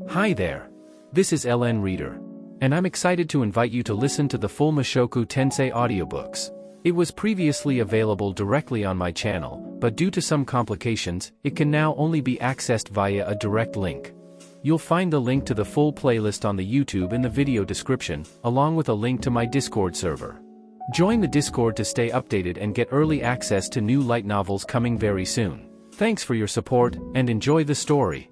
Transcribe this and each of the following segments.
Hi there. This is LN Reader. And I'm excited to invite you to listen to the full Mushoku Tensei audiobooks. It was previously available directly on my channel, but due to some complications, it can now only be accessed via a direct link. You'll find the link to the full playlist on the YouTube in the video description, along with a link to my Discord server. Join the Discord to stay updated and get early access to new light novels coming very soon. Thanks for your support, and enjoy the story.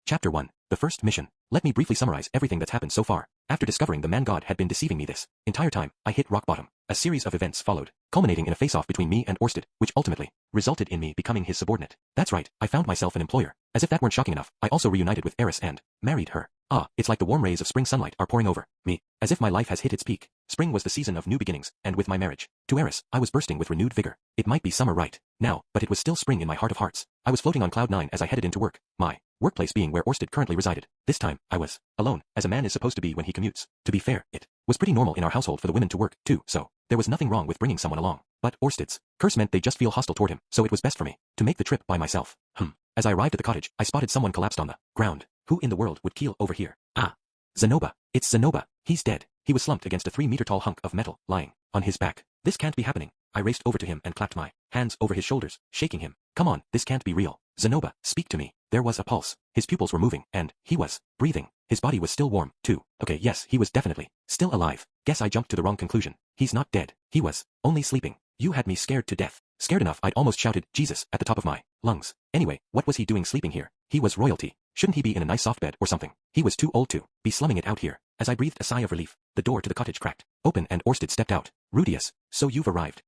Chapter 1, The First Mission. Let me briefly summarize everything that's happened so far. After discovering the man god had been deceiving me this entire time, I hit rock bottom. A series of events followed, culminating in a face-off between me and Orsted, which ultimately resulted in me becoming his subordinate. That's right, I found myself an employer. As if that weren't shocking enough, I also reunited with Eris and married her. It's like the warm rays of spring sunlight are pouring over me, as if my life has hit its peak. Spring was the season of new beginnings, and with my marriage to Eris, I was bursting with renewed vigor. It might be summer right now, but it was still spring in my heart of hearts. I was floating on cloud 9 as I headed into work, my workplace being where Orsted currently resided. This time, I was alone, as a man is supposed to be when he commutes. To be fair, it was pretty normal in our household for the women to work, too, so there was nothing wrong with bringing someone along. But Orsted's curse meant they just feel hostile toward him, so it was best for me to make the trip by myself. As I arrived at the cottage, I spotted someone collapsed on the ground. Who in the world would keel over here? Zenoba. It's Zenoba. He's dead. He was slumped against a 3-meter-tall hunk of metal, lying on his back. This can't be happening. I raced over to him and clapped my hands over his shoulders, shaking him. Come on, this can't be real. Zenoba, speak to me. There was a pulse. His pupils were moving, and he was breathing. His body was still warm, too. Okay, yes, he was definitely still alive. Guess I jumped to the wrong conclusion. He's not dead. He was only sleeping. You had me scared to death. Scared enough I'd almost shouted, Jesus, at the top of my lungs. Anyway, what was he doing sleeping here? He was royalty. Shouldn't he be in a nice soft bed or something? He was too old to be slumming it out here. As I breathed a sigh of relief, the door to the cottage cracked open and Orsted stepped out. Rudius, so you've arrived.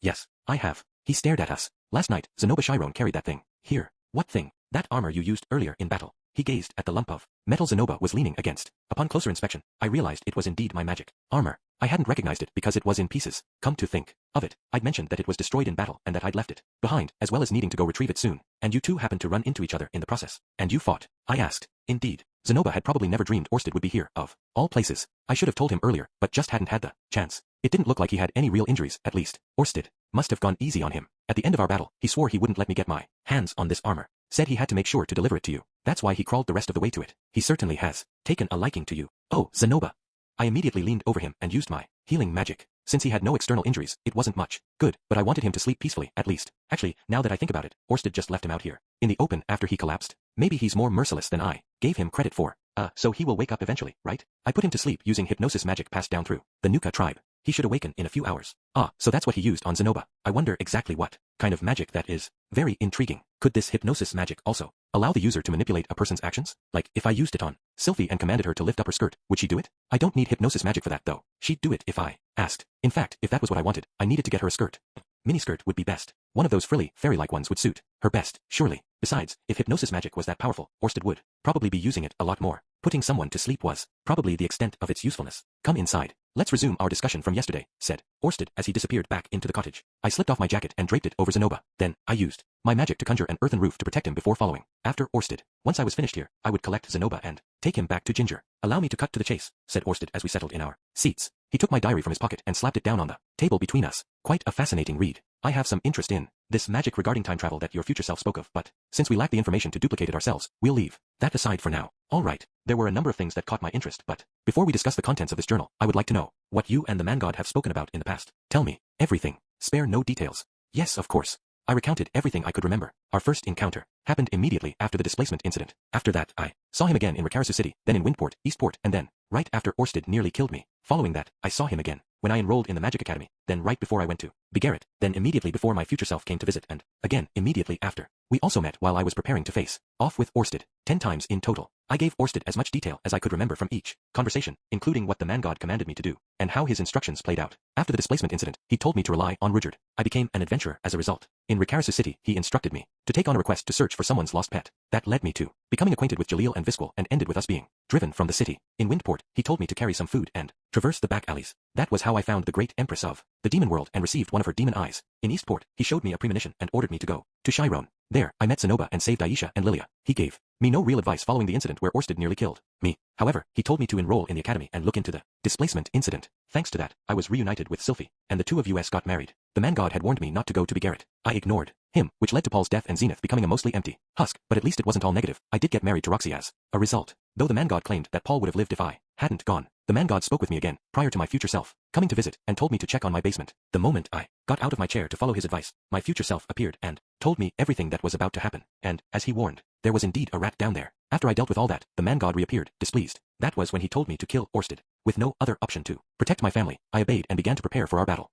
Yes, I have. He stared at us. Last night, Zenoba Chiron carried that thing. Here. What thing? That armor you used earlier in battle. He gazed at the lump of metal Zenoba was leaning against. Upon closer inspection, I realized it was indeed my magic armor. I hadn't recognized it because it was in pieces. Come to think of it, I'd mentioned that it was destroyed in battle and that I'd left it behind, as well as needing to go retrieve it soon. And you two happened to run into each other in the process. And you fought. I asked. Indeed. Zenoba had probably never dreamed Orsted would be here, of all places. I should have told him earlier, but just hadn't had the chance. It didn't look like he had any real injuries, at least. Orsted must have gone easy on him. At the end of our battle, he swore he wouldn't let me get my hands on this armor. Said he had to make sure to deliver it to you. That's why he crawled the rest of the way to it. He certainly has taken a liking to you. Oh, Zenoba. I immediately leaned over him and used my healing magic. Since he had no external injuries, it wasn't much good, but I wanted him to sleep peacefully, at least. Actually, now that I think about it, Orsted just left him out here in the open after he collapsed. Maybe he's more merciless than I gave him credit for. So he will wake up eventually, right? I put him to sleep using hypnosis magic passed down through the Nuka tribe. He should awaken in a few hours. So that's what he used on Zenoba. I wonder exactly what kind of magic that is. Very intriguing. Could this hypnosis magic also allow the user to manipulate a person's actions? Like, if I used it on Sylphie and commanded her to lift up her skirt, would she do it? I don't need hypnosis magic for that, though. She'd do it if I asked. In fact, if that was what I wanted, I needed to get her a skirt. Miniskirt would be best. One of those frilly, fairy-like ones would suit her best, surely. Besides, if hypnosis magic was that powerful, Orsted would probably be using it a lot more. Putting someone to sleep was probably the extent of its usefulness. Come inside. Let's resume our discussion from yesterday, said Orsted as he disappeared back into the cottage. I slipped off my jacket and draped it over Zenoba. Then, I used my magic to conjure an earthen roof to protect him before following after Orsted. Once I was finished here, I would collect Zenoba and take him back to Ginger. Allow me to cut to the chase, said Orsted as we settled in our seats. He took my diary from his pocket and slapped it down on the table between us. Quite a fascinating read. I have some interest in this magic regarding time travel that your future self spoke of, but since we lack the information to duplicate it ourselves, we'll leave that aside for now. All right, there were a number of things that caught my interest, but before we discuss the contents of this journal, I would like to know what you and the man god have spoken about in the past. Tell me everything. Spare no details. Yes, of course. I recounted everything I could remember. Our first encounter happened immediately after the displacement incident. After that, I saw him again in Rikarisu City, then in Windport, Eastport, and then, right after Orsted nearly killed me. Following that, I saw him again when I enrolled in the Magic Academy, then right before I went to Bigarret, then immediately before my future self came to visit, and again immediately after. We also met while I was preparing to face off with Orsted, 10 times in total. I gave Orsted as much detail as I could remember from each conversation, including what the man god commanded me to do, and how his instructions played out. After the displacement incident, he told me to rely on Rudyard. I became an adventurer as a result. In Rikarisu City, he instructed me to take on a request to search for someone's lost pet. That led me to becoming acquainted with Jalil and Visquel and ended with us being driven from the city. In Windport, he told me to carry some food and traverse the back alleys. That was how I found the great empress of the demon world and received one of her demon eyes. In Eastport, he showed me a premonition and ordered me to go to Chiron. There, I met Zenoba and saved Aisha and Lilia. He gave me no real advice following the incident where Orsted nearly killed me. However, he told me to enroll in the academy and look into the displacement incident. Thanks to that, I was reunited with Sylphie, and the two of us got married. The man god had warned me not to go to Bigarret. I ignored him, which led to Paul's death and Zenith becoming a mostly empty husk, but at least it wasn't all negative. I did get married to Roxy as a result. Though the man god claimed that Paul would have lived if I hadn't gone, the man god spoke with me again, prior to my future self coming to visit, and told me to check on my basement. The moment I got out of my chair to follow his advice, my future self appeared and told me everything that was about to happen, and, as he warned, there was indeed a rat down there. After I dealt with all that, the man god reappeared, displeased. That was when he told me to kill Orsted. With no other option to protect my family, I obeyed and began to prepare for our battle.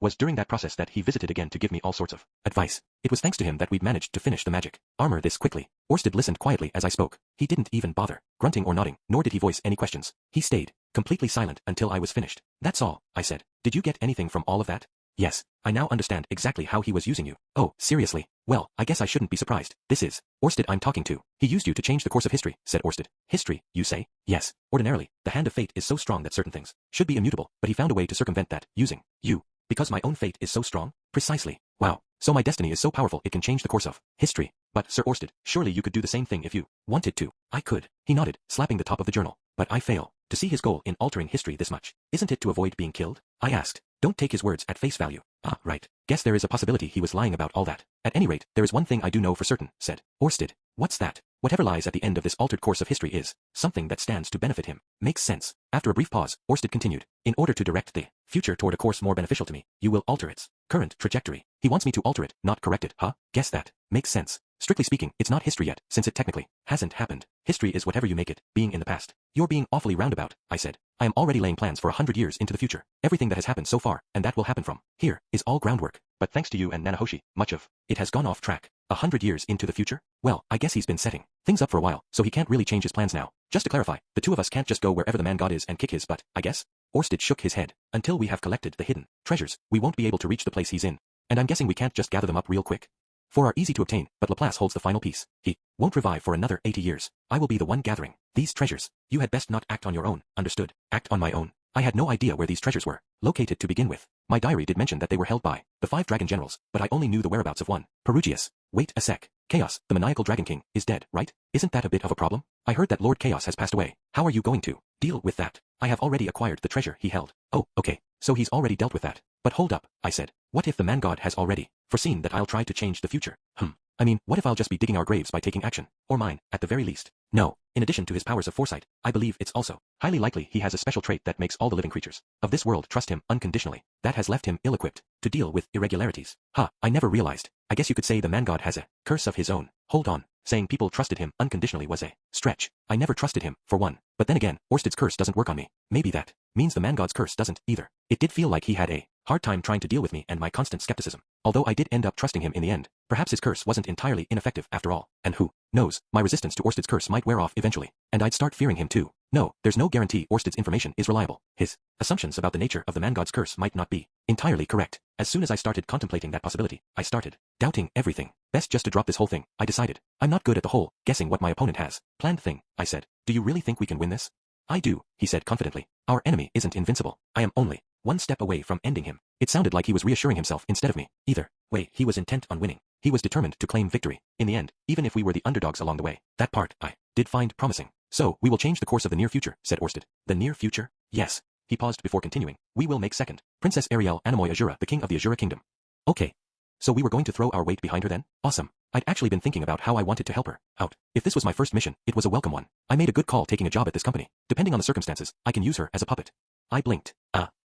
Was during that process that he visited again to give me all sorts of advice. It was thanks to him that we'd managed to finish the magic armor this quickly. Orsted listened quietly as I spoke. He didn't even bother grunting or nodding, nor did he voice any questions. He stayed completely silent until I was finished. That's all, I said. Did you get anything from all of that? Yes, I now understand exactly how he was using you. Oh, seriously? Well, I guess I shouldn't be surprised. This is Orsted I'm talking to. He used you to change the course of history, said Orsted. History, you say? Yes. Ordinarily, the hand of fate is so strong that certain things should be immutable, but he found a way to circumvent that, using you. Because my own fate is so strong? Precisely. Wow. So my destiny is so powerful it can change the course of history. But, Sir Orsted, surely you could do the same thing if you wanted to. I could. He nodded, slapping the top of the journal. But I fail to see his goal in altering history this much. Isn't it to avoid being killed? I asked. Don't take his words at face value. Ah, right. Guess there is a possibility he was lying about all that. At any rate, there is one thing I do know for certain, said Orsted. What's that? Whatever lies at the end of this altered course of history is something that stands to benefit him. Makes sense. After a brief pause, Orsted continued. In order to direct the future toward a course more beneficial to me, you will alter its current trajectory. He wants me to alter it, not correct it, huh? Guess that. Makes sense. Strictly speaking, it's not history yet, since it technically hasn't happened. History is whatever you make it, being in the past. You're being awfully roundabout, I said. I am already laying plans for 100 years into the future. Everything that has happened so far, and that will happen from here, is all groundwork. But thanks to you and Nanahoshi, much of it has gone off track. 100 years into the future? Well, I guess he's been setting things up for a while, so he can't really change his plans now. Just to clarify, the two of us can't just go wherever the man god is and kick his butt, I guess? Orsted shook his head. Until we have collected the hidden treasures, we won't be able to reach the place he's in. And I'm guessing we can't just gather them up real quick. Four are easy to obtain, but Laplace holds the final piece. He won't revive for another 80 years. I will be the one gathering these treasures. You had best not act on your own, understood? Act on my own. I had no idea where these treasures were located to begin with. My diary did mention that they were held by the 5 dragon generals, but I only knew the whereabouts of one. Perugius. Wait a sec. Chaos, the maniacal dragon king, is dead, right? Isn't that a bit of a problem? I heard that Lord Chaos has passed away. How are you going to deal with that? I have already acquired the treasure he held. Oh, okay. So he's already dealt with that. But hold up, I said. What if the man god has already foreseen that I'll try to change the future? I mean, what if I'll just be digging our graves by taking action? Or mine, at the very least. No. In addition to his powers of foresight, I believe it's also highly likely he has a special trait that makes all the living creatures of this world trust him unconditionally. That has left him ill-equipped to deal with irregularities. I never realized. I guess you could say the man god has a curse of his own. Hold on. Saying people trusted him unconditionally was a stretch. I never trusted him, for one. But then again, Orsted's curse doesn't work on me. Maybe that means the man god's curse doesn't either. It did feel like he had a hard time trying to deal with me and my constant skepticism. Although I did end up trusting him in the end, perhaps his curse wasn't entirely ineffective after all. And who knows, my resistance to Orsted's curse might wear off eventually, and I'd start fearing him too. No, there's no guarantee Orsted's information is reliable. His assumptions about the nature of the man god's curse might not be entirely correct. As soon as I started contemplating that possibility, I started doubting everything. Best just to drop this whole thing, I decided. I'm not good at the whole guessing what my opponent has planned thing, I said. Do you really think we can win this? I do, he said confidently. Our enemy isn't invincible. I am only one step away from ending him. It sounded like he was reassuring himself instead of me. Either way, he was intent on winning. He was determined to claim victory. In the end, even if we were the underdogs along the way. That part, I did find promising. So, we will change the course of the near future, said Orsted. The near future? Yes. He paused before continuing. We will make second Princess Ariel Anemoy Azura the king of the Azura kingdom. Okay. So we were going to throw our weight behind her then? Awesome. I'd actually been thinking about how I wanted to help her out. If this was my first mission, it was a welcome one. I made a good call taking a job at this company. Depending on the circumstances, I can use her as a puppet. I blinked.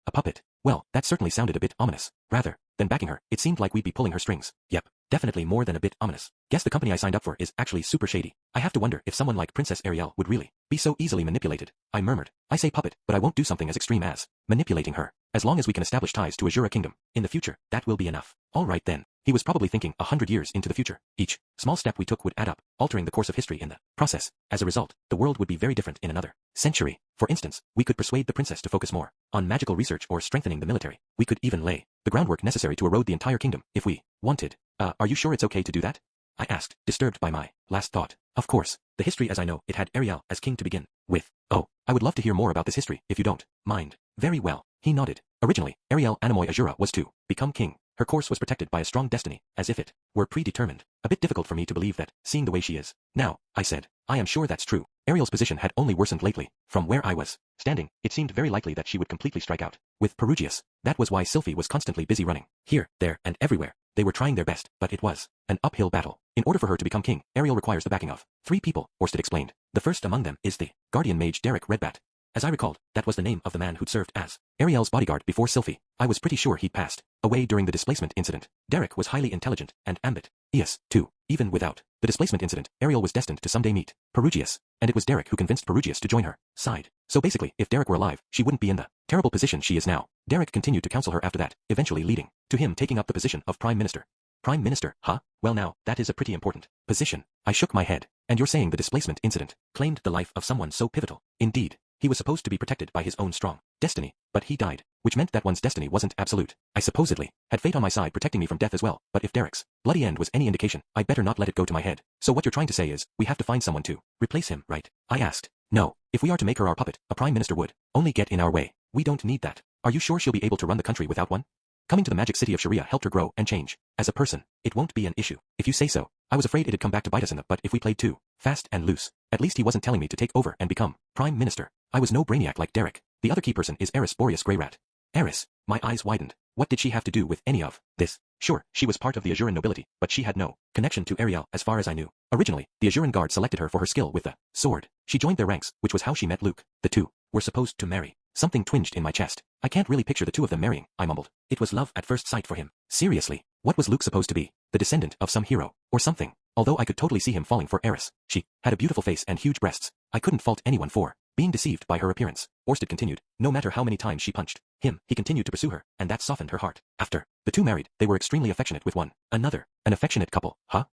A puppet. Well, that certainly sounded a bit ominous. Rather than backing her, it seemed like we'd be pulling her strings. Yep, definitely more than a bit ominous. Guess the company I signed up for is actually super shady. I have to wonder if someone like Princess Ariel would really be so easily manipulated. I murmured. I say puppet, but I won't do something as extreme as manipulating her. As long as we can establish ties to Azura Kingdom in the future, that will be enough. All right then. He was probably thinking 100 years into the future. Each small step we took would add up, altering the course of history in the process. As a result, the world would be very different in another century. For instance, we could persuade the princess to focus more on magical research or strengthening the military. We could even lay the groundwork necessary to erode the entire kingdom if we wanted. Are you sure it's okay to do that? I asked, disturbed by my last thought. Of course. The history as I know it had Ariel as king to begin with. Oh, I would love to hear more about this history, if you don't mind. Very well. He nodded. Originally, Ariel Anemoy Azura was to become king. Her course was protected by a strong destiny, as if it were predetermined. A bit difficult for me to believe that, seeing the way she is. Now, I said. I am sure that's true. Ariel's position had only worsened lately. From where I was standing, it seemed very likely that she would completely strike out with Perugius. That was why Sylphie was constantly busy running here, there, and everywhere. They were trying their best, but it was an uphill battle. In order for her to become king, Ariel requires the backing of 3 people, Orsted explained. The first among them is the guardian mage Derek Redbat. As I recalled, that was the name of the man who'd served as Ariel's bodyguard before Sylphie. I was pretty sure he'd passed away during the displacement incident. Derek was highly intelligent and ambitious too. Even without the displacement incident, Ariel was destined to someday meet Perugius, and it was Derek who convinced Perugius to join her side. So basically, if Derek were alive, she wouldn't be in the terrible position she is now. Derek continued to counsel her after that, eventually leading to him taking up the position of Prime Minister. Prime Minister, huh? Well now, that is a pretty important position. I shook my head. And you're saying the displacement incident claimed the life of someone so pivotal? Indeed. He was supposed to be protected by his own strong destiny, but he died, which meant that one's destiny wasn't absolute. I supposedly had fate on my side protecting me from death as well, but if Derek's bloody end was any indication, I'd better not let it go to my head. So what you're trying to say is, we have to find someone to replace him, right? I asked. No, if we are to make her our puppet, a prime minister would only get in our way. We don't need that. Are you sure she'll be able to run the country without one? Coming to the magic city of Sharia helped her grow and change. As a person, it won't be an issue. If you say so. I was afraid it'd come back to bite us in the butt if we played too fast and loose. At least he wasn't telling me to take over and become prime minister. I was no brainiac like Derek. The other key person is Eris Boreas Greyrat. Eris, my eyes widened. What did she have to do with any of this? Sure, she was part of the Azuran nobility, but she had no connection to Ariel as far as I knew. Originally, the Azuran guard selected her for her skill with the sword. She joined their ranks, which was how she met Luke. The two were supposed to marry. Something twinged in my chest. I can't really picture the two of them marrying, I mumbled. It was love at first sight for him. Seriously, what was Luke supposed to be? The descendant of some hero, or something? Although I could totally see him falling for Eris. She had a beautiful face and huge breasts. I couldn't fault anyone for being deceived by her appearance. Orsted continued. No matter how many times she punched him, he continued to pursue her, and that softened her heart. After the two married, they were extremely affectionate with one another. An affectionate couple, huh?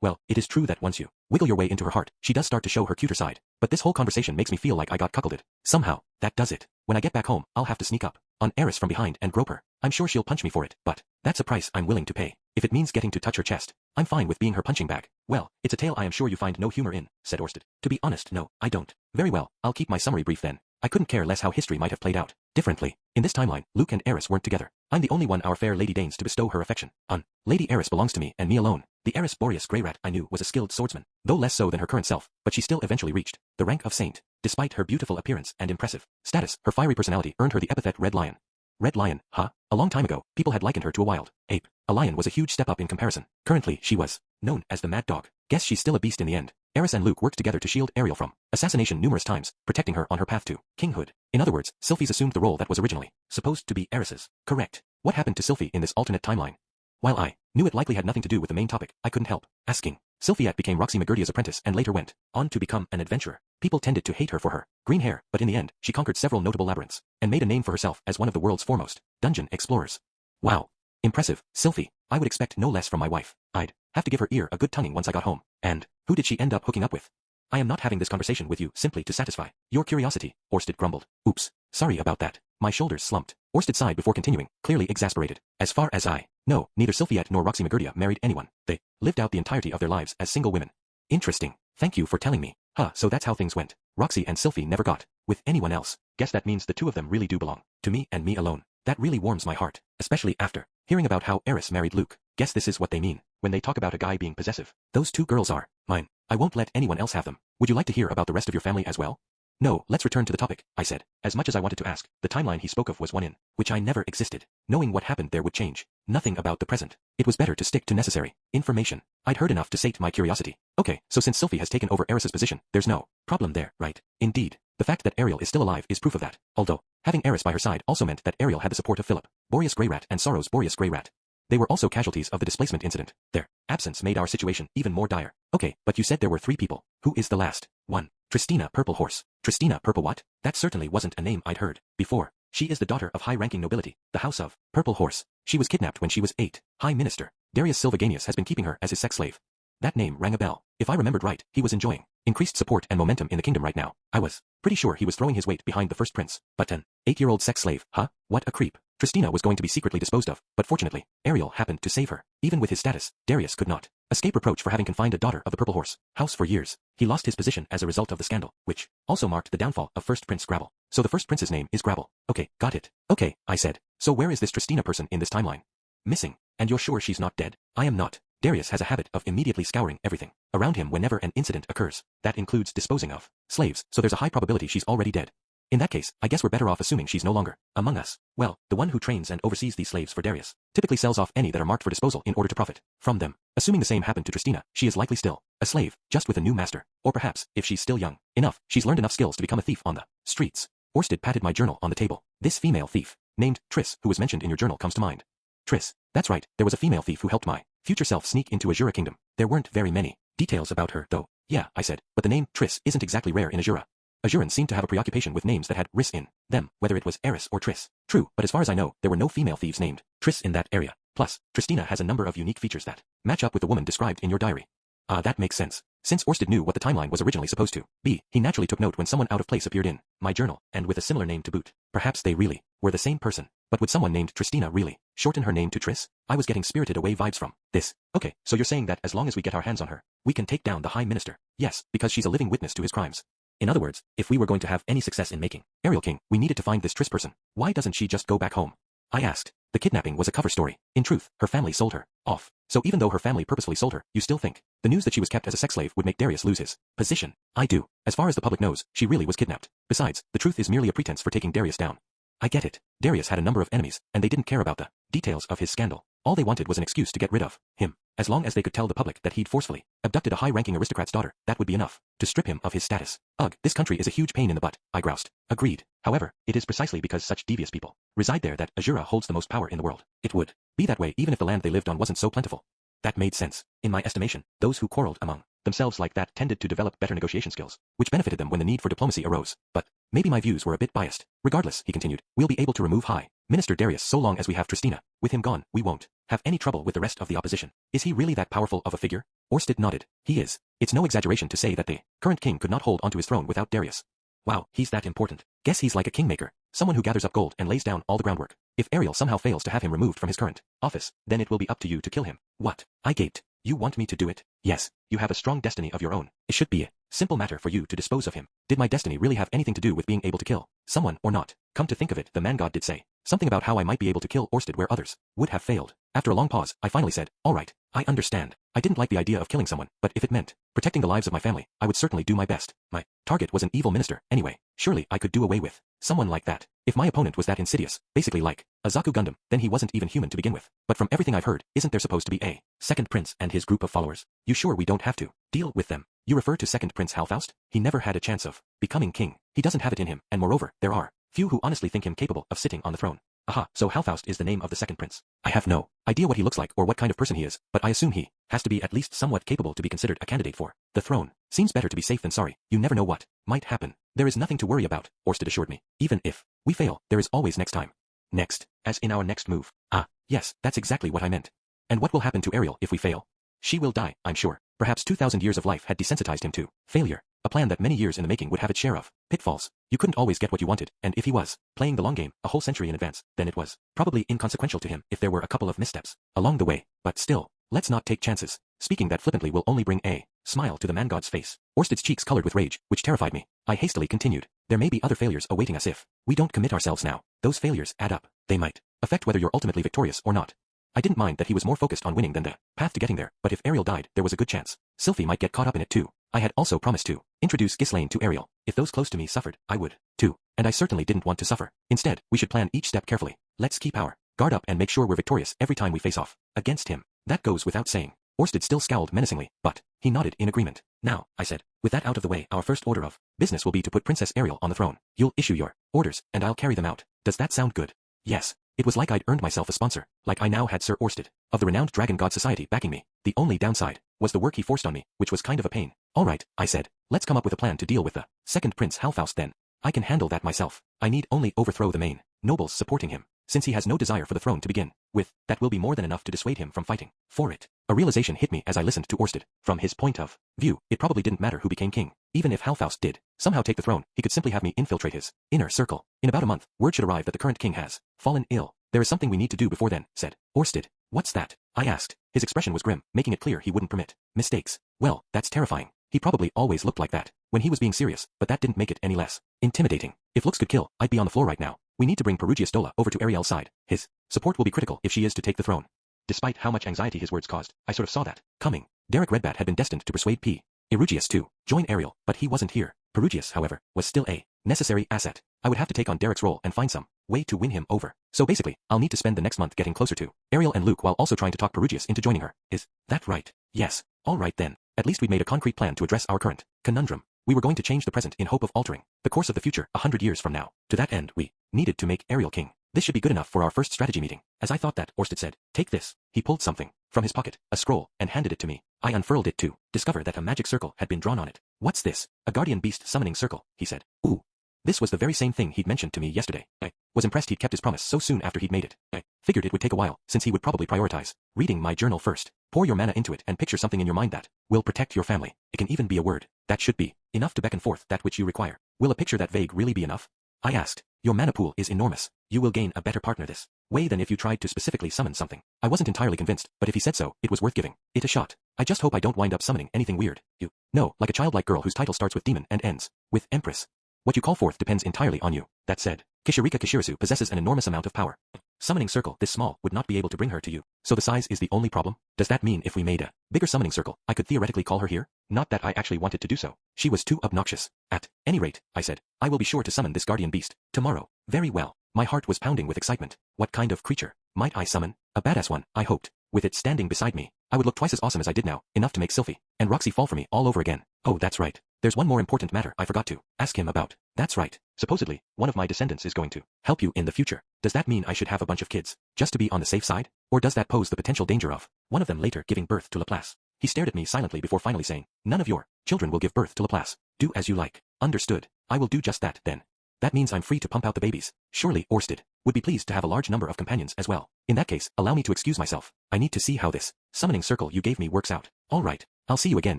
Well, it is true that once you wiggle your way into her heart, she does start to show her cuter side. But this whole conversation makes me feel like I got cuckolded. Somehow, that does it. When I get back home, I'll have to sneak up on Eris from behind and grope her. I'm sure she'll punch me for it, but that's a price I'm willing to pay. If it means getting to touch her chest, I'm fine with being her punching bag. Well, it's a tale I am sure you find no humor in, said Orsted. To be honest, no, I don't. Very well, I'll keep my summary brief then. I couldn't care less how history might have played out differently. In this timeline, Luke and Eris weren't together. I'm the only one our fair lady deigns to bestow her affection on. Lady Eris belongs to me and me alone. The Eris Boreas Greyrat I knew was a skilled swordsman, though less so than her current self, but she still eventually reached the rank of saint. Despite her beautiful appearance and impressive status, her fiery personality earned her the epithet Red Lion. Red Lion, huh? A long time ago, people had likened her to a wild ape. A lion was a huge step up in comparison. Currently, she was known as the Mad Dog. Guess she's still a beast in the end. Eris and Luke worked together to shield Ariel from assassination numerous times, protecting her on her path to kinghood. In other words, Sylphie's assumed the role that was originally supposed to be Eris's. Correct. What happened to Sylphie in this alternate timeline? While I knew it likely had nothing to do with the main topic, I couldn't help asking. Sylphiette became Roxy Magurdia's apprentice and later went on to become an adventurer. People tended to hate her for her green hair, but in the end, she conquered several notable labyrinths and made a name for herself as one of the world's foremost dungeon explorers. Wow. Impressive, Sylphie. I would expect no less from my wife. I'd have to give her ear a good tonguing once I got home. And who did she end up hooking up with? I am not having this conversation with you simply to satisfy your curiosity, Orsted grumbled. Oops, sorry about that. My shoulders slumped. Orsted sighed before continuing, clearly exasperated. As far as I know, neither Sylphiette nor Roxy Magurdia married anyone. They lived out the entirety of their lives as single women. Interesting. Thank you for telling me. So that's how things went. Roxy and Sylphie never got with anyone else. Guess that means the two of them really do belong to me and me alone. That really warms my heart, especially after hearing about how Eris married Luke. Guess this is what they mean when they talk about a guy being possessive. Those two girls are mine. I won't let anyone else have them. Would you like to hear about the rest of your family as well? No, let's return to the topic, I said. As much as I wanted to ask, the timeline he spoke of was one in which I never existed. Knowing what happened there would change nothing about the present. It was better to stick to necessary information. I'd heard enough to sate my curiosity. Okay, so since Sylphie has taken over Eris's position, there's no problem there, right? Indeed. The fact that Ariel is still alive is proof of that. Although, having Eris by her side also meant that Ariel had the support of Philip, Boreas Greyrat and Sorrows Boreas Greyrat. They were also casualties of the displacement incident. Their absence made our situation even more dire. Okay, but you said there were 3 people. Who is the last one? Tristina Purple Horse. Tristina Purple what? That certainly wasn't a name I'd heard before. She is the daughter of high-ranking nobility, the House of Purple Horse. She was kidnapped when she was 8. High Minister Darius Silvaganius has been keeping her as his sex slave. That name rang a bell. If I remembered right, he was enjoying increased support and momentum in the kingdom right now. I was pretty sure he was throwing his weight behind the first prince. But an 8-year-old sex slave, huh? What a creep. Tristina was going to be secretly disposed of, but fortunately, Ariel happened to save her. Even with his status, Darius could not escape reproach for having confined a daughter of the Purple Horse house for years. He lost his position as a result of the scandal, which also marked the downfall of first Prince Gravel. So the first prince's name is Gravel. Okay, got it. Okay, I said. So where is this Tristina person in this timeline? Missing. And you're sure she's not dead? I am not. Darius has a habit of immediately scouring everything around him whenever an incident occurs. That includes disposing of slaves, so there's a high probability she's already dead. In that case, I guess we're better off assuming she's no longer among us. Well, the one who trains and oversees these slaves for Darius typically sells off any that are marked for disposal in order to profit from them. Assuming the same happened to Tristina, she is likely still a slave, just with a new master. Or perhaps, if she's still young enough, she's learned enough skills to become a thief on the streets. Orsted patted my journal on the table. This female thief, named Triss, who was mentioned in your journal, comes to mind. Triss. That's right, there was a female thief who helped my future self sneak into Azura Kingdom. There weren't very many details about her, though. Yeah, I said, but the name Triss isn't exactly rare in Azura. Azurans seem to have a preoccupation with names that had Riss in them, whether it was Eris or Triss. True, but as far as I know, there were no female thieves named Triss in that area. Plus, Tristina has a number of unique features that match up with the woman described in your diary. That makes sense. Since Orsted knew what the timeline was originally supposed to be, he naturally took note when someone out of place appeared in my journal, and with a similar name to boot. Perhaps they really were the same person. But would someone named Tristina really shorten her name to Triss? I was getting Spirited Away vibes from this. Okay, so you're saying that as long as we get our hands on her, we can take down the High Minister? Yes, because she's a living witness to his crimes. In other words, if we were going to have any success in making Ariel King, we needed to find this Triss person. Why doesn't she just go back home? I asked. The kidnapping was a cover story. In truth, her family sold her off. So even though her family purposefully sold her, you still think the news that she was kept as a sex slave would make Darius lose his position? I do. As far as the public knows, she really was kidnapped. Besides, the truth is merely a pretense for taking Darius down. I get it. Darius had a number of enemies, and they didn't care about the details of his scandal. All they wanted was an excuse to get rid of him. As long as they could tell the public that he'd forcefully abducted a high-ranking aristocrat's daughter, that would be enough to strip him of his status. Ugh, this country is a huge pain in the butt, I groused. Agreed. However, it is precisely because such devious people reside there that Azura holds the most power in the world. It would be that way even if the land they lived on wasn't so plentiful. That made sense. In my estimation, those who quarreled among themselves like that tended to develop better negotiation skills, which benefited them when the need for diplomacy arose. But maybe my views were a bit biased. Regardless, he continued, we'll be able to remove High Minister Darius so long as we have Tristina. With him gone, we won't have any trouble with the rest of the opposition. Is he really that powerful of a figure? Orsted nodded. He is. It's no exaggeration to say that the current king could not hold onto his throne without Darius. Wow, he's that important. Guess he's like a kingmaker, someone who gathers up gold and lays down all the groundwork. If Ariel somehow fails to have him removed from his current office, then it will be up to you to kill him. What? I gaped. You want me to do it? Yes, you have a strong destiny of your own. It should be a simple matter for you to dispose of him. Did my destiny really have anything to do with being able to kill someone or not? Come to think of it, the man god did say something about how I might be able to kill Orsted where others would have failed. After a long pause, I finally said, all right, I understand. I didn't like the idea of killing someone, but if it meant protecting the lives of my family, I would certainly do my best. My target was an evil minister, anyway. Surely I could do away with someone like that. If my opponent was that insidious, basically like a Zaku Gundam, then he wasn't even human to begin with. But from everything I've heard, isn't there supposed to be a second prince and his group of followers? You sure we don't have to deal with them? You refer to second Prince Halfaust? He never had a chance of becoming king. He doesn't have it in him, and moreover, there are few who honestly think him capable of sitting on the throne. Aha, so Halfaust is the name of the second prince. I have no idea what he looks like or what kind of person he is, but I assume he has to be at least somewhat capable to be considered a candidate for the throne. Seems better to be safe than sorry. You never know what might happen. There is nothing to worry about, Orsted assured me. Even if we fail, there is always next time. Next, as in our next move. Ah, yes, that's exactly what I meant. And what will happen to Ariel if we fail? She will die, I'm sure. Perhaps 2,000 years of life had desensitized him to failure. A plan that many years in the making would have its share of pitfalls. You couldn't always get what you wanted, and if he was playing the long game a whole century in advance, then it was probably inconsequential to him if there were a couple of missteps along the way. But still, let's not take chances. Speaking that flippantly will only bring a smile to the man god's face. Orsted's cheeks colored with rage, which terrified me. I hastily continued. There may be other failures awaiting us if we don't commit ourselves now. Those failures add up. They might affect whether you're ultimately victorious or not. I didn't mind that he was more focused on winning than the path to getting there, but if Ariel died, there was a good chance Sylphie might get caught up in it too. I had also promised to introduce Ghislaine to Ariel. If those close to me suffered, I would too. And I certainly didn't want to suffer. Instead, we should plan each step carefully. Let's keep our guard up and make sure we're victorious every time we face off against him. That goes without saying. Orsted still scowled menacingly, but he nodded in agreement. Now, I said, with that out of the way, our first order of business will be to put Princess Ariel on the throne. You'll issue your orders, and I'll carry them out. Does that sound good? Yes. It was like I'd earned myself a sponsor, like I now had Sir Orsted, of the renowned Dragon God Society backing me. The only downside was the work he forced on me, which was kind of a pain. All right, I said, let's come up with a plan to deal with the second Prince Halfaust then. I can handle that myself. I need only overthrow the main nobles supporting him. Since he has no desire for the throne to begin with, that will be more than enough to dissuade him from fighting for it. A realization hit me as I listened to Orsted. From his point of view, it probably didn't matter who became king. Even if Halfaust did somehow take the throne, he could simply have me infiltrate his inner circle. In about a month, word should arrive that the current king has fallen ill. There is something we need to do before then, said Orsted. What's that? I asked. His expression was grim, making it clear he wouldn't permit mistakes. Well, that's terrifying. He probably always looked like that when he was being serious, but that didn't make it any less intimidating. If looks could kill, I'd be on the floor right now. We need to bring Perugius Dola over to Ariel's side. His support will be critical if she is to take the throne. Despite how much anxiety his words caused, I sort of saw that coming. Derek Redbat had been destined to persuade P. Erugius to join Ariel, but he wasn't here. Perugius, however, was still a necessary asset. I would have to take on Derek's role and find some way to win him over. So basically, I'll need to spend the next month getting closer to Ariel and Luke while also trying to talk Perugius into joining her. Is that right? Yes. All right then. At least we'd made a concrete plan to address our current conundrum. We were going to change the present in hope of altering the course of the future 100 years from now. To that end, we needed to make Ariel king. This should be good enough for our first strategy meeting. As I thought that, Orsted said, take this. He pulled something from his pocket, a scroll, and handed it to me. I unfurled it to discover that a magic circle had been drawn on it. What's this? A guardian beast summoning circle, he said. Ooh. This was the very same thing he'd mentioned to me yesterday. I was impressed he'd kept his promise so soon after he'd made it. I figured it would take a while, since he would probably prioritize reading my journal first. Pour your mana into it and picture something in your mind that will protect your family. It can even be a word. That should be enough to beckon forth that which you require. Will a picture that vague really be enough? I asked. Your mana pool is enormous. You will gain a better partner this way than if you tried to specifically summon something. I wasn't entirely convinced, but if he said so, it was worth giving it a shot. I just hope I don't wind up summoning anything weird. You know, like a childlike girl whose title starts with demon and ends with empress. What you call forth depends entirely on you. That said, Kishirika Kishirisu possesses an enormous amount of power. Summoning circle this small would not be able to bring her to you. So the size is the only problem? Does that mean if we made a bigger summoning circle, I could theoretically call her here? Not that I actually wanted to do so. She was too obnoxious. At any rate, I said, I will be sure to summon this guardian beast tomorrow. Very well. My heart was pounding with excitement. What kind of creature might I summon? A badass one, I hoped. With it standing beside me, I would look twice as awesome as I did now, enough to make Sylphie and Roxy fall for me all over again. Oh, that's right. There's one more important matter I forgot to ask him about. That's right. Supposedly, one of my descendants is going to help you in the future. Does that mean I should have a bunch of kids, just to be on the safe side? Or does that pose the potential danger of one of them later giving birth to Laplace? He stared at me silently before finally saying, none of your children will give birth to Laplace. Do as you like. Understood. I will do just that, then. That means I'm free to pump out the babies. Surely Orsted would be pleased to have a large number of companions as well. In that case, allow me to excuse myself. I need to see how this summoning circle you gave me works out. All right. I'll see you again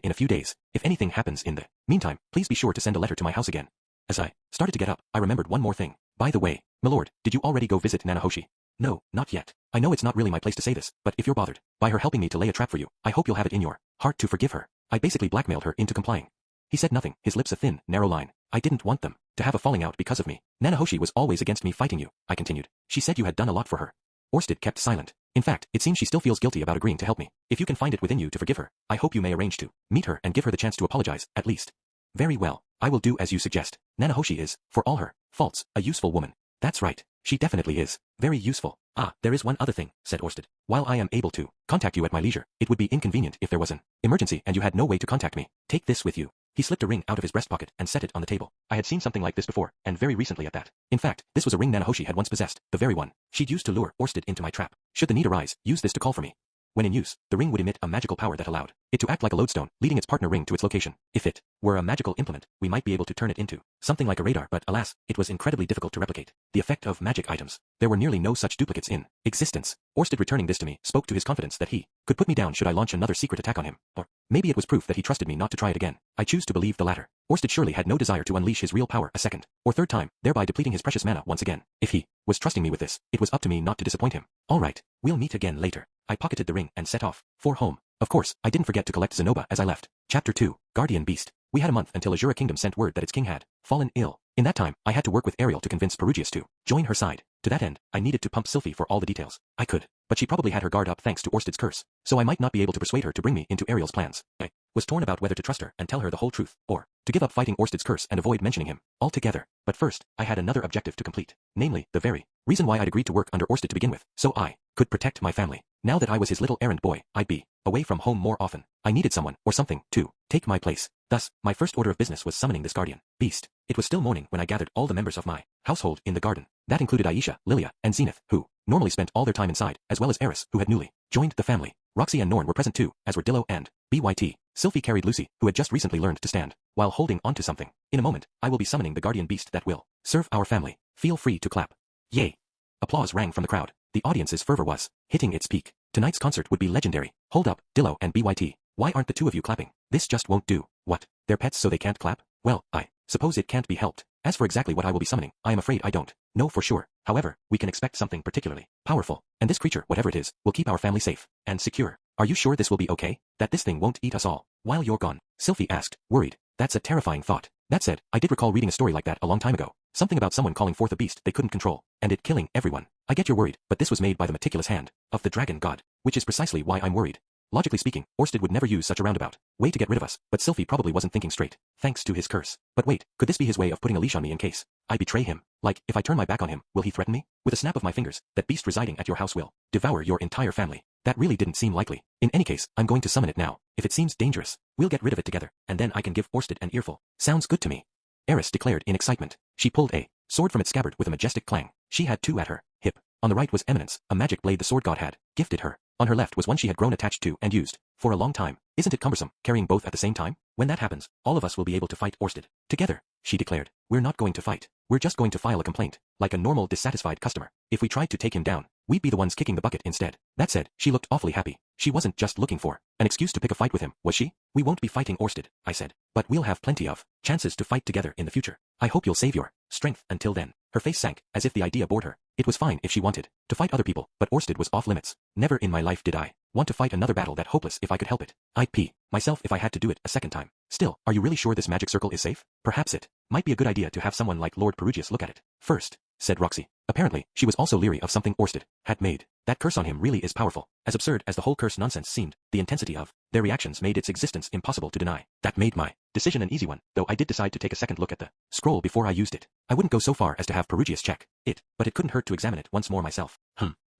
in a few days. If anything happens in the meantime, please be sure to send a letter to my house again. As I started to get up, I remembered one more thing. By the way, milord, did you already go visit Nanahoshi? No, not yet. I know it's not really my place to say this, but if you're bothered by her helping me to lay a trap for you, I hope you'll have it in your heart to forgive her. I basically blackmailed her into complying. He said nothing, his lips a thin, narrow line. I didn't want them to have a falling out because of me. Nanahoshi was always against me fighting you, I continued. She said you had done a lot for her. Orsted kept silent. In fact, it seems she still feels guilty about agreeing to help me. If you can find it within you to forgive her, I hope you may arrange to meet her and give her the chance to apologize, at least. Very well, I will do as you suggest. Nanahoshi is, for all her faults, a useful woman. That's right, she definitely is. Very useful. Ah, there is one other thing, said Orsted. While I am able to contact you at my leisure, it would be inconvenient if there was an emergency and you had no way to contact me. Take this with you. He slipped a ring out of his breast pocket and set it on the table. I had seen something like this before, and very recently at that. In fact, this was a ring Nanahoshi had once possessed, the very one she'd used to lure Orsted into my trap. Should the need arise, use this to call for me. When in use, the ring would emit a magical power that allowed it to act like a lodestone, leading its partner ring to its location. If it were a magical implement, we might be able to turn it into something like a radar, but alas, it was incredibly difficult to replicate. The effect of magic items. There were nearly no such duplicates in existence. Orsted returning this to me spoke to his confidence that he could put me down should I launch another secret attack on him. Or maybe it was proof that he trusted me not to try it again. I choose to believe the latter. Orsted surely had no desire to unleash his real power a second or third time, thereby depleting his precious mana once again. If he was trusting me with this, it was up to me not to disappoint him. All right, we'll meet again later. I pocketed the ring and set off for home. Of course, I didn't forget to collect Zenoba as I left. Chapter 2, Guardian Beast. We had a month until Azura Kingdom sent word that its king had fallen ill. In that time, I had to work with Ariel to convince Perugius to join her side. To that end, I needed to pump Sylphie for all the details I could, but she probably had her guard up thanks to Orsted's curse, so I might not be able to persuade her to bring me into Ariel's plans. I was torn about whether to trust her and tell her the whole truth, or to give up fighting Orsted's curse and avoid mentioning him altogether. But first, I had another objective to complete, namely, the very reason why I'd agreed to work under Orsted to begin with, so I could protect my family. Now that I was his little errand boy, I'd be away from home more often. I needed someone, or something, to take my place. Thus, my first order of business was summoning this guardian beast. It was still morning when I gathered all the members of my household in the garden. That included Aisha, Lilia, and Zenith, who normally spent all their time inside, as well as Eris, who had newly joined the family. Roxy and Norn were present too, as were Dillo and BYT. Sylphie carried Lucy, who had just recently learned to stand, while holding onto something. In a moment, I will be summoning the guardian beast that will serve our family. Feel free to clap. Yay! Applause rang from the crowd. The audience's fervor was hitting its peak. Tonight's concert would be legendary. Hold up, Dillo and BYT. Why aren't the two of you clapping? This just won't do. What? They're pets so they can't clap? Well, I suppose it can't be helped. As for exactly what I will be summoning, I am afraid I don't know for sure. However, we can expect something particularly powerful, and this creature, whatever it is, will keep our family safe and secure. Are you sure this will be okay? That this thing won't eat us all while you're gone? Sylphie asked, worried. That's a terrifying thought. That said, I did recall reading a story like that a long time ago. Something about someone calling forth a beast they couldn't control, and it killing everyone. I get you're worried, but this was made by the meticulous hand of the dragon god, which is precisely why I'm worried. Logically speaking, Orsted would never use such a roundabout way to get rid of us, but Sylphie probably wasn't thinking straight, thanks to his curse. But wait, could this be his way of putting a leash on me in case I betray him? Like, if I turn my back on him, will he threaten me? With a snap of my fingers, that beast residing at your house will devour your entire family. That really didn't seem likely. In any case, I'm going to summon it now. If it seems dangerous, we'll get rid of it together, and then I can give Orsted an earful. Sounds good to me. Eris declared in excitement. She pulled a sword from its scabbard with a majestic clang. She had two at her hip. On the right was Eminence, a magic blade the sword god had gifted her. On her left was one she had grown attached to and used for a long time. Isn't it cumbersome, carrying both at the same time? When that happens, all of us will be able to fight Orsted together, she declared. We're not going to fight. We're just going to file a complaint, like a normal dissatisfied customer. If we tried to take him down, we'd be the ones kicking the bucket instead. That said, she looked awfully happy. She wasn't just looking for an excuse to pick a fight with him, was she? We won't be fighting Orsted, I said. But we'll have plenty of chances to fight together in the future. I hope you'll save your strength until then. Her face sank, as if the idea bored her. It was fine if she wanted to fight other people, but Orsted was off limits. Never in my life did I want to fight another battle that hopeless if I could help it. I'd pee myself if I had to do it a second time. Still, are you really sure this magic circle is safe? Perhaps it might be a good idea to have someone like Lord Perugius look at it first, said Roxy. Apparently, she was also leery of something Orsted had made. That curse on him really is powerful. As absurd as the whole curse nonsense seemed, the intensity of their reactions made its existence impossible to deny. That made my decision an easy one, though I did decide to take a second look at the scroll before I used it. I wouldn't go so far as to have Perugius check it, but it couldn't hurt to examine it once more myself.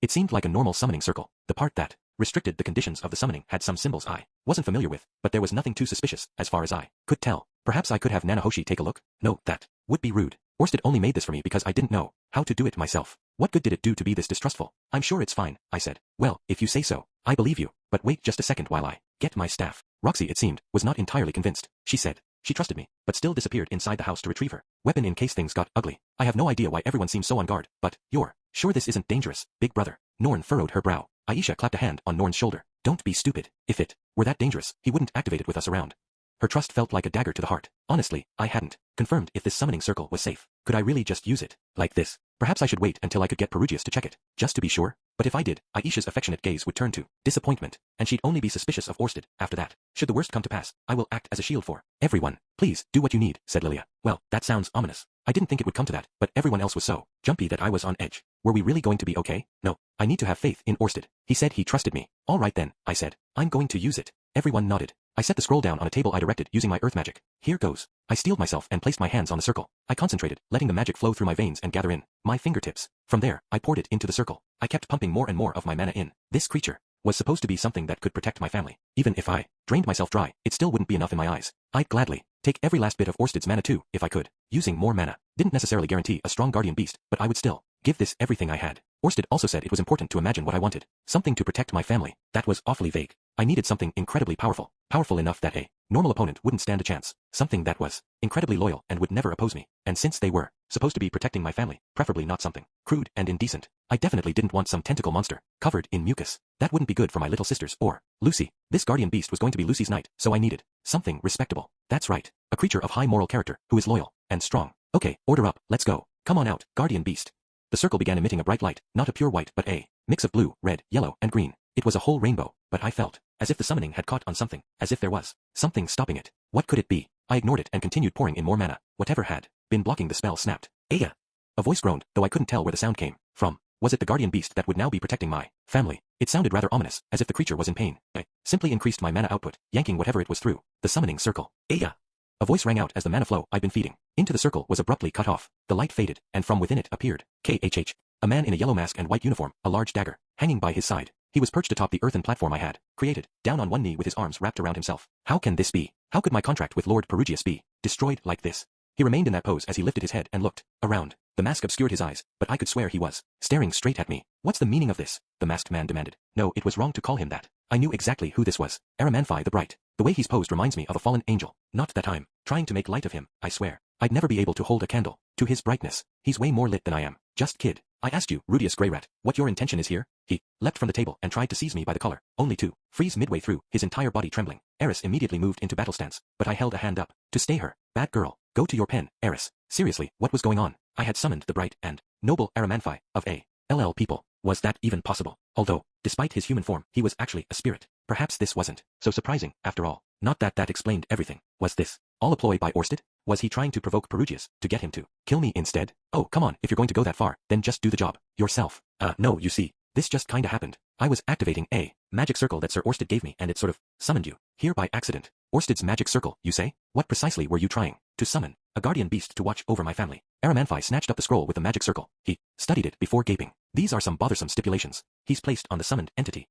It seemed like a normal summoning circle. The part that restricted the conditions of the summoning had some symbols I wasn't familiar with, but there was nothing too suspicious as far as I could tell. Perhaps I could have Nanahoshi take a look? No, that would be rude. Orsted only made this for me because I didn't know how to do it myself. What good did it do to be this distrustful? I'm sure it's fine, I said. Well, if you say so, I believe you, but wait just a second while I get my staff. Roxy, it seemed, was not entirely convinced. She said she trusted me, but still disappeared inside the house to retrieve her weapon in case things got ugly. I have no idea why everyone seems so on guard, but you're sure this isn't dangerous, big brother? Norn furrowed her brow. Aisha clapped a hand on Norn's shoulder. Don't be stupid. If it were that dangerous, he wouldn't activate it with us around. Her trust felt like a dagger to the heart. Honestly, I hadn't confirmed if this summoning circle was safe. Could I really just use it like this? Perhaps I should wait until I could get Perugius to check it, just to be sure. But if I did, Aisha's affectionate gaze would turn to disappointment, and she'd only be suspicious of Orsted after that. Should the worst come to pass, I will act as a shield for everyone. Please, do what you need, said Lilia. Well, that sounds ominous. I didn't think it would come to that, but everyone else was so jumpy that I was on edge. Were we really going to be okay? No, I need to have faith in Orsted. He said he trusted me. All right then, I said. I'm going to use it. Everyone nodded. I set the scroll down on a table I directed using my earth magic. Here goes. I steeled myself and placed my hands on the circle. I concentrated, letting the magic flow through my veins and gather in my fingertips. From there, I poured it into the circle. I kept pumping more and more of my mana in. This creature was supposed to be something that could protect my family. Even if I drained myself dry, it still wouldn't be enough in my eyes. I'd gladly take every last bit of Orsted's mana too, if I could. Using more mana didn't necessarily guarantee a strong guardian beast, but I would still give this everything I had. Orsted also said it was important to imagine what I wanted. Something to protect my family. That was awfully vague. I needed something incredibly powerful. Powerful enough that a normal opponent wouldn't stand a chance. Something that was incredibly loyal and would never oppose me. And since they were supposed to be protecting my family, preferably not something crude and indecent, I definitely didn't want some tentacle monster covered in mucus. That wouldn't be good for my little sisters or Lucy. This guardian beast was going to be Lucy's knight, so I needed something respectable. That's right. A creature of high moral character who is loyal and strong. Okay, order up, let's go. Come on out, guardian beast. The circle began emitting a bright light, not a pure white but a mix of blue, red, yellow, and green. It was a whole rainbow, but I felt as if the summoning had caught on something, as if there was something stopping it. What could it be? I ignored it and continued pouring in more mana. Whatever had been blocking the spell snapped. Aya! A voice groaned, though I couldn't tell where the sound came from. Was it the guardian beast that would now be protecting my family? It sounded rather ominous, as if the creature was in pain. I simply increased my mana output, yanking whatever it was through the summoning circle. Aya! A voice rang out as the mana flow I'd been feeding into the circle was abruptly cut off. The light faded, and from within it appeared KHH. A man in a yellow mask and white uniform, a large dagger, hanging by his side. He was perched atop the earthen platform I had created, down on one knee with his arms wrapped around himself. How can this be? How could my contract with Lord Perugius be destroyed like this? He remained in that pose as he lifted his head and looked around. The mask obscured his eyes, but I could swear he was staring straight at me. What's the meaning of this? The masked man demanded. No, it was wrong to call him that. I knew exactly who this was. Aramanfi the Bright. The way he's posed reminds me of a fallen angel. Not that I'm trying to make light of him, I swear. I'd never be able to hold a candle to his brightness. He's way more lit than I am. Just kid. I asked you, Rudius Greyrat, what your intention is here? He leapt from the table and tried to seize me by the collar, only to freeze midway through, his entire body trembling. Eris immediately moved into battle stance, but I held a hand up to stay her. Bad girl, go to your pen, Eris. Seriously, what was going on? I had summoned the bright and noble Aramanfi of a LL people. Was that even possible? Although, despite his human form, he was actually a spirit. Perhaps this wasn't so surprising, after all. Not that that explained everything. Was this all a ploy by Orsted? Was he trying to provoke Perugius to get him to kill me instead? Oh, come on, if you're going to go that far, then just do the job yourself. No, you see, this just kinda happened. I was activating a magic circle that Sir Orsted gave me and it sort of summoned you here by accident. Orsted's magic circle, you say? What precisely were you trying to summon? A guardian beast to watch over my family. Aramanfi snatched up the scroll with the magic circle. He studied it before gaping. These are some bothersome stipulations he's placed on the summoned entity.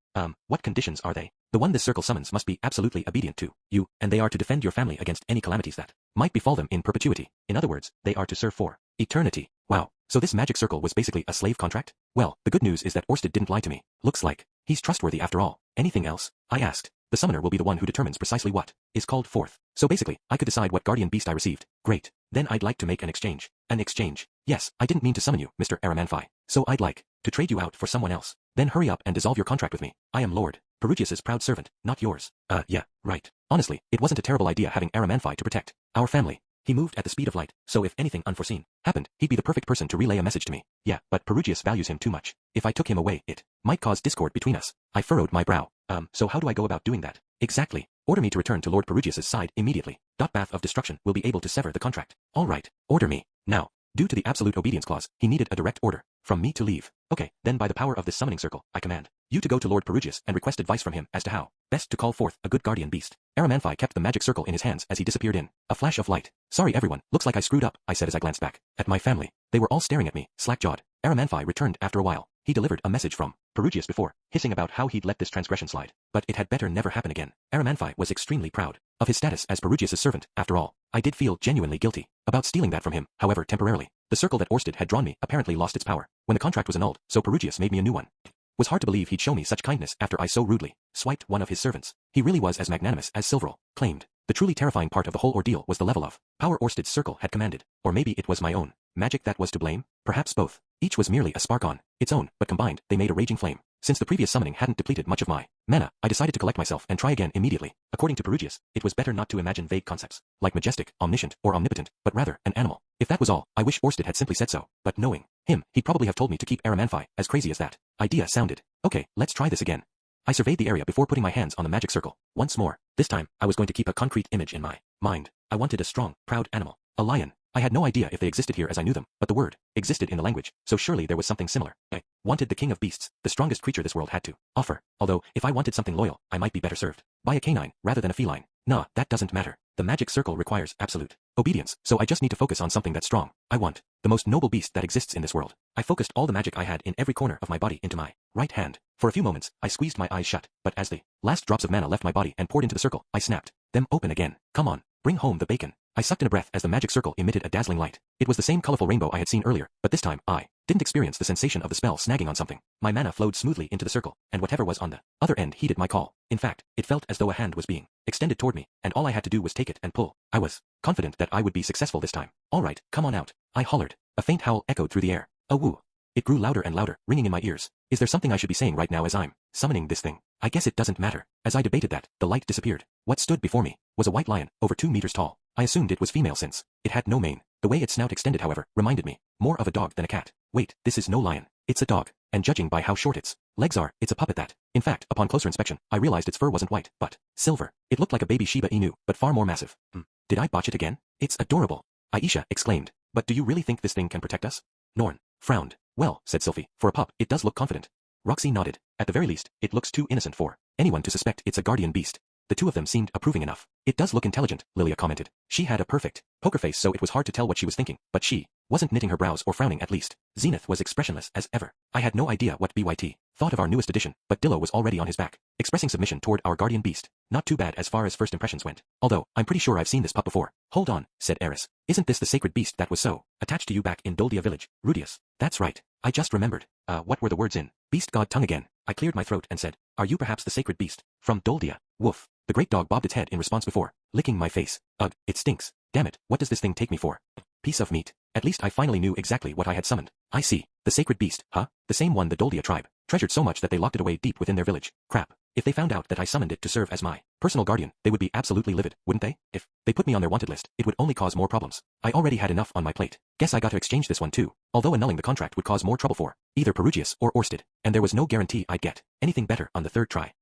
What conditions are they? The one this circle summons must be absolutely obedient to you, and they are to defend your family against any calamities that might befall them in perpetuity. In other words, they are to serve for eternity. Wow, so this magic circle was basically a slave contract? Well, the good news is that Orsted didn't lie to me. Looks like he's trustworthy after all. Anything else? I asked. The summoner will be the one who determines precisely what is called forth. So basically, I could decide what guardian beast I received. Great. Then I'd like to make an exchange. An exchange? Yes, I didn't mean to summon you, Mr. Aramanfi. So I'd like to trade you out for someone else. Then hurry up and dissolve your contract with me. I am Lord Perugius's proud servant, not yours. Yeah, right. Honestly, it wasn't a terrible idea having Aramanfi to protect our family. He moved at the speed of light, so if anything unforeseen happened, he'd be the perfect person to relay a message to me. Yeah, but Perugius values him too much. If I took him away, it might cause discord between us. I furrowed my brow. So how do I go about doing that? Exactly. Order me to return to Lord Perugius's side immediately. Bath of Destruction will be able to sever the contract. All right. Order me. Now. Due to the absolute obedience clause, he needed a direct order from me to leave. Okay, then by the power of this summoning circle, I command you to go to Lord Perugius and request advice from him as to how best to call forth a good guardian beast. Aramanfi kept the magic circle in his hands as he disappeared in a flash of light. Sorry everyone, looks like I screwed up, I said as I glanced back at my family. They were all staring at me, slack-jawed. Aramanfi returned after a while. He delivered a message from Perugius before, hissing about how he'd let this transgression slide. But it had better never happen again. Aramanfi was extremely proud of his status as Perugius's servant, after all. I did feel genuinely guilty about stealing that from him, however temporarily. The circle that Orsted had drawn me apparently lost its power when the contract was annulled, so Perugius made me a new one. It was hard to believe he'd show me such kindness after I so rudely swiped one of his servants. He really was as magnanimous as Silverl claimed. The truly terrifying part of the whole ordeal was the level of power Orsted's circle had commanded. Or maybe it was my own magic that was to blame? Perhaps both. Each was merely a spark on its own, but combined, they made a raging flame. Since the previous summoning hadn't depleted much of my mana, I decided to collect myself and try again immediately. According to Perugius, it was better not to imagine vague concepts, like majestic, omniscient, or omnipotent, but rather, an animal. If that was all, I wish Orsted had simply said so, but knowing him, he'd probably have told me to keep Aramanfi, as crazy as that idea sounded. Okay, let's try this again. I surveyed the area before putting my hands on the magic circle. Once more, this time, I was going to keep a concrete image in my mind. I wanted a strong, proud animal. A lion. I had no idea if they existed here as I knew them, but the word existed in the language, so surely there was something similar. I wanted the king of beasts, the strongest creature this world had to offer, although, if I wanted something loyal, I might be better served by a canine, rather than a feline. Nah, that doesn't matter. The magic circle requires absolute obedience, so I just need to focus on something that's strong. I want the most noble beast that exists in this world. I focused all the magic I had in every corner of my body into my right hand. For a few moments, I squeezed my eyes shut, but as the last drops of mana left my body and poured into the circle, I snapped them open again. Come on, bring home the bacon. I sucked in a breath as the magic circle emitted a dazzling light. It was the same colorful rainbow I had seen earlier, but this time, I didn't experience the sensation of the spell snagging on something. My mana flowed smoothly into the circle, and whatever was on the other end heeded my call. In fact, it felt as though a hand was being extended toward me, and all I had to do was take it and pull. I was confident that I would be successful this time. All right, come on out. I hollered. A faint howl echoed through the air. A woo. It grew louder and louder, ringing in my ears. Is there something I should be saying right now as I'm summoning this thing? I guess it doesn't matter. As I debated that, the light disappeared. What stood before me was a white lion, over 2 meters tall. I assumed it was female since it had no mane. The way its snout extended, however, reminded me more of a dog than a cat. Wait, this is no lion. It's a dog. And judging by how short its legs are, it's a puppet that. In fact, upon closer inspection, I realized its fur wasn't white, but silver. It looked like a baby Shiba Inu, but far more massive. Did I botch it again? It's adorable. Aisha exclaimed. But do you really think this thing can protect us? Norn frowned. Well, said Sylphie, for a pup, it does look confident. Roxy nodded. At the very least, it looks too innocent for anyone to suspect it's a guardian beast. The two of them seemed approving enough. It does look intelligent, Lilia commented. She had a perfect poker face, so it was hard to tell what she was thinking, but she wasn't knitting her brows or frowning at least. Zenith was expressionless as ever. I had no idea what BYT thought of our newest addition, but Dillo was already on his back, expressing submission toward our guardian beast. Not too bad as far as first impressions went. Although, I'm pretty sure I've seen this pup before. Hold on, said Eris. Isn't this the sacred beast that was so attached to you back in Doldia village, Rudius? That's right. I just remembered. What were the words in beast god tongue again? I cleared my throat and said, are you perhaps the sacred beast from Doldia? Woof. The great dog bobbed its head in response before licking my face. Ugh, it stinks. Damn it, what does this thing take me for? Piece of meat. At least I finally knew exactly what I had summoned. I see. The sacred beast, huh? The same one the Doldia tribe treasured so much that they locked it away deep within their village. Crap. If they found out that I summoned it to serve as my personal guardian, they would be absolutely livid, wouldn't they? If they put me on their wanted list, it would only cause more problems. I already had enough on my plate. Guess I got to exchange this one too. Although annulling the contract would cause more trouble for either Perugius or Orsted, and there was no guarantee I'd get anything better on the third try.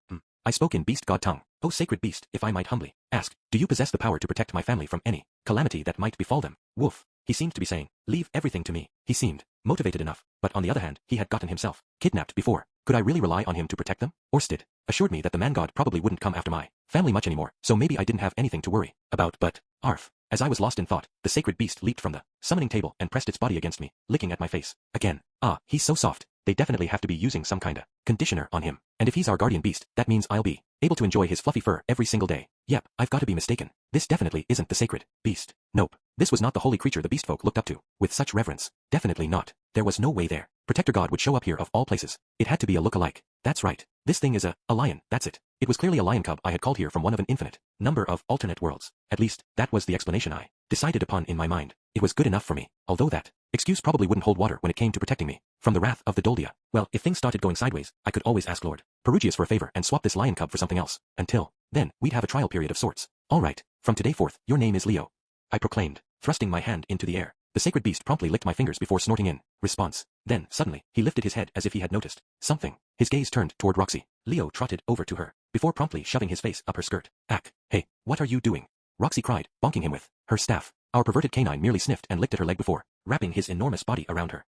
I spoke in beast god tongue. Oh sacred beast, if I might humbly ask, do you possess the power to protect my family from any calamity that might befall them? Woof. He seemed to be saying, Leave everything to me. He seemed motivated enough, but on the other hand, he had gotten himself kidnapped before. Could I really rely on him to protect them? Orsted assured me that the man god probably wouldn't come after my family much anymore, so maybe I didn't have anything to worry about, but Arf. As I was lost in thought, the sacred beast leaped from the summoning table and pressed its body against me, licking at my face. Again. Ah, he's so soft. They definitely have to be using some kinda conditioner on him. And if he's our guardian beast, that means I'll be able to enjoy his fluffy fur every single day. Yep, I've got to be mistaken. This definitely isn't the sacred beast. Nope. This was not the holy creature the beast folk looked up to with such reverence. Definitely not. There was no way their protector god would show up here of all places. It had to be a look-alike. That's right. This thing is a lion, that's it. It was clearly a lion cub I had called here from one of an infinite number of alternate worlds. At least, that was the explanation I decided upon in my mind. It was good enough for me, although that excuse probably wouldn't hold water when it came to protecting me from the wrath of the Doldia. Well, if things started going sideways, I could always ask Lord Perugius for a favor and swap this lion cub for something else. Until then, we'd have a trial period of sorts. All right, from today forth, your name is Leo, I proclaimed, thrusting my hand into the air. The sacred beast promptly licked my fingers before snorting in response. Then, suddenly, he lifted his head as if he had noticed something. His gaze turned toward Roxy. Leo trotted over to her, before promptly shoving his face up her skirt. Ack, hey, what are you doing? Roxy cried, bonking him with her staff. Our perverted canine merely sniffed and licked at her leg before wrapping his enormous body around her.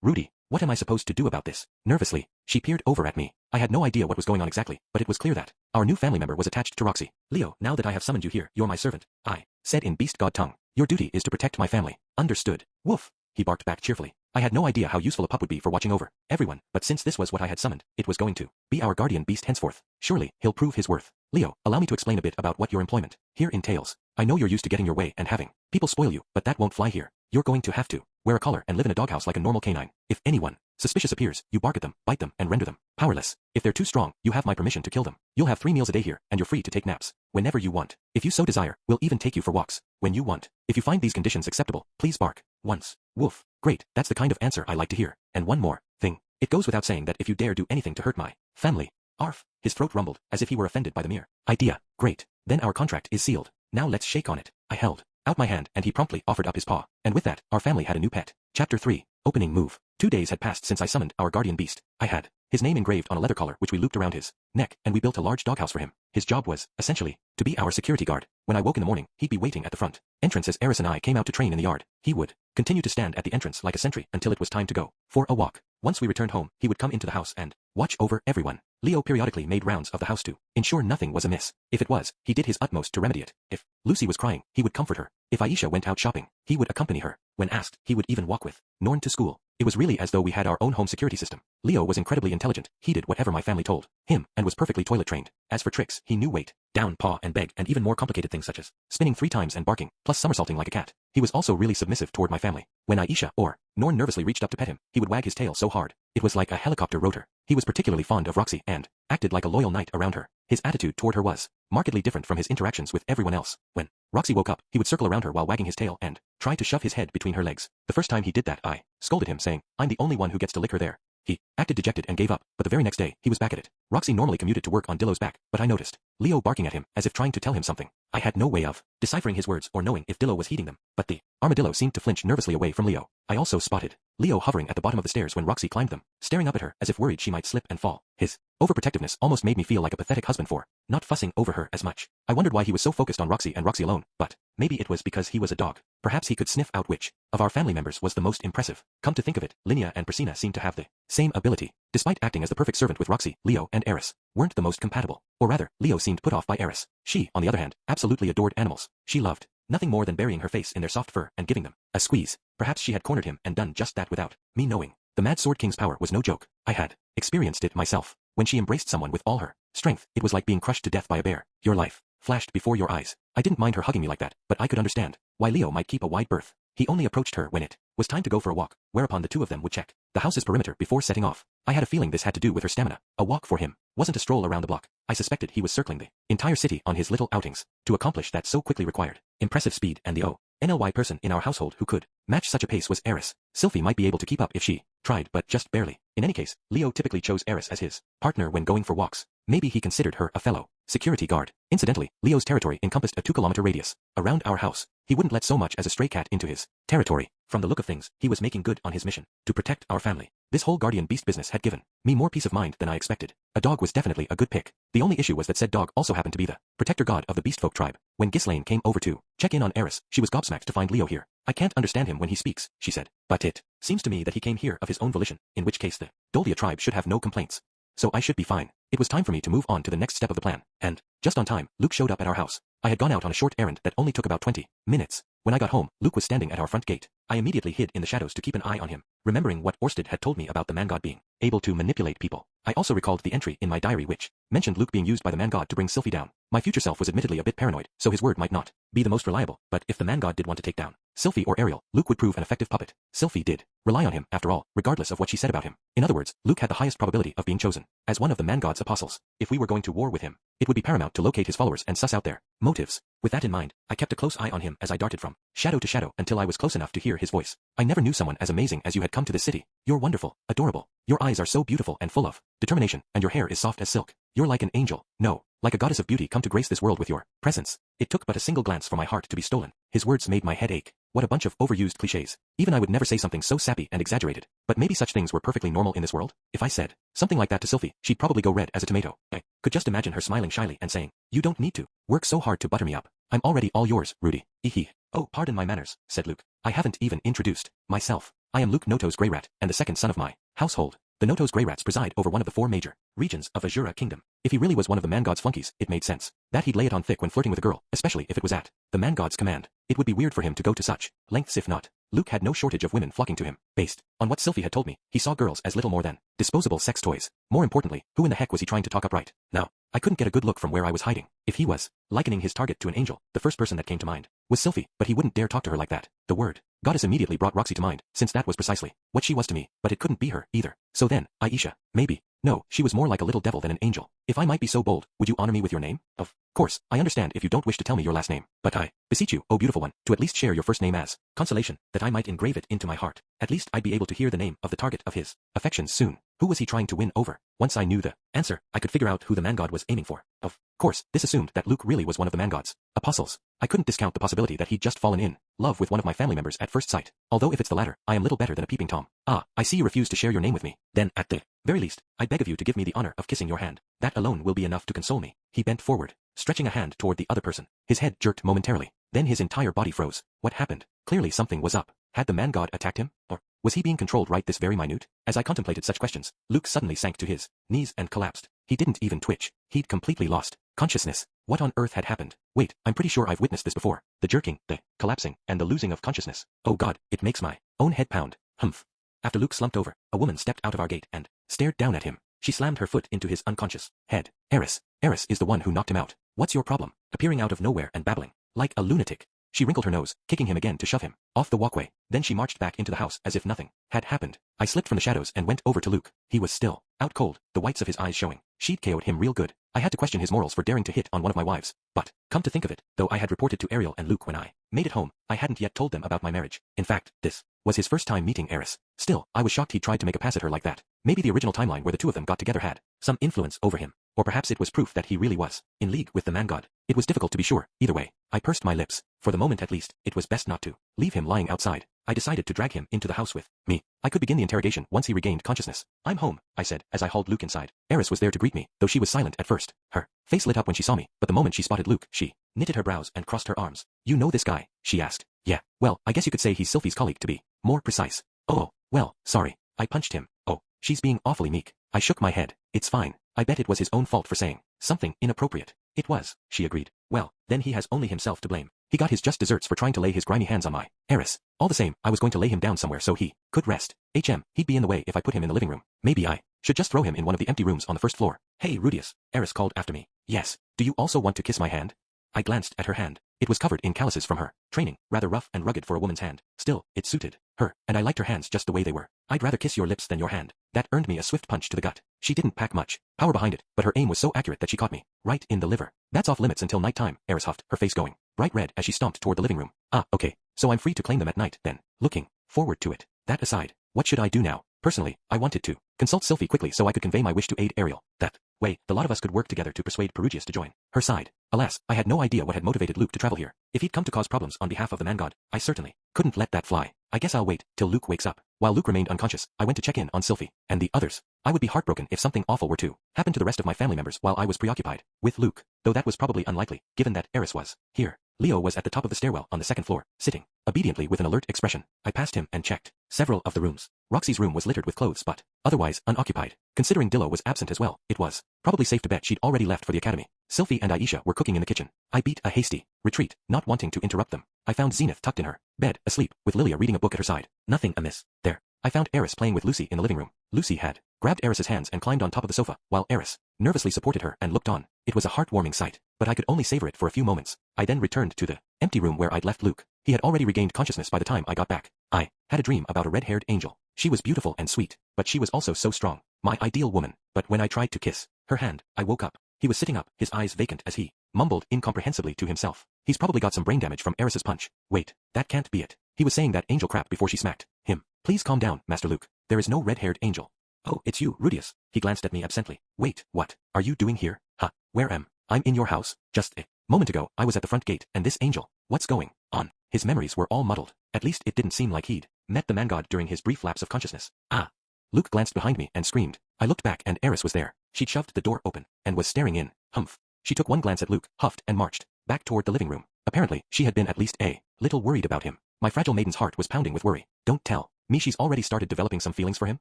Rudy, what am I supposed to do about this? Nervously, she peered over at me. I had no idea what was going on exactly, but it was clear that our new family member was attached to Roxy. Leo, now that I have summoned you here, you're my servant, I said in beast god tongue. Your duty is to protect my family. Understood. Woof. He barked back cheerfully. I had no idea how useful a pup would be for watching over everyone, but since this was what I had summoned, it was going to be our guardian beast henceforth. Surely, he'll prove his worth. Leo, allow me to explain a bit about what your employment here entails. I know you're used to getting your way and having people spoil you, but that won't fly here. You're going to have to wear a collar and live in a doghouse like a normal canine. If anyone suspicious appears, you bark at them, bite them, and render them powerless. If they're too strong, you have my permission to kill them. You'll have 3 meals a day here, and you're free to take naps whenever you want. If you so desire, we'll even take you for walks when you want. If you find these conditions acceptable, please bark once. Woof. Great, that's the kind of answer I like to hear. And one more thing. It goes without saying that if you dare do anything to hurt my family. Arf. His throat rumbled, as if he were offended by the mere idea. Great. Then our contract is sealed. Now let's shake on it. I held out my hand and he promptly offered up his paw. And with that, our family had a new pet. Chapter 3. Opening move. 2 days had passed since I summoned our guardian beast. I had his name engraved on a leather collar which we looped around his neck, and we built a large doghouse for him. His job was, essentially, to be our security guard. When I woke in the morning, he'd be waiting at the front entrance as Eris and I came out to train in the yard. He would continue to stand at the entrance like a sentry until it was time to go for a walk. Once we returned home, he would come into the house and watch over everyone. Leo periodically made rounds of the house to ensure nothing was amiss. If it was, he did his utmost to remedy it. If Lucy was crying, he would comfort her. If Aisha went out shopping, he would accompany her. When asked, he would even walk with Norn to school. It was really as though we had our own home security system. Leo was incredibly intelligent, he did whatever my family told him, and was perfectly toilet trained. As for tricks, he knew wait, down, paw, and beg, and even more complicated things such as spinning 3 times and barking, plus somersaulting like a cat. He was also really submissive toward my family. When Aisha or Norn nervously reached up to pet him, he would wag his tail so hard, it was like a helicopter rotor. He was particularly fond of Roxy and acted like a loyal knight around her. His attitude toward her was markedly different from his interactions with everyone else. When Roxy woke up, he would circle around her while wagging his tail and try to shove his head between her legs. The first time he did that, I scolded him, saying, I'm the only one who gets to lick her there. He acted dejected and gave up, but the very next day, he was back at it. Roxy normally commuted to work on Dillo's back, but I noticed Leo barking at him as if trying to tell him something. I had no way of deciphering his words or knowing if Dillo was heeding them, but the armadillo seemed to flinch nervously away from Leo. I also spotted Leo hovering at the bottom of the stairs when Roxy climbed them, staring up at her as if worried she might slip and fall. His overprotectiveness almost made me feel like a pathetic husband for not fussing over her as much. I wondered why he was so focused on Roxy and Roxy alone, but maybe it was because he was a dog. Perhaps he could sniff out which of our family members was the most impressive. Come to think of it, Linnea and Priscilla seemed to have the same ability. Despite acting as the perfect servant with Roxy, Leo and Eris weren't the most compatible. Or rather, Leo seemed put off by Eris. She, on the other hand, absolutely adored animals. She loved nothing more than burying her face in their soft fur and giving them a squeeze. Perhaps she had cornered him and done just that without me knowing. The Mad Sword King's power was no joke. I had experienced it myself. When she embraced someone with all her strength, it was like being crushed to death by a bear. Your life flashed before your eyes. I didn't mind her hugging me like that, but I could understand why Leo might keep a wide berth. He only approached her when it was time to go for a walk, whereupon the two of them would check the house's perimeter before setting off. I had a feeling this had to do with her stamina. A walk for him wasn't a stroll around the block. I suspected he was circling the entire city on his little outings. To accomplish that so quickly required impressive speed, and the ONLY person in our household who could match such a pace was Eris. Sylphie might be able to keep up if she tried, but just barely. In any case, Leo typically chose Eris as his partner when going for walks. Maybe he considered her a fellow security guard. Incidentally, Leo's territory encompassed a 2-kilometer radius around our house. He wouldn't let so much as a stray cat into his territory. From the look of things, he was making good on his mission to protect our family. This whole guardian beast business had given me more peace of mind than I expected. A dog was definitely a good pick. The only issue was that said dog also happened to be the protector god of the beastfolk tribe. When Ghislaine came over to check in on Eris, she was gobsmacked to find Leo here. I can't understand him when he speaks, she said, but it seems to me that he came here of his own volition, in which case the Doldia tribe should have no complaints. So I should be fine. It was time for me to move on to the next step of the plan, and, just on time, Luke showed up at our house. I had gone out on a short errand that only took about 20 minutes. When I got home, Luke was standing at our front gate. I immediately hid in the shadows to keep an eye on him, remembering what Orsted had told me about the man god being able to manipulate people. I also recalled the entry in my diary which mentioned Luke being used by the man god to bring Sylphie down. My future self was admittedly a bit paranoid, so his word might not be the most reliable, but if the man god did want to take down Sylphie or Ariel, Luke would prove an effective puppet. Sylphie did rely on him, after all, regardless of what she said about him. In other words, Luke had the highest probability of being chosen as one of the man god's apostles. If we were going to war with him, it would be paramount to locate his followers and suss out their motives. With that in mind, I kept a close eye on him as I darted from shadow to shadow until I was close enough to hear his voice. I never knew someone as amazing as you had come to this city. You're wonderful, adorable. Your eyes are so beautiful and full of determination, and your hair is soft as silk. You're like an angel. No, like a goddess of beauty come to grace this world with your presence. It took but a single glance for my heart to be stolen. His words made my head ache. What a bunch of overused cliches. Even I would never say something so sappy and exaggerated. But maybe such things were perfectly normal in this world? If I said something like that to Sylphie, she'd probably go red as a tomato. I could just imagine her smiling shyly and saying, "You don't need to work so hard to butter me up. I'm already all yours, Rudy." Ehe. "Oh, pardon my manners," said Luke. "I haven't even introduced myself. I am Luke Noto's Grey Rat, and the second son of my household." The Noto's Grey Rats preside over one of the 4 major regions of Azura Kingdom. If he really was one of the man god's flunkies, it made sense that he'd lay it on thick when flirting with a girl, especially if it was at the man god's command. It would be weird for him to go to such lengths if not. Luke had no shortage of women flocking to him. Based on what Sylphie had told me, he saw girls as little more than disposable sex toys. More importantly, who in the heck was he trying to talk up right now? I couldn't get a good look from where I was hiding. If he was likening his target to an angel, the first person that came to mind was Sylphie, but he wouldn't dare talk to her like that. The word goddess immediately brought Roxy to mind, since that was precisely what she was to me, but it couldn't be her either. So then, Aisha, maybe. No, she was more like a little devil than an angel. If I might be so bold, would you honor me with your name? Of course, I understand if you don't wish to tell me your last name, but I beseech you, oh beautiful one, to at least share your first name as consolation, that I might engrave it into my heart. At least I'd be able to hear the name of the target of his affections soon. Who was he trying to win over? Once I knew the answer, I could figure out who the man god was aiming for. Of course, this assumed that Luke really was one of the man god's apostles. I couldn't discount the possibility that he'd just fallen in love with one of my family members at first sight. Although if it's the latter, I am little better than a peeping Tom. Ah, I see you refuse to share your name with me. Then, at the very least, I beg of you to give me the honor of kissing your hand. That alone will be enough to console me. He bent forward, stretching a hand toward the other person. His head jerked momentarily. Then his entire body froze. What happened? Clearly something was up. Had the man god attacked him? Or was he being controlled right this very minute? As I contemplated such questions, Luke suddenly sank to his knees and collapsed. He didn't even twitch. He'd completely lost consciousness. What on earth had happened? Wait, I'm pretty sure I've witnessed this before. The jerking, the collapsing, and the losing of consciousness. Oh god, it makes my own head pound. Humph. After Luke slumped over, a woman stepped out of our gate and stared down at him. She slammed her foot into his unconscious head. Eris. Eris is the one who knocked him out. What's your problem? Appearing out of nowhere and babbling like a lunatic. She wrinkled her nose, kicking him again to shove him off the walkway. Then she marched back into the house as if nothing had happened. I slipped from the shadows and went over to Luke. He was still out cold, the whites of his eyes showing. She'd KO'd him real good. I had to question his morals for daring to hit on one of my wives. But, come to think of it, though I had reported to Ariel and Luke when I made it home, I hadn't yet told them about my marriage. In fact, this was his first time meeting Eris. Still, I was shocked he'd tried to make a pass at her like that. Maybe the original timeline where the two of them got together had some influence over him. Or perhaps it was proof that he really was in league with the man god. It was difficult to be sure. Either way, I pursed my lips. For the moment at least, it was best not to leave him lying outside. I decided to drag him into the house with me. I could begin the interrogation once he regained consciousness. "I'm home," I said, as I hauled Luke inside. Eris was there to greet me, though she was silent at first. Her face lit up when she saw me, but the moment she spotted Luke, she knitted her brows and crossed her arms. "You know this guy?" she asked. "Yeah, well, I guess you could say he's Sylphie's colleague to be more precise." "Oh, well, sorry. I punched him." "Oh, she's being awfully meek." I shook my head. "It's fine. I bet it was his own fault for saying something inappropriate." "It was," she agreed. "Well, then he has only himself to blame. He got his just desserts for trying to lay his grimy hands on my Eris. All the same, I was going to lay him down somewhere so he could rest. He'd be in the way if I put him in the living room. Maybe I should just throw him in one of the empty rooms on the first floor." "Hey, Rudius," Eris called after me. "Yes. Do you also want to kiss my hand?" I glanced at her hand. It was covered in calluses from her training, rather rough and rugged for a woman's hand. Still, it suited her, and I liked her hands just the way they were. "I'd rather kiss your lips than your hand." That earned me a swift punch to the gut. She didn't pack much power behind it, but her aim was so accurate that she caught me right in the liver. "That's off limits until night time," Eris huffed, her face going bright red as she stomped toward the living room. "Ah, okay. So I'm free to claim them at night, then." Looking forward to it. That aside, what should I do now? Personally, I wanted to consult Sylphie quickly so I could convey my wish to aid Ariel. That way, the lot of us could work together to persuade Perugius to join her side. Alas, I had no idea what had motivated Luke to travel here. If he'd come to cause problems on behalf of the man god, I certainly couldn't let that fly. I guess I'll wait till Luke wakes up. While Luke remained unconscious, I went to check in on Sylphie and the others. I would be heartbroken if something awful were to happen to the rest of my family members while I was preoccupied with Luke, though that was probably unlikely, given that Eris was here. Leo was at the top of the stairwell on the second floor, sitting. Obediently with an alert expression, I passed him and checked several of the rooms. Roxy's room was littered with clothes but, otherwise, unoccupied. Considering Dillo was absent as well, it was probably safe to bet she'd already left for the academy. Sylphie and Aisha were cooking in the kitchen. I beat a hasty retreat, not wanting to interrupt them. I found Zenith tucked in her bed, asleep, with Lilia reading a book at her side. Nothing amiss there. I found Eris playing with Lucy in the living room. Lucy had grabbed Eris's hands and climbed on top of the sofa, while Eris nervously supported her and looked on. It was a heartwarming sight, but I could only savor it for a few moments. I then returned to the empty room where I'd left Luke. He had already regained consciousness by the time I got back. I had a dream about a red-haired angel. She was beautiful and sweet, but she was also so strong. My ideal woman. But when I tried to kiss her hand, I woke up. He was sitting up, his eyes vacant as he mumbled incomprehensibly to himself. He's probably got some brain damage from Eris's punch. Wait, that can't be it. He was saying that angel crap before she smacked him. Please calm down, Master Luke. There is no red-haired angel. Oh, it's you, Rudius. He glanced at me absently. Wait, what are you doing here? Huh, where am I'm in your house? Just a moment ago, I was at the front gate, and this angel. What's going on? His memories were all muddled. At least it didn't seem like he'd met the man god during his brief lapse of consciousness. Ah. Luke glanced behind me and screamed. I looked back and Eris was there. She'd shoved the door open and was staring in. Humph. She took one glance at Luke, huffed and marched back toward the living room. Apparently, she had been at least a little worried about him. My fragile maiden's heart was pounding with worry. Don't tell me she's already started developing some feelings for him?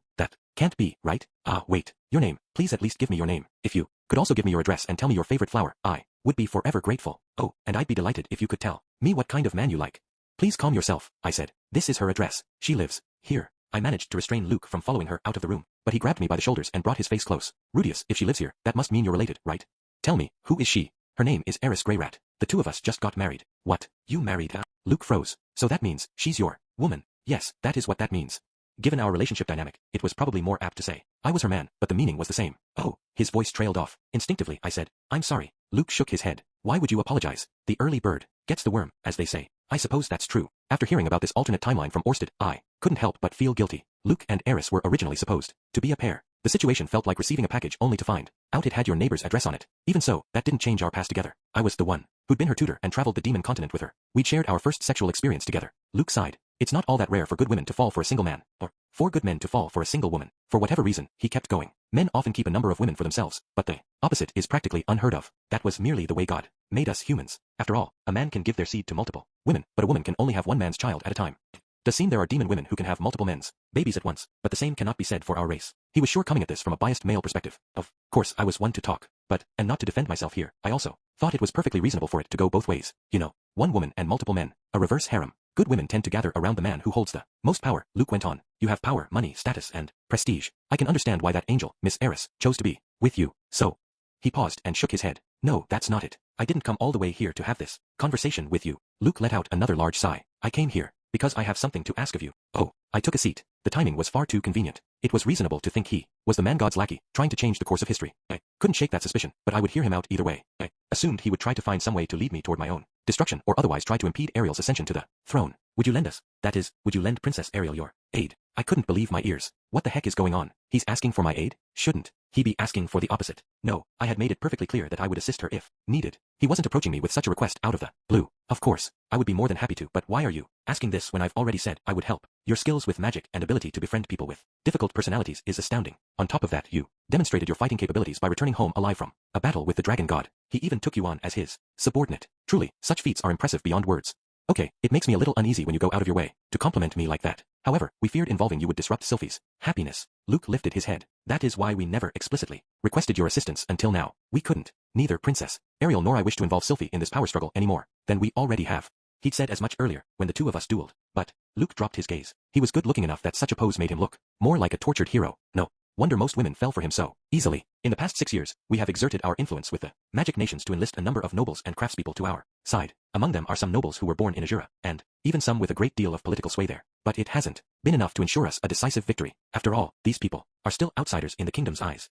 That can't be, right? Ah, wait. Your name. Please at least give me your name. If you could also give me your address and tell me your favorite flower, I would be forever grateful. Oh, and I'd be delighted if you could tell me what kind of man you like. Please calm yourself, I said. This is her address. She lives here. I managed to restrain Luke from following her out of the room, but he grabbed me by the shoulders and brought his face close. Rudius, if she lives here, that must mean you're related, right? Tell me, who is she? Her name is Eris Greyrat. The two of us just got married. What? You married her? Luke froze. So that means, she's your woman. Yes, that is what that means. Given our relationship dynamic, it was probably more apt to say I was her man, but the meaning was the same. Oh, his voice trailed off. Instinctively, I said, I'm sorry. Luke shook his head. Why would you apologize? The early bird gets the worm, as they say. I suppose that's true. After hearing about this alternate timeline from Orsted, I couldn't help but feel guilty. Luke and Eris were originally supposed to be a pair. The situation felt like receiving a package only to find out it had your neighbor's address on it. Even so, that didn't change our past together. I was the one who'd been her tutor and traveled the demon continent with her. We'd shared our first sexual experience together. Luke sighed. It's not all that rare for good women to fall for a single man, or for good men to fall for a single woman. For whatever reason, he kept going. Men often keep a number of women for themselves, but the opposite is practically unheard of. That was merely the way God made us humans. After all, a man can give their seed to multiple women, but a woman can only have one man's child at a time. Does seem there are demon women who can have multiple men's babies at once, but the same cannot be said for our race. He was sure coming at this from a biased male perspective. Of course I was one to talk, but, and not to defend myself here, I also thought it was perfectly reasonable for it to go both ways. You know, one woman and multiple men, a reverse harem. Good women tend to gather around the man who holds the most power. Luke went on. You have power, money, status, and prestige. I can understand why that angel, Miss Eris, chose to be with you. So, he paused and shook his head. No, that's not it. I didn't come all the way here to have this conversation with you. Luke let out another large sigh. I came here because I have something to ask of you. Oh, I took a seat. The timing was far too convenient. It was reasonable to think he was the man god's lackey, trying to change the course of history. I couldn't shake that suspicion, but I would hear him out either way. I assumed he would try to find some way to lead me toward my own destruction, or otherwise try to impede Ariel's ascension to the throne. Would you lend us? That is, would you lend Princess Ariel your aid? I couldn't believe my ears. What the heck is going on? He's asking for my aid? Shouldn't he be asking for the opposite? No, I had made it perfectly clear that I would assist her if needed. He wasn't approaching me with such a request out of the blue. Of course, I would be more than happy to, but why are you asking this when I've already said I would help? Your skills with magic and ability to befriend people with difficult personalities is astounding. On top of that, you demonstrated your fighting capabilities by returning home alive from a battle with the dragon god. He even took you on as his subordinate. Truly, such feats are impressive beyond words. Okay, it makes me a little uneasy when you go out of your way to compliment me like that. However, we feared involving you would disrupt Sylphie's happiness. Luke lifted his head. That is why we never explicitly requested your assistance until now. We couldn't. Neither Princess Ariel nor I wish to involve Sylphie in this power struggle any more than we already have. He'd said as much earlier, when the two of us dueled. But Luke dropped his gaze. He was good looking enough that such a pose made him look more like a tortured hero. No wonder most women fell for him so easily. In the past 6 years, we have exerted our influence with the magic nations to enlist a number of nobles and craftspeople to our side. Among them are some nobles who were born in Azura, and even some with a great deal of political sway there. But it hasn't been enough to ensure us a decisive victory. After all, these people are still outsiders in the kingdom's eyes.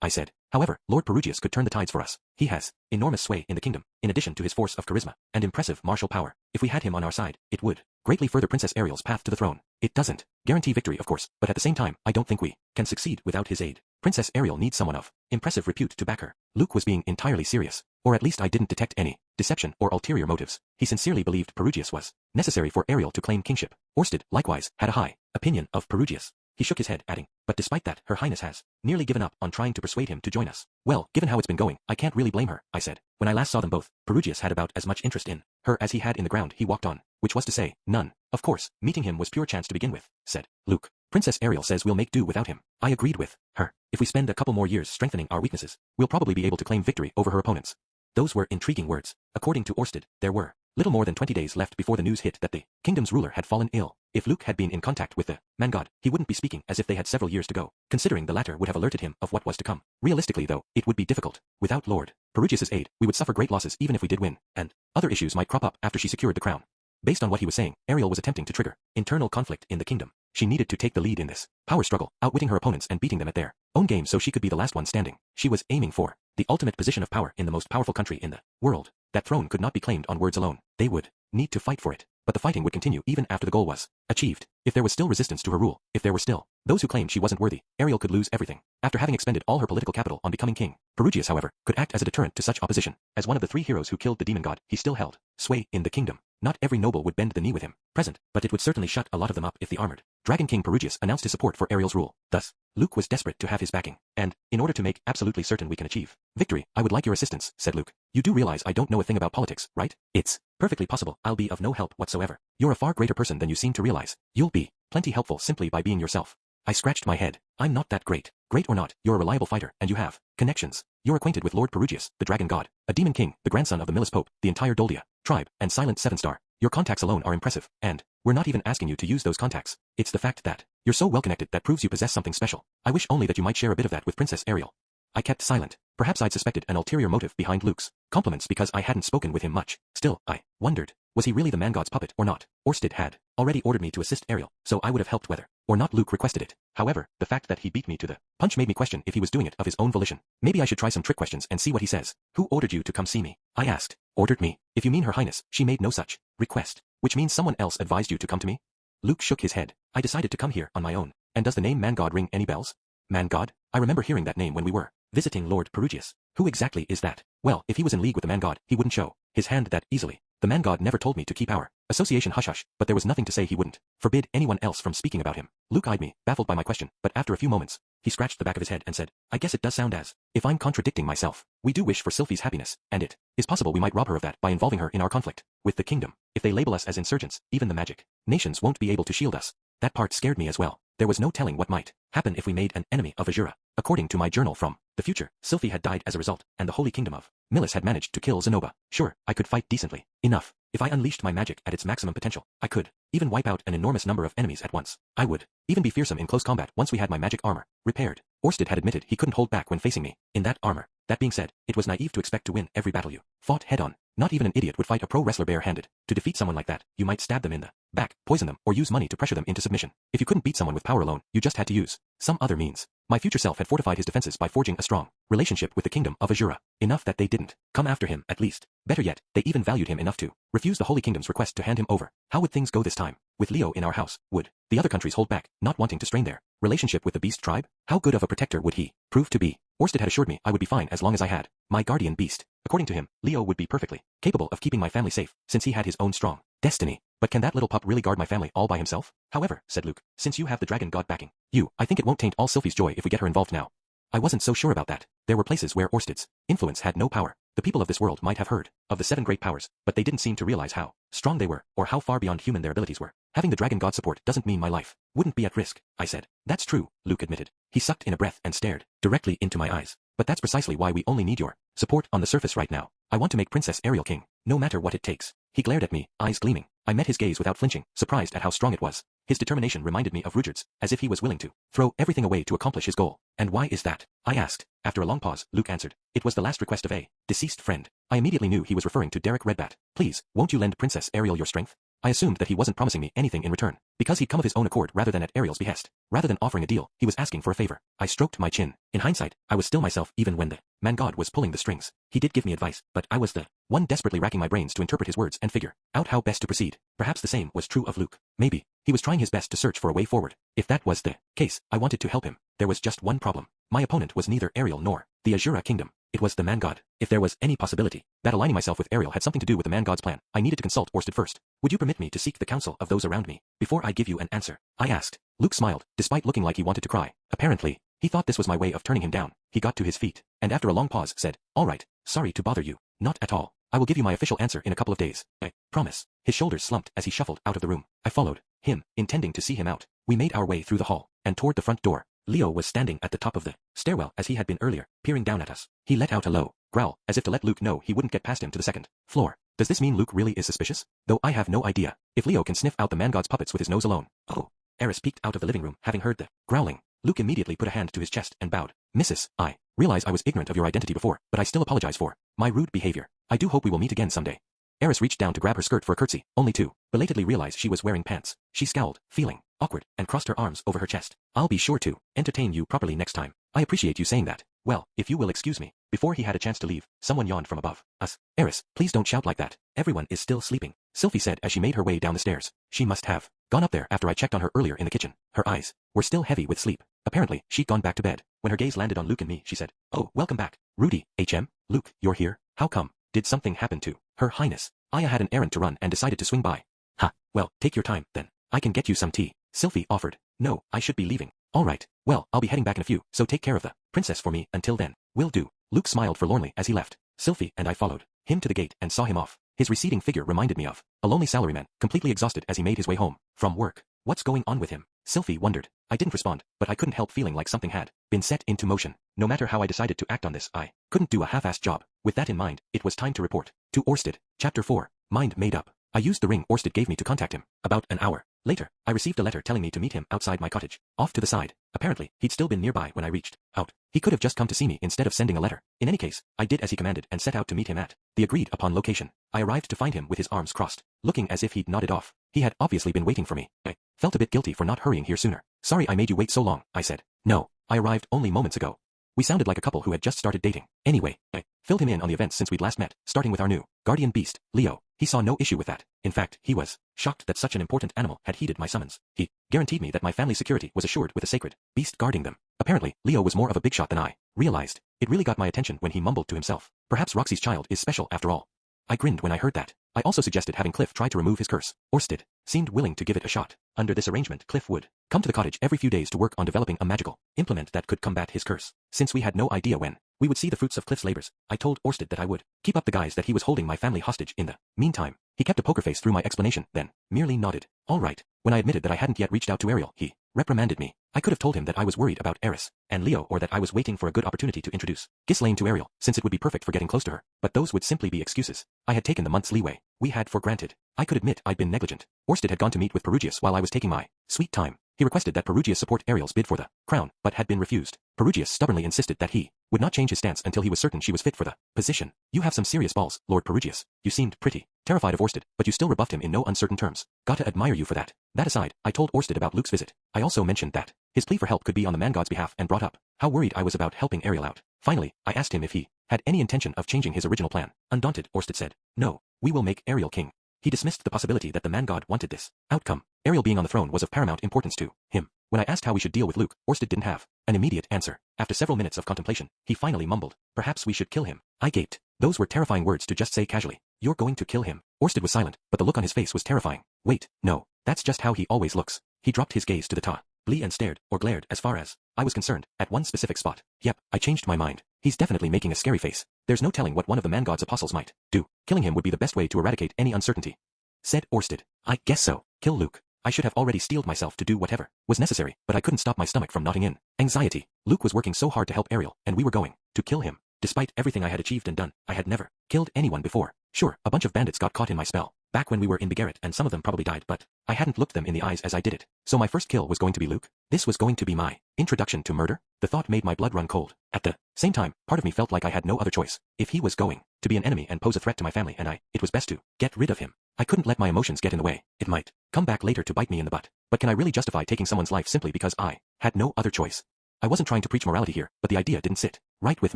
I said. However, Lord Perugius could turn the tides for us. He has enormous sway in the kingdom, in addition to his force of charisma and impressive martial power. If we had him on our side, it would greatly further Princess Ariel's path to the throne. It doesn't guarantee victory, of course, but at the same time, I don't think we can succeed without his aid. Princess Ariel needs someone of impressive repute to back her. Luke was being entirely serious, or at least I didn't detect any deception or ulterior motives. He sincerely believed Perugius was necessary for Ariel to claim kingship. Orsted, likewise, had a high opinion of Perugius. He shook his head, adding, but despite that, Her Highness has nearly given up on trying to persuade him to join us. Well, given how it's been going, I can't really blame her, I said. When I last saw them both, Perugius had about as much interest in her as he had in the ground he walked on, which was to say, none. Of course, meeting him was pure chance to begin with, said Luke. Princess Ariel says we'll make do without him. I agreed with her. If we spend a couple more years strengthening our weaknesses, we'll probably be able to claim victory over her opponents. Those were intriguing words. According to Orsted, there were little more than 20 days left before the news hit that the kingdom's ruler had fallen ill. If Luke had been in contact with the man god, he wouldn't be speaking as if they had several years to go, considering the latter would have alerted him of what was to come. Realistically though, it would be difficult. Without Lord Perugius's aid, we would suffer great losses even if we did win, and other issues might crop up after she secured the crown. Based on what he was saying, Ariel was attempting to trigger internal conflict in the kingdom. She needed to take the lead in this power struggle, outwitting her opponents and beating them at their own game so she could be the last one standing. She was aiming for the ultimate position of power in the most powerful country in the world. That throne could not be claimed on words alone. They would need to fight for it. But the fighting would continue even after the goal was achieved. If there was still resistance to her rule, if there were still those who claimed she wasn't worthy, Ariel could lose everything. After having expended all her political capital on becoming king, Perugius, however, could act as a deterrent to such opposition. As one of the 3 heroes who killed the demon god, he still held sway in the kingdom. Not every noble would bend the knee with him present, but it would certainly shut a lot of them up if the armored Dragon King Perugius announced his support for Ariel's rule. Thus, Luke was desperate to have his backing, and, in order to make absolutely certain we can achieve victory, I would like your assistance, said Luke. You do realize I don't know a thing about politics, right? It's perfectly possible I'll be of no help whatsoever. You're a far greater person than you seem to realize. You'll be plenty helpful simply by being yourself. I scratched my head. I'm not that great. Great or not, you're a reliable fighter, and you have connections. You're acquainted with Lord Perugius, the dragon god, a demon king, the grandson of the Millis Pope, the entire Doldia tribe, and Silent 7-Star. Your contacts alone are impressive, and we're not even asking you to use those contacts. It's the fact that you're so well connected that proves you possess something special. I wish only that you might share a bit of that with Princess Ariel. I kept silent. Perhaps I'd suspected an ulterior motive behind Luke's compliments because I hadn't spoken with him much. Still, I wondered, was he really the man god's puppet or not? Orsted had already ordered me to assist Ariel, so I would have helped whether or not Luke requested it. However, the fact that he beat me to the punch made me question if he was doing it of his own volition. Maybe I should try some trick questions and see what he says. Who ordered you to come see me? I asked. Ordered me? If you mean Her Highness, she made no such request. Which means someone else advised you to come to me? Luke shook his head. I decided to come here on my own. And does the name Man God ring any bells? Man God? I remember hearing that name when we were visiting Lord Perugius. Who exactly is that? Well, if he was in league with the Man God, he wouldn't show his hand that easily. The Man God never told me to keep our association hush-hush, but there was nothing to say he wouldn't forbid anyone else from speaking about him. Luke eyed me, baffled by my question, but after a few moments, he scratched the back of his head and said, I guess it does sound as if I'm contradicting myself. We do wish for Sylphie's happiness, and it is possible we might rob her of that by involving her in our conflict with the kingdom. If they label us as insurgents, even the magic nations won't be able to shield us. That part scared me as well. There was no telling what might happen if we made an enemy of Azura. According to my journal from the future, Sylphie had died as a result, and the Holy Kingdom of Millis had managed to kill Zenoba. Sure, I could fight decently enough. If I unleashed my magic at its maximum potential, I could even wipe out an enormous number of enemies at once. I would even be fearsome in close combat once we had my magic armor repaired. Orsted had admitted he couldn't hold back when facing me in that armor. That being said, it was naive to expect to win every battle you fought head-on. Not even an idiot would fight a pro wrestler bare-handed. To defeat someone like that, you might stab them in the back, poison them, or use money to pressure them into submission. If you couldn't beat someone with power alone, you just had to use some other means. My future self had fortified his defenses by forging a strong relationship with the kingdom of Azura. Enough that they didn't come after him, at least. Better yet, they even valued him enough to refuse the Holy Kingdom's request to hand him over. How would things go this time? With Leo in our house, would the other countries hold back, not wanting to strain their relationship with the beast tribe? How good of a protector would he prove to be? Orsted had assured me I would be fine as long as I had my guardian beast. According to him, Leo would be perfectly capable of keeping my family safe, since he had his own strong destiny. But can that little pup really guard my family all by himself? However, said Luke, since you have the dragon god backing you, I think it won't taint all Sylphie's joy if we get her involved now. I wasn't so sure about that. There were places where Orsted's influence had no power. The people of this world might have heard of the 7 great powers, but they didn't seem to realize how strong they were, or how far beyond human their abilities were. Having the dragon god support doesn't mean my life wouldn't be at risk, I said. That's true, Luke admitted. He sucked in a breath and stared directly into my eyes. But that's precisely why we only need your support on the surface right now. I want to make Princess Ariel king, no matter what it takes. He glared at me, eyes gleaming. I met his gaze without flinching, surprised at how strong it was. His determination reminded me of Rudyard's, as if he was willing to throw everything away to accomplish his goal. And why is that? I asked. After a long pause, Luke answered. It was the last request of a deceased friend. I immediately knew he was referring to Derek Redbat. Please, won't you lend Princess Ariel your strength? I assumed that he wasn't promising me anything in return, because he'd come of his own accord rather than at Ariel's behest. Rather than offering a deal, he was asking for a favor. I stroked my chin. In hindsight, I was still myself even when the man god was pulling the strings. He did give me advice, but I was the one desperately racking my brains to interpret his words and figure out how best to proceed. Perhaps the same was true of Luke. Maybe he was trying his best to search for a way forward. If that was the case, I wanted to help him. There was just one problem. My opponent was neither Ariel nor the Azura Kingdom. It was the man god. If there was any possibility that aligning myself with Ariel had something to do with the man god's plan, I needed to consult Orsted first. Would you permit me to seek the counsel of those around me before I give you an answer? I asked. Luke smiled, despite looking like he wanted to cry. Apparently, he thought this was my way of turning him down. He got to his feet, and after a long pause said, "All right, sorry to bother you. Not at all. I will give you my official answer in a couple of days. I promise." His shoulders slumped as he shuffled out of the room. I followed him, intending to see him out. We made our way through the hall, and toward the front door. Leo was standing at the top of the stairwell as he had been earlier, peering down at us. He let out a low growl, as if to let Luke know he wouldn't get past him to the second floor. Does this mean Luke really is suspicious? Though I have no idea. If Leo can sniff out the man god's puppets with his nose alone. Oh. Eris peeked out of the living room, having heard the growling. Luke immediately put a hand to his chest and bowed. "Mrs. I realize I was ignorant of your identity before, but I still apologize for my rude behavior. I do hope we will meet again someday." Eris reached down to grab her skirt for a curtsy, only to belatedly realize she was wearing pants. She scowled, feeling awkward, and crossed her arms over her chest. "I'll be sure to entertain you properly next time. I appreciate you saying that. Well, if you will excuse me." Before he had a chance to leave, someone yawned from above us. "Eris, please don't shout like that. Everyone is still sleeping," Sylphie said as she made her way down the stairs. She must have gone up there after I checked on her earlier in the kitchen. Her eyes were still heavy with sleep. Apparently, she'd gone back to bed. When her gaze landed on Luke and me, she said, "Oh, welcome back. Rudy, HM, Luke, you're here? How come? Did something happen to Her Highness?" Aya had an errand to run and decided to swing by. "Ha, well, take your time, then. I can get you some tea," Sylphie offered. "No, I should be leaving." "All right, well, I'll be heading back in a few, so take care of the princess for me until then." "Will do." Luke smiled forlornly as he left. Sylphie and I followed him to the gate and saw him off. His receding figure reminded me of a lonely salaryman, completely exhausted as he made his way home from work. "What's going on with him?" Sylphie wondered. I didn't respond, but I couldn't help feeling like something had been set into motion. No matter how I decided to act on this, I couldn't do a half-assed job. With that in mind, it was time to report to Orsted. Chapter 4. Mind made up. I used the ring Orsted gave me to contact him. About an hour later, I received a letter telling me to meet him outside my cottage, off to the side. Apparently, he'd still been nearby when I reached out. He could have just come to see me instead of sending a letter. In any case, I did as he commanded and set out to meet him at the agreed-upon location. I arrived to find him with his arms crossed, looking as if he'd nodded off. He had obviously been waiting for me. I felt a bit guilty for not hurrying here sooner. "Sorry I made you wait so long," I said. "No, I arrived only moments ago." We sounded like a couple who had just started dating. Anyway, I filled him in on the events since we'd last met, starting with our new guardian beast, Leo. He saw no issue with that. In fact, he was shocked that such an important animal had heeded my summons. He guaranteed me that my family's security was assured with a sacred beast guarding them. Apparently, Leo was more of a big shot than I realized. It really got my attention when he mumbled to himself, "Perhaps Roxy's child is special after all." I grinned when I heard that. I also suggested having Cliff try to remove his curse. Orsted seemed willing to give it a shot. Under this arrangement, Cliff would come to the cottage every few days to work on developing a magical implement that could combat his curse. Since we had no idea when we would see the fruits of Cliff's labors, I told Orsted that I would keep up the guise that he was holding my family hostage in the meantime. He kept a poker face through my explanation, then merely nodded. "All right." When I admitted that I hadn't yet reached out to Ariel, he reprimanded me. I could have told him that I was worried about Eris and Leo, or that I was waiting for a good opportunity to introduce Ghislaine to Ariel, since it would be perfect for getting close to her, but those would simply be excuses. I had taken the month's leeway we had for granted. I could admit I'd been negligent. Orsted had gone to meet with Perugius while I was taking my sweet time. He requested that Perugius support Ariel's bid for the crown, but had been refused. Perugius stubbornly insisted that he would not change his stance until he was certain she was fit for the position. "You have some serious balls, Lord Perugius. You seemed pretty terrified of Orsted, but you still rebuffed him in no uncertain terms. Gotta admire you for that." That aside, I told Orsted about Luke's visit. I also mentioned that his plea for help could be on the man god's behalf and brought up how worried I was about helping Ariel out. Finally, I asked him if he had any intention of changing his original plan. Undaunted, Orsted said, "No, we will make Ariel king." He dismissed the possibility that the man god wanted this outcome. Ariel being on the throne was of paramount importance to him. When I asked how we should deal with Luke, Orsted didn't have an immediate answer. After several minutes of contemplation, he finally mumbled, "Perhaps we should kill him." I gaped. Those were terrifying words to just say casually. "You're going to kill him?" Orsted was silent, but the look on his face was terrifying. "Wait, no, that's just how he always looks." He dropped his gaze to the tabli and stared, or glared as far as I was concerned, at one specific spot. Yep, I changed my mind. He's definitely making a scary face. There's no telling what one of the man god's apostles might do. Killing him would be the best way to eradicate any uncertainty, said Orsted. "I guess so. Kill Luke." I should have already steeled myself to do whatever was necessary, but I couldn't stop my stomach from knotting in anxiety. Luke was working so hard to help Ariel, and we were going to kill him. Despite everything I had achieved and done, I had never killed anyone before. Sure, a bunch of bandits got caught in my spell back when we were in Bigarret, and some of them probably died, but I hadn't looked them in the eyes as I did it. So my first kill was going to be Luke? This was going to be my introduction to murder? The thought made my blood run cold. At the same time, part of me felt like I had no other choice. If he was going to be an enemy and pose a threat to my family and it was best to get rid of him. I couldn't let my emotions get in the way. It might come back later to bite me in the butt. But can I really justify taking someone's life simply because I had no other choice? I wasn't trying to preach morality here, but the idea didn't sit right with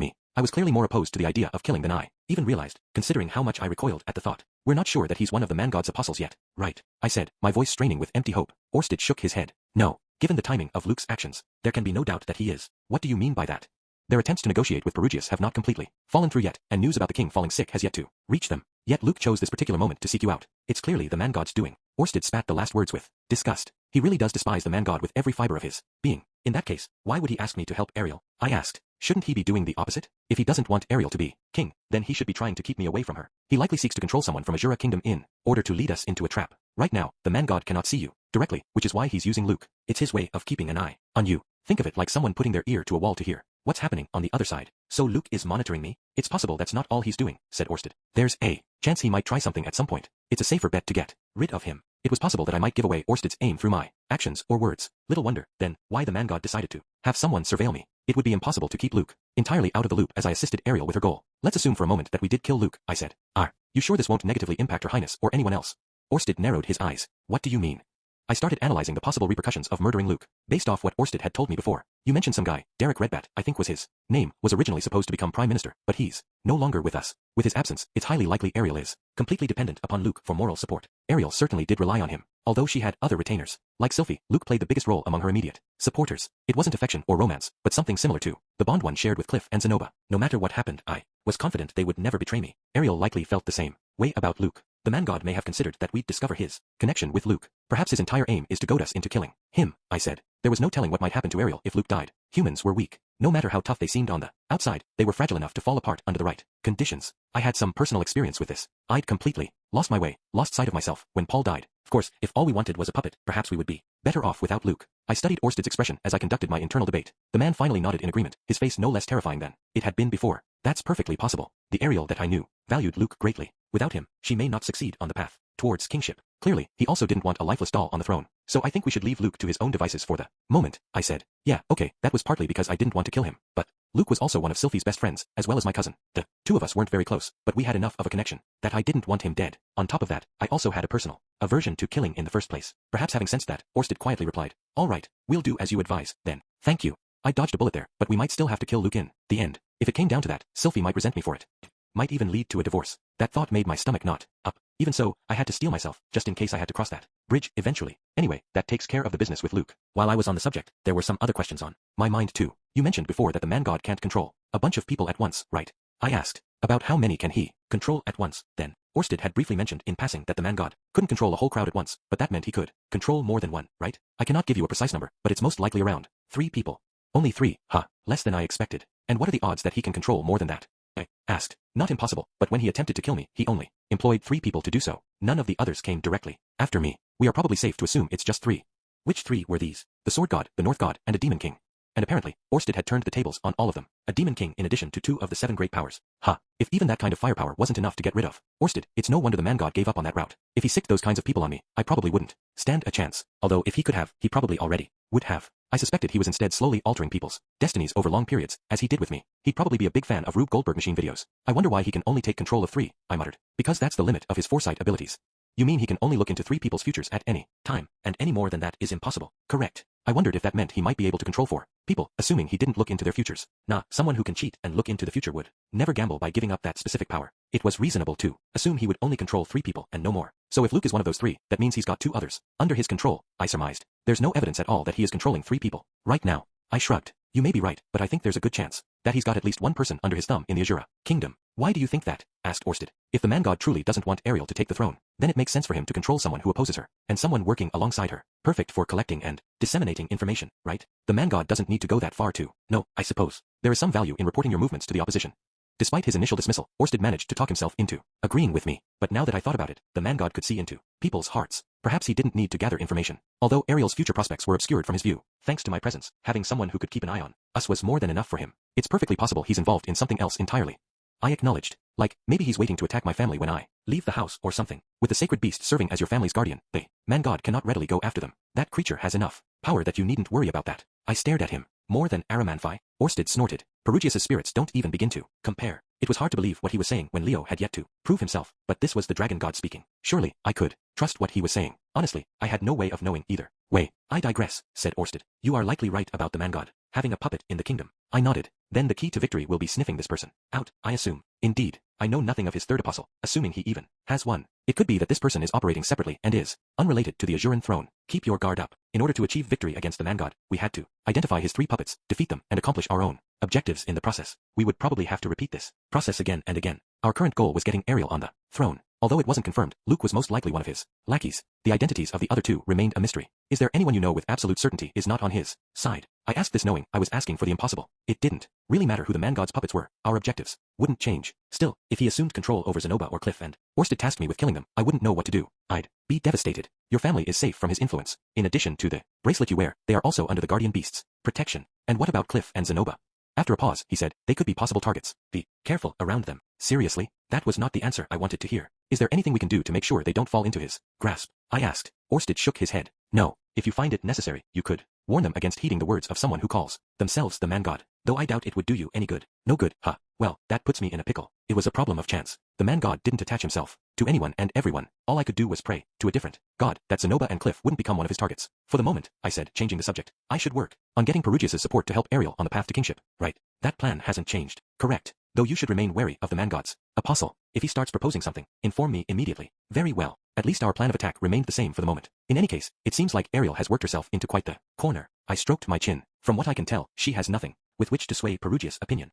me. I was clearly more opposed to the idea of killing than I even realized, considering how much I recoiled at the thought. "We're not sure that he's one of the man god's apostles yet, right?" I said, my voice straining with empty hope. Orsted shook his head. "No, given the timing of Luke's actions, there can be no doubt that he is." "What do you mean by that?" "Their attempts to negotiate with Perugius have not completely fallen through yet, and news about the king falling sick has yet to reach them. Yet Luke chose this particular moment to seek you out. It's clearly the man god's doing." Orsted spat the last words with disgust. He really does despise the man god with every fiber of his being. In that case, why would he ask me to help Ariel? I asked. Shouldn't he be doing the opposite? If he doesn't want Ariel to be king, then he should be trying to keep me away from her. He likely seeks to control someone from Azura Kingdom in order to lead us into a trap. Right now, the man god cannot see you directly, which is why he's using Luke. It's his way of keeping an eye on you. Think of it like someone putting their ear to a wall to hear what's happening on the other side. So Luke is monitoring me? It's possible that's not all he's doing, said Orsted. There's a chance he might try something at some point. It's a safer bet to get rid of him. It was possible that I might give away Orsted's aim through my actions or words. Little wonder, then, why the man god decided to have someone surveil me. It would be impossible to keep Luke entirely out of the loop as I assisted Ariel with her goal. Let's assume for a moment that we did kill Luke, I said. Are you sure this won't negatively impact Her Highness or anyone else? Orsted narrowed his eyes. What do you mean? I started analyzing the possible repercussions of murdering Luke, based off what Orsted had told me before. You mentioned some guy, Derek Redbat, I think was his name, was originally supposed to become Prime Minister, but he's no longer with us. With his absence, it's highly likely Ariel is completely dependent upon Luke for moral support. Ariel certainly did rely on him, although she had other retainers. Like Sylphie, Luke played the biggest role among her immediate supporters. It wasn't affection or romance, but something similar to the bond one shared with Cliff and Zenoba. No matter what happened, I was confident they would never betray me. Ariel likely felt the same way about Luke. The man god may have considered that we'd discover his connection with Luke. Perhaps his entire aim is to goad us into killing him, I said. There was no telling what might happen to Ariel if Luke died. Humans were weak. No matter how tough they seemed on the outside, they were fragile enough to fall apart under the right conditions. I had some personal experience with this. I'd completely lost my way, lost sight of myself, when Paul died. Of course, if all we wanted was a puppet, perhaps we would be better off without Luke. I studied Orsted's expression as I conducted my internal debate. The man finally nodded in agreement, his face no less terrifying than it had been before. That's perfectly possible. The Ariel that I knew valued Luke greatly. Without him, she may not succeed on the path towards kingship. Clearly, he also didn't want a lifeless doll on the throne. So I think we should leave Luke to his own devices for the moment, I said. Yeah, okay, that was partly because I didn't want to kill him, but Luke was also one of Sylphie's best friends, as well as my cousin. The two of us weren't very close, but we had enough of a connection that I didn't want him dead. On top of that, I also had a personal aversion to killing in the first place. Perhaps having sensed that, Orsted quietly replied, all right, we'll do as you advise, then. Thank you. I dodged a bullet there, but we might still have to kill Luke in the end. If it came down to that, Sylphie might resent me for it. Might even lead to a divorce. That thought made my stomach knot up. Even so, I had to steel myself, just in case I had to cross that bridge eventually. Anyway, that takes care of the business with Luke. While I was on the subject, there were some other questions on my mind too. You mentioned before that the man god can't control a bunch of people at once, right? I asked. About how many can he control at once, then? Orsted had briefly mentioned in passing that the man god couldn't control a whole crowd at once, but that meant he could control more than one, right? I cannot give you a precise number, but it's most likely around 3 people. Only 3, huh? Less than I expected. And what are the odds that he can control more than that? I asked. Not impossible, but when he attempted to kill me, he only employed 3 people to do so. None of the others came directly after me. We are probably safe to assume it's just 3. Which 3 were these? The Sword God, the North God, and a Demon King. And apparently, Orsted had turned the tables on all of them. A Demon King in addition to 2 of the 7 great powers. Ha! If even that kind of firepower wasn't enough to get rid of Orsted, it's no wonder the man god gave up on that route. If he sicked those kinds of people on me, I probably wouldn't stand a chance. Although if he could have, he probably already would have. I suspected he was instead slowly altering people's destinies over long periods, as he did with me. He'd probably be a big fan of Rube Goldberg machine videos. I wonder why he can only take control of 3, I muttered. Because that's the limit of his foresight abilities. You mean he can only look into 3 people's futures at any time, and any more than that is impossible? Correct. I wondered if that meant he might be able to control 4 people, assuming he didn't look into their futures. Nah, someone who can cheat and look into the future would never gamble by giving up that specific power. It was reasonable to assume he would only control 3 people and no more. So if Luke is one of those 3, that means he's got 2 others under his control, I surmised. There's no evidence at all that he is controlling 3 people right now. I shrugged. You may be right, but I think there's a good chance that he's got at least one person under his thumb in the Azura Kingdom. Why do you think that? Asked Orsted. If the man god truly doesn't want Ariel to take the throne, then it makes sense for him to control someone who opposes her, and someone working alongside her. Perfect for collecting and disseminating information, right? The man god doesn't need to go that far to know, I suppose. There is some value in reporting your movements to the opposition. Despite his initial dismissal, Orsted managed to talk himself into agreeing with me. But now that I thought about it, the man god could see into people's hearts. Perhaps he didn't need to gather information. Although Ariel's future prospects were obscured from his view, thanks to my presence, having someone who could keep an eye on us was more than enough for him. It's perfectly possible he's involved in something else entirely. I acknowledged. Like, maybe he's waiting to attack my family when I leave the house or something. With the sacred beast serving as your family's guardian, the man god cannot readily go after them. That creature has enough power that you needn't worry about that. I stared at him. More than Aramanfi? Orsted snorted. Perugius's spirits don't even begin to compare. It was hard to believe what he was saying when Leo had yet to prove himself, but this was the dragon god speaking. Surely, I could trust what he was saying. Honestly, I had no way of knowing either way. I digress, said Orsted. You are likely right about the man god having a puppet in the kingdom. I nodded. Then the key to victory will be sniffing this person out, I assume. Indeed, I know nothing of his third apostle, assuming he even has one. It could be that this person is operating separately and is unrelated to the Azuran throne. Keep your guard up. In order to achieve victory against the man god, we had to identify his 3 puppets, defeat them, and accomplish our own objectives in the process. We would probably have to repeat this process again and again. Our current goal was getting Ariel on the throne. Although it wasn't confirmed, Luke was most likely one of his lackeys. The identities of the other two remained a mystery. Is there anyone you know with absolute certainty is not on his side? I asked this knowing I was asking for the impossible. It didn't really matter who the man god's puppets were. Our objectives wouldn't change. Still, if he assumed control over Zenoba or Cliff and Orsted tasked me with killing them, I wouldn't know what to do. I'd be devastated. Your family is safe from his influence. In addition to the bracelet you wear, they are also under the guardian beast's protection. And what about Cliff and Zenoba? After a pause, he said, they could be possible targets. Be careful around them. Seriously? That was not the answer I wanted to hear. Is there anything we can do to make sure they don't fall into his grasp? I asked. Orsted shook his head. No. If you find it necessary, you could warn them against heeding the words of someone who calls themselves the man god. Though I doubt it would do you any good. No good, huh? Well, that puts me in a pickle. It was a problem of chance. The man god didn't attach himself to anyone and everyone. All I could do was pray to a different god that Zenoba and Cliff wouldn't become one of his targets. For the moment, I said, changing the subject, I should work on getting Perugius's support to help Ariel on the path to kingship. Right. That plan hasn't changed. Correct. Though you should remain wary of the man god's apostle. If he starts proposing something, inform me immediately. Very well. At least our plan of attack remained the same for the moment. In any case, it seems like Ariel has worked herself into quite the corner. I stroked my chin. From what I can tell, she has nothing with which to sway Perugius' opinion.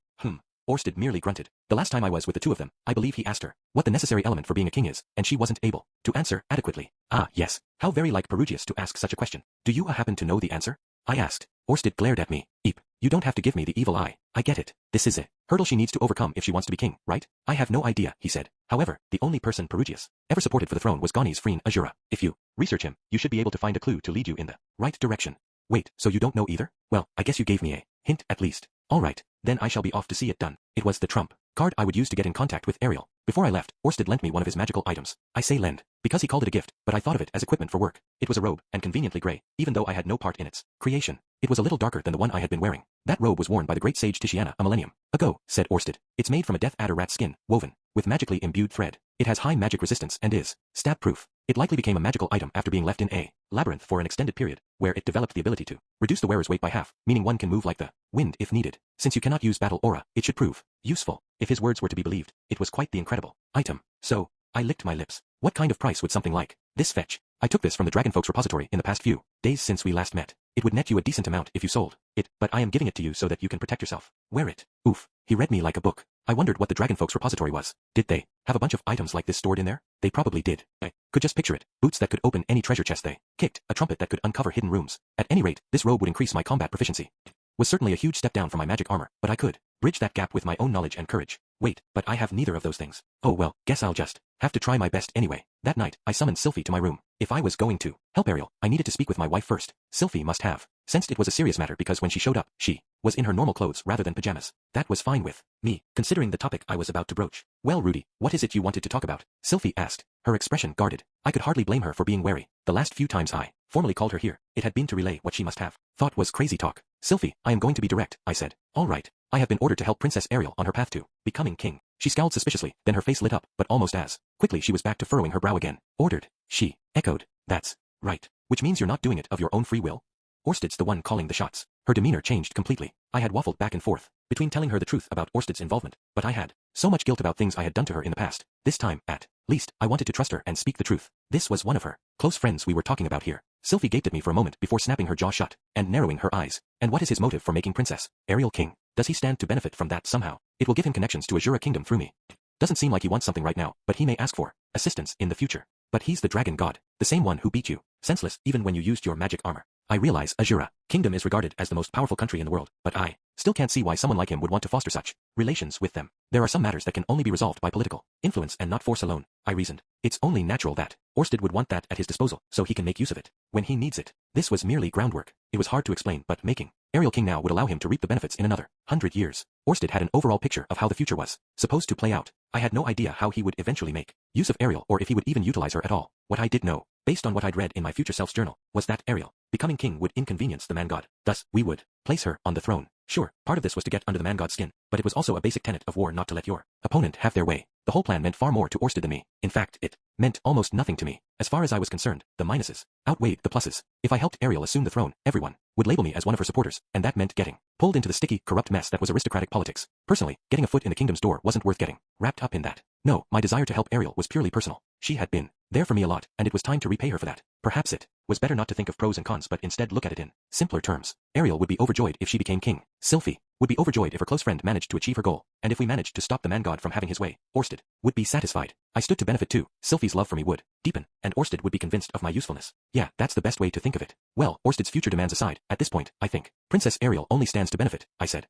Orsted merely grunted. The last time I was with the two of them, I believe he asked her what the necessary element for being a king is, and she wasn't able to answer adequately. Ah, yes. How very like Perugius to ask such a question. Do you happen to know the answer? I asked. Orsted glared at me. Eep. You don't have to give me the evil eye. I get it. This is a hurdle she needs to overcome if she wants to be king, right? I have no idea, he said. However, the only person Perugius ever supported for the throne was Gani's friend Azura. If you research him, you should be able to find a clue to lead you in the right direction. Wait, so you don't know either? Well, I guess you gave me a hint at least. All right, then I shall be off to see it done. It was the trump card I would use to get in contact with Ariel. Before I left, Orsted lent me one of his magical items. I say lend, because he called it a gift, but I thought of it as equipment for work. It was a robe, and conveniently gray, even though I had no part in its creation. It was a little darker than the one I had been wearing. That robe was worn by the great sage Tishiana a millennium ago, said Orsted. It's made from a death adder rat skin, woven with magically imbued thread. It has high magic resistance and is stab-proof. It likely became a magical item after being left in a labyrinth for an extended period, where it developed the ability to reduce the wearer's weight by half, meaning one can move like the wind if needed. Since you cannot use battle aura, it should prove useful. If his words were to be believed, it was quite the incredible item. So, I licked my lips. What kind of price would something like this fetch? I took this from the Dragonfolk's repository in the past few days since we last met. It would net you a decent amount if you sold it, but I am giving it to you so that you can protect yourself. Wear it. Oof. He read me like a book. I wondered what the Dragonfolk's repository was. Did they have a bunch of items like this stored in there? They probably did. I could just picture it. Boots that could open any treasure chest they kicked, a trumpet that could uncover hidden rooms. At any rate, this robe would increase my combat proficiency. Was certainly a huge step down from my magic armor, but I could bridge that gap with my own knowledge and courage. Wait, but I have neither of those things. Oh well, guess I'll just have to try my best anyway. That night, I summoned Sylphie to my room. If I was going to help Ariel, I needed to speak with my wife first. Sylphie must have sensed it was a serious matter because when she showed up, she was in her normal clothes rather than pajamas. That was fine with me, considering the topic I was about to broach. Well, Rudy, what is it you wanted to talk about? Sylphie asked, her expression guarded. I could hardly blame her for being wary. The last few times I formally called her here, it had been to relay what she must have thought was crazy talk. Sylphie, I am going to be direct, I said. All right. I have been ordered to help Princess Ariel on her path to becoming king. She scowled suspiciously, then her face lit up, but almost as quickly she was back to furrowing her brow again. Ordered. She echoed. That's right. Which means you're not doing it of your own free will? Orsted's the one calling the shots. Her demeanor changed completely. I had waffled back and forth between telling her the truth about Orsted's involvement, but I had so much guilt about things I had done to her in the past. This time, at least, I wanted to trust her and speak the truth. This was one of her close friends we were talking about here. Sylphie gaped at me for a moment before snapping her jaw shut and narrowing her eyes. And what is his motive for making Princess Ariel king? Does he stand to benefit from that somehow? It will give him connections to Azura Kingdom through me. Doesn't seem like he wants something right now, but he may ask for assistance in the future. But he's the dragon god, the same one who beat you senseless even when you used your magic armor. I realize Azura Kingdom is regarded as the most powerful country in the world, but I still can't see why someone like him would want to foster such relations with them. There are some matters that can only be resolved by political influence and not force alone, I reasoned. It's only natural that Orsted would want that at his disposal, so he can make use of it when he needs it. This was merely groundwork. It was hard to explain, but making Ariel king now would allow him to reap the benefits in another 100 years. Orsted had an overall picture of how the future was supposed to play out. I had no idea how he would eventually make use of Ariel or if he would even utilize her at all. What I did know, based on what I'd read in my future self's journal, was that Ariel becoming king would inconvenience the man god. Thus, we would place her on the throne. Sure, part of this was to get under the man god's skin, but it was also a basic tenet of war not to let your opponent have their way. The whole plan meant far more to Orsted than me. In fact, it meant almost nothing to me. As far as I was concerned, the minuses outweighed the pluses. If I helped Ariel assume the throne, everyone would label me as one of her supporters, and that meant getting pulled into the sticky, corrupt mess that was aristocratic politics. Personally, getting a foot in the kingdom's door wasn't worth getting wrapped up in that. No, my desire to help Ariel was purely personal. She had been there for me a lot, and it was time to repay her for that. Perhaps it was better not to think of pros and cons but instead look at it in simpler terms. Ariel would be overjoyed if she became king. Sylphie would be overjoyed if her close friend managed to achieve her goal, and if we managed to stop the man god from having his way, Orsted would be satisfied. I stood to benefit too. Sylphie's love for me would deepen, and Orsted would be convinced of my usefulness. Yeah, that's the best way to think of it. Well, Orsted's future demands aside, at this point, I think Princess Ariel only stands to benefit, I said.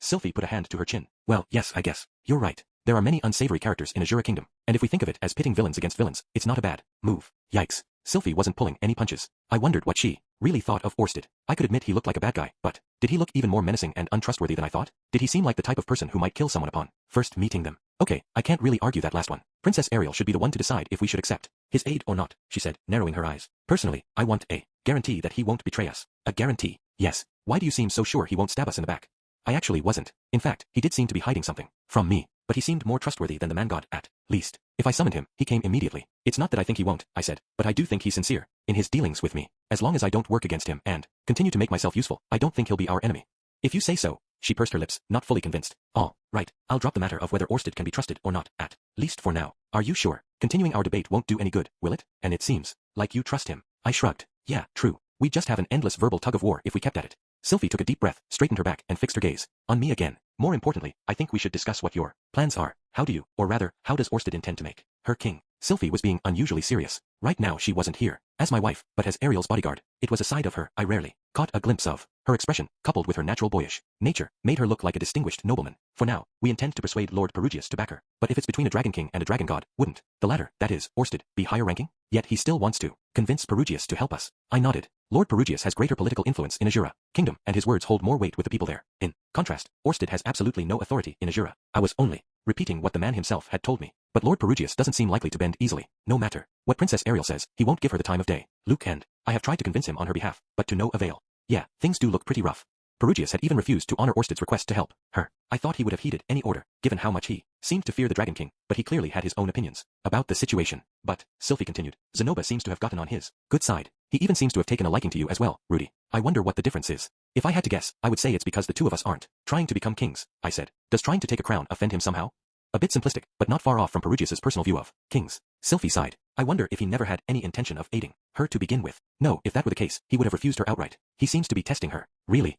Sylphie put a hand to her chin. Well, yes, I guess. You're right. There are many unsavory characters in Azura Kingdom, and if we think of it as pitting villains against villains, it's not a bad move. Yikes. Sylphie wasn't pulling any punches. I wondered what she really thought of Orsted. I could admit he looked like a bad guy, but did he look even more menacing and untrustworthy than I thought? Did he seem like the type of person who might kill someone upon first meeting them? Okay, I can't really argue that last one. Princess Ariel should be the one to decide if we should accept his aid or not, she said, narrowing her eyes. Personally, I want a guarantee that he won't betray us. A guarantee? Yes. Why do you seem so sure he won't stab us in the back? I actually wasn't. In fact, he did seem to be hiding something from me, but he seemed more trustworthy than the man god, at least. If I summoned him, he came immediately. It's not that I think he won't, I said, but I do think he's sincere in his dealings with me. As long as I don't work against him and continue to make myself useful, I don't think he'll be our enemy. If you say so, she pursed her lips, not fully convinced. All right, I'll drop the matter of whether Orsted can be trusted or not, at least for now. Are you sure? Continuing our debate won't do any good, will it? And it seems like you trust him. I shrugged. Yeah, true. We'd just have an endless verbal tug of war if we kept at it. Sylphie took a deep breath, straightened her back, and fixed her gaze on me again. More importantly, I think we should discuss what your plans are. How do you, or rather, how does Orsted intend to make her king? Sylphie was being unusually serious. Right now she wasn't here as my wife, but as Ariel's bodyguard. It was a side of her I rarely caught a glimpse of. Her expression, coupled with her natural boyish nature, made her look like a distinguished nobleman. For now, we intend to persuade Lord Perugius to back her. But if it's between a dragon king and a dragon god, wouldn't the latter, that is, Orsted, be higher ranking? Yet he still wants to convince Perugius to help us. I nodded. Lord Perugius has greater political influence in Azura Kingdom, and his words hold more weight with the people there. In contrast, Orsted has absolutely no authority in Azura. I was only repeating what the man himself had told me. But Lord Perugius doesn't seem likely to bend easily. No matter what Princess Ariel says, he won't give her the time of day. Luke and I have tried to convince him on her behalf, but to no avail. Yeah, things do look pretty rough. Perugius had even refused to honor Orsted's request to help her. I thought he would have heeded any order, given how much he seemed to fear the Dragon King, but he clearly had his own opinions about the situation. But, Sylphie continued, Zenoba seems to have gotten on his good side. He even seems to have taken a liking to you as well, Rudy. I wonder what the difference is. If I had to guess, I would say it's because the two of us aren't trying to become kings, I said. Does trying to take a crown offend him somehow? A bit simplistic, but not far off from Perugius's personal view of kings. Sylphie sighed. I wonder if he never had any intention of aiding her to begin with. No, if that were the case, he would have refused her outright. He seems to be testing her. Really?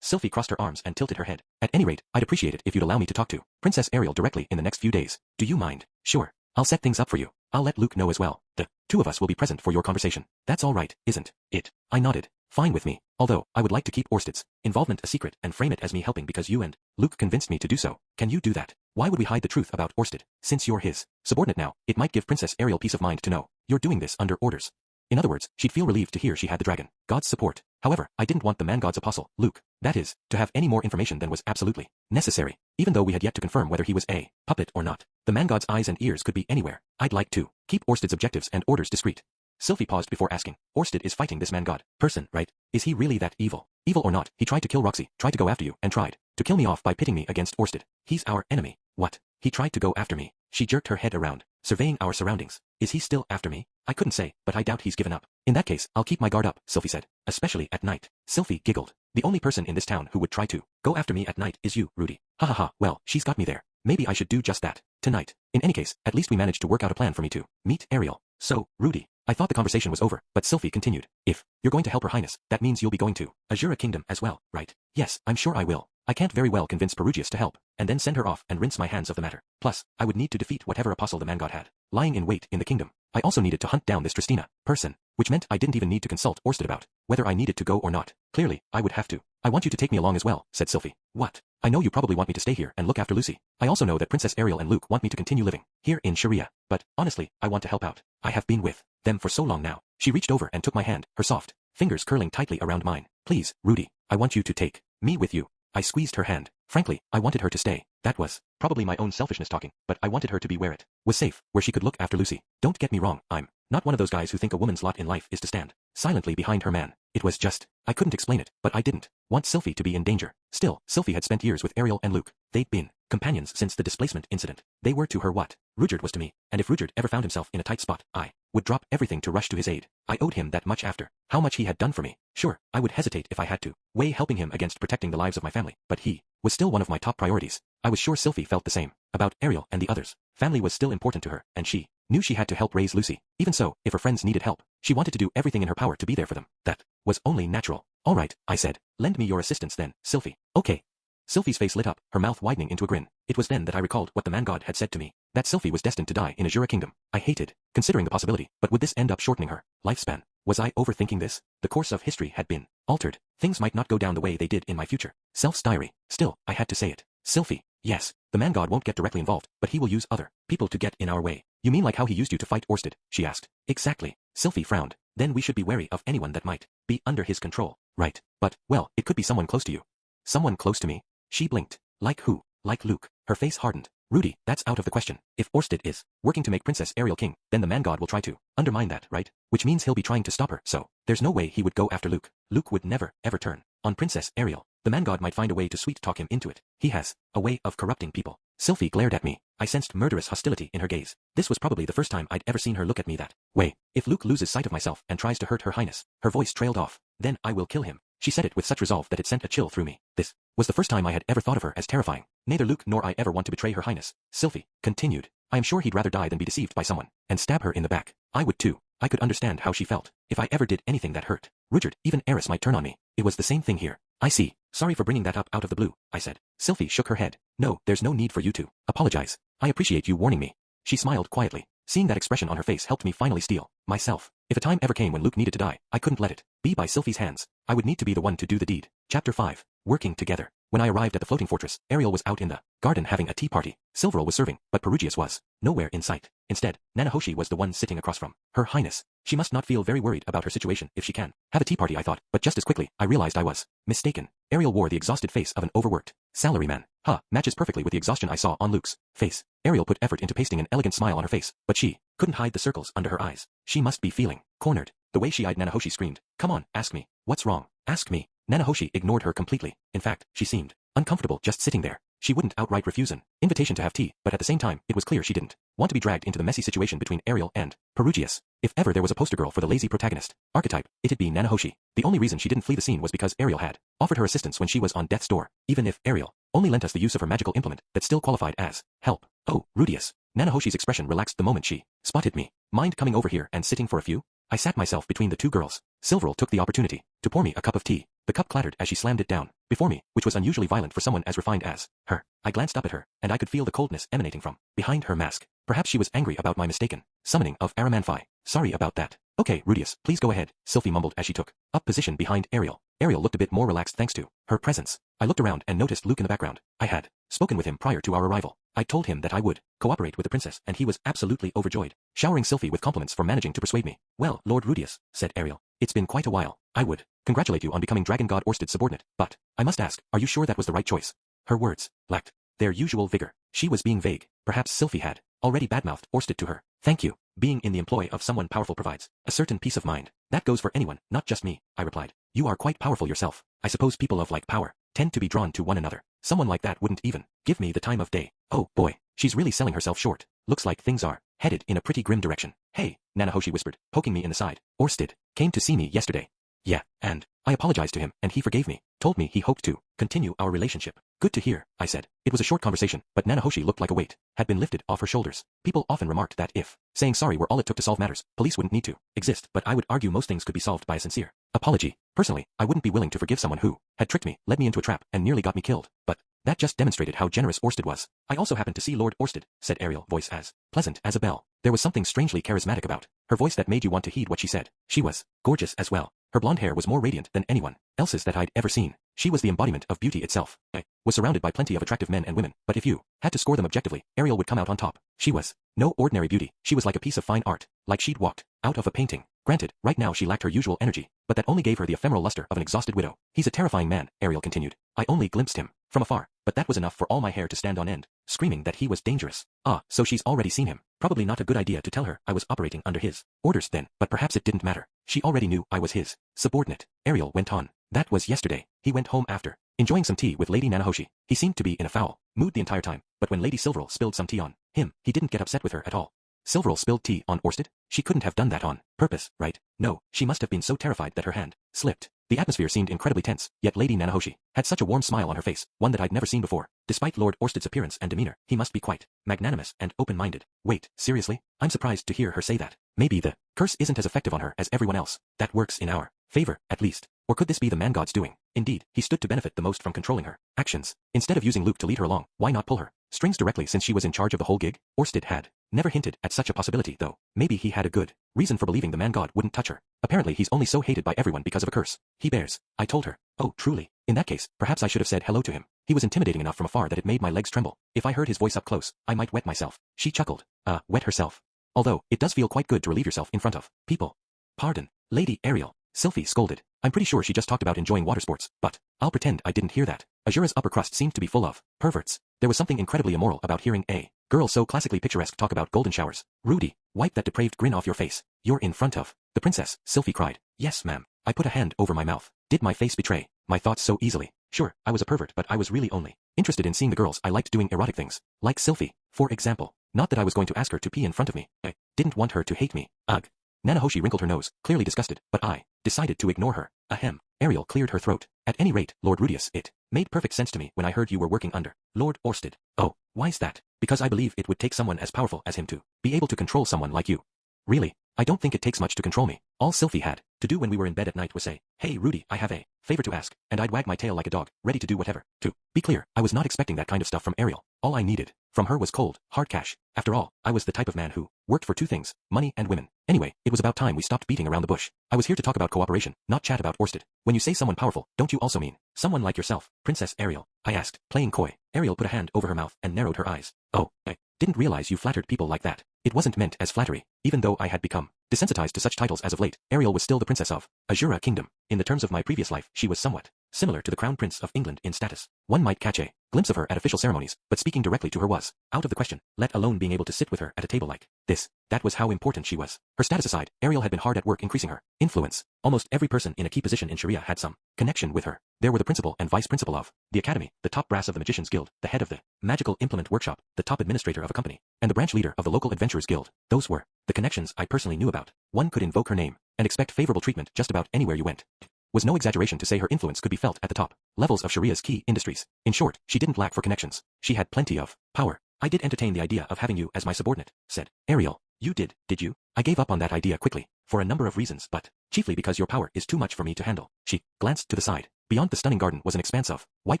Sylphie crossed her arms and tilted her head. At any rate, I'd appreciate it if you'd allow me to talk to Princess Ariel directly in the next few days. Do you mind? Sure. I'll set things up for you. I'll let Luke know as well. The two of us will be present for your conversation. That's all right, isn't it? I nodded. Fine with me. Although, I would like to keep Orsted's involvement a secret and frame it as me helping because you and Luke convinced me to do so. Can you do that? Why would we hide the truth about Orsted? Since you're his subordinate now, it might give Princess Ariel peace of mind to know you're doing this under orders. In other words, she'd feel relieved to hear she had the dragon god's support. However, I didn't want the man god's apostle, Luke, that is, to have any more information than was absolutely necessary, even though we had yet to confirm whether he was a puppet or not. The man god's eyes and ears could be anywhere. I'd like to keep Orsted's objectives and orders discreet. Sylphie paused before asking, Orsted is fighting this man god person, right? Is he really that evil? Evil or not, he tried to kill Roxy, tried to go after you, and tried to kill me off by pitting me against Orsted. He's our enemy. What? He tried to go after me. She jerked her head around, surveying our surroundings. Is he still after me? I couldn't say, but I doubt he's given up. In that case, I'll keep my guard up, Sylphie said, especially at night. Sylphie giggled. The only person in this town who would try to go after me at night is you, Rudy. Ha ha ha, well, she's got me there. Maybe I should do just that tonight. In any case, at least we managed to work out a plan for me to meet Ariel. So, Rudy. I thought the conversation was over, but Sylphie continued. If you're going to help Her Highness, that means you'll be going to Azura Kingdom as well, right? Yes, I'm sure I will. I can't very well convince Perugius to help, and then send her off and rinse my hands of the matter. Plus, I would need to defeat whatever apostle the man god had lying in wait in the kingdom. I also needed to hunt down this Tristina person, which meant I didn't even need to consult Orsted about whether I needed to go or not. Clearly, I would have to. I want you to take me along as well, said Sylphie. What? I know you probably want me to stay here and look after Lucy. I also know that Princess Ariel and Luke want me to continue living here in Sharia, but honestly, I want to help out. I have been with them for so long now. She reached over and took my hand, her soft fingers curling tightly around mine. Please, Rudy, I want you to take me with you. I squeezed her hand. Frankly, I wanted her to stay. That was probably my own selfishness talking, but I wanted her to be where it was safe, where she could look after Lucy. Don't get me wrong, I'm not one of those guys who think a woman's lot in life is to stand silently behind her man. It was just, I couldn't explain it, but I didn't want Sylphie to be in danger. Still, Sylphie had spent years with Ariel and Luke. They'd been companions since the displacement incident. They were to her what Rudyard was to me, and if Rudyard ever found himself in a tight spot, I would drop everything to rush to his aid. I owed him that much after how much he had done for me. Sure, I would hesitate if I had to weigh helping him against protecting the lives of my family, but he was still one of my top priorities. I was sure Sylphie felt the same about Ariel and the others. Family was still important to her, and she knew she had to help raise Lucy. Even so, if her friends needed help, she wanted to do everything in her power to be there for them. That was only natural. All right, I said. Lend me your assistance then, Sylphie. Okay. Sylphie's face lit up, her mouth widening into a grin. It was then that I recalled what the man god had said to me. That Sylphie was destined to die in Azura Kingdom. I hated considering the possibility, but would this end up shortening her lifespan? Was I overthinking this? The course of history had been altered. Things might not go down the way they did in my future. Self's diary. Still, I had to say it. Sylphie. Yes, the man god won't get directly involved, but he will use other people to get in our way. You mean like how he used you to fight Orsted? She asked. Exactly. Sylphie frowned. Then we should be wary of anyone that might be under his control. Right. But, well, it could be someone close to you. Someone close to me? She blinked. Like who? Like Luke. Her face hardened. Rudy, that's out of the question. If Orsted is working to make Princess Ariel king, then the man god will try to undermine that, right? Which means he'll be trying to stop her, so there's no way he would go after Luke. Luke would never, ever turn on Princess Ariel. The man god might find a way to sweet-talk him into it. He has a way of corrupting people. Sylphie glared at me. I sensed murderous hostility in her gaze. This was probably the first time I'd ever seen her look at me that way. If Luke loses sight of myself and tries to hurt Her Highness, her voice trailed off. Then I will kill him. She said it with such resolve that it sent a chill through me. This was the first time I had ever thought of her as terrifying. Neither Luke nor I ever want to betray Her Highness. Sylphie continued. I am sure he'd rather die than be deceived by someone and stab her in the back. I would too. I could understand how she felt if I ever did anything that hurt. Rudyard, even Eris might turn on me. It was the same thing here. I see. Sorry for bringing that up out of the blue, I said. Sylphie shook her head. No, there's no need for you to apologize. I appreciate you warning me. She smiled quietly. Seeing that expression on her face helped me finally steel myself. If a time ever came when Luke needed to die, I couldn't let it be by Sylphie's hands. I would need to be the one to do the deed. Chapter 5. Working together. When I arrived at the floating fortress, Ariel was out in the garden having a tea party. Silverol was serving, but Perugius was nowhere in sight. Instead, Nanahoshi was the one sitting across from Her Highness. She must not feel very worried about her situation if she can have a tea party, I thought, but just as quickly, I realized I was mistaken. Ariel wore the exhausted face of an overworked salaryman. Matches perfectly with the exhaustion I saw on Luke's face. Ariel put effort into pasting an elegant smile on her face, but she couldn't hide the circles under her eyes. She must be feeling cornered. The way she eyed Nanahoshi screamed, "Come on, ask me. What's wrong? Ask me." Nanahoshi ignored her completely. In fact, she seemed uncomfortable just sitting there. She wouldn't outright refuse an invitation to have tea, but at the same time, it was clear she didn't want to be dragged into the messy situation between Ariel and Perugius. If ever there was a poster girl for the lazy protagonist archetype, it'd be Nanahoshi. The only reason she didn't flee the scene was because Ariel had offered her assistance when she was on death's door, even if Ariel only lent us the use of her magical implement that still qualified as help. Oh, Rudius. Nanahoshi's expression relaxed the moment she spotted me. Mind coming over here and sitting for a few? I sat myself between the two girls. Silverol took the opportunity to pour me a cup of tea. The cup clattered as she slammed it down before me, which was unusually violent for someone as refined as her. I glanced up at her, and I could feel the coldness emanating from behind her mask. Perhaps she was angry about my mistaken summoning of Aramanphi. Sorry about that. Okay, Rudius, please go ahead, Sylphie mumbled as she took up position behind Ariel. Ariel looked a bit more relaxed thanks to her presence. I looked around and noticed Luke in the background. I had spoken with him prior to our arrival. I told him that I would cooperate with the princess, and he was absolutely overjoyed, showering Sylphie with compliments for managing to persuade me. Well, Lord Rudius, said Ariel, it's been quite a while. I would congratulate you on becoming Dragon God Orsted's subordinate, but I must ask, are you sure that was the right choice? Her words lacked their usual vigor. She was being vague. Perhaps Sylphie had already badmouthed Orsted to her. Thank you. Being in the employ of someone powerful provides a certain peace of mind. That goes for anyone, not just me, I replied. You are quite powerful yourself. I suppose people of like power tend to be drawn to one another. Someone like that wouldn't even give me the time of day. Oh boy, she's really selling herself short. Looks like things are headed in a pretty grim direction. Hey, Nanahoshi whispered, poking me in the side. Orsted came to see me yesterday. Yeah, and I apologized to him, and he forgave me. Told me he hoped to continue our relationship. Good to hear, I said. It was a short conversation, but Nanahoshi looked like a weight had been lifted off her shoulders. People often remarked that if saying sorry were all it took to solve matters, police wouldn't need to exist, but I would argue most things could be solved by a sincere apology. Personally, I wouldn't be willing to forgive someone who had tricked me, led me into a trap, and nearly got me killed, but that just demonstrated how generous Orsted was. I also happened to see Lord Orsted, said Ariel, voice as pleasant as a bell. There was something strangely charismatic about her voice that made you want to heed what she said. She was gorgeous as well. Her blonde hair was more radiant than anyone else's that I'd ever seen. She was the embodiment of beauty itself. I was surrounded by plenty of attractive men and women, but if you had to score them objectively, Ariel would come out on top. She was no ordinary beauty. She was like a piece of fine art, like she'd walked out of a painting. Granted, right now she lacked her usual energy, but that only gave her the ephemeral luster of an exhausted widow. He's a terrifying man, Ariel continued. I only glimpsed him from afar, but that was enough for all my hair to stand on end, screaming that he was dangerous. Ah, so she's already seen him. Probably not a good idea to tell her I was operating under his orders then, but perhaps it didn't matter. She already knew I was his subordinate. Ariel went on. That was yesterday. He went home after enjoying some tea with Lady Nanahoshi. He seemed to be in a foul mood the entire time, but when Lady Silverol spilled some tea on him, he didn't get upset with her at all. Silverol spilled tea on Orsted? She couldn't have done that on purpose, right? No, she must have been so terrified that her hand slipped. The atmosphere seemed incredibly tense, yet Lady Nanahoshi had such a warm smile on her face, one that I'd never seen before. Despite Lord Orsted's appearance and demeanor, he must be quite magnanimous and open-minded. Wait, seriously? I'm surprised to hear her say that. Maybe the curse isn't as effective on her as everyone else. That works in our favor, at least. Or could this be the man god's doing? Indeed, he stood to benefit the most from controlling her actions. Instead of using Luke to lead her along, why not pull her Strings directly since she was in charge of the whole gig? Orsted had never hinted at such a possibility though. Maybe he had a good reason for believing the man god wouldn't touch her. Apparently he's only so hated by everyone because of a curse he bears. I told her. Oh, truly. In that case, perhaps I should have said hello to him. He was intimidating enough from afar that it made my legs tremble. If I heard his voice up close, I might wet myself. She chuckled. Wet herself. Although, it does feel quite good to relieve yourself in front of people. Pardon, Lady Ariel. Sylphie scolded. I'm pretty sure she just talked about enjoying water sports, but I'll pretend I didn't hear that. Azura's upper crust seemed to be full of perverts. There was something incredibly immoral about hearing a girl so classically picturesque talk about golden showers. Rudy, wipe that depraved grin off your face. You're in front of the princess, Sylphie cried. Yes, ma'am. I put a hand over my mouth. Did my face betray my thoughts so easily? Sure, I was a pervert, but I was really only interested in seeing the girls I liked doing erotic things. Like Sylphie, for example. Not that I was going to ask her to pee in front of me. I didn't want her to hate me. Ugh. Nanahoshi wrinkled her nose, clearly disgusted, but I decided to ignore her. Ahem. Ariel cleared her throat. At any rate, Lord Rudius, it made perfect sense to me when I heard you were working under Lord Orsted. Oh, why's that? Because I believe it would take someone as powerful as him to be able to control someone like you. Really? I don't think it takes much to control me. All Sylphie had to do when we were in bed at night was say, "Hey Rudy, I have a favor to ask," and I'd wag my tail like a dog, ready to do whatever. To be clear, I was not expecting that kind of stuff from Ariel. All I needed from her was cold, hard cash. After all, I was the type of man who worked for two things, money and women. Anyway, it was about time we stopped beating around the bush. I was here to talk about cooperation, not chat about Orsted. When you say someone powerful, don't you also mean someone like yourself, Princess Ariel? I asked, playing coy. Ariel put a hand over her mouth and narrowed her eyes. Oh, I didn't realize you flattered people like that. It wasn't meant as flattery. Even though I had become desensitized to such titles as of late, Ariel was still the princess of Azura Kingdom. In the terms of my previous life, she was somewhat similar to the Crown Prince of England in status. One might catch a glimpse of her at official ceremonies, but speaking directly to her was out of the question, let alone being able to sit with her at a table like this. That was how important she was. Her status aside, Ariel had been hard at work increasing her influence. Almost every person in a key position in Sharia had some connection with her. There were the principal and vice principal of the academy, the top brass of the Magicians Guild, the head of the magical implement workshop, the top administrator of a company, and the branch leader of the local adventurers guild. Those were the connections I personally knew about. One could invoke her name and expect favorable treatment just about anywhere you went. Was no exaggeration to say her influence could be felt at the top levels of Sharia's key industries. In short, she didn't lack for connections. She had plenty of power. I did entertain the idea of having you as my subordinate, said Ariel. You did you? I gave up on that idea quickly, for a number of reasons, but chiefly because your power is too much for me to handle. She glanced to the side. Beyond the stunning garden was an expanse of white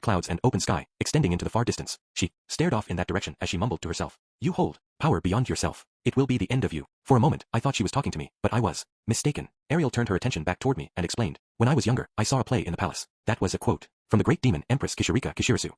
clouds and open sky, extending into the far distance. She stared off in that direction as she mumbled to herself. You hold power beyond yourself. It will be the end of you. For a moment, I thought she was talking to me, but I was mistaken. Ariel turned her attention back toward me and explained. When I was younger, I saw a play in the palace. That was a quote from the great demon Empress Kishirika Kishirisu.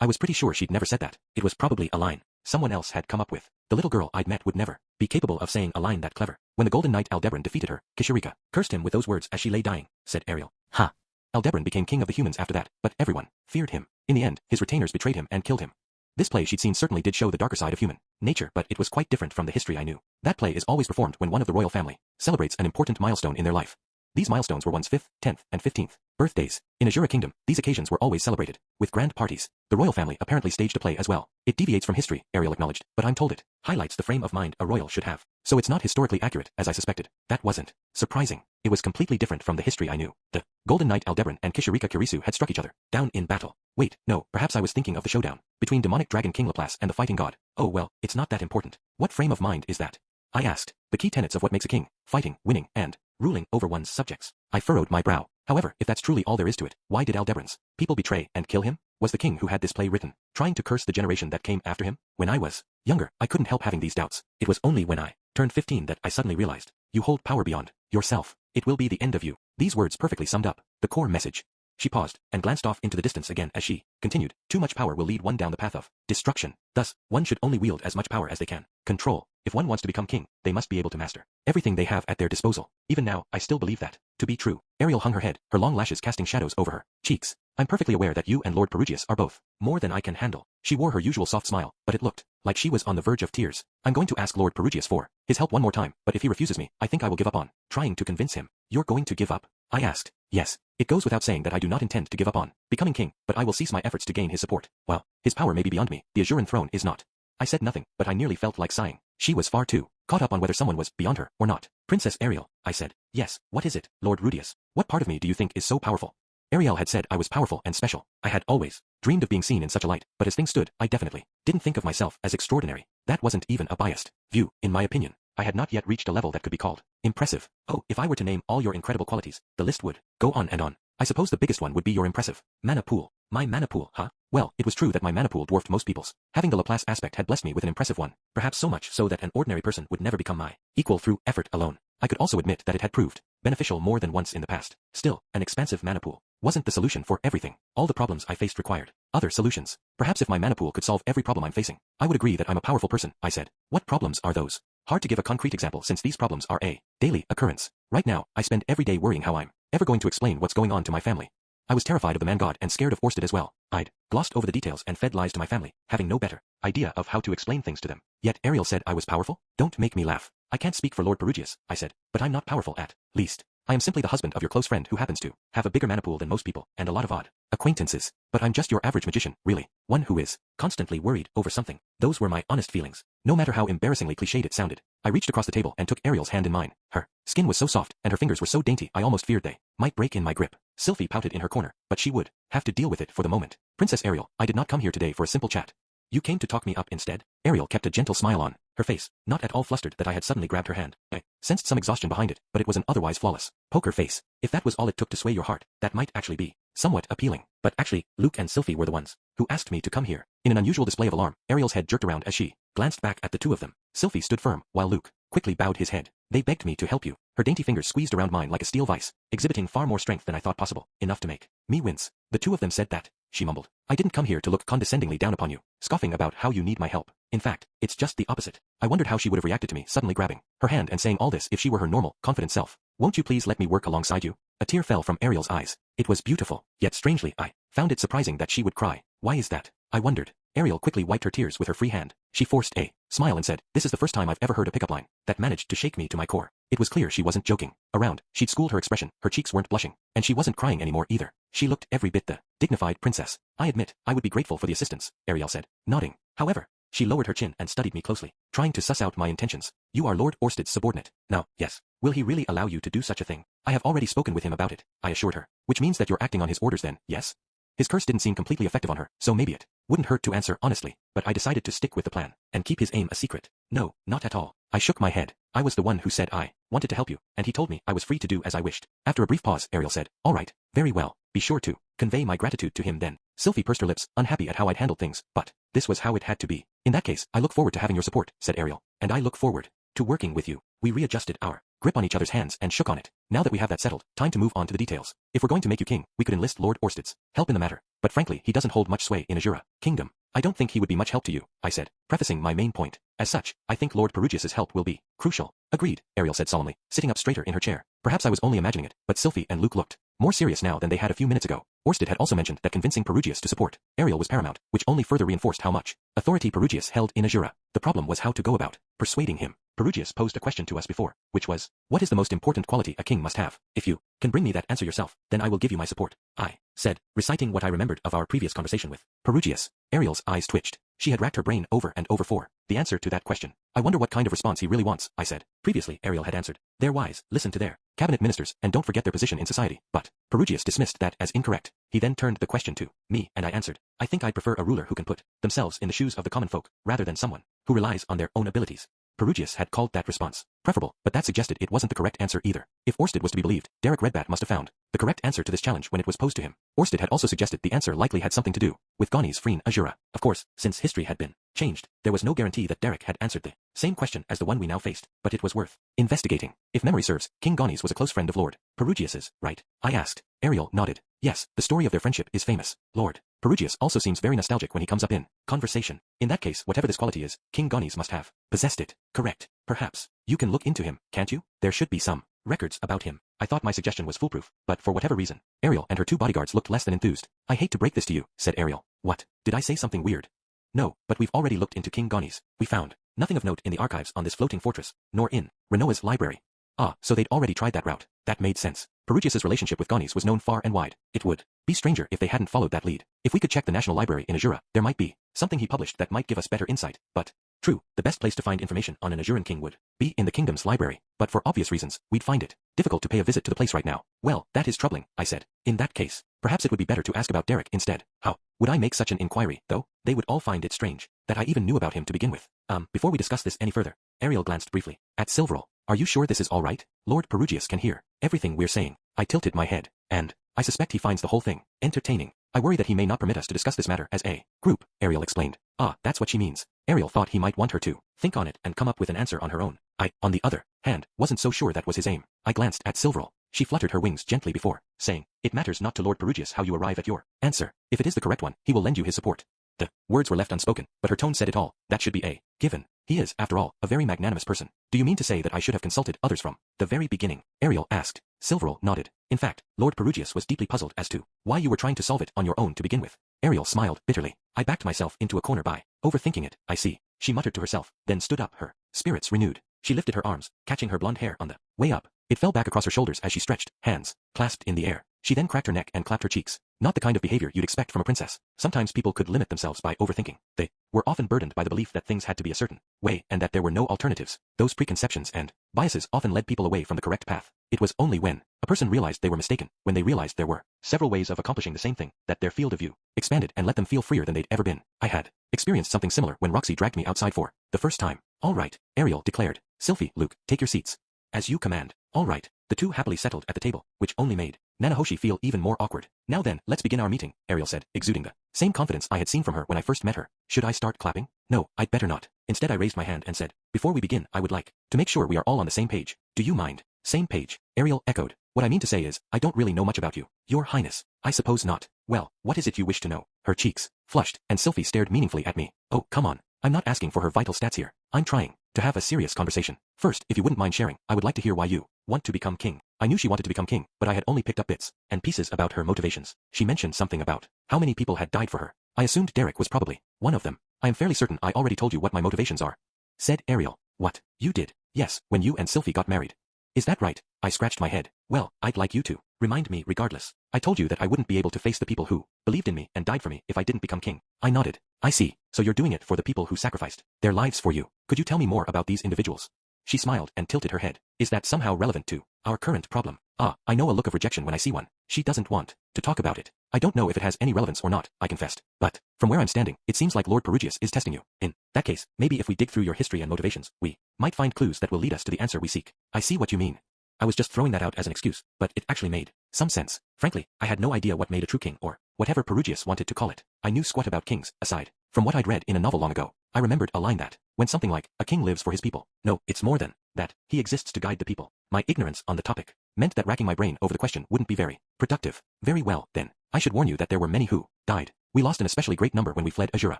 I was pretty sure she'd never said that. It was probably a line someone else had come up with. The little girl I'd met would never be capable of saying a line that clever. When the Golden Knight Aldebaran defeated her, Kishirika cursed him with those words as she lay dying, said Ariel. Ha! Aldebaran became king of the humans after that, but everyone feared him. In the end, his retainers betrayed him and killed him. This play she'd seen certainly did show the darker side of human nature, but it was quite different from the history I knew. That play is always performed when one of the royal family celebrates an important milestone in their life. These milestones were one's 5th, 10th, and 15th birthdays. In Azura Kingdom, these occasions were always celebrated with grand parties. The royal family apparently staged a play as well. It deviates from history, Ariel acknowledged, but I'm told it highlights the frame of mind a royal should have. So it's not historically accurate, as I suspected. That wasn't surprising. It was completely different from the history I knew. The Golden Knight Aldebaran and Kishirika Kirisu had struck each other down in battle. Wait, no, perhaps I was thinking of the showdown between demonic dragon King Laplace and the fighting god. Oh well, it's not that important. What frame of mind is that? I asked. The key tenets of what makes a king: fighting, winning, and ruling over one's subjects. I furrowed my brow. However, if that's truly all there is to it, why did Aldebaran's people betray and kill him? Was the king who had this play written trying to curse the generation that came after him? When I was younger, I couldn't help having these doubts. It was only when I turned 15 that I suddenly realized. You hold power beyond yourself. It will be the end of you. These words perfectly summed up the core message. She paused and glanced off into the distance again as she continued. Too much power will lead one down the path of destruction. Thus, one should only wield as much power as they can control. If one wants to become king, they must be able to master everything they have at their disposal. Even now, I still believe that to be true. Ariel hung her head, her long lashes casting shadows over her cheeks. I'm perfectly aware that you and Lord Perugius are both more than I can handle. She wore her usual soft smile, but it looked like she was on the verge of tears. I'm going to ask Lord Perugius for his help one more time, but if he refuses me, I think I will give up on trying to convince him. You're going to give up? I asked. Yes. It goes without saying that I do not intend to give up on becoming king, but I will cease my efforts to gain his support. While his power may be beyond me, the Azuran throne is not. I said nothing, but I nearly felt like sighing. She was far too caught up on whether someone was beyond her or not. Princess Ariel, I said. Yes, what is it, Lord Rudius? What part of me do you think is so powerful? Ariel had said I was powerful and special. I had always dreamed of being seen in such a light, but as things stood, I definitely didn't think of myself as extraordinary. That wasn't even a biased view, in my opinion. I had not yet reached a level that could be called impressive. Oh, if I were to name all your incredible qualities, the list would go on and on. I suppose the biggest one would be your impressive mana pool. My mana pool, huh? Well, it was true that my mana pool dwarfed most people's. Having the Laplace aspect had blessed me with an impressive one, perhaps so much so that an ordinary person would never become my equal through effort alone. I could also admit that it had proved beneficial more than once in the past. Still, an expansive mana pool wasn't the solution for everything. All the problems I faced required other solutions. Perhaps if my mana pool could solve every problem I'm facing, I would agree that I'm a powerful person, I said. What problems are those? Hard to give a concrete example since these problems are a daily occurrence. Right now, I spend every day worrying how I'm ever going to explain what's going on to my family. I was terrified of the man god and scared of Orsted as well. I'd glossed over the details and fed lies to my family, having no better idea of how to explain things to them. Yet Ariel said I was powerful? Don't make me laugh. I can't speak for Lord Perugius, I said, but I'm not powerful at least. I am simply the husband of your close friend who happens to have a bigger mana pool than most people and a lot of odd acquaintances. But I'm just your average magician, really. One who is constantly worried over something. Those were my honest feelings. No matter how embarrassingly cliched it sounded. I reached across the table and took Ariel's hand in mine. Her skin was so soft and her fingers were so dainty I almost feared they might break in my grip. Sylphie pouted in her corner, but she would have to deal with it for the moment. Princess Ariel, I did not come here today for a simple chat. You came to talk me up instead? Ariel kept a gentle smile on her face, not at all flustered that I had suddenly grabbed her hand. I sensed some exhaustion behind it, but it was an otherwise flawless poker face. If that was all it took to sway your heart, that might actually be somewhat appealing. But actually, Luke and Sylphie were the ones who asked me to come here. In an unusual display of alarm, Ariel's head jerked around as she glanced back at the two of them. Sylphie stood firm, while Luke quickly bowed his head. They begged me to help you. Her dainty fingers squeezed around mine like a steel vice, exhibiting far more strength than I thought possible, enough to make me wince. The two of them said that, she mumbled. I didn't come here to look condescendingly down upon you, scoffing about how you need my help. In fact, it's just the opposite. I wondered how she would have reacted to me suddenly grabbing her hand and saying all this if she were her normal, confident self. Won't you please let me work alongside you? A tear fell from Ariel's eyes. It was beautiful, yet strangely I found it surprising that she would cry. Why is that? I wondered. Ariel quickly wiped her tears with her free hand. She forced a smile and said, this is the first time I've ever heard a pickup line that managed to shake me to my core. It was clear she wasn't joking around. She'd schooled her expression, her cheeks weren't blushing, and she wasn't crying anymore either. She looked every bit the dignified princess. I admit, I would be grateful for the assistance, Ariel said, nodding. However, she lowered her chin and studied me closely, trying to suss out my intentions. You are Lord Orsted's subordinate. Now, yes. Will he really allow you to do such a thing? I have already spoken with him about it, I assured her. Which means that you're acting on his orders then, yes? His curse didn't seem completely effective on her, so maybe it wouldn't hurt to answer honestly, but I decided to stick with the plan and keep his aim a secret. No, not at all. I shook my head. I was the one who said I wanted to help you, and he told me I was free to do as I wished. After a brief pause, Ariel said, all right, very well, be sure to convey my gratitude to him then. Sylphie pursed her lips, unhappy at how I'd handled things, but this was how it had to be. In that case, I look forward to having your support, said Ariel, and I look forward to working with you. We readjusted our grip on each other's hands and shook on it. Now that we have that settled, time to move on to the details. If we're going to make you king, we could enlist Lord Orsted's help in the matter, but frankly he doesn't hold much sway in Azura Kingdom. I don't think he would be much help to you, I said, prefacing my main point. As such, I think Lord Perugius's help will be crucial. Agreed, Ariel said solemnly, sitting up straighter in her chair. Perhaps I was only imagining it, but Sylphie and Luke looked more serious now than they had a few minutes ago. Orsted had also mentioned that convincing Perugius to support Ariel was paramount, which only further reinforced how much authority Perugius held in Azura. The problem was how to go about persuading him. Perugius posed a question to us before, which was, what is the most important quality a king must have? If you can bring me that answer yourself, then I will give you my support, I said, reciting what I remembered of our previous conversation with Perugius. Ariel's eyes twitched. She had racked her brain over and over for the answer to that question. I wonder what kind of response he really wants, I said. Previously, Ariel had answered, they're wise, listen to their cabinet ministers, and don't forget their position in society. But Perugius dismissed that as incorrect. He then turned the question to me, and I answered, I think I'd prefer a ruler who can put themselves in the shoes of the common folk, rather than someone who relies on their own abilities. Perugius had called that response preferable, but that suggested it wasn't the correct answer either. If Orsted was to be believed, Derek Redbat must have found the correct answer to this challenge when it was posed to him. Orsted had also suggested the answer likely had something to do with Gani's freeing Azura. Of course, since history had been changed, there was no guarantee that Derek had answered the same question as the one we now faced, but it was worth investigating. If memory serves, King Gani's was a close friend of Lord Perugius's, right? I asked. Ariel nodded. Yes, the story of their friendship is famous. Lord Perugius also seems very nostalgic when he comes up in conversation. In that case, whatever this quality is, King Gani's must have possessed it. Correct. Perhaps. You can look into him, can't you? There should be some records about him. I thought my suggestion was foolproof, but for whatever reason, Ariel and her two bodyguards looked less than enthused. I hate to break this to you, said Ariel. What? Did I say something weird? No, but we've already looked into King Gani's. We found nothing of note in the archives on this floating fortress, nor in Renoa's library. Ah, so they'd already tried that route. That made sense. Perugius's relationship with Gani's was known far and wide. It would be stranger if they hadn't followed that lead. If we could check the National Library in Azura, there might be something he published that might give us better insight, but true, the best place to find information on an Azuran king would be in the kingdom's library, but for obvious reasons, we'd find it difficult to pay a visit to the place right now. Well, that is troubling, I said. In that case, perhaps it would be better to ask about Derek instead. How would I make such an inquiry, though? They would all find it strange that I even knew about him to begin with. Before we discuss this any further, Ariel glanced briefly at Silverol. Are you sure this is all right? Lord Perugius can hear everything we're saying. I tilted my head, and I suspect he finds the whole thing entertaining. I worry that he may not permit us to discuss this matter as a group, Ariel explained. Ah, that's what she means. Ariel thought he might want her to think on it and come up with an answer on her own. I, on the other hand, wasn't so sure that was his aim. I glanced at Silverl. She fluttered her wings gently before saying, "It matters not to Lord Perugius how you arrive at your answer. If it is the correct one, he will lend you his support." The words were left unspoken, but her tone said it all. That should be a given. He is, after all, a very magnanimous person. Do you mean to say that I should have consulted others from the very beginning? Ariel asked. Silverl nodded. In fact, Lord Perugius was deeply puzzled as to why you were trying to solve it on your own to begin with. Ariel smiled bitterly. I backed myself into a corner by overthinking it, I see. She muttered to herself, then stood up, her spirits renewed. She lifted her arms, catching her blonde hair on the way up. It fell back across her shoulders as she stretched, hands clasped in the air. She then cracked her neck and clapped her cheeks. Not the kind of behavior you'd expect from a princess. Sometimes people could limit themselves by overthinking. They were often burdened by the belief that things had to be a certain way and that there were no alternatives. Those preconceptions and biases often led people away from the correct path. It was only when a person realized they were mistaken, when they realized there were several ways of accomplishing the same thing, that their field of view expanded and let them feel freer than they'd ever been. I had experienced something similar when Roxy dragged me outside for the first time. All right, Ariel declared. Sylphie, Luke, take your seats. As you command. All right. The two happily settled at the table, which only made Nanahoshi feel even more awkward. Now then, let's begin our meeting, Ariel said, exuding the same confidence I had seen from her when I first met her. Should I start clapping? No, I'd better not. Instead I raised my hand and said, before we begin, I would like to make sure we are all on the same page. Do you mind? Same page, Ariel echoed. What I mean to say is, I don't really know much about you, Your Highness. I suppose not. Well, what is it you wish to know? Her cheeks flushed, and Sylphie stared meaningfully at me. Oh, come on. I'm not asking for her vital stats here. I'm trying to have a serious conversation. First, if you wouldn't mind sharing, I would like to hear why you want to become king. I knew she wanted to become king, but I had only picked up bits and pieces about her motivations. She mentioned something about how many people had died for her. I assumed Derek was probably one of them. I am fairly certain I already told you what my motivations are, said Ariel. What? You did? Yes, when you and Sylphie got married. Is that right? I scratched my head. Well, I'd like you to remind me regardless. I told you that I wouldn't be able to face the people who believed in me and died for me if I didn't become king. I nodded. I see. So you're doing it for the people who sacrificed their lives for you. Could you tell me more about these individuals? She smiled and tilted her head. Is that somehow relevant to our current problem? Ah, I know a look of rejection when I see one. She doesn't want to talk about it. I don't know if it has any relevance or not, I confessed. But from where I'm standing, it seems like Lord Perugius is testing you. In that case, maybe if we dig through your history and motivations, we might find clues that will lead us to the answer we seek. I see what you mean. I was just throwing that out as an excuse, but it actually made some sense. Frankly, I had no idea what made a true king or whatever Perugius wanted to call it. I knew squat about kings, aside from what I'd read in a novel long ago. I remembered a line that went something like, a king lives for his people. No, it's more than that. He exists to guide the people. My ignorance on the topic meant that racking my brain over the question wouldn't be very productive. Very well, then. I should warn you that there were many who died. We lost an especially great number when we fled Azura.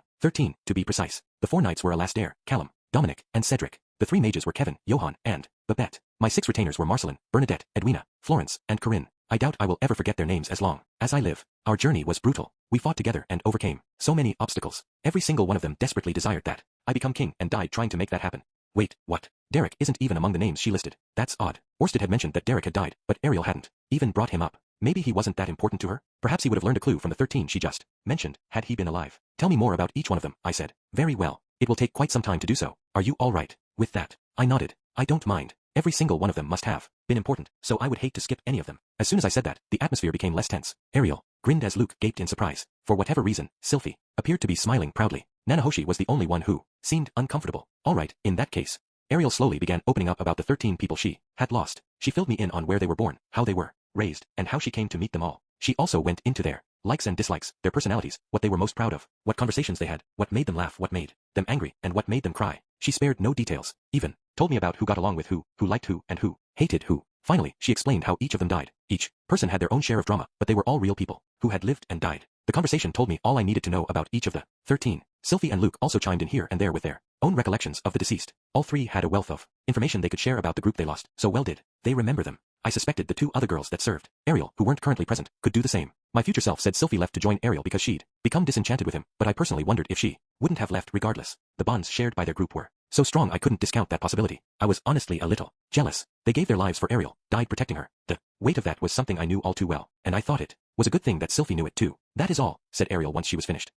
13, to be precise. The 4 knights were Alastair, Callum, Dominic, and Cedric. The 3 mages were Kevin, Johann, and Babette. My 6 retainers were Marceline, Bernadette, Edwina, Florence, and Corinne. I doubt I will ever forget their names as long as I live. Our journey was brutal. We fought together and overcame so many obstacles. Every single one of them desperately desired that I become king and died trying to make that happen. Wait, what? Derek isn't even among the names she listed. That's odd. Orsted had mentioned that Derek had died, but Ariel hadn't even brought him up. Maybe he wasn't that important to her? Perhaps he would have learned a clue from the 13 she just mentioned, had he been alive. Tell me more about each one of them, I said. Very well. It will take quite some time to do so. Are you all right with that? I nodded. I don't mind. Every single one of them must have been important, so I would hate to skip any of them. As soon as I said that, the atmosphere became less tense. Ariel grinned as Luke gaped in surprise. For whatever reason, Sylphie appeared to be smiling proudly. Nanahoshi was the only one who seemed uncomfortable. All right, in that case. Ariel slowly began opening up about the 13 people she had lost. She filled me in on where they were born, how they were raised, and how she came to meet them all. She also went into their likes and dislikes, their personalities, what they were most proud of, what conversations they had, what made them laugh, what made them angry, and what made them cry. She spared no details, even told me about who got along with who liked who, and who hated who. Finally, she explained how each of them died. Each person had their own share of drama, but they were all real people, who had lived and died. The conversation told me all I needed to know about each of the 13. Sylphie and Luke also chimed in here and there with their own recollections of the deceased. All 3 had a wealth of information they could share about the group they lost, so well did they remember them. I suspected the 2 other girls that served Ariel, who weren't currently present, could do the same. My future self said Sylphie left to join Ariel because she'd become disenchanted with him, but I personally wondered if she wouldn't have left regardless. The bonds shared by their group were so strong I couldn't discount that possibility. I was honestly a little jealous. They gave their lives for Ariel, died protecting her. The weight of that was something I knew all too well, and I thought it was a good thing that Sylphie knew it too. That is all, said Ariel once she was finished.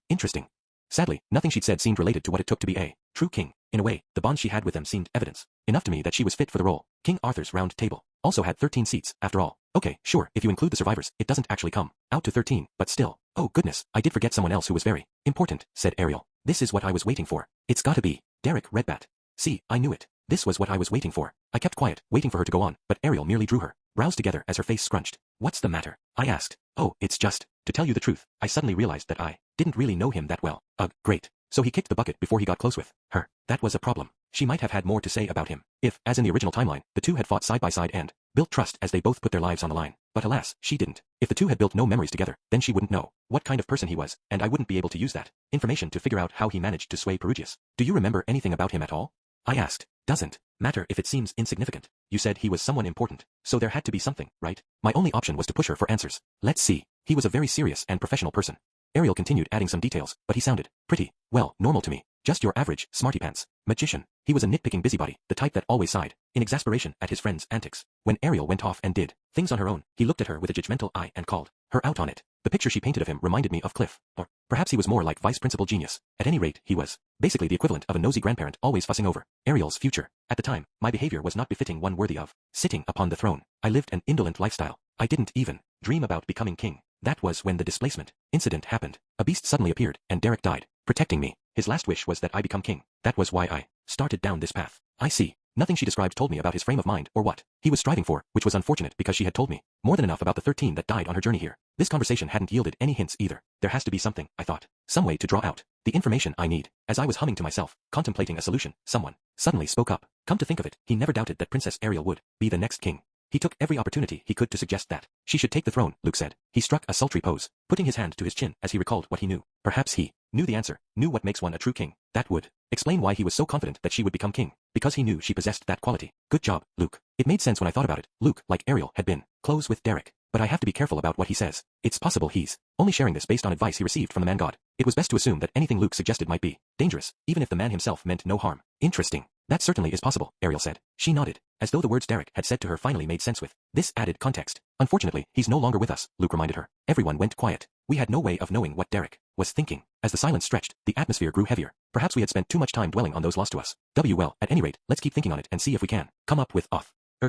Interesting. Sadly, nothing she'd said seemed related to what it took to be a true king. In a way, the bond she had with them seemed evidence enough to me that she was fit for the role. King Arthur's round table also had 13 seats, after all. Okay, sure, if you include the survivors, it doesn't actually come out to 13, but still. Oh goodness, I did forget someone else who was very important, said Ariel. This is what I was waiting for. It's gotta be Derek Redbat. See, I knew it. This was what I was waiting for. I kept quiet, waiting for her to go on, but Ariel merely drew her brows together as her face scrunched. What's the matter? I asked. Oh, it's just, to tell you the truth, I suddenly realized that I didn't really know him that well. Ugh, great. So he kicked the bucket before he got close with her. That was a problem. She might have had more to say about him if, as in the original timeline, the two had fought side by side and built trust as they both put their lives on the line. But alas, she didn't. If the two had built no memories together, then she wouldn't know what kind of person he was, and I wouldn't be able to use that information to figure out how he managed to sway Perugius. Do you remember anything about him at all? I asked. Doesn't matter if it seems insignificant. You said he was someone important, so there had to be something, right? My only option was to push her for answers. Let's see. He was a very serious and professional person. Ariel continued adding some details, but he sounded pretty, well, normal to me. Just your average smarty-pants magician. He was a nitpicking busybody, the type that always sighed in exasperation at his friends' antics. When Ariel went off and did things on her own, he looked at her with a judgmental eye and called her out on it. The picture she painted of him reminded me of Cliff, or perhaps he was more like Vice Principal Genius. At any rate, he was basically the equivalent of a nosy grandparent always fussing over Ariel's future. At the time, my behavior was not befitting one worthy of sitting upon the throne. I lived an indolent lifestyle. I didn't even dream about becoming king. That was when the displacement incident happened. A beast suddenly appeared, and Derek died, protecting me. His last wish was that I become king. That was why I started down this path. I see. Nothing she described told me about his frame of mind or what he was striving for, which was unfortunate because she had told me more than enough about the 13 that died on her journey here. This conversation hadn't yielded any hints either. There has to be something, I thought. Some way to draw out the information I need. As I was humming to myself, contemplating a solution, someone suddenly spoke up. Come to think of it, he never doubted that Princess Ariel would be the next king. He took every opportunity he could to suggest that she should take the throne, Luke said. He struck a sultry pose, putting his hand to his chin as he recalled what he knew. Perhaps he knew the answer, knew what makes one a true king. That would explain why he was so confident that she would become king, because he knew she possessed that quality. Good job, Luke. It made sense when I thought about it. Luke, like Ariel, had been close with Derek. But I have to be careful about what he says. It's possible he's only sharing this based on advice he received from the man god. It was best to assume that anything Luke suggested might be dangerous, even if the man himself meant no harm. Interesting. That certainly is possible, Ariel said. She nodded, as though the words Derek had said to her finally made sense with this added context. Unfortunately, he's no longer with us, Luke reminded her. Everyone went quiet. We had no way of knowing what Derek was thinking. As the silence stretched, the atmosphere grew heavier. Perhaps we had spent too much time dwelling on those lost to us. Well, at any rate, let's keep thinking on it and see if we can come up with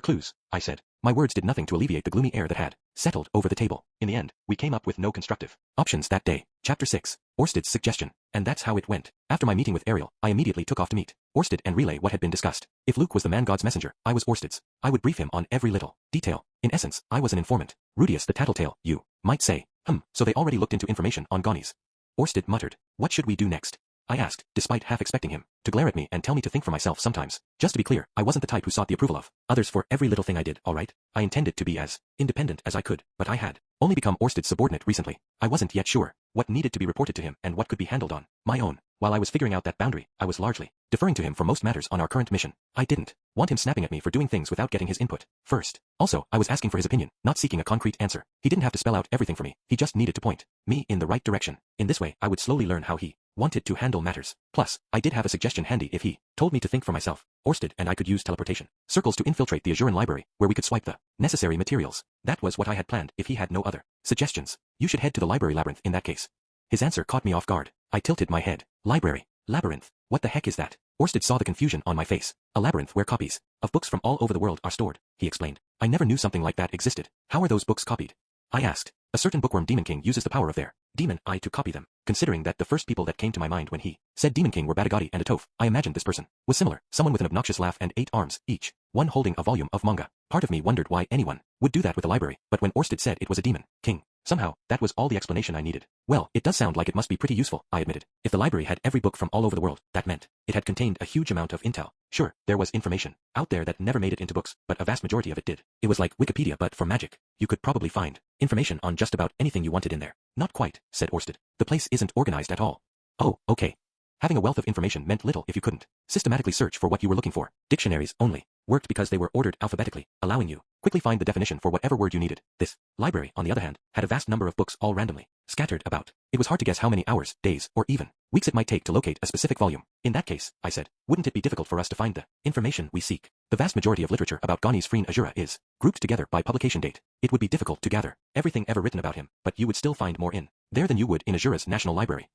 clues, I said. My words did nothing to alleviate the gloomy air that had settled over the table. In the end, we came up with no constructive options that day. Chapter 6. Orsted's suggestion. And that's how it went. After my meeting with Ariel, I immediately took off to meet Orsted and relay what had been discussed. If Luke was the man god's messenger, I was Orsted's. I would brief him on every little detail. In essence, I was an informant. Rudius the tattletale, you might say. So they already looked into information on Gonies. Orsted muttered. What should we do next? I asked, despite half expecting him to glare at me and tell me to think for myself sometimes. Just to be clear, I wasn't the type who sought the approval of others for every little thing I did, alright? I intended to be as independent as I could, but I had only become Orsted's subordinate recently. I wasn't yet sure what needed to be reported to him and what could be handled on my own. While I was figuring out that boundary, I was largely deferring to him for most matters on our current mission. I didn't want him snapping at me for doing things without getting his input first. Also, I was asking for his opinion, not seeking a concrete answer. He didn't have to spell out everything for me. He just needed to point me in the right direction. In this way, I would slowly learn how he wanted to handle matters. Plus, I did have a suggestion handy if he told me to think for myself. Orsted and I could use teleportation circles to infiltrate the Azuran library, where we could swipe the necessary materials. That was what I had planned if he had no other suggestions. You should head to the library labyrinth in that case. His answer caught me off guard. I tilted my head. Library. Labyrinth. What the heck is that? Orsted saw the confusion on my face. A labyrinth where copies of books from all over the world are stored, he explained. I never knew something like that existed. How are those books copied? I asked. A certain bookworm Demon King uses the power of their demon eye to copy them. Considering that the first people that came to my mind when he said Demon King were Badagati and Atoph, I imagined this person was similar, someone with an obnoxious laugh and 8 arms, each one holding a volume of manga. Part of me wondered why anyone would do that with the library, but when Orsted said it was a Demon King, somehow, that was all the explanation I needed. Well, it does sound like it must be pretty useful, I admitted. If the library had every book from all over the world, that meant it had contained a huge amount of intel. Sure, there was information out there that never made it into books, but a vast majority of it did. It was like Wikipedia but for magic. You could probably find information on just about anything you wanted in there. Not quite, said Orsted. The place isn't organized at all. Oh, okay. Having a wealth of information meant little if you couldn't systematically search for what you were looking for. Dictionaries only worked because they were ordered alphabetically, allowing you quickly find the definition for whatever word you needed. This library, on the other hand, had a vast number of books all randomly scattered about. It was hard to guess how many hours, days, or even weeks it might take to locate a specific volume. In that case, I said, wouldn't it be difficult for us to find the information we seek? The vast majority of literature about Gani's Freen Azura is grouped together by publication date. It would be difficult to gather everything ever written about him, but you would still find more in there than you would in Azura's National Library.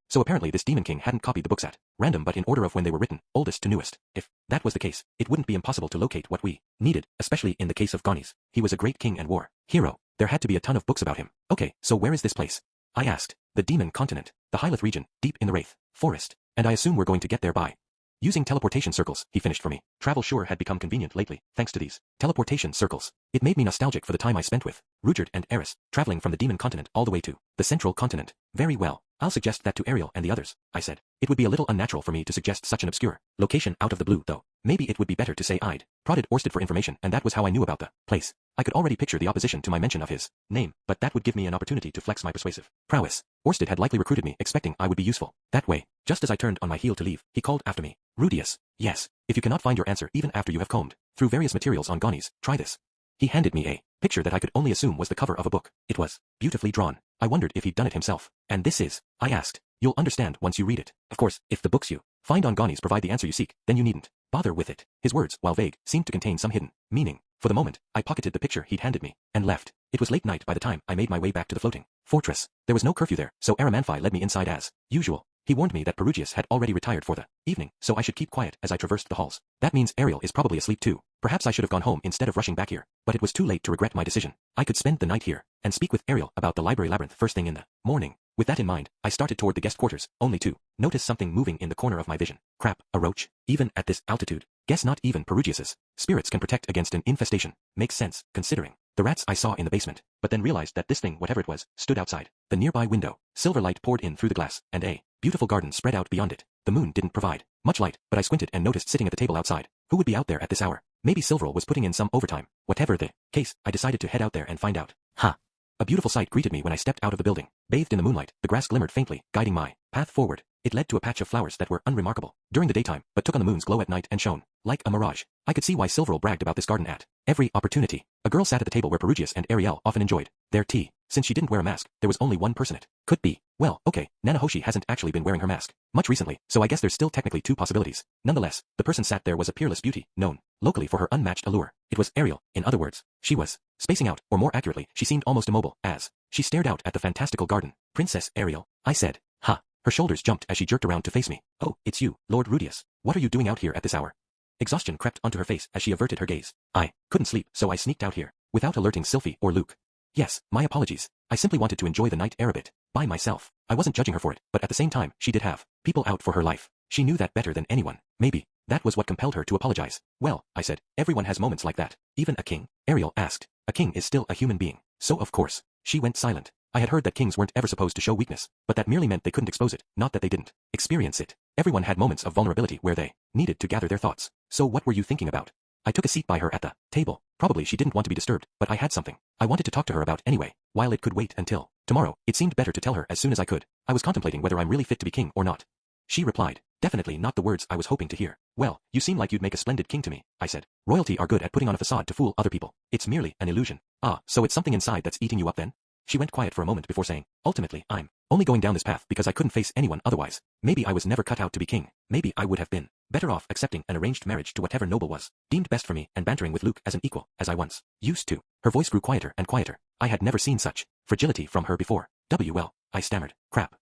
So apparently this Demon King hadn't copied the books at random but in order of when they were written, oldest to newest. If that was the case, it wouldn't be impossible to locate what we needed, especially in the case of Gani's. He was a great king and war hero. There had to be a ton of books about him. Okay, so where is this place? I asked. The Demon Continent, the Hyleth region, deep in the Wraith Forest, and I assume we're going to get there by Using teleportation circles, he finished for me. Travel sure had become convenient lately, thanks to these teleportation circles. It made me nostalgic for the time I spent with Rujard and Eris, traveling from the demon continent all the way to the central continent. Very well, I'll suggest that to Ariel and the others, I said. It would be a little unnatural for me to suggest such an obscure location out of the blue, though. Maybe it would be better to say I'd prodded Orsted for information, and that was how I knew about the place. I could already picture the opposition to my mention of his name, but that would give me an opportunity to flex my persuasive prowess. Orsted had likely recruited me, expecting I would be useful. That way, just as I turned on my heel to leave, he called after me. Rudius. Yes, if you cannot find your answer even after you have combed through various materials on Gonies, try this. He handed me a picture that I could only assume was the cover of a book. It was beautifully drawn. I wondered if he'd done it himself. And this is, I asked. You'll understand once you read it. Of course, if the books you find on Gonies provide the answer you seek, then you needn't bother with it. His words, while vague, seemed to contain some hidden meaning. For the moment, I pocketed the picture he'd handed me and left. It was late night by the time I made my way back to the floating fortress. There was no curfew there, so Aramanfi led me inside as usual. He warned me that Perugius had already retired for the evening, so I should keep quiet as I traversed the halls. That means Ariel is probably asleep too. Perhaps I should have gone home instead of rushing back here, but it was too late to regret my decision. I could spend the night here and speak with Ariel about the library labyrinth first thing in the morning. With that in mind, I started toward the guest quarters, only to notice something moving in the corner of my vision. Crap, a roach? Even at this altitude? Guess not even Perugius's spirits can protect against an infestation. Makes sense, considering the rats I saw in the basement, but then realized that this thing, whatever it was, stood outside the nearby window. Silver light poured in through the glass, and a beautiful garden spread out beyond it. The moon didn't provide much light, but I squinted and noticed sitting at the table outside. Who would be out there at this hour? Maybe Silverl was putting in some overtime. Whatever the case, I decided to head out there and find out. A beautiful sight greeted me when I stepped out of the building. Bathed in the moonlight, the grass glimmered faintly, guiding my path forward. It led to a patch of flowers that were unremarkable during the daytime, but took on the moon's glow at night and shone like a mirage. I could see why Silverl bragged about this garden at every opportunity. A girl sat at the table where Perugius and Ariel often enjoyed their tea. Since she didn't wear a mask, there was only one person it could be. Well, okay, Nanahoshi hasn't actually been wearing her mask much recently, so I guess there's still technically two possibilities. Nonetheless, the person sat there was a peerless beauty, known locally for her unmatched allure. It was Ariel. In other words, she was spacing out, or more accurately, she seemed almost immobile, as she stared out at the fantastical garden. Princess Ariel, I said. Her shoulders jumped as she jerked around to face me. Oh, it's you, Lord Rudius. What are you doing out here at this hour? Exhaustion crept onto her face as she averted her gaze. I couldn't sleep, so I sneaked out here, without alerting Sylphie or Luke. Yes, my apologies. I simply wanted to enjoy the night air a bit, by myself. I wasn't judging her for it, but at the same time, she did have people out for her life. She knew that better than anyone. Maybe that was what compelled her to apologize. Well, I said, everyone has moments like that. Even a king? Ariel asked. A king is still a human being. So of course, she went silent. I had heard that kings weren't ever supposed to show weakness, but that merely meant they couldn't expose it, not that they didn't experience it. Everyone had moments of vulnerability where they needed to gather their thoughts. So what were you thinking about? I took a seat by her at the table. Probably she didn't want to be disturbed, but I had something I wanted to talk to her about anyway. While it could wait until tomorrow, it seemed better to tell her as soon as I could. I was contemplating whether I'm really fit to be king or not. She replied, definitely not the words I was hoping to hear. Well, you seem like you'd make a splendid king to me, I said. Royalty are good at putting on a facade to fool other people. It's merely an illusion. Ah, so it's something inside that's eating you up then? She went quiet for a moment before saying, ultimately, I'm only going down this path because I couldn't face anyone otherwise. Maybe I was never cut out to be king. Maybe I would have been better off accepting an arranged marriage to whatever noble was deemed best for me and bantering with Luke as an equal, as I once used to. Her voice grew quieter and quieter. I had never seen such fragility from her before. Well, I stammered. Crap.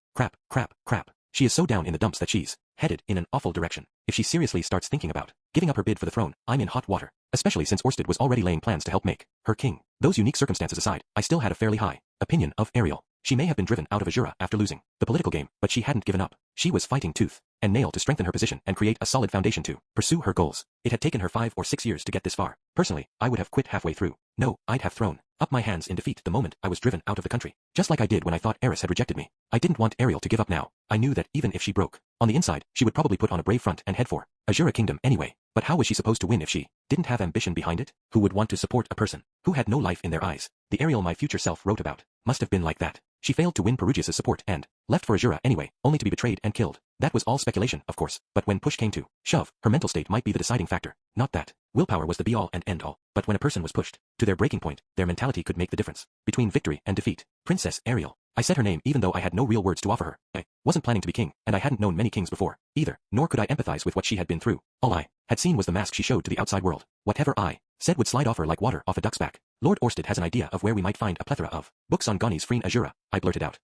She is so down in the dumps that she's headed in an awful direction. If she seriously starts thinking about giving up her bid for the throne, I'm in hot water. Especially since Orsted was already laying plans to help make her king. Those unique circumstances aside, I still had a fairly high opinion of Ariel. She may have been driven out of Azura after losing the political game, but she hadn't given up. She was fighting tooth and nail to strengthen her position and create a solid foundation to pursue her goals. It had taken her 5 or 6 years to get this far. Personally, I would have quit halfway through. No, I'd have thrown up my hands in defeat the moment I was driven out of the country. Just like I did when I thought Eris had rejected me. I didn't want Ariel to give up now. I knew that even if she broke on the inside, she would probably put on a brave front and head for Azura Kingdom anyway. But how was she supposed to win if she didn't have ambition behind it? Who would want to support a person who had no life in their eyes? The Ariel my future self wrote about must have been like that. She failed to win Perugius' support and left for Azura anyway, only to be betrayed and killed. That was all speculation, of course, but when push came to shove, her mental state might be the deciding factor. Not that willpower was the be-all and end-all, but when a person was pushed to their breaking point, their mentality could make the difference between victory and defeat. Princess Ariel. I said her name even though I had no real words to offer her. I wasn't planning to be king, and I hadn't known many kings before, either, nor could I empathize with what she had been through. All I had seen was the mask she showed to the outside world. Whatever I said would slide off her like water off a duck's back. Lord Orsted has an idea of where we might find a plethora of books on Gani's Freen Azura, I blurted out.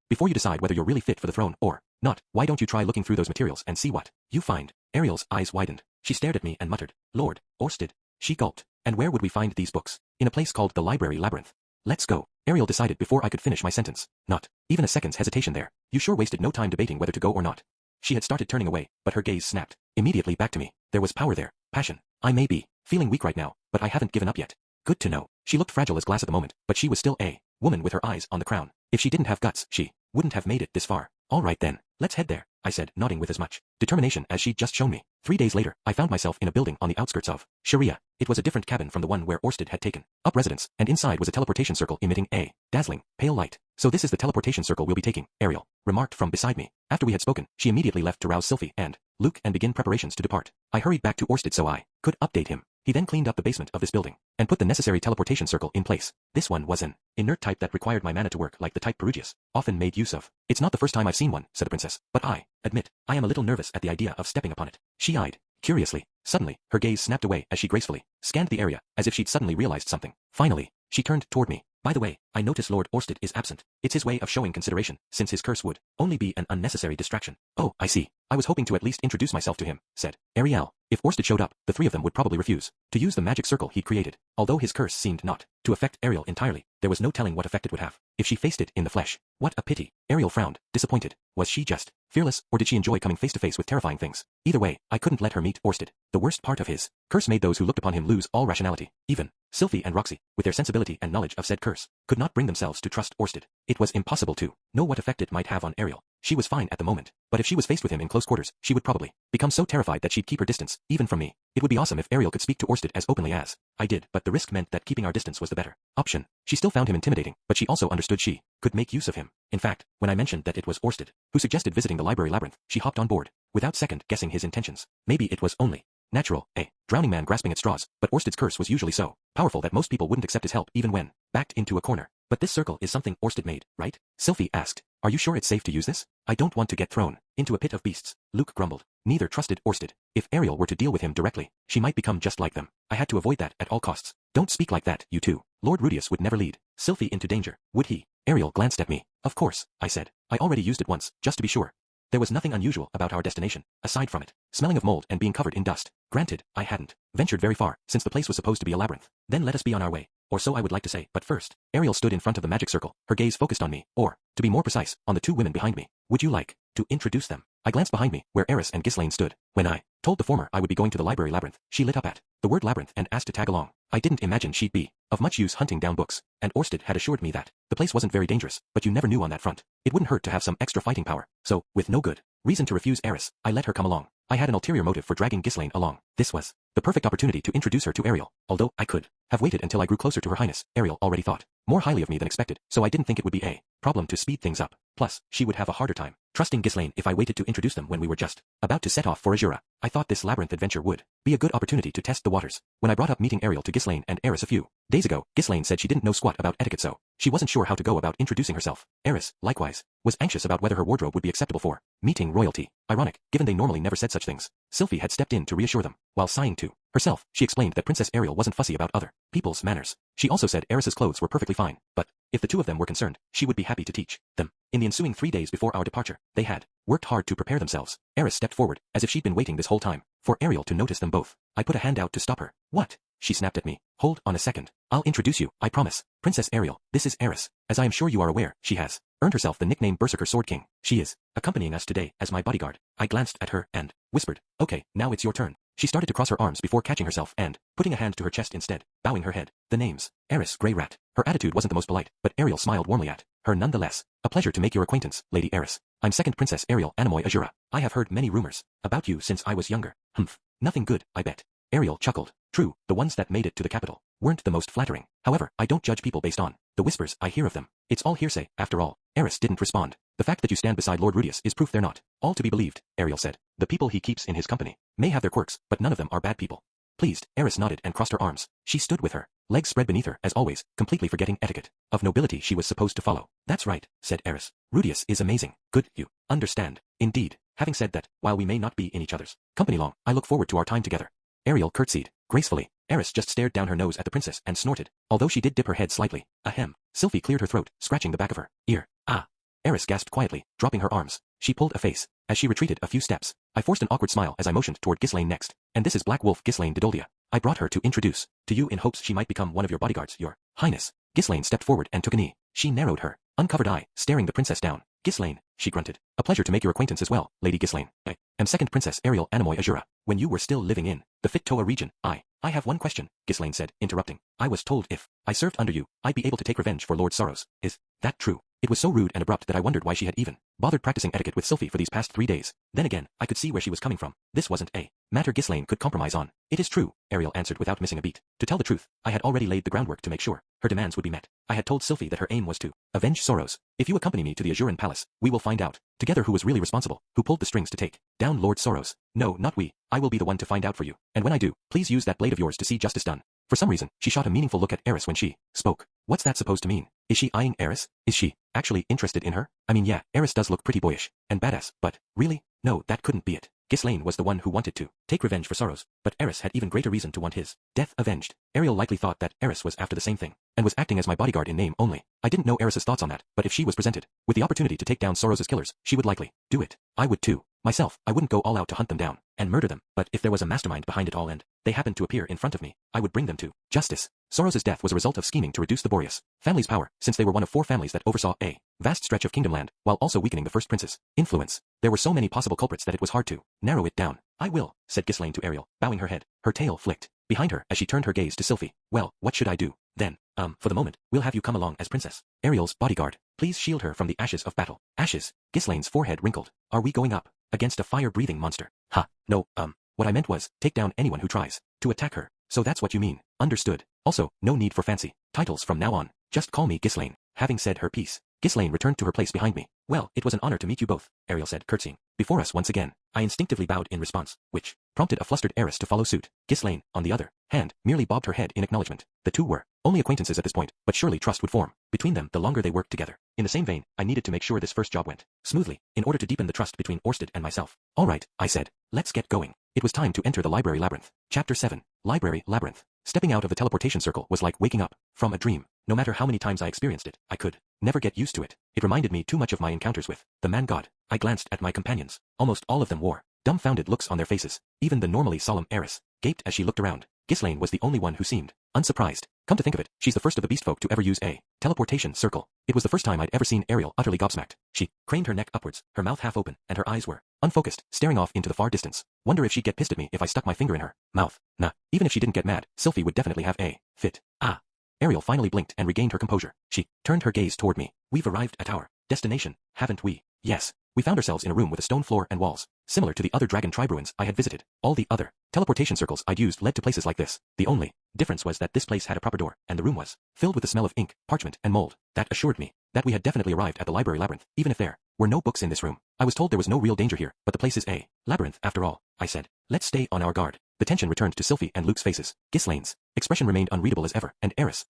Before you decide whether you're really fit for the throne or not, why don't you try looking through those materials and see what you find? Ariel's eyes widened. She stared at me and muttered, Lord Orsted. She gulped. And where would we find these books? In a place called the Library Labyrinth. Let's go. Ariel decided before I could finish my sentence. Not even a second's hesitation there. You sure wasted no time debating whether to go or not. She had started turning away, but her gaze snapped immediately back to me. There was power there, passion. I may be feeling weak right now, but I haven't given up yet. Good to know. She looked fragile as glass at the moment, but she was still a woman with her eyes on the crown. If she didn't have guts, she wouldn't have made it this far. All right then, let's head there, I said, nodding with as much determination as she'd just shown me. 3 days later, I found myself in a building on the outskirts of Sharia. It was a different cabin from the one where Orsted had taken up residence, and inside was a teleportation circle emitting a dazzling, pale light. So this is the teleportation circle we'll be taking, Ariel remarked from beside me. After we had spoken, she immediately left to rouse Sylphie and Luke and begin preparations to depart. I hurried back to Orsted so I could update him. He then cleaned up the basement of this building and put the necessary teleportation circle in place. This one was an inert type that required my mana to work like the type Perugius often made use of. It's not the first time I've seen one, said the princess, but I admit, I am a little nervous at the idea of stepping upon it. She eyed curiously. Suddenly, her gaze snapped away as she gracefully scanned the area, as if she'd suddenly realized something. Finally, she turned toward me. By the way, I notice Lord Orsted is absent. It's his way of showing consideration, since his curse would only be an unnecessary distraction. Oh, I see. I was hoping to at least introduce myself to him, said Ariel. If Orsted showed up, the three of them would probably refuse to use the magic circle he'd created. Although his curse seemed not to affect Ariel entirely, there was no telling what effect it would have if she faced it in the flesh. What a pity. Ariel frowned, disappointed. Was she just fearless, or did she enjoy coming face to face with terrifying things? Either way, I couldn't let her meet Orsted. The worst part of his curse made those who looked upon him lose all rationality. Even Sylphie and Roxy, with their sensibility and knowledge of said curse, could not bring themselves to trust Orsted. It was impossible to know what effect it might have on Ariel. She was fine at the moment, but if she was faced with him in close quarters, she would probably become so terrified that she'd keep her distance, even from me. It would be awesome if Ariel could speak to Orsted as openly as I did, but the risk meant that keeping our distance was the better option. She still found him intimidating, but she also understood she could make use of him. In fact, when I mentioned that it was Orsted who suggested visiting the library labyrinth, she hopped on board, without second guessing his intentions. Maybe it was only natural, a drowning man grasping at straws, but Orsted's curse was usually so powerful that most people wouldn't accept his help even when backed into a corner. But this circle is something Orsted made, right? Sylphie asked. Are you sure it's safe to use this? I don't want to get thrown into a pit of beasts, Luke grumbled. Neither trusted Orsted. If Ariel were to deal with him directly, she might become just like them. I had to avoid that at all costs. Don't speak like that, you two. Lord Rudius would never lead Sylphie into danger, would he? Ariel glanced at me. Of course, I said. I already used it once, just to be sure. There was nothing unusual about our destination, aside from it smelling of mold and being covered in dust. Granted, I hadn't ventured very far, since the place was supposed to be a labyrinth. Then let us be on our way. Or so I would like to say, but first, Ariel stood in front of the magic circle, her gaze focused on me, or, to be more precise, on the two women behind me. Would you like to introduce them? I glanced behind me, where Eris and Ghislaine stood. When I told the former I would be going to the library labyrinth, she lit up at the word labyrinth and asked to tag along. I didn't imagine she'd be of much use hunting down books, and Orsted had assured me that the place wasn't very dangerous, but you never knew on that front. It wouldn't hurt to have some extra fighting power. So, with no good reason to refuse Eris, I let her come along. I had an ulterior motive for dragging Ghislaine along. This was the perfect opportunity to introduce her to Ariel, although I could have waited until I grew closer to Her Highness. Ariel already thought more highly of me than expected, so I didn't think it would be a problem to speed things up. Plus, she would have a harder time trusting Ghislaine if I waited to introduce them when we were just about to set off for Azura. I thought this labyrinth adventure would be a good opportunity to test the waters. When I brought up meeting Ariel to Ghislaine and Eris a few days ago, Ghislaine said she didn't know squat about etiquette, so she wasn't sure how to go about introducing herself. Eris, likewise, was anxious about whether her wardrobe would be acceptable for meeting royalty. Ironic, given they normally never said such things. Sylphie had stepped in to reassure them. While sighing to herself, she explained that Princess Ariel wasn't fussy about other people's manners. She also said Eris's clothes were perfectly fine, but if the two of them were concerned, she would be happy to teach them. In the ensuing 3 days before our departure, they had worked hard to prepare themselves. Eris stepped forward, as if she'd been waiting this whole time for Ariel to notice them both. I put a hand out to stop her. What? She snapped at me. Hold on a second. I'll introduce you, I promise. Princess Ariel, this is Eris. As I am sure you are aware, she has earned herself the nickname Berserker Sword King. She is accompanying us today as my bodyguard. I glanced at her and whispered, okay, now it's your turn. She started to cross her arms before catching herself and putting a hand to her chest instead, bowing her head. The name's Eris Grey Rat. Her attitude wasn't the most polite, but Ariel smiled warmly at her nonetheless. A pleasure to make your acquaintance, Lady Eris. I'm second Princess Ariel Anemoy Azura. I have heard many rumors about you since I was younger. Humph. Nothing good, I bet. Ariel chuckled. True, the ones that made it to the capital weren't the most flattering. However, I don't judge people based on the whispers I hear of them. It's all hearsay, after all. Eris didn't respond. The fact that you stand beside Lord Rudius is proof they're not all to be believed, Ariel said. The people he keeps in his company may have their quirks, but none of them are bad people. Pleased, Eris nodded and crossed her arms. She stood with her legs spread beneath her as always, completely forgetting etiquette of nobility she was supposed to follow. That's right, said Eris. Rudius is amazing. Good, you understand. Indeed. Having said that, while we may not be in each other's company long, I look forward to our time together. Ariel curtsied gracefully. Eris just stared down her nose at the princess and snorted, although she did dip her head slightly. Ahem. Sylphie cleared her throat, scratching the back of her ear. Ah. Eris gasped quietly, dropping her arms. She pulled a face as she retreated a few steps. I forced an awkward smile as I motioned toward Ghislaine next. And this is Black Wolf Ghislaine Didoldia. I brought her to introduce to you in hopes she might become one of your bodyguards, your highness. Ghislaine stepped forward and took a knee. She narrowed her uncovered eye, staring the princess down. Ghislaine, she grunted. A pleasure to make your acquaintance as well, Lady Ghislaine. I am second Princess Ariel Anemoy Azura. When you were still living in the Fictoa region, I have one question, Ghislaine said, interrupting. I was told if I served under you, I'd be able to take revenge for Lord Soros. Is that true? It was so rude and abrupt that I wondered why she had even bothered practicing etiquette with Sylphie for these past 3 days. Then again, I could see where she was coming from. This wasn't a matter Ghislaine could compromise on. It is true, Ariel answered without missing a beat. To tell the truth, I had already laid the groundwork to make sure her demands would be met. I had told Sylphie that her aim was to avenge Soros. If you accompany me to the Azuran Palace, we will find out together who was really responsible, who pulled the strings to take down Lord Soros. No, not we. I will be the one to find out for you. And when I do, please use that blade of yours to see justice done. For some reason, she shot a meaningful look at Eris when she spoke. What's that supposed to mean? Is she eyeing Eris? Is she actually interested in her? I mean, yeah, Eris does look pretty boyish and badass, but really? No, that couldn't be it. Ghislaine was the one who wanted to take revenge for Soros, but Eris had even greater reason to want his death avenged. Ariel likely thought that Eris was after the same thing, and was acting as my bodyguard in name only. I didn't know Eris's thoughts on that, but if she was presented with the opportunity to take down Soros's killers, she would likely do it. I would too. Myself, I wouldn't go all out to hunt them down and murder them, but if there was a mastermind behind it all and they happened to appear in front of me, I would bring them to justice. Soros's death was a result of scheming to reduce the Boreas family's power, since they were one of 4 families that oversaw a vast stretch of kingdom land, while also weakening the first prince's influence. There were so many possible culprits that it was hard to narrow it down. I will, said Ghislaine to Ariel, bowing her head. Her tail flicked behind her as she turned her gaze to Sylphie. Well, what should I do? Then, for the moment, we'll have you come along as Princess Ariel's bodyguard. Please shield her from the ashes of battle. Ashes? Ghislaine's forehead wrinkled. Are we going up against a fire-breathing monster? Ha, no, what I meant was, take down anyone who tries to attack her. So that's what you mean. Understood. Also, no need for fancy titles from now on. Just call me Ghislaine. Having said her piece, Ghislaine returned to her place behind me. Well, it was an honor to meet you both, Ariel said, curtsying before us once again. I instinctively bowed in response, which prompted a flustered Eris to follow suit. Ghislaine, on the other hand, merely bobbed her head in acknowledgement. The two were only acquaintances at this point, but surely trust would form between them the longer they worked together. In the same vein, I needed to make sure this first job went smoothly, in order to deepen the trust between Orsted and myself. All right, I said. Let's get going. It was time to enter the library labyrinth. Chapter 7. Library Labyrinth. Stepping out of the teleportation circle was like waking up from a dream. No matter how many times I experienced it, I could never get used to it. It reminded me too much of my encounters with the man god. I glanced at my companions. Almost all of them wore dumbfounded looks on their faces. Even the normally solemn Eris gaped as she looked around. Ghislaine was the only one who seemed unsurprised. Come to think of it, she's the first of the beast folk to ever use a teleportation circle. It was the first time I'd ever seen Ariel utterly gobsmacked. She craned her neck upwards, her mouth half open, and her eyes were unfocused, staring off into the far distance. Wonder if she'd get pissed at me if I stuck my finger in her mouth. Nah, even if she didn't get mad, Sylphie would definitely have a fit. Ah. Ariel finally blinked and regained her composure. She turned her gaze toward me. We've arrived at our destination, haven't we? Yes. We found ourselves in a room with a stone floor and walls, similar to the other dragon tribe ruins I had visited. All the other teleportation circles I'd used led to places like this. The only difference was that this place had a proper door, and the room was filled with the smell of ink, parchment, and mold. That assured me that we had definitely arrived at the library labyrinth, even if there were no books in this room. I was told there was no real danger here, but the place is a labyrinth after all, I said. Let's stay on our guard. The tension returned to Sylphie and Luke's faces. Ghislaine's expression remained unreadable as ever, and Eris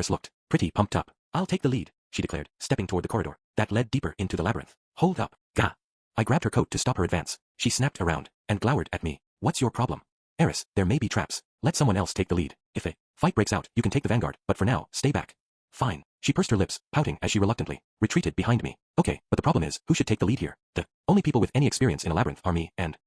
looked pretty pumped up. I'll take the lead, she declared, stepping toward the corridor that led deeper into the labyrinth. Hold up, gah. I grabbed her coat to stop her advance. She snapped around and glowered at me. What's your problem? Eris, there may be traps. Let someone else take the lead. If a fight breaks out, you can take the vanguard, but for now, stay back. Fine. She pursed her lips, pouting as she reluctantly retreated behind me. Okay, but the problem is, who should take the lead here? The only people with any experience in a labyrinth are me and,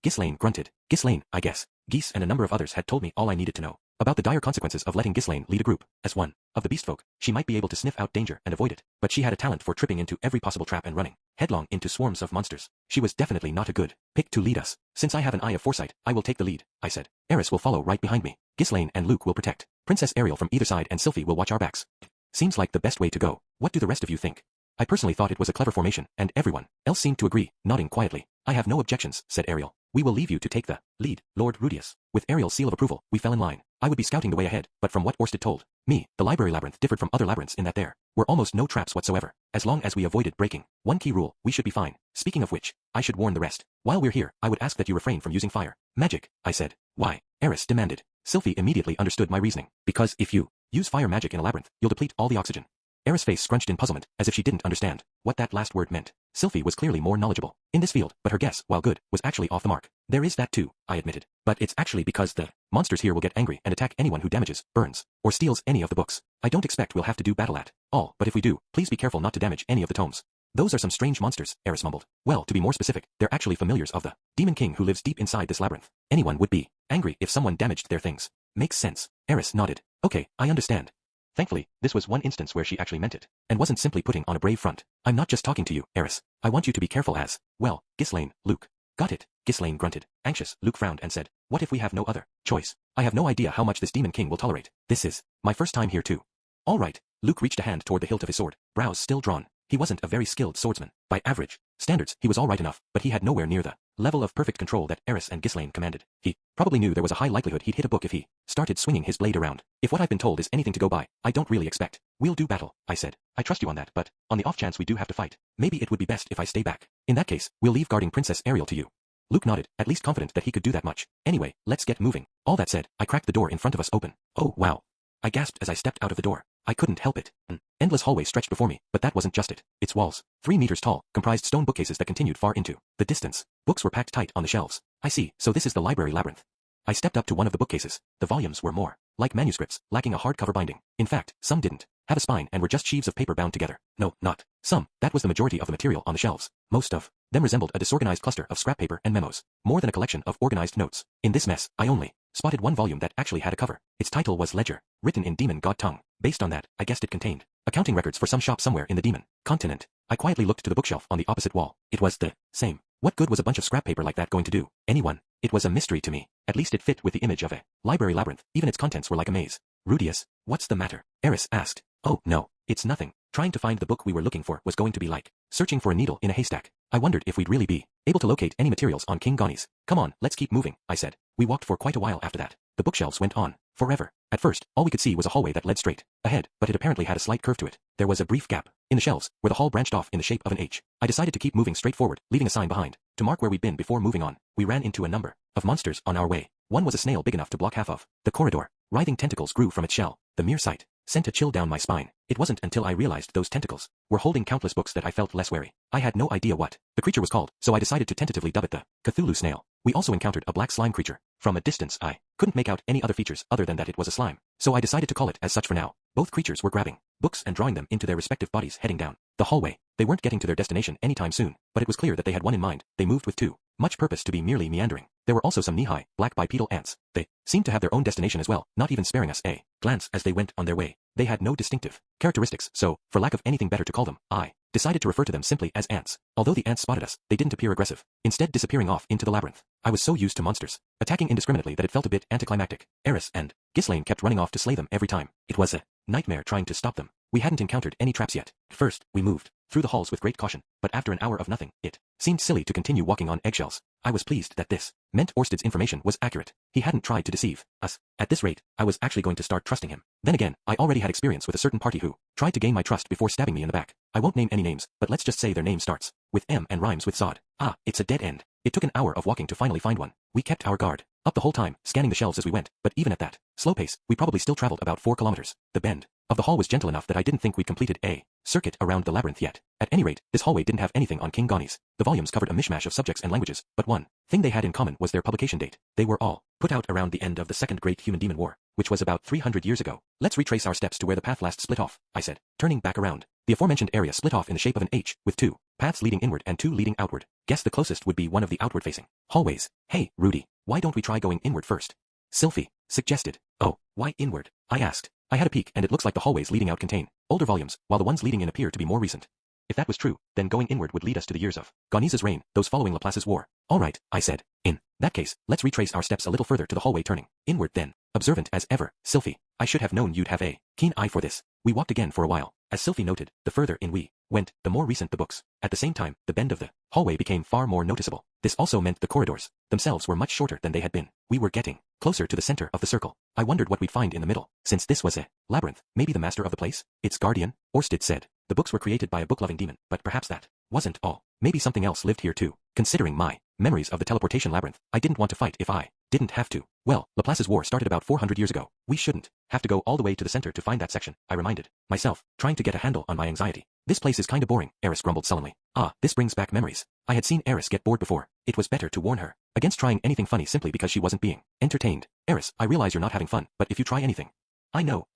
Ghislaine grunted. Ghislaine, I guess. Geese and a number of others had told me all I needed to know about the dire consequences of letting Ghislaine lead a group. As one of the beast folk, she might be able to sniff out danger and avoid it, but she had a talent for tripping into every possible trap and running headlong into swarms of monsters. She was definitely not a good pick to lead us. Since I have an eye of foresight, I will take the lead, I said. Eris will follow right behind me. Ghislaine and Luke will protect Princess Ariel from either side, and Sylphie will watch our backs. Seems like the best way to go. What do the rest of you think? I personally thought it was a clever formation, and everyone else seemed to agree, nodding quietly. I have no objections, said Ariel. We will leave you to take the lead, Lord Rudius. With Ariel's seal of approval, we fell in line. I would be scouting the way ahead, but from what Orsted told me, the library labyrinth differed from other labyrinths in that there were almost no traps whatsoever. As long as we avoided breaking one key rule, we should be fine. Speaking of which, I should warn the rest. While we're here, I would ask that you refrain from using fire magic, I said. Why? Eris demanded. Sylphie immediately understood my reasoning. Because if you use fire magic in a labyrinth, you'll deplete all the oxygen. Eris' face scrunched in puzzlement, as if she didn't understand what that last word meant. Sylphie was clearly more knowledgeable in this field, but her guess, while good, was actually off the mark. There is that too, I admitted. But it's actually because the monsters here will get angry and attack anyone who damages, burns, or steals any of the books. I don't expect we'll have to do battle at all, but if we do, please be careful not to damage any of the tomes. Those are some strange monsters, Eris mumbled. Well, to be more specific, they're actually familiars of the Demon King who lives deep inside this labyrinth. Anyone would be angry if someone damaged their things. Makes sense. Eris nodded. Okay, I understand. Thankfully, this was one instance where she actually meant it, and wasn't simply putting on a brave front. I'm not just talking to you, Eris. I want you to be careful as, well, Ghislaine, Luke. Got it, Ghislaine grunted. Anxious, Luke frowned and said, what if we have no other choice? I have no idea how much this demon king will tolerate. This is my first time here too. All right. Luke reached a hand toward the hilt of his sword, brows still drawn. He wasn't a very skilled swordsman. By average standards, he was all right enough, but he had nowhere near the level of perfect control that Eris and Ghislaine commanded. He probably knew there was a high likelihood he'd hit a book if he started swinging his blade around. If what I've been told is anything to go by, I don't really expect we'll do battle, I said. I trust you on that, but on the off chance we do have to fight, maybe it would be best if I stay back. In that case, we'll leave guarding Princess Ariel to you. Luke nodded, at least confident that he could do that much. Anyway, let's get moving. All that said, I cracked the door in front of us open. Oh, wow. I gasped as I stepped out of the door. I couldn't help it. An endless hallway stretched before me, but that wasn't just it. Its walls, 3 meters tall, comprised stone bookcases that continued far into the distance. Books were packed tight on the shelves. I see, so this is the library labyrinth. I stepped up to one of the bookcases. The volumes were more like manuscripts, lacking a hardcover binding. In fact, some didn't have a spine and were just sheaves of paper bound together. No, not some. That was the majority of the material on the shelves. Most of them resembled a disorganized cluster of scrap paper and memos, more than a collection of organized notes. In this mess, I only spotted one volume that actually had a cover. Its title was Ledger, written in demon god tongue. Based on that, I guessed it contained accounting records for some shop somewhere in the demon continent. I quietly looked to the bookshelf on the opposite wall. It was the same. What good was a bunch of scrap paper like that going to do anyone? It was a mystery to me. At least it fit with the image of a library labyrinth. Even its contents were like a maze. Rudius, what's the matter? Eris asked. Oh, no, it's nothing. Trying to find the book we were looking for was going to be like searching for a needle in a haystack. I wondered if we'd really be able to locate any materials on King Gani's. Come on, let's keep moving, I said. We walked for quite a while after that. The bookshelves went on forever. At first, all we could see was a hallway that led straight ahead, but it apparently had a slight curve to it. There was a brief gap in the shelves where the hall branched off in the shape of an H. I decided to keep moving straight forward, leaving a sign behind to mark where we'd been before moving on. We ran into a number of monsters on our way. One was a snail big enough to block half of the corridor. Writhing tentacles grew from its shell. The mere sight sent a chill down my spine. It wasn't until I realized those tentacles were holding countless books that I felt less wary. I had no idea what the creature was called, so I decided to tentatively dub it the Cthulhu snail. We also encountered a black slime creature. From a distance, I couldn't make out any other features other than that it was a slime, so I decided to call it as such for now. Both creatures were grabbing books and drawing them into their respective bodies heading down the hallway. They weren't getting to their destination anytime soon, but it was clear that they had one in mind. They moved with too much purpose to be merely meandering. There were also some knee-high, black bipedal ants. They seemed to have their own destination as well, not even sparing us a glance as they went on their way. They had no distinctive characteristics, so, for lack of anything better to call them, I decided to refer to them simply as ants. Although the ants spotted us, they didn't appear aggressive, instead disappearing off into the labyrinth. I was so used to monsters attacking indiscriminately that it felt a bit anticlimactic. Eris and Ghislaine kept running off to slay them every time. It was a nightmare trying to stop them. We hadn't encountered any traps yet. First, we moved through the halls with great caution, but after an hour of nothing, it seemed silly to continue walking on eggshells. I was pleased that this meant Orsted's information was accurate. He hadn't tried to deceive us. At this rate, I was actually going to start trusting him. Then again, I already had experience with a certain party who tried to gain my trust before stabbing me in the back. I won't name any names, but let's just say their name starts with M and rhymes with Zod. Ah, it's a dead end. It took an hour of walking to finally find one. We kept our guard up the whole time, scanning the shelves as we went, but even at that slow pace, we probably still traveled about 4 kilometers. The bend of the hall was gentle enough that I didn't think we'd completed a circuit around the labyrinth yet. At any rate, this hallway didn't have anything on King Gani's. The volumes covered a mishmash of subjects and languages, but one thing they had in common was their publication date. They were all put out around the end of the Second Great Human-Demon War, which was about 300 years ago. Let's retrace our steps to where the path last split off, I said, turning back around. The aforementioned area split off in the shape of an H, with 2 paths leading inward and 2 leading outward. Guess the closest would be one of the outward-facing hallways. Hey, Rudy, why don't we try going inward first? Sylphie suggested. Oh, why inward? I asked. I had a peek and it looks like the hallways leading out contain older volumes, while the ones leading in appear to be more recent. If that was true, then going inward would lead us to the years of Gani's reign, those following Laplace's war. All right, I said. In that case, let's retrace our steps a little further to the hallway turning inward then. Observant as ever, Sylphie. I should have known you'd have a keen eye for this. We walked again for a while. As Sylphie noted, the further in we went, the more recent the books. At the same time, the bend of the hallway became far more noticeable. This also meant the corridors themselves were much shorter than they had been. We were getting closer to the center of the circle. I wondered what we'd find in the middle. Since this was a labyrinth, maybe the master of the place? Its guardian? Orsted said. The books were created by a book-loving demon, but perhaps that wasn't all. Maybe something else lived here too. Considering my memories of the teleportation labyrinth, I didn't want to fight if I didn't have to. Well, Laplace's war started about 400 years ago. We shouldn't have to go all the way to the center to find that section, I reminded myself, trying to get a handle on my anxiety. This place is kinda boring, Eris grumbled sullenly. Ah, this brings back memories. I had seen Eris get bored before. It was better to warn her against trying anything funny simply because she wasn't being entertained. Eris, I realize you're not having fun, but if you try anything. I know,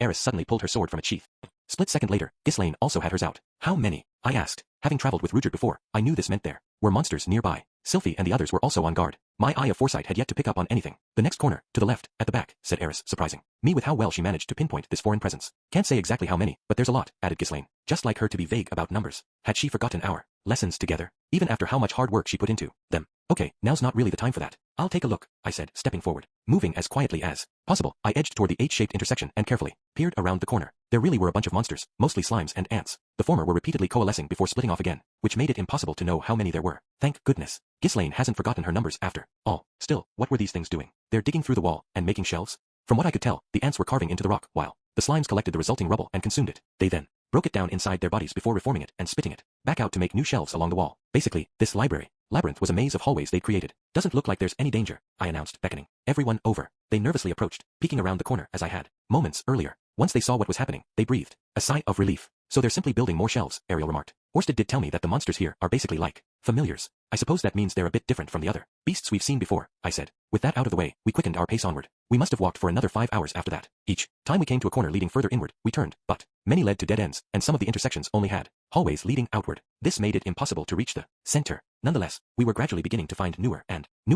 Eris suddenly pulled her sword from its sheath. Split second later, Ghislaine also had hers out. How many? I asked. Having traveled with Rudyard before, I knew this meant there were monsters nearby. Sylphie and the others were also on guard. My eye of foresight had yet to pick up on anything. The next corner, to the left, at the back, said Eris, surprising me with how well she managed to pinpoint this foreign presence. Can't say exactly how many, but there's a lot, added Ghislaine. Just like her to be vague about numbers. Had she forgotten our lessons together? Even after how much hard work she put into them. Okay, now's not really the time for that. I'll take a look, I said, stepping forward. Moving as quietly as possible, I edged toward the H-shaped intersection and carefully peered around the corner. There really were a bunch of monsters, mostly slimes and ants. The former were repeatedly coalescing before splitting off again, which made it impossible to know how many there were. Thank goodness. Ghislaine hasn't forgotten her numbers after all. Still, what were these things doing? They're digging through the wall and making shelves? From what I could tell, the ants were carving into the rock, while the slimes collected the resulting rubble and consumed it. They then broke it down inside their bodies before reforming it and spitting it back out to make new shelves along the wall. Basically, this labyrinth was a maze of hallways they'd created. Doesn't look like there's any danger, I announced, beckoning everyone over. They nervously approached, peeking around the corner as I had moments earlier. Once they saw what was happening, they breathed a sigh of relief. So they're simply building more shelves, Ariel remarked. Orsted did tell me that the monsters here are basically like familiars. I suppose that means they're a bit different from the other beasts we've seen before, I said. With that out of the way, we quickened our pace onward. We must have walked for another 5 hours after that. Each time we came to a corner leading further inward, we turned, but many led to dead ends, and some of the intersections only had hallways leading outward. This made it impossible to reach the center. Nonetheless, we were gradually beginning to find newer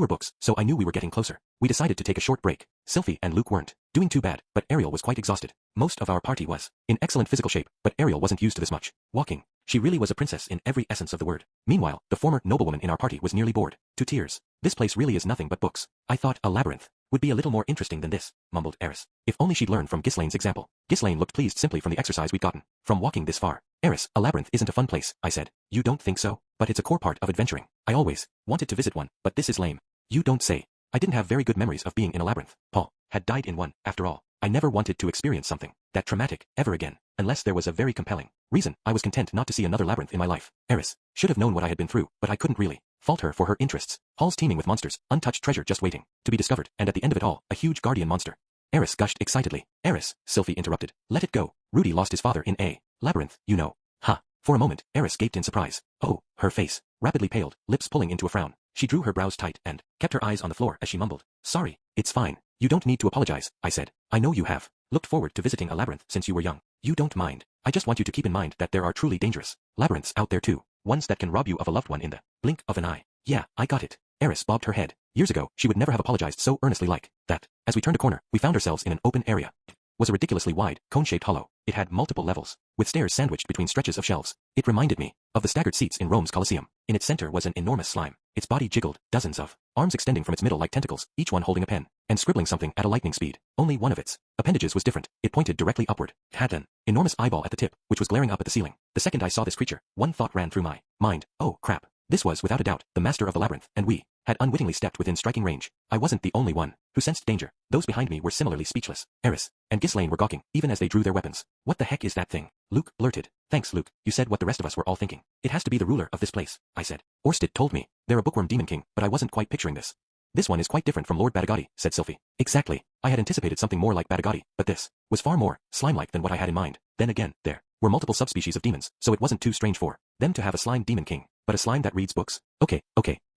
books, so I knew we were getting closer. We decided to take a short break. Sylphie and Luke weren't doing too bad, but Ariel was quite exhausted. Most of our party was in excellent physical shape, but Ariel wasn't used to this much walking. She really was a princess in every essence of the word. Meanwhile, the former noblewoman in our party was nearly bored to tears. This place really is nothing but books. I thought a labyrinth would be a little more interesting than this, mumbled Eris. If only she'd learned from Ghislaine's example. Ghislaine looked pleased simply from the exercise we'd gotten from walking this far. Eris, a labyrinth isn't a fun place, I said. You don't think so? But it's a core part of adventuring. I always wanted to visit one, but this is lame. You don't say. I didn't have very good memories of being in a labyrinth. Paul had died in one, after all. I never wanted to experience something that traumatic ever again, unless there was a very compelling reason. I was content not to see another labyrinth in my life. Eris should have known what I had been through, but I couldn't really fault her for her interests. Halls teeming with monsters, untouched treasure just waiting to be discovered, and at the end of it all, a huge guardian monster. Eris gushed excitedly. Eris, Sylphie interrupted. Let it go. Rudy lost his father in a labyrinth, you know. Ha. For a moment, Eris gaped in surprise. Oh, her face rapidly paled, lips pulling into a frown. She drew her brows tight and kept her eyes on the floor as she mumbled. Sorry, it's fine. You don't need to apologize, I said. I know you have looked forward to visiting a labyrinth since you were young. You don't mind. I just want you to keep in mind that there are truly dangerous labyrinths out there too. Ones that can rob you of a loved one in the blink of an eye. Yeah, I got it. Eris bobbed her head. Years ago, she would never have apologized so earnestly like that. As we turned a corner, we found ourselves in an open area. It was a ridiculously wide, cone-shaped hollow. It had multiple levels, with stairs sandwiched between stretches of shelves. It reminded me of the staggered seats in Rome's Colosseum. In its center was an enormous slime. Its body jiggled, dozens of arms extending from its middle like tentacles, each one holding a pen, and scribbling something at a lightning speed. Only one of its appendages was different. It pointed directly upward. It had an enormous eyeball at the tip, which was glaring up at the ceiling. The second I saw this creature, one thought ran through my mind. Oh, crap. This was, without a doubt, the master of the labyrinth, and we had unwittingly stepped within striking range. I wasn't the only one who sensed danger. Those behind me were similarly speechless. Eris and Ghislaine were gawking, even as they drew their weapons. What the heck is that thing? Luke blurted. Thanks, Luke. You said what the rest of us were all thinking. It has to be the ruler of this place, I said. Orsted told me. They're a bookworm demon king, but I wasn't quite picturing this. This one is quite different from Lord Batagati, said Sylphie. Exactly. I had anticipated something more like Batagati, but this was far more slime-like than what I had in mind. Then again, there were multiple subspecies of demons, so it wasn't too strange for them to have a slime demon king. But a slime that reads books? Okay.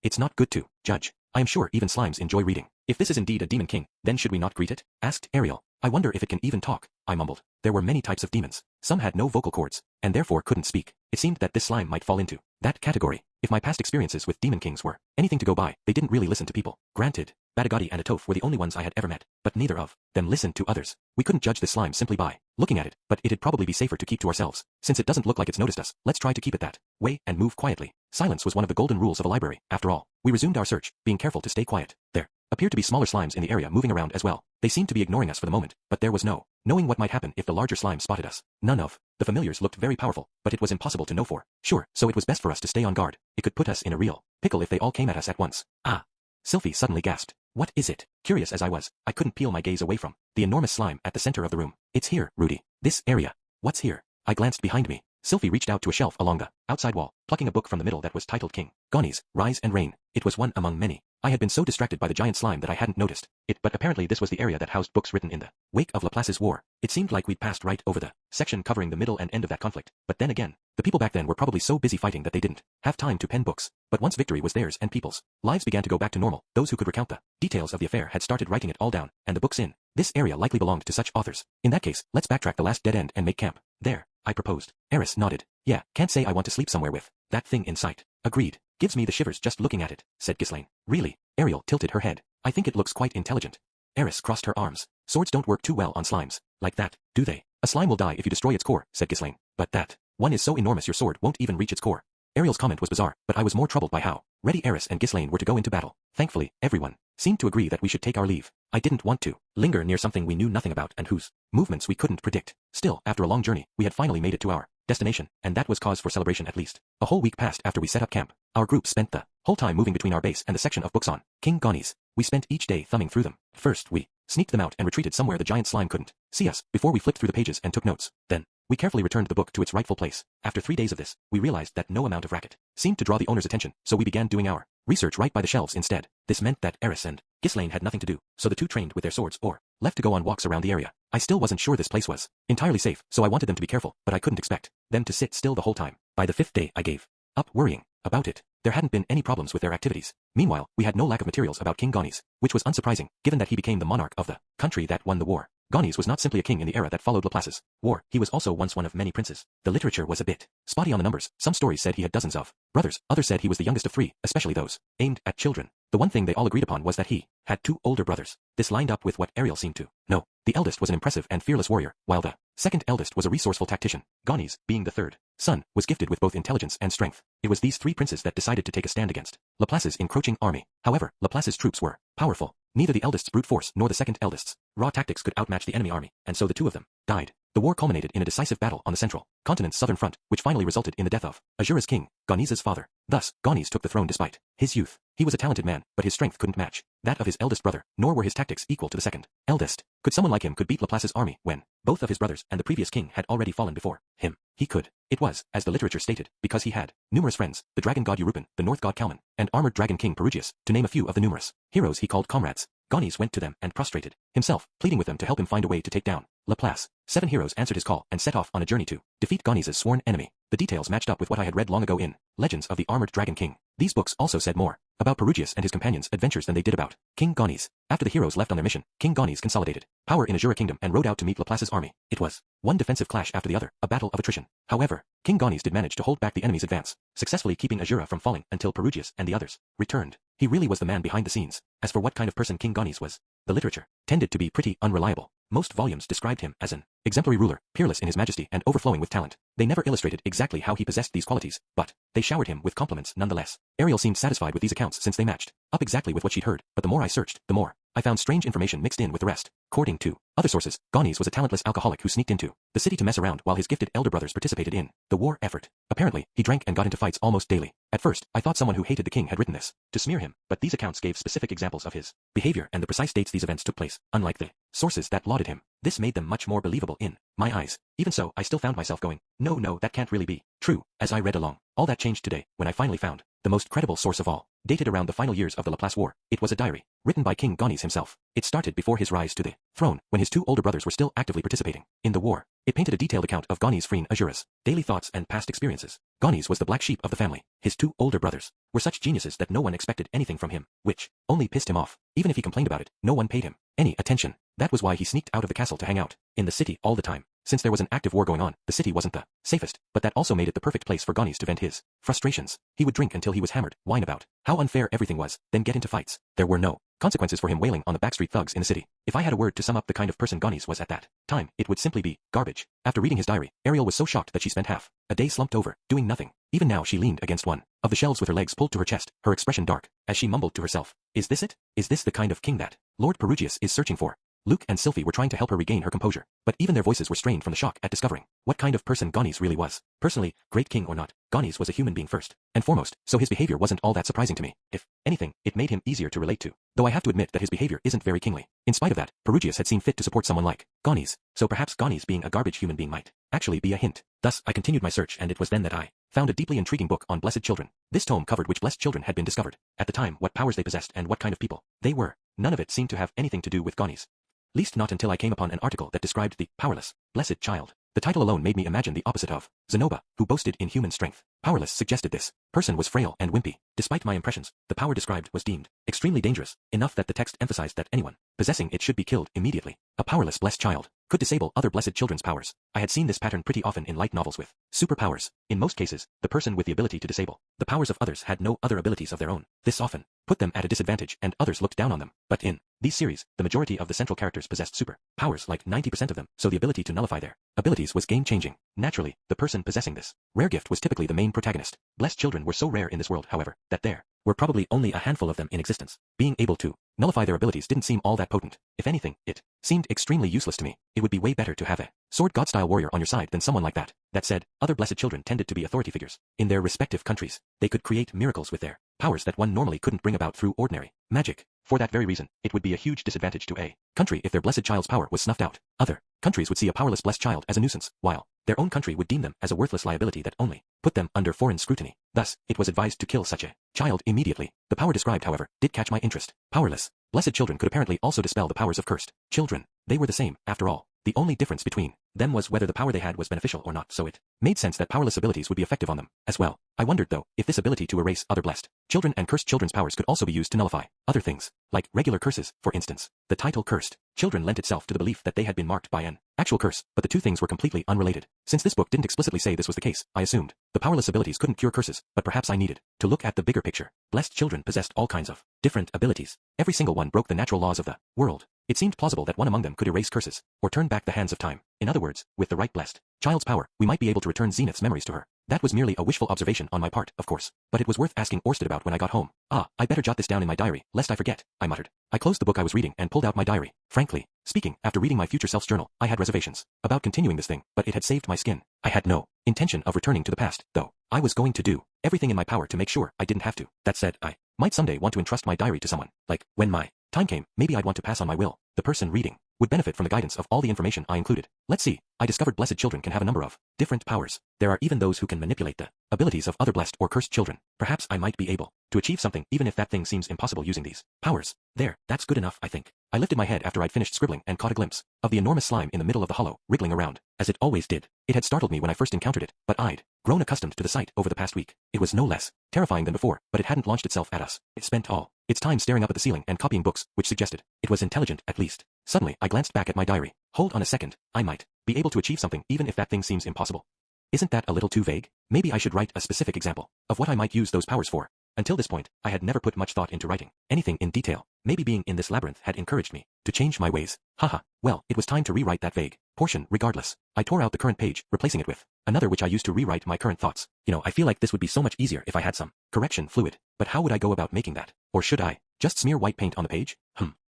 It's not good to judge. I am sure even slimes enjoy reading. If this is indeed a demon king, then should we not greet it? Asked Ariel. I wonder if it can even talk, I mumbled. There were many types of demons. Some had no vocal cords, and therefore couldn't speak. It seemed that this slime might fall into that category. If my past experiences with demon kings were anything to go by, they didn't really listen to people. Granted, Batagati and Atoph were the only ones I had ever met, but neither of them listened to others. We couldn't judge this slime simply by looking at it, but it'd probably be safer to keep to ourselves. Since it doesn't look like it's noticed us, let's try to keep it that way and move quietly. Silence was one of the golden rules of a library, after all. We resumed our search, being careful to stay quiet. There appeared to be smaller slimes in the area moving around as well. They seemed to be ignoring us for the moment, but there was no knowing what might happen if the larger slime spotted us. None of the familiars looked very powerful, but it was impossible to know for sure, so it was best for us to stay on guard. It could put us in a real pickle if they all came at us at once. Ah! Sylphie suddenly gasped. What is it? Curious as I was, I couldn't peel my gaze away from the enormous slime at the center of the room. It's here, Rudy. This area. What's here? I glanced behind me. Sylphie reached out to a shelf along the outside wall, plucking a book from the middle that was titled King Gani's Rise and Reign. It was one among many. I had been so distracted by the giant slime that I hadn't noticed it, but apparently this was the area that housed books written in the wake of Laplace's war. It seemed like we'd passed right over the section covering the middle and end of that conflict, but then again, the people back then were probably so busy fighting that they didn't have time to pen books. But once victory was theirs and people's lives began to go back to normal, those who could recount the details of the affair had started writing it all down, and the books in this area likely belonged to such authors. In that case, let's backtrack the last dead end and make camp there, I proposed. Eris nodded. Yeah, can't say I want to sleep somewhere with that thing in sight. Agreed. Gives me the shivers just looking at it, said Ghislaine. Really? Ariel tilted her head. I think it looks quite intelligent. Eris crossed her arms. Swords don't work too well on slimes. Like that, do they? A slime will die if you destroy its core, said Ghislaine. But that one is so enormous your sword won't even reach its core. Ariel's comment was bizarre, but I was more troubled by how ready Eris and Ghislaine were to go into battle. Thankfully, everyone seemed to agree that we should take our leave. I didn't want to linger near something we knew nothing about and whose movements we couldn't predict. Still, after a long journey, we had finally made it to our destination, and that was cause for celebration at least. A whole week passed after we set up camp. Our group spent the whole time moving between our base and the section of books on King Ghanis. We spent each day thumbing through them. First, we sneaked them out and retreated somewhere the giant slime couldn't see us before we flipped through the pages and took notes. Then, we carefully returned the book to its rightful place. After 3 days of this, we realized that no amount of racket seemed to draw the owner's attention, so we began doing our research right by the shelves instead. This meant that Eris and Ghislaine had nothing to do, so the two trained with their swords or left to go on walks around the area. I still wasn't sure this place was entirely safe, so I wanted them to be careful, but I couldn't expect them to sit still the whole time. By the 5th day, I gave up worrying about it. There hadn't been any problems with their activities. Meanwhile, we had no lack of materials about King Ghanis, which was unsurprising, given that he became the monarch of the country that won the war. Ghanis was not simply a king in the era that followed Laplace's war, he was also once one of many princes. The literature was a bit spotty on the numbers. Some stories said he had dozens of brothers, others said he was the youngest of 3, especially those aimed at children. The one thing they all agreed upon was that he had 2 older brothers. This lined up with what Ariel seemed to know. The eldest was an impressive and fearless warrior, while the second eldest was a resourceful tactician. Ghanis, being the third son, was gifted with both intelligence and strength. It was these 3 princes that decided to take a stand against Laplace's encroaching army. However, Laplace's troops were powerful. Neither the eldest's brute force nor the second eldest's raw tactics could outmatch the enemy army, and so the 2 of them died. The war culminated in a decisive battle on the central continent's southern front, which finally resulted in the death of Azura's king, Ghanis's father. Thus, Ghanis took the throne despite his youth. He was a talented man, but his strength couldn't match that of his eldest brother, nor were his tactics equal to the second eldest. Could someone like him could beat Laplace's army when both of his brothers and the previous king had already fallen before him? He could. It was, as the literature stated, because he had numerous friends, the dragon god Eurupin, the north god Kalman, and armored dragon king Perugius, to name a few of the numerous heroes he called comrades. Ghanis went to them and prostrated himself, pleading with them to help him find a way to take down Laplace. 7 heroes answered his call and set off on a journey to defeat Ghanis's sworn enemy. The details matched up with what I had read long ago in Legends of the Armored Dragon King. These books also said more about Perugius and his companions' adventures than they did about King Ghanis. After the heroes left on their mission, King Ghanis consolidated power in Azura Kingdom and rode out to meet Laplace's army. It was one defensive clash after the other, a battle of attrition. However, King Ghanis did manage to hold back the enemy's advance, successfully keeping Azura from falling until Perugius and the others returned. He really was the man behind the scenes. As for what kind of person King Ghanis was, the literature tended to be pretty unreliable. Most volumes described him as an exemplary ruler, peerless in his majesty and overflowing with talent. They never illustrated exactly how he possessed these qualities, but they showered him with compliments nonetheless. Ariel seemed satisfied with these accounts since they matched up exactly with what she'd heard, but the more I searched, the more I found strange information mixed in with the rest. According to other sources, Ghanis was a talentless alcoholic who sneaked into the city to mess around while his gifted elder brothers participated in the war effort. Apparently, he drank and got into fights almost daily. At first, I thought someone who hated the king had written this to smear him, but these accounts gave specific examples of his behavior and the precise dates these events took place, unlike the sources that lauded him. This made them much more believable in my eyes. Even so, I still found myself going, no, that can't really be true. As I read along, all that changed today, when I finally found the most credible source of all. Dated around the final years of the Laplace War, it was a diary, written by King Ghanis himself. It started before his rise to the throne, when his 2 older brothers were still actively participating in the war. It painted a detailed account of Ghanis freeing Azura's daily thoughts and past experiences. Ghanis was the black sheep of the family. His 2 older brothers were such geniuses that no one expected anything from him, which only pissed him off. Even if he complained about it, no one paid him any attention. That was why he sneaked out of the castle to hang out in the city all the time. Since there was an active war going on, the city wasn't the safest, but that also made it the perfect place for Ghanis to vent his frustrations. He would drink until he was hammered, whine about how unfair everything was, then get into fights. There were no consequences for him wailing on the backstreet thugs in the city. If I had a word to sum up the kind of person Ghanis was at that time, it would simply be garbage. After reading his diary, Ariel was so shocked that she spent half a day slumped over, doing nothing. Even now she leaned against one of the shelves with her legs pulled to her chest, her expression dark, as she mumbled to herself, "Is this it? Is this the kind of king that Lord Perugius is searching for?" Luke and Sylphie were trying to help her regain her composure, but even their voices were strained from the shock at discovering what kind of person Ghanis really was. Personally, great king or not, Ghanis was a human being first and foremost, so his behavior wasn't all that surprising to me. If anything, it made him easier to relate to, though I have to admit that his behavior isn't very kingly. In spite of that, Perugius had seen fit to support someone like Ghanis, so perhaps Ghanis being a garbage human being might actually be a hint. Thus, I continued my search, and it was then that I found a deeply intriguing book on blessed children. This tome covered which blessed children had been discovered at the time, what powers they possessed, and what kind of people they were. None of it seemed to have anything to do with Ghanis. Least not until I came upon an article that described the powerless, blessed child. The title alone made me imagine the opposite of Zenoba, who boasted in human strength. Powerless suggested this person was frail and wimpy. Despite my impressions, the power described was deemed extremely dangerous, enough that the text emphasized that anyone possessing it should be killed immediately. A powerless blessed child. could disable other blessed children's powers. I had seen this pattern pretty often in light novels with superpowers. In most cases, the person with the ability to disable the powers of others had no other abilities of their own. This often put them at a disadvantage and others looked down on them. But in these series, the majority of the central characters possessed super powers, like 90% of them, so the ability to nullify their abilities was game-changing. Naturally, the person possessing this rare gift was typically the main protagonist. Blessed children were so rare in this world, however, that there were probably only a handful of them in existence. Being able to nullify their abilities didn't seem all that potent. If anything, it seemed extremely useless to me. It would be way better to have a sword god-style warrior on your side than someone like that. That said, other blessed children tended to be authority figures in their respective countries. They could create miracles with their powers that one normally couldn't bring about through ordinary magic. For that very reason, it would be a huge disadvantage to a country if their blessed child's power was snuffed out. Other countries would see a powerless blessed child as a nuisance, while their own country would deem them as a worthless liability that only put them under foreign scrutiny. Thus, it was advised to kill such a child immediately. The power described, however, did catch my interest. Powerless blessed children could apparently also dispel the powers of cursed children. They were the same, after all. The only difference between them was whether the power they had was beneficial or not, so it made sense that powerless abilities would be effective on them as well. I wondered, though, if this ability to erase other blessed children and cursed children's powers could also be used to nullify other things, like regular curses, for instance. The title cursed children lent itself to the belief that they had been marked by an actual curse, but the two things were completely unrelated. Since this book didn't explicitly say this was the case, I assumed the powerless abilities couldn't cure curses, but perhaps I needed to look at the bigger picture. Blessed children possessed all kinds of different abilities. Every single one broke the natural laws of the world. It seemed plausible that one among them could erase curses, or turn back the hands of time. In other words, with the right blessed child's power, we might be able to return Zenith's memories to her. That was merely a wishful observation on my part, of course, but it was worth asking Orsted about when I got home. I better jot this down in my diary, lest I forget, I muttered. I closed the book I was reading and pulled out my diary. Frankly speaking, after reading my future self's journal, I had reservations about continuing this thing, but it had saved my skin. I had no intention of returning to the past, though. I was going to do everything in my power to make sure I didn't have to. That said, I might someday want to entrust my diary to someone. Like, when my time came, maybe I'd want to pass on my will. The person reading would benefit from the guidance of all the information I included. Let's see. I discovered blessed children can have a number of different powers. There are even those who can manipulate the abilities of other blessed or cursed children. Perhaps I might be able to achieve something even if that thing seems impossible using these powers. There, that's good enough, I think. I lifted my head after I'd finished scribbling and caught a glimpse of the enormous slime in the middle of the hollow, wriggling around, as it always did. It had startled me when I first encountered it, but I'd grown accustomed to the sight over the past week. It was no less terrifying than before, but it hadn't launched itself at us. It spent all its time staring up at the ceiling and copying books, which suggested it was intelligent at least. Suddenly, I glanced back at my diary. Hold on a second, I might be able to achieve something even if that thing seems impossible. Isn't that a little too vague? Maybe I should write a specific example of what I might use those powers for. Until this point, I had never put much thought into writing anything in detail. Maybe being in this labyrinth had encouraged me to change my ways. Haha, well, it was time to rewrite that vague portion regardless. I tore out the current page, replacing it with another which I used to rewrite my current thoughts. I feel like this would be so much easier if I had some correction fluid. But how would I go about making that? Or should I just smear white paint on the page?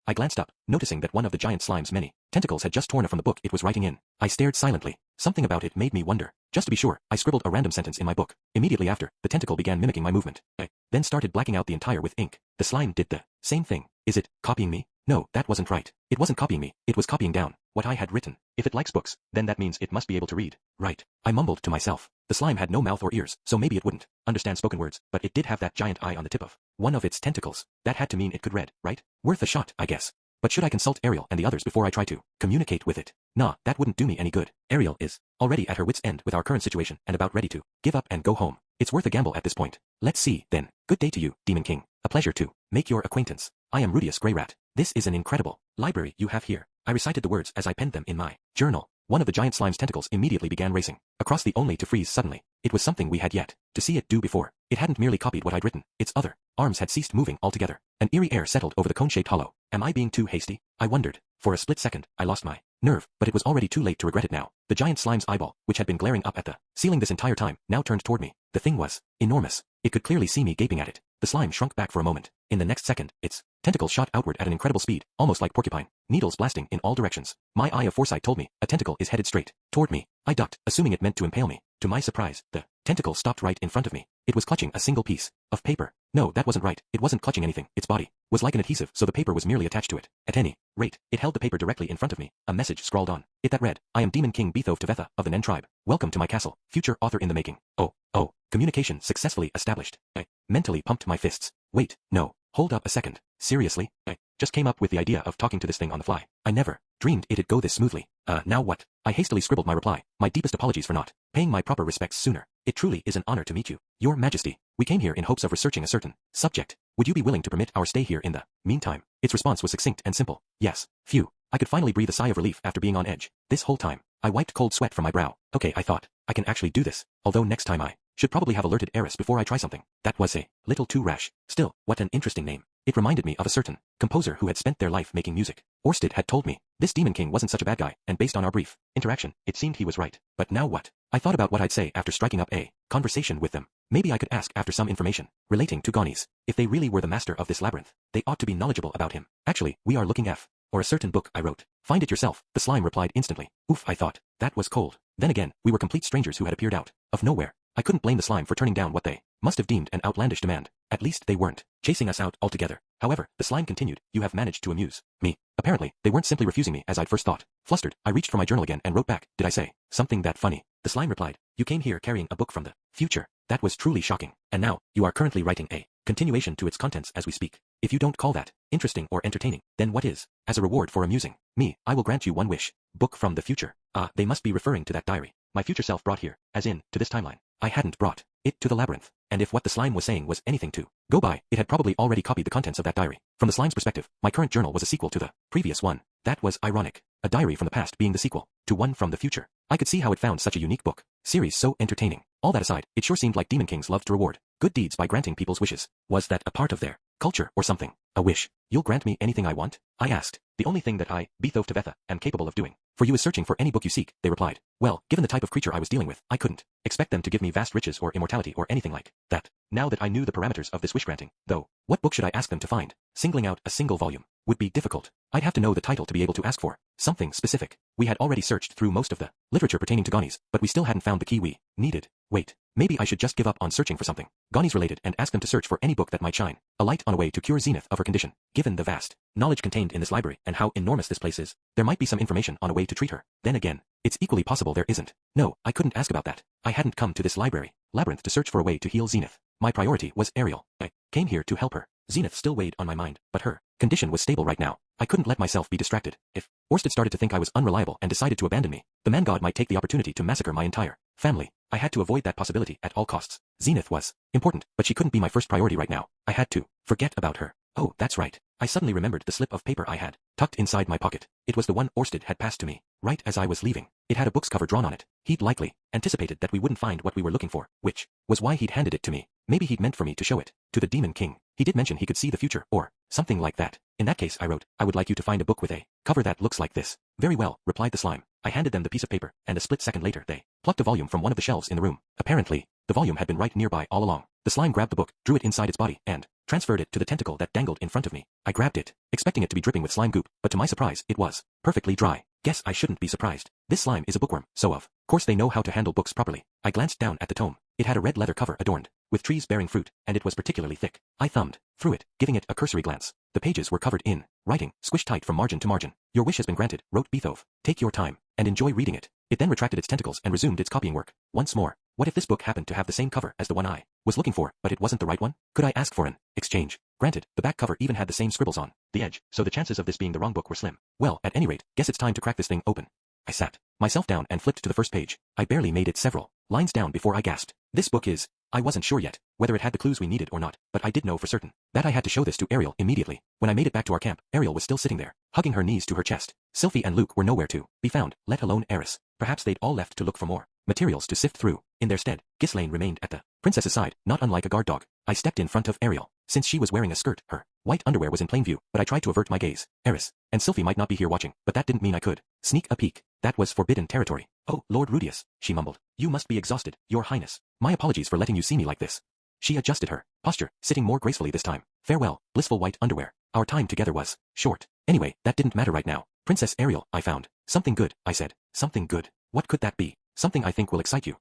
I glanced up, noticing that one of the giant slime's many tentacles had just torn from the book it was writing in. I stared silently. Something about it made me wonder. Just to be sure, I scribbled a random sentence in my book. Immediately after, the tentacle began mimicking my movement. I then started blacking out the entire with ink. The slime did the same thing. Is it copying me? No, that wasn't right. It wasn't copying me, it was copying down what I had written. If it likes books, then that means it must be able to read. Right. I mumbled to myself. The slime had no mouth or ears, so maybe it wouldn't understand spoken words, but it did have that giant eye on the tip of one of its tentacles. That had to mean it could read, right? Worth a shot, I guess. But should I consult Ariel and the others before I try to communicate with it? Nah, that wouldn't do me any good. Ariel is already at her wit's end with our current situation and about ready to give up and go home. It's worth a gamble at this point. Let's see, then. Good day to you, Demon King. A pleasure to make your acquaintance. I am Rudius Greyrat. This is an incredible library you have here. I recited the words as I penned them in my journal. One of the giant slime's tentacles immediately began racing across the only to freeze suddenly. It was something we had yet to see it do before. It hadn't merely copied what I'd written. Its other arms had ceased moving altogether. An eerie air settled over the cone-shaped hollow. Am I being too hasty? I wondered. For a split second, I lost my nerve, but it was already too late to regret it now. The giant slime's eyeball, which had been glaring up at the ceiling this entire time, now turned toward me. The thing was enormous. It could clearly see me gaping at it. The slime shrunk back for a moment. In the next second, its tentacles shot outward at an incredible speed, almost like porcupine, needles blasting in all directions. My eye of foresight told me a tentacle is headed straight toward me. I ducked, assuming it meant to impale me. To my surprise, the tentacle stopped right in front of me. It was clutching a single piece of paper. No, that wasn't right. It wasn't clutching anything. Its body was like an adhesive, so the paper was merely attached to it. At any rate, it held the paper directly in front of me. A message scrawled on it that read, I am Demon King Beethove Tevetha of the Nen tribe. Welcome to my castle. Future author in the making. Oh. Communication successfully established. I mentally pumped my fists. Wait, no. Hold up a second. Seriously? I just came up with the idea of talking to this thing on the fly. I never dreamed it'd go this smoothly. Now what? I hastily scribbled my reply. My deepest apologies for not paying my proper respects sooner. It truly is an honor to meet you. Your Majesty, we came here in hopes of researching a certain subject. Would you be willing to permit our stay here in the meantime? Its response was succinct and simple. Yes. Phew. I could finally breathe a sigh of relief after being on edge. This whole time, I wiped cold sweat from my brow. Okay, I thought, I can actually do this, although next time I should probably have alerted Eris before I try something. That was a little too rash. Still, what an interesting name. It reminded me of a certain composer who had spent their life making music. Orsted had told me, this Demon King wasn't such a bad guy, and based on our brief interaction, it seemed he was right. But now what? I thought about what I'd say after striking up a conversation with them. Maybe I could ask after some information relating to Gonies. If they really were the master of this labyrinth, they ought to be knowledgeable about him. Actually, we are looking or a certain book I wrote. Find it yourself, the slime replied instantly. Oof, I thought. That was cold. Then again, we were complete strangers who had appeared out of nowhere. I couldn't blame the slime for turning down what they must have deemed an outlandish demand. At least they weren't chasing us out altogether. However, the slime continued, you have managed to amuse me. Apparently, they weren't simply refusing me as I'd first thought. Flustered, I reached for my journal again and wrote back, did I say something that funny? The slime replied, you came here carrying a book from the future. That was truly shocking. And now, you are currently writing a continuation to its contents as we speak. If you don't call that interesting or entertaining, then what is? As a reward for amusing me, I will grant you one wish. Book from the future. Ah, they must be referring to that diary my future self brought here, as in, to this timeline. I hadn't brought it to the labyrinth, and if what the slime was saying was anything to go by, it had probably already copied the contents of that diary. From the slime's perspective, my current journal was a sequel to the previous one. That was ironic. A diary from the past being the sequel to one from the future. I could see how it found such a unique book series so entertaining. All that aside, it sure seemed like Demon Kings loved to reward good deeds by granting people's wishes. Was that a part of their culture or something? A wish. You'll grant me anything I want? I asked. The only thing that I, Bethof Tevetha, am capable of doing for you is searching for any book you seek, they replied. Well, given the type of creature I was dealing with, I couldn't expect them to give me vast riches or immortality or anything like that. Now that I knew the parameters of this wish granting, though, what book should I ask them to find? Singling out a single volume would be difficult. I'd have to know the title to be able to ask for something specific. We had already searched through most of the literature pertaining to Gonies, but we still hadn't found the key we needed. Wait, maybe I should just give up on searching for something Gonies related and ask them to search for any book that might shine a light on a way to cure Zenith of her condition. Given the vast knowledge contained in this library and how enormous this place is, there might be some information on a way to treat her. Then again, it's equally possible there isn't. No, I couldn't ask about that. I hadn't come to this labyrinth to search for a way to heal Zenith. My priority was Ariel. I came here to help her. Zenith still weighed on my mind, but her condition was stable right now. I couldn't let myself be distracted. If Orsted started to think I was unreliable and decided to abandon me, the man god might take the opportunity to massacre my entire family. I had to avoid that possibility at all costs. Zenith was important, but she couldn't be my first priority right now. I had to forget about her. Oh, that's right. I suddenly remembered the slip of paper I had tucked inside my pocket. It was the one Orsted had passed to me right as I was leaving. It had a book's cover drawn on it. He'd likely anticipated that we wouldn't find what we were looking for, which was why he'd handed it to me. Maybe he'd meant for me to show it to the Demon King. He did mention he could see the future, or something like that. In that case, I wrote, I would like you to find a book with a cover that looks like this. Very well, replied the slime. I handed them the piece of paper, and a split second later they plucked a volume from one of the shelves in the room. Apparently, the volume had been right nearby all along. The slime grabbed the book, drew it inside its body, and transferred it to the tentacle that dangled in front of me. I grabbed it, expecting it to be dripping with slime goop, but to my surprise, it was perfectly dry. Guess I shouldn't be surprised. This slime is a bookworm, so of course they know how to handle books properly. I glanced down at the tome. It had a red leather cover adorned with trees bearing fruit, and it was particularly thick. I thumbed through it, giving it a cursory glance. The pages were covered in writing, squished tight from margin to margin. Your wish has been granted, wrote Bethof. Take your time and enjoy reading it. It then retracted its tentacles and resumed its copying work. Once more, what if this book happened to have the same cover as the one I was looking for, but it wasn't the right one? Could I ask for an exchange? Granted, the back cover even had the same scribbles on the edge, so the chances of this being the wrong book were slim. Well, at any rate, guess it's time to crack this thing open. I sat myself down and flipped to the first page. I barely made it several lines down before I gasped. This book is... I wasn't sure yet whether it had the clues we needed or not, but I did know for certain that I had to show this to Ariel immediately. When I made it back to our camp, Ariel was still sitting there, hugging her knees to her chest. Sylphie and Luke were nowhere to be found, let alone Eris. Perhaps they'd all left to look for more materials to sift through. In their stead, Ghislaine remained at the princess's side, not unlike a guard dog. I stepped in front of Ariel. Since she was wearing a skirt, her white underwear was in plain view, but I tried to avert my gaze. Eris and Sylphie might not be here watching, but that didn't mean I could sneak a peek. That was forbidden territory. Oh, Lord Rudius, she mumbled. You must be exhausted, Your Highness. My apologies for letting you see me like this. She adjusted her posture, sitting more gracefully this time. Farewell, blissful white underwear. Our time together was short. Anyway, that didn't matter right now. Princess Ariel, I found something good, I said. Something good. What could that be? Something I think will excite you.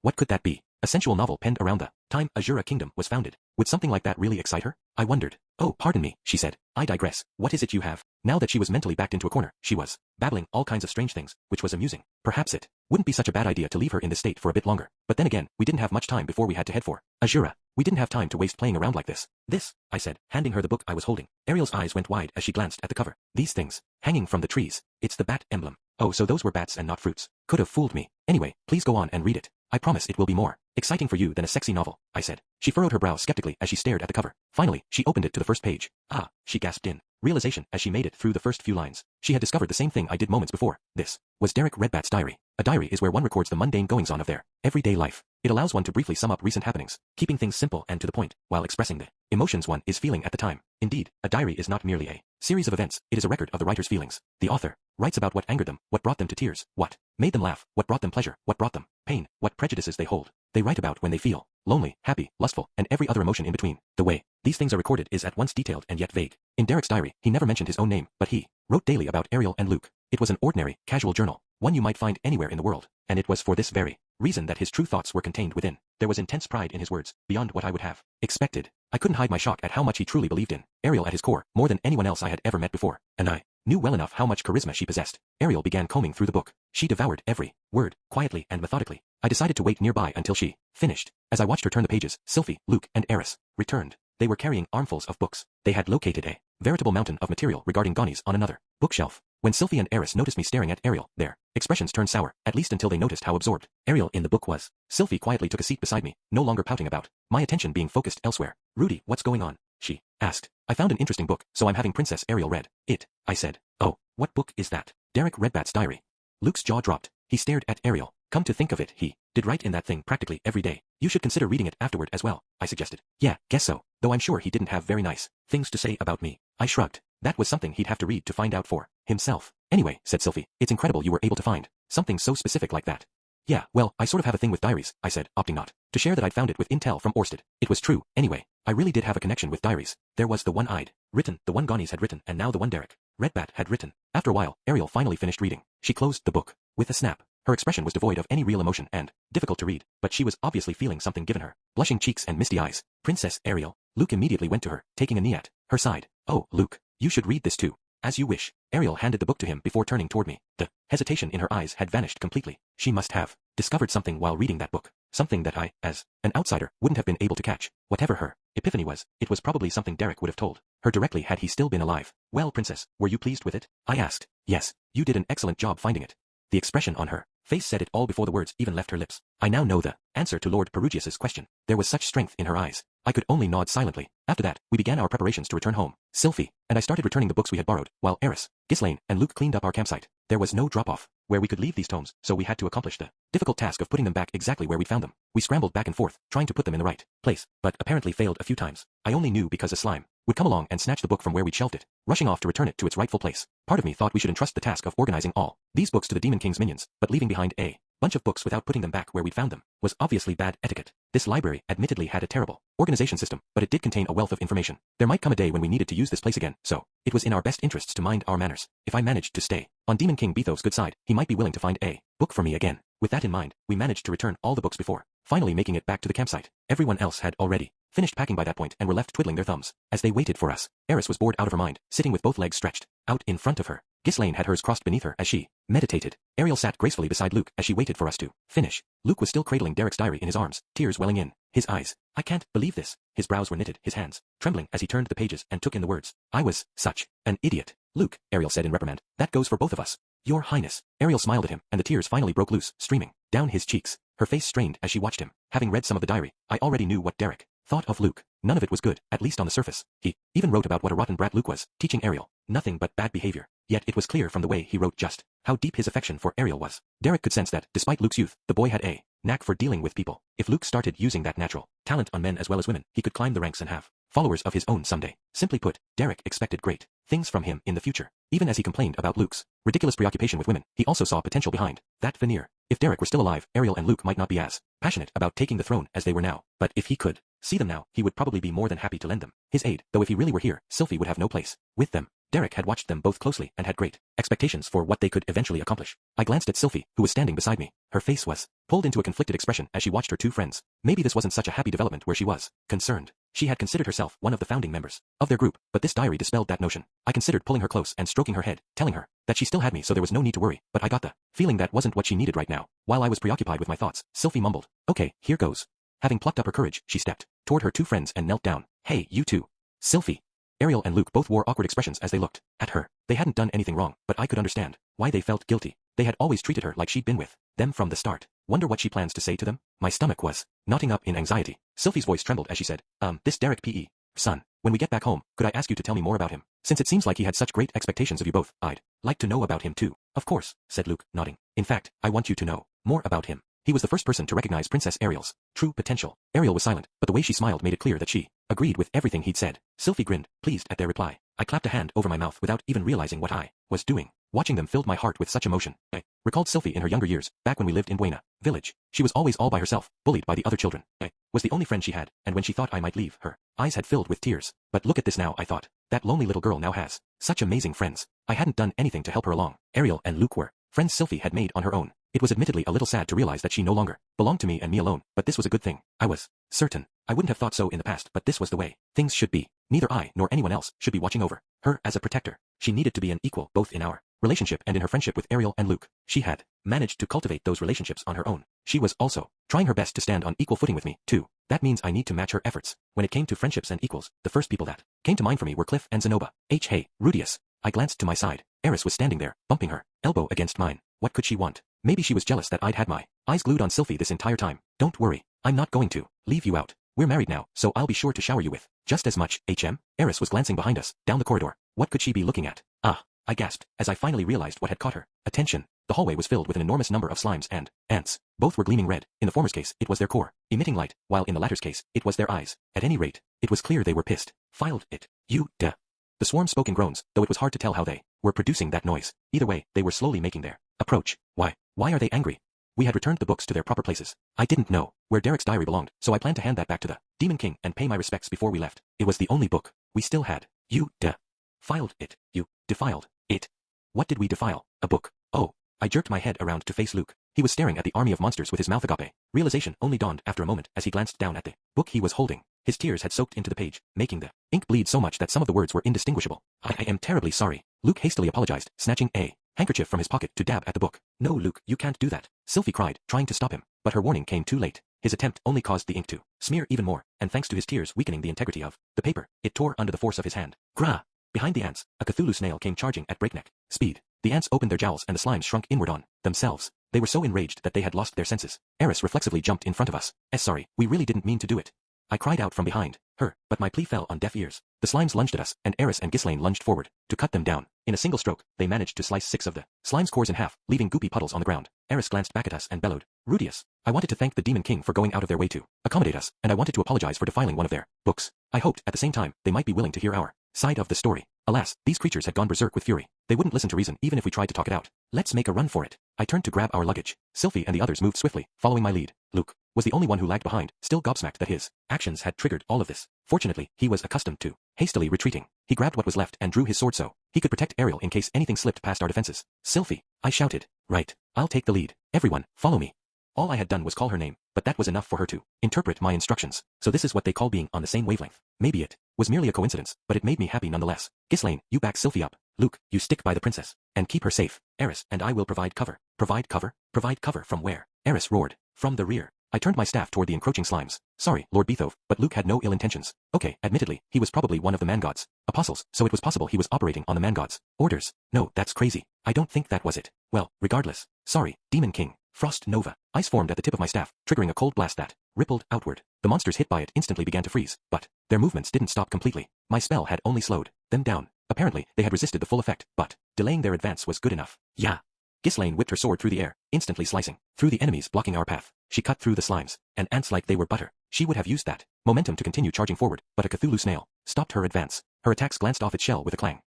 What could that be? A sensual novel penned around the time Azura Kingdom was founded. Would something like that really excite her? I wondered. Oh, pardon me, she said. I digress. What is it you have? Now that she was mentally backed into a corner, she was babbling all kinds of strange things, which was amusing. Perhaps it wouldn't be such a bad idea to leave her in this state for a bit longer. But then again, we didn't have much time before we had to head for Azura. We didn't have time to waste playing around like this. This, I said, handing her the book I was holding. Ariel's eyes went wide as she glanced at the cover. These things, hanging from the trees. It's the bat emblem. Oh, so those were bats and not fruits. Could have fooled me. Anyway, please go on and read it. I promise it will be more exciting for you than a sexy novel, I said. She furrowed her brow skeptically as she stared at the cover. Finally, she opened it to the first page. Ah, she gasped in realization as she made it through the first few lines. She had discovered the same thing I did moments before. This was Derek Redbat's diary. A diary is where one records the mundane goings-on of their everyday life. It allows one to briefly sum up recent happenings, keeping things simple and to the point, while expressing the emotions one is feeling at the time. Indeed, a diary is not merely a series of events, it is a record of the writer's feelings. The author writes about what angered them, what brought them to tears, what made them laugh, what brought them pleasure, what brought them pain, what prejudices they hold. They write about when they feel lonely, happy, lustful, and every other emotion in between. The way these things are recorded is at once detailed and yet vague. In Derek's diary, he never mentioned his own name, but he wrote daily about Ariel and Luke. It was an ordinary, casual journal, one you might find anywhere in the world, and it was for this very reason that his true thoughts were contained within. There was intense pride in his words, beyond what I would have expected. I couldn't hide my shock at how much he truly believed in Ariel at his core, more than anyone else I had ever met before, and I knew well enough how much charisma she possessed. Ariel began combing through the book. She devoured every word, quietly and methodically. I decided to wait nearby until she finished. As I watched her turn the pages, Sylphie, Luke, and Eris returned. They were carrying armfuls of books. They had located a veritable mountain of material regarding Gonies on another bookshelf. When Sylphie and Eris noticed me staring at Ariel, their expressions turned sour, at least until they noticed how absorbed Ariel in the book was. Sylphie quietly took a seat beside me, no longer pouting about my attention being focused elsewhere. Rudy, what's going on? She asked. I found an interesting book, so I'm having Princess Ariel read it, I said. Oh, what book is that? Derek Redbat's diary. Luke's jaw dropped. He stared at Ariel. Come to think of it, he did write in that thing practically every day. You should consider reading it afterward as well, I suggested. Yeah, guess so, though I'm sure he didn't have very nice things to say about me. I shrugged. That was something he'd have to read to find out for himself. Anyway, said Sylphie, it's incredible you were able to find something so specific like that. Yeah, well, I sort of have a thing with diaries, I said, opting not to share that I'd found it with intel from Orsted. It was true, anyway. I really did have a connection with diaries. There was the one I'd written, the one Gonies had written, and now the one Derek Redbat had written. After a while, Ariel finally finished reading. She closed the book with a snap. Her expression was devoid of any real emotion and difficult to read, but she was obviously feeling something given her blushing cheeks and misty eyes. Princess Ariel. Luke immediately went to her, taking a knee at her side. Oh, Luke, you should read this too. As you wish. Ariel handed the book to him before turning toward me. The hesitation in her eyes had vanished completely. She must have discovered something while reading that book. Something that I, as an outsider, wouldn't have been able to catch. Whatever her epiphany was, it was probably something Derek would have told her directly had he still been alive. Well, Princess, were you pleased with it? I asked. Yes, you did an excellent job finding it. The expression on her face said it all before the words even left her lips. I now know the answer to Lord Perugius's question. There was such strength in her eyes. I could only nod silently. After that, we began our preparations to return home. Sylphie and I started returning the books we had borrowed, while Eris, Ghislaine, and Luke cleaned up our campsite. There was no drop-off where we could leave these tomes, so we had to accomplish the difficult task of putting them back exactly where we'd found them. We scrambled back and forth, trying to put them in the right place, but apparently failed a few times. I only knew because a slime would come along and snatch the book from where we'd shelved it, rushing off to return it to its rightful place. Part of me thought we should entrust the task of organizing all these books to the Demon King's minions, but leaving behind a bunch of books without putting them back where we'd found them was obviously bad etiquette. This library admittedly had a terrible organization system, but it did contain a wealth of information. There might come a day when we needed to use this place again, so it was in our best interests to mind our manners. If I managed to stay on Demon King Bethov's good side, he might be willing to find a book for me again. With that in mind, we managed to return all the books before finally making it back to the campsite. Everyone else had already finished packing by that point and were left twiddling their thumbs. As they waited for us, Eris was bored out of her mind, sitting with both legs stretched out in front of her. Ghislaine had hers crossed beneath her as she meditated. Ariel sat gracefully beside Luke as she waited for us to finish. Luke was still cradling Derek's diary in his arms, tears welling in his eyes. I can't believe this. His brows were knitted, his hands trembling as he turned the pages and took in the words. I was such an idiot. Luke, Ariel said in reprimand, that goes for both of us. Your Highness. Ariel smiled at him, and the tears finally broke loose, streaming down his cheeks. Her face strained as she watched him. Having read some of the diary, I already knew what Derek thought of Luke. None of it was good, at least on the surface. He even wrote about what a rotten brat Luke was, teaching Ariel nothing but bad behavior. Yet it was clear from the way he wrote just how deep his affection for Ariel was. Derek could sense that, despite Luke's youth, the boy had a knack for dealing with people. If Luke started using that natural talent on men as well as women, he could climb the ranks and have followers of his own someday. Simply put, Derek expected great things from him in the future. Even as he complained about Luke's ridiculous preoccupation with women, he also saw potential behind that veneer. If Derek were still alive, Ariel and Luke might not be as passionate about taking the throne as they were now, but if he could see them now, he would probably be more than happy to lend them his aid, though if he really were here, Sylphie would have no place with them. Derek had watched them both closely and had great expectations for what they could eventually accomplish. I glanced at Sylphie, who was standing beside me. Her face was pulled into a conflicted expression as she watched her two friends. Maybe this wasn't such a happy development where she was concerned. She had considered herself one of the founding members of their group, but this diary dispelled that notion. I considered pulling her close and stroking her head, telling her that she still had me so there was no need to worry, but I got the feeling that wasn't what she needed right now. While I was preoccupied with my thoughts, Sylphie mumbled, okay, here goes. Having plucked up her courage, she stepped toward her two friends and knelt down. Hey, you two. Sylphie. Ariel and Luke both wore awkward expressions as they looked at her. They hadn't done anything wrong, but I could understand why they felt guilty. They had always treated her like she'd been with them from the start. Wonder what she plans to say to them? My stomach was knotting up in anxiety. Sylphie's voice trembled as she said, this Derek P.E. Son, when we get back home, could I ask you to tell me more about him? Since it seems like he had such great expectations of you both, I'd like to know about him too. Of course, said Luke, nodding. In fact, I want you to know more about him. He was the first person to recognize Princess Ariel's true potential. Ariel was silent, but the way she smiled made it clear that she agreed with everything he'd said. Sylphie grinned, pleased at their reply. I clapped a hand over my mouth without even realizing what I was doing. Watching them filled my heart with such emotion. I recalled Sylphie in her younger years, back when we lived in Buena Village. She was always all by herself, bullied by the other children. I was the only friend she had, and when she thought I might leave, her eyes had filled with tears. But look at this now, I thought. That lonely little girl now has such amazing friends. I hadn't done anything to help her along. Ariel and Luke were friends Sylphie had made on her own. It was admittedly a little sad to realize that she no longer belonged to me and me alone, but this was a good thing. I was certain. I wouldn't have thought so in the past, but this was the way things should be. Neither I nor anyone else should be watching over her as a protector. She needed to be an equal both in our relationship and in her friendship with Ariel and Luke. She had managed to cultivate those relationships on her own. She was also trying her best to stand on equal footing with me, too. That means I need to match her efforts. When it came to friendships and equals, the first people that came to mind for me were Cliff and Zenoba. Hey, Rudius. I glanced to my side. Eris was standing there, bumping her elbow against mine. What could she want? Maybe she was jealous that I'd had my eyes glued on Sylphie this entire time. Don't worry, I'm not going to leave you out. We're married now, so I'll be sure to shower you with just as much HM. Eris was glancing behind us, down the corridor. What could she be looking at? Ah, I gasped, as I finally realized what had caught her attention. The hallway was filled with an enormous number of slimes and ants. Both were gleaming red. In the former's case, it was their core, emitting light, while in the latter's case, it was their eyes. At any rate, it was clear they were pissed. Filed it. The swarm spoke in groans, though it was hard to tell how they were producing that noise. Either way, they were slowly making their approach. Why are they angry? We had returned the books to their proper places. I didn't know where Derek's diary belonged, so I planned to hand that back to the Demon King and pay my respects before we left. It was the only book we still had. You defiled it. You defiled it. What did we defile? A book. Oh. I jerked my head around to face Luke. He was staring at the army of monsters with his mouth agape. Realization only dawned after a moment as he glanced down at the book he was holding. His tears had soaked into the page, making the ink bleed so much that some of the words were indistinguishable. I am terribly sorry. Luke hastily apologized, snatching a handkerchief from his pocket to dab at the book. No, Luke, you can't do that. Sylphie cried, trying to stop him, but her warning came too late. His attempt only caused the ink to smear even more, and thanks to his tears weakening the integrity of the paper, it tore under the force of his hand. Grah! Behind the ants, a Cthulhu snail came charging at breakneck speed. The ants opened their jowls and the slimes shrunk inward on themselves. They were so enraged that they had lost their senses. Eris reflexively jumped in front of us. Sorry, we really didn't mean to do it. I cried out from behind her, but my plea fell on deaf ears. The slimes lunged at us, and Eris and Ghislaine lunged forward to cut them down. In a single stroke, they managed to slice 6 of the slime's cores in half, leaving goopy puddles on the ground. Eris glanced back at us and bellowed, Rudius. I wanted to thank the Demon King for going out of their way to accommodate us, and I wanted to apologize for defiling one of their books. I hoped, at the same time, they might be willing to hear our side of the story. Alas, these creatures had gone berserk with fury. They wouldn't listen to reason even if we tried to talk it out. Let's make a run for it. I turned to grab our luggage. Sylphie and the others moved swiftly, following my lead. Luke was the only one who lagged behind, still gobsmacked that his actions had triggered all of this. Fortunately, he was accustomed to hastily retreating. He grabbed what was left and drew his sword so he could protect Ariel in case anything slipped past our defenses. Sylphie, I shouted. Right. I'll take the lead. Everyone, follow me. All I had done was call her name, but that was enough for her to interpret my instructions. So this is what they call being on the same wavelength. Maybe it was merely a coincidence, but it made me happy nonetheless. Ghislaine, you back Sylphie up. Luke, you stick by the princess and keep her safe. Eris and I will provide cover. Provide cover? Provide cover from where? Eris roared. From the rear. I turned my staff toward the encroaching slimes. Sorry, Lord Beethove, but Luke had no ill intentions. Okay, admittedly, he was probably one of the man-gods' apostles, so it was possible he was operating on the man-gods' orders. No, that's crazy. I don't think that was it. Well, regardless. Sorry, Demon King. Frost Nova. Ice formed at the tip of my staff, triggering a cold blast that rippled outward. The monsters hit by it instantly began to freeze, but their movements didn't stop completely. My spell had only slowed them down. Apparently, they had resisted the full effect, but delaying their advance was good enough. Yeah. Ghislaine whipped her sword through the air, instantly slicing through the enemies blocking our path. She cut through the slimes and ants like they were butter. She would have used that momentum to continue charging forward, but a Cthulhu snail stopped her advance. Her attacks glanced off its shell with a clang.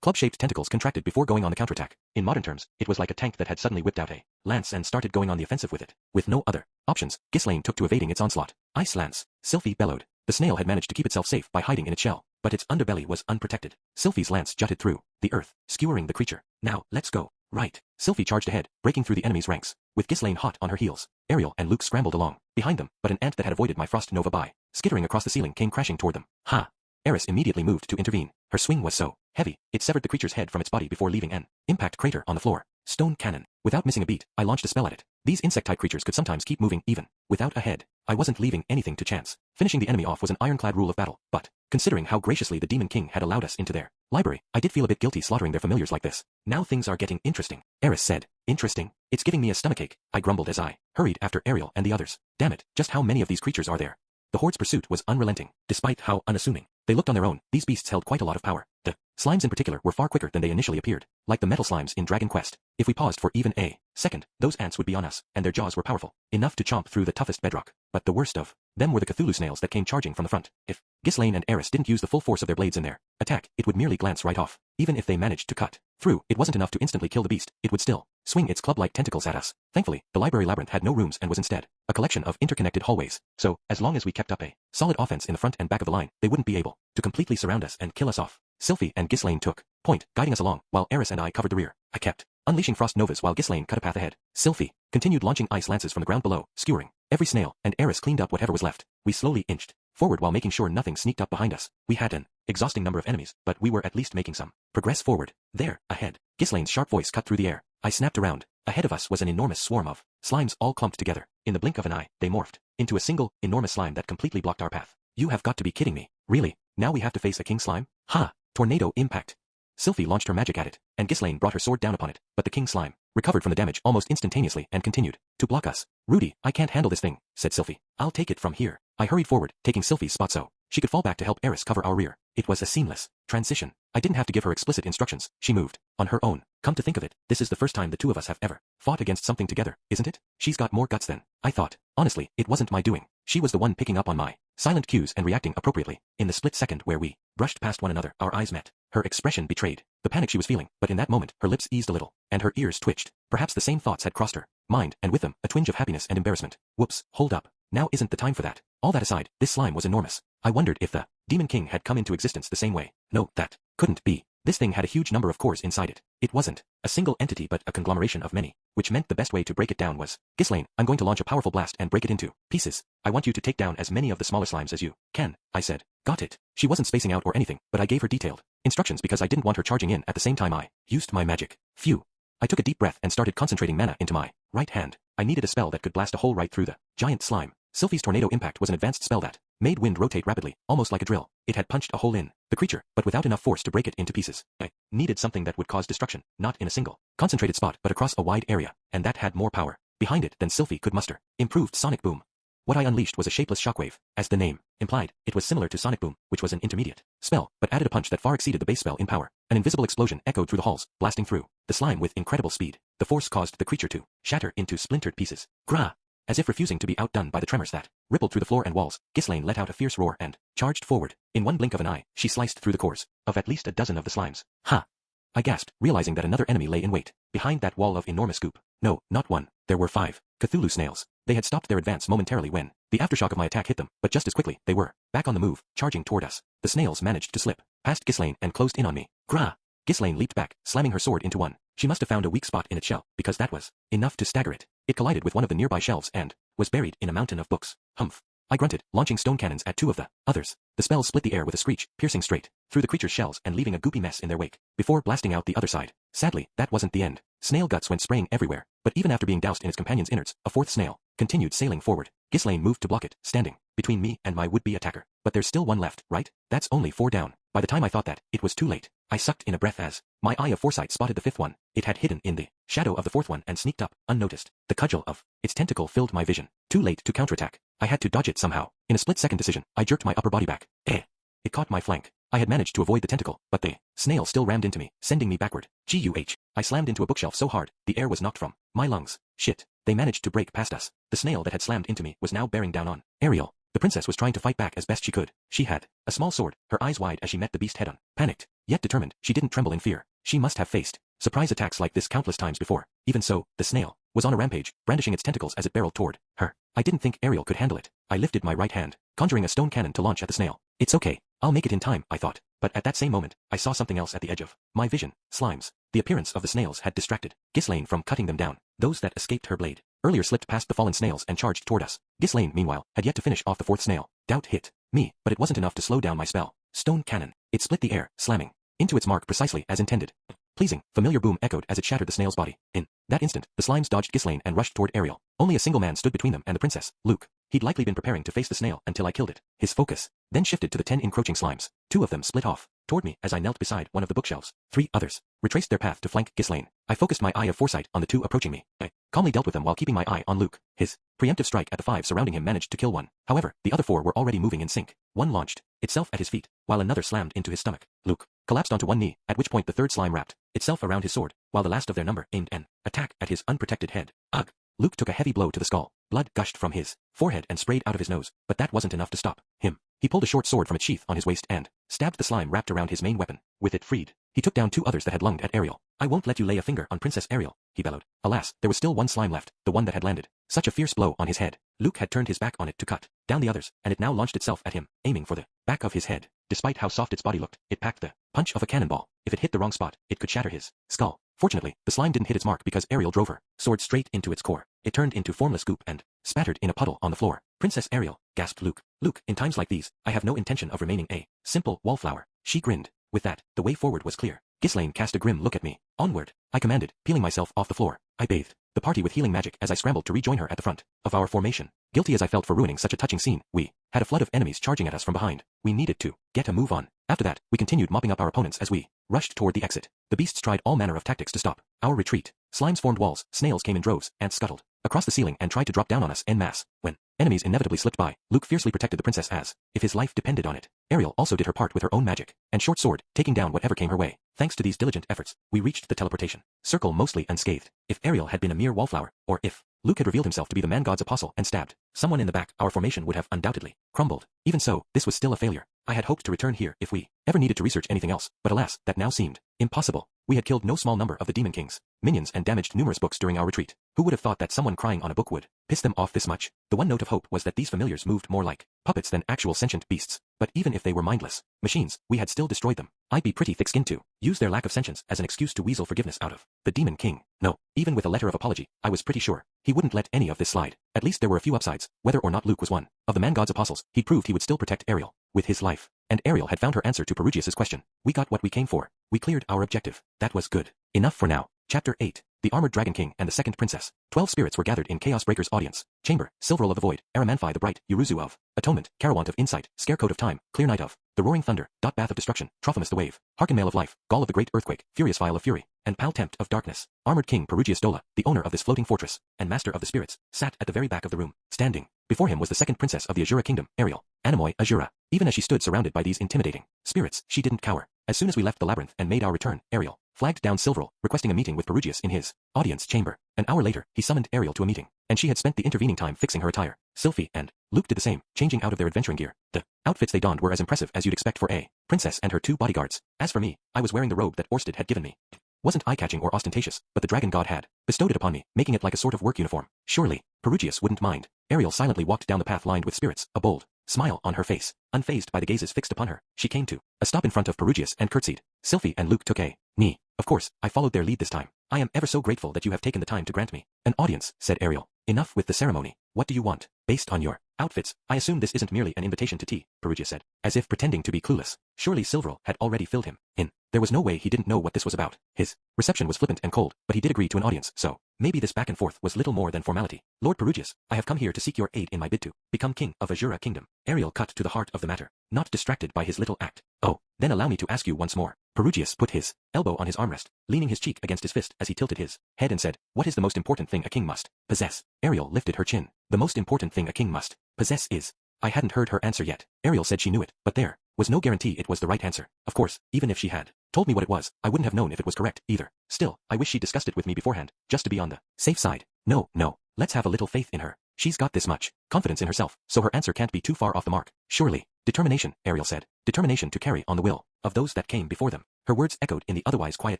Club-shaped tentacles contracted before going on the counterattack. In modern terms, it was like a tank that had suddenly whipped out a lance and started going on the offensive with it. With no other options, Ghislaine took to evading its onslaught. Ice lance. Sylphie bellowed. The snail had managed to keep itself safe by hiding in its shell, but its underbelly was unprotected. Sylphie's lance jutted through the earth, skewering the creature. Now, let's go. Right. Sylphie charged ahead, breaking through the enemy's ranks, with Ghislaine hot on her heels. Ariel and Luke scrambled along behind them, but an ant that had avoided my Frost Nova by skittering across the ceiling came crashing toward them. Ha! Eris immediately moved to intervene. Her swing was so heavy, it severed the creature's head from its body before leaving an impact crater on the floor. Stone cannon. Without missing a beat, I launched a spell at it. These insect-type creatures could sometimes keep moving even without a head. I wasn't leaving anything to chance. Finishing the enemy off was an ironclad rule of battle, but considering how graciously the Demon King had allowed us into their library, I did feel a bit guilty slaughtering their familiars like this. Now things are getting interesting. Eris said. Interesting? It's giving me a stomachache, I grumbled as I hurried after Ariel and the others. Damn it, just how many of these creatures are there? The horde's pursuit was unrelenting. Despite how unassuming they looked on their own, these beasts held quite a lot of power. The Slimes in particular were far quicker than they initially appeared, like the metal slimes in Dragon Quest. If we paused for even a second, those ants would be on us, and their jaws were powerful, enough to chomp through the toughest bedrock. But the worst of them were the Cthulhu snails that came charging from the front. If Ghislaine and Eris didn't use the full force of their blades in their attack, it would merely glance right off. Even if they managed to cut through, it wasn't enough to instantly kill the beast. It would still swing its club-like tentacles at us. Thankfully, the library labyrinth had no rooms and was instead a collection of interconnected hallways. So, as long as we kept up a solid offense in the front and back of the line, they wouldn't be able to completely surround us and kill us off. Sylphie and Ghislaine took point, guiding us along, while Eris and I covered the rear. I kept unleashing frost novas while Ghislaine cut a path ahead. Sylphie continued launching ice lances from the ground below, skewering every snail, and Eris cleaned up whatever was left. We slowly inched forward while making sure nothing sneaked up behind us. We had an exhausting number of enemies, but we were at least making some progress forward. There, ahead, Ghislaine's sharp voice cut through the air. I snapped around. Ahead of us was an enormous swarm of slimes all clumped together. In the blink of an eye, they morphed into a single, enormous slime that completely blocked our path. You have got to be kidding me. Really? Now we have to face a king slime? Ha! Tornado impact. Sylphie launched her magic at it, and Ghislaine brought her sword down upon it, but the king slime recovered from the damage almost instantaneously and continued to block us. Rudy, I can't handle this thing, said Sylphie. I'll take it from here. I hurried forward, taking Sylphie's spot so she could fall back to help Eris cover our rear. It was a seamless transition. I didn't have to give her explicit instructions. She moved on her own. Come to think of it, this is the first time the two of us have ever fought against something together, isn't it? She's got more guts than I thought. Honestly, it wasn't my doing. She was the one picking up on my silent cues and reacting appropriately. In the split second where we brushed past one another, our eyes met. Her expression betrayed the panic she was feeling, but in that moment, her lips eased a little, and her ears twitched. Perhaps the same thoughts had crossed her mind, and with them, a twinge of happiness and embarrassment. Whoops, hold up. Now isn't the time for that. All that aside, this slime was enormous. I wondered if the Demon King had come into existence the same way. No, that couldn't be. This thing had a huge number of cores inside it. It wasn't a single entity but a conglomeration of many, which meant the best way to break it down was, Ghislaine, I'm going to launch a powerful blast and break it into pieces. I want you to take down as many of the smaller slimes as you can, I said. Got it. She wasn't spacing out or anything, but I gave her detailed instructions because I didn't want her charging in at the same time I used my magic. Phew. I took a deep breath and started concentrating mana into my right hand. I needed a spell that could blast a hole right through the giant slime. Sylphie's Tornado Impact was an advanced spell that made wind rotate rapidly, almost like a drill. It had punched a hole in the creature, but without enough force to break it into pieces. I needed something that would cause destruction, not in a single concentrated spot, but across a wide area, and that had more power behind it than Sylphie could muster. Improved Sonic Boom. What I unleashed was a shapeless shockwave. As the name implied, it was similar to Sonic Boom, which was an intermediate spell, but added a punch that far exceeded the base spell in power. An invisible explosion echoed through the halls, blasting through the slime with incredible speed. The force caused the creature to shatter into splintered pieces. Grah! As if refusing to be outdone by the tremors that rippled through the floor and walls, Ghislaine let out a fierce roar and charged forward. In one blink of an eye, she sliced through the cores of at least a dozen of the slimes. Ha! I gasped, realizing that another enemy lay in wait behind that wall of enormous goop. No, not one. There were 5 Cthulhu snails. They had stopped their advance momentarily when the aftershock of my attack hit them, but just as quickly, they were back on the move, charging toward us. The snails managed to slip past Ghislaine and closed in on me. Grah! Ghislaine leaped back, slamming her sword into one. She must have found a weak spot in its shell, because that was enough to stagger it. It collided with one of the nearby shelves and was buried in a mountain of books. Humph. I grunted, launching stone cannons at 2 of the others. The spell split the air with a screech, piercing straight through the creature's shells and leaving a goopy mess in their wake, before blasting out the other side. Sadly, that wasn't the end. Snail guts went spraying everywhere, but even after being doused in its companion's innards, a 4th snail continued sailing forward. Ghislaine moved to block it, standing between me and my would-be attacker. But there's still one left, right? That's only 4 down. By the time I thought that, it was too late. I sucked in a breath as my eye of foresight spotted the 5th one. It had hidden in the shadow of the 4th one and sneaked up, unnoticed. The cudgel of its tentacle filled my vision. Too late to counterattack. I had to dodge it somehow. In a split-second decision, I jerked my upper body back. It caught my flank. I had managed to avoid the tentacle, but the snail still rammed into me, sending me backward. Guh. I slammed into a bookshelf so hard, the air was knocked from my lungs. Shit. They managed to break past us. The snail that had slammed into me was now bearing down on Ariel. The princess was trying to fight back as best she could. She had a small sword, her eyes wide as she met the beast head-on. Panicked, yet determined, she didn't tremble in fear. She must have faced surprise attacks like this countless times before. Even so, the snail was on a rampage, brandishing its tentacles as it barreled toward her. I didn't think Ariel could handle it. I lifted my right hand, conjuring a stone cannon to launch at the snail. It's okay. I'll make it in time, I thought. But at that same moment, I saw something else at the edge of my vision. Slimes. The appearance of the snails had distracted Ghislaine from cutting them down. Those that escaped her blade earlier slipped past the fallen snails and charged toward us. Ghislaine, meanwhile, had yet to finish off the 4th snail. Doubt hit me, but it wasn't enough to slow down my spell. Stone cannon. It split the air, slamming into its mark precisely as intended. Pleasing, familiar boom echoed as it shattered the snail's body. In that instant, the slimes dodged Ghislaine and rushed toward Ariel. Only a single man stood between them and the princess, Luke. He'd likely been preparing to face the snail until I killed it. His focus then shifted to the 10 encroaching slimes. 2 of them split off toward me as I knelt beside one of the bookshelves. 3 others retraced their path to flank Ghislaine. I focused my eye of foresight on the 2 approaching me. I calmly dealt with them while keeping my eye on Luke. His preemptive strike at the 5 surrounding him managed to kill one. However, the other 4 were already moving in sync. One launched itself at his feet, while another slammed into his stomach. Luke collapsed onto one knee, at which point the third slime wrapped itself around his sword, while the last of their number aimed an attack at his unprotected head. Ugh! Luke took a heavy blow to the skull. Blood gushed from his forehead and sprayed out of his nose, but that wasn't enough to stop him. He pulled a short sword from its sheath on his waist and stabbed the slime wrapped around his main weapon. With it freed, he took down two others that had lunged at Ariel. I won't let you lay a finger on Princess Ariel, he bellowed. Alas, there was still one slime left, the one that had landed such a fierce blow on his head. Luke had turned his back on it to cut down the others, and it now launched itself at him, aiming for the back of his head. Despite how soft its body looked, it packed the punch of a cannonball. If it hit the wrong spot, it could shatter his skull. Fortunately, the slime didn't hit its mark because Ariel drove her sword straight into its core. It turned into formless goop and spattered in a puddle on the floor. Princess Ariel, gasped Luke. Luke, in times like these, I have no intention of remaining a simple wallflower. She grinned. With that, the way forward was clear. Ghislaine cast a grim look at me. Onward, I commanded, peeling myself off the floor. I bathed the party with healing magic as I scrambled to rejoin her at the front of our formation. Guilty as I felt for ruining such a touching scene, we had a flood of enemies charging at us from behind. We needed to get a move on. After that, we continued mopping up our opponents as we rushed toward the exit. The beasts tried all manner of tactics to stop our retreat. Slimes formed walls, snails came in droves, ants scuttled across the ceiling and tried to drop down on us en masse. When enemies inevitably slipped by, Luke fiercely protected the princess as if his life depended on it. Ariel also did her part with her own magic and short sword, taking down whatever came her way. Thanks to these diligent efforts, we reached the teleportation circle mostly unscathed. If Ariel had been a mere wallflower, or if Luke had revealed himself to be the man-god's apostle and stabbed someone in the back, our formation would have undoubtedly crumbled. Even so, this was still a failure. I had hoped to return here if we ever needed to research anything else, but alas, that now seemed impossible. We had killed no small number of the Demon King's minions and damaged numerous books during our retreat. Who would have thought that someone crying on a book would piss them off this much? The one note of hope was that these familiars moved more like puppets than actual sentient beasts. But even if they were mindless machines, we had still destroyed them. I'd be pretty thick-skinned to use their lack of sentience as an excuse to weasel forgiveness out of the Demon King. No, even with a letter of apology, I was pretty sure he wouldn't let any of this slide. At least there were a few upsides. Whether or not Luke was one of the man-god's apostles, he'd proved he would still protect Ariel with his life. And Ariel had found her answer to Perugius's question. We got what we came for. We cleared our objective. That was good. Enough for now. Chapter 8. The Armored Dragon King and the Second Princess. 12 spirits were gathered in Chaos Breaker's audience chamber. Silverol of the Void, Aramanfi the Bright, Uruzu of Atonement, Carawant of Insight, Scarecoat of Time, Clear Night of the Roaring Thunder, Bath of Destruction, Trophimus the Wave, Harkenmail of Life, Gall of the Great Earthquake, Furious File of Fury, and Paltempt of Darkness. Armored King Perugius Dola, the owner of this floating fortress and master of the spirits, sat at the very back of the room. Standing before him was the second princess of the Azura Kingdom, Ariel, Anemoi Azura. Even as she stood surrounded by these intimidating spirits, she didn't cower. As soon as we left the labyrinth and made our return, Ariel flagged down Silverol, requesting a meeting with Perugius in his audience chamber. An hour later, he summoned Ariel to a meeting, and she had spent the intervening time fixing her attire. Sylphie and Luke did the same, changing out of their adventuring gear. The outfits they donned were as impressive as you'd expect for a princess and her two bodyguards. As for me, I was wearing the robe that Orsted had given me. Wasn't eye-catching or ostentatious, but the dragon god had bestowed it upon me, making it like a sort of work uniform. Surely, Perugius wouldn't mind. Ariel silently walked down the path lined with spirits, a bold smile on her face. Unfazed by the gazes fixed upon her, she came to a stop in front of Perugius and curtsied. Sylphie and Luke took a knee. Of course, I followed their lead this time. I am ever so grateful that you have taken the time to grant me an audience, said Ariel. Enough with the ceremony. What do you want? Based on your outfits, I assume this isn't merely an invitation to tea, Perugius said, as if pretending to be clueless. Surely Silverol had already filled him in. There was no way he didn't know what this was about. His reception was flippant and cold, but he did agree to an audience, so maybe this back and forth was little more than formality. Lord Perugius, I have come here to seek your aid in my bid to become king of Azura Kingdom. Ariel cut to the heart of the matter, not distracted by his little act. Oh, then allow me to ask you once more. Perugius put his elbow on his armrest, leaning his cheek against his fist as he tilted his head and said, what is the most important thing a king must possess? Ariel lifted her chin. The most important thing a king must possess is... I hadn't heard her answer yet. Ariel said she knew it, but there was no guarantee it was the right answer. Of course, even if she had told me what it was, I wouldn't have known if it was correct either. Still, I wish she'd discussed it with me beforehand, just to be on the safe side. No, let's have a little faith in her. She's got this much confidence in herself, so her answer can't be too far off the mark. Surely. Determination, Ariel said. Determination to carry on the will of those that came before them. Her words echoed in the otherwise quiet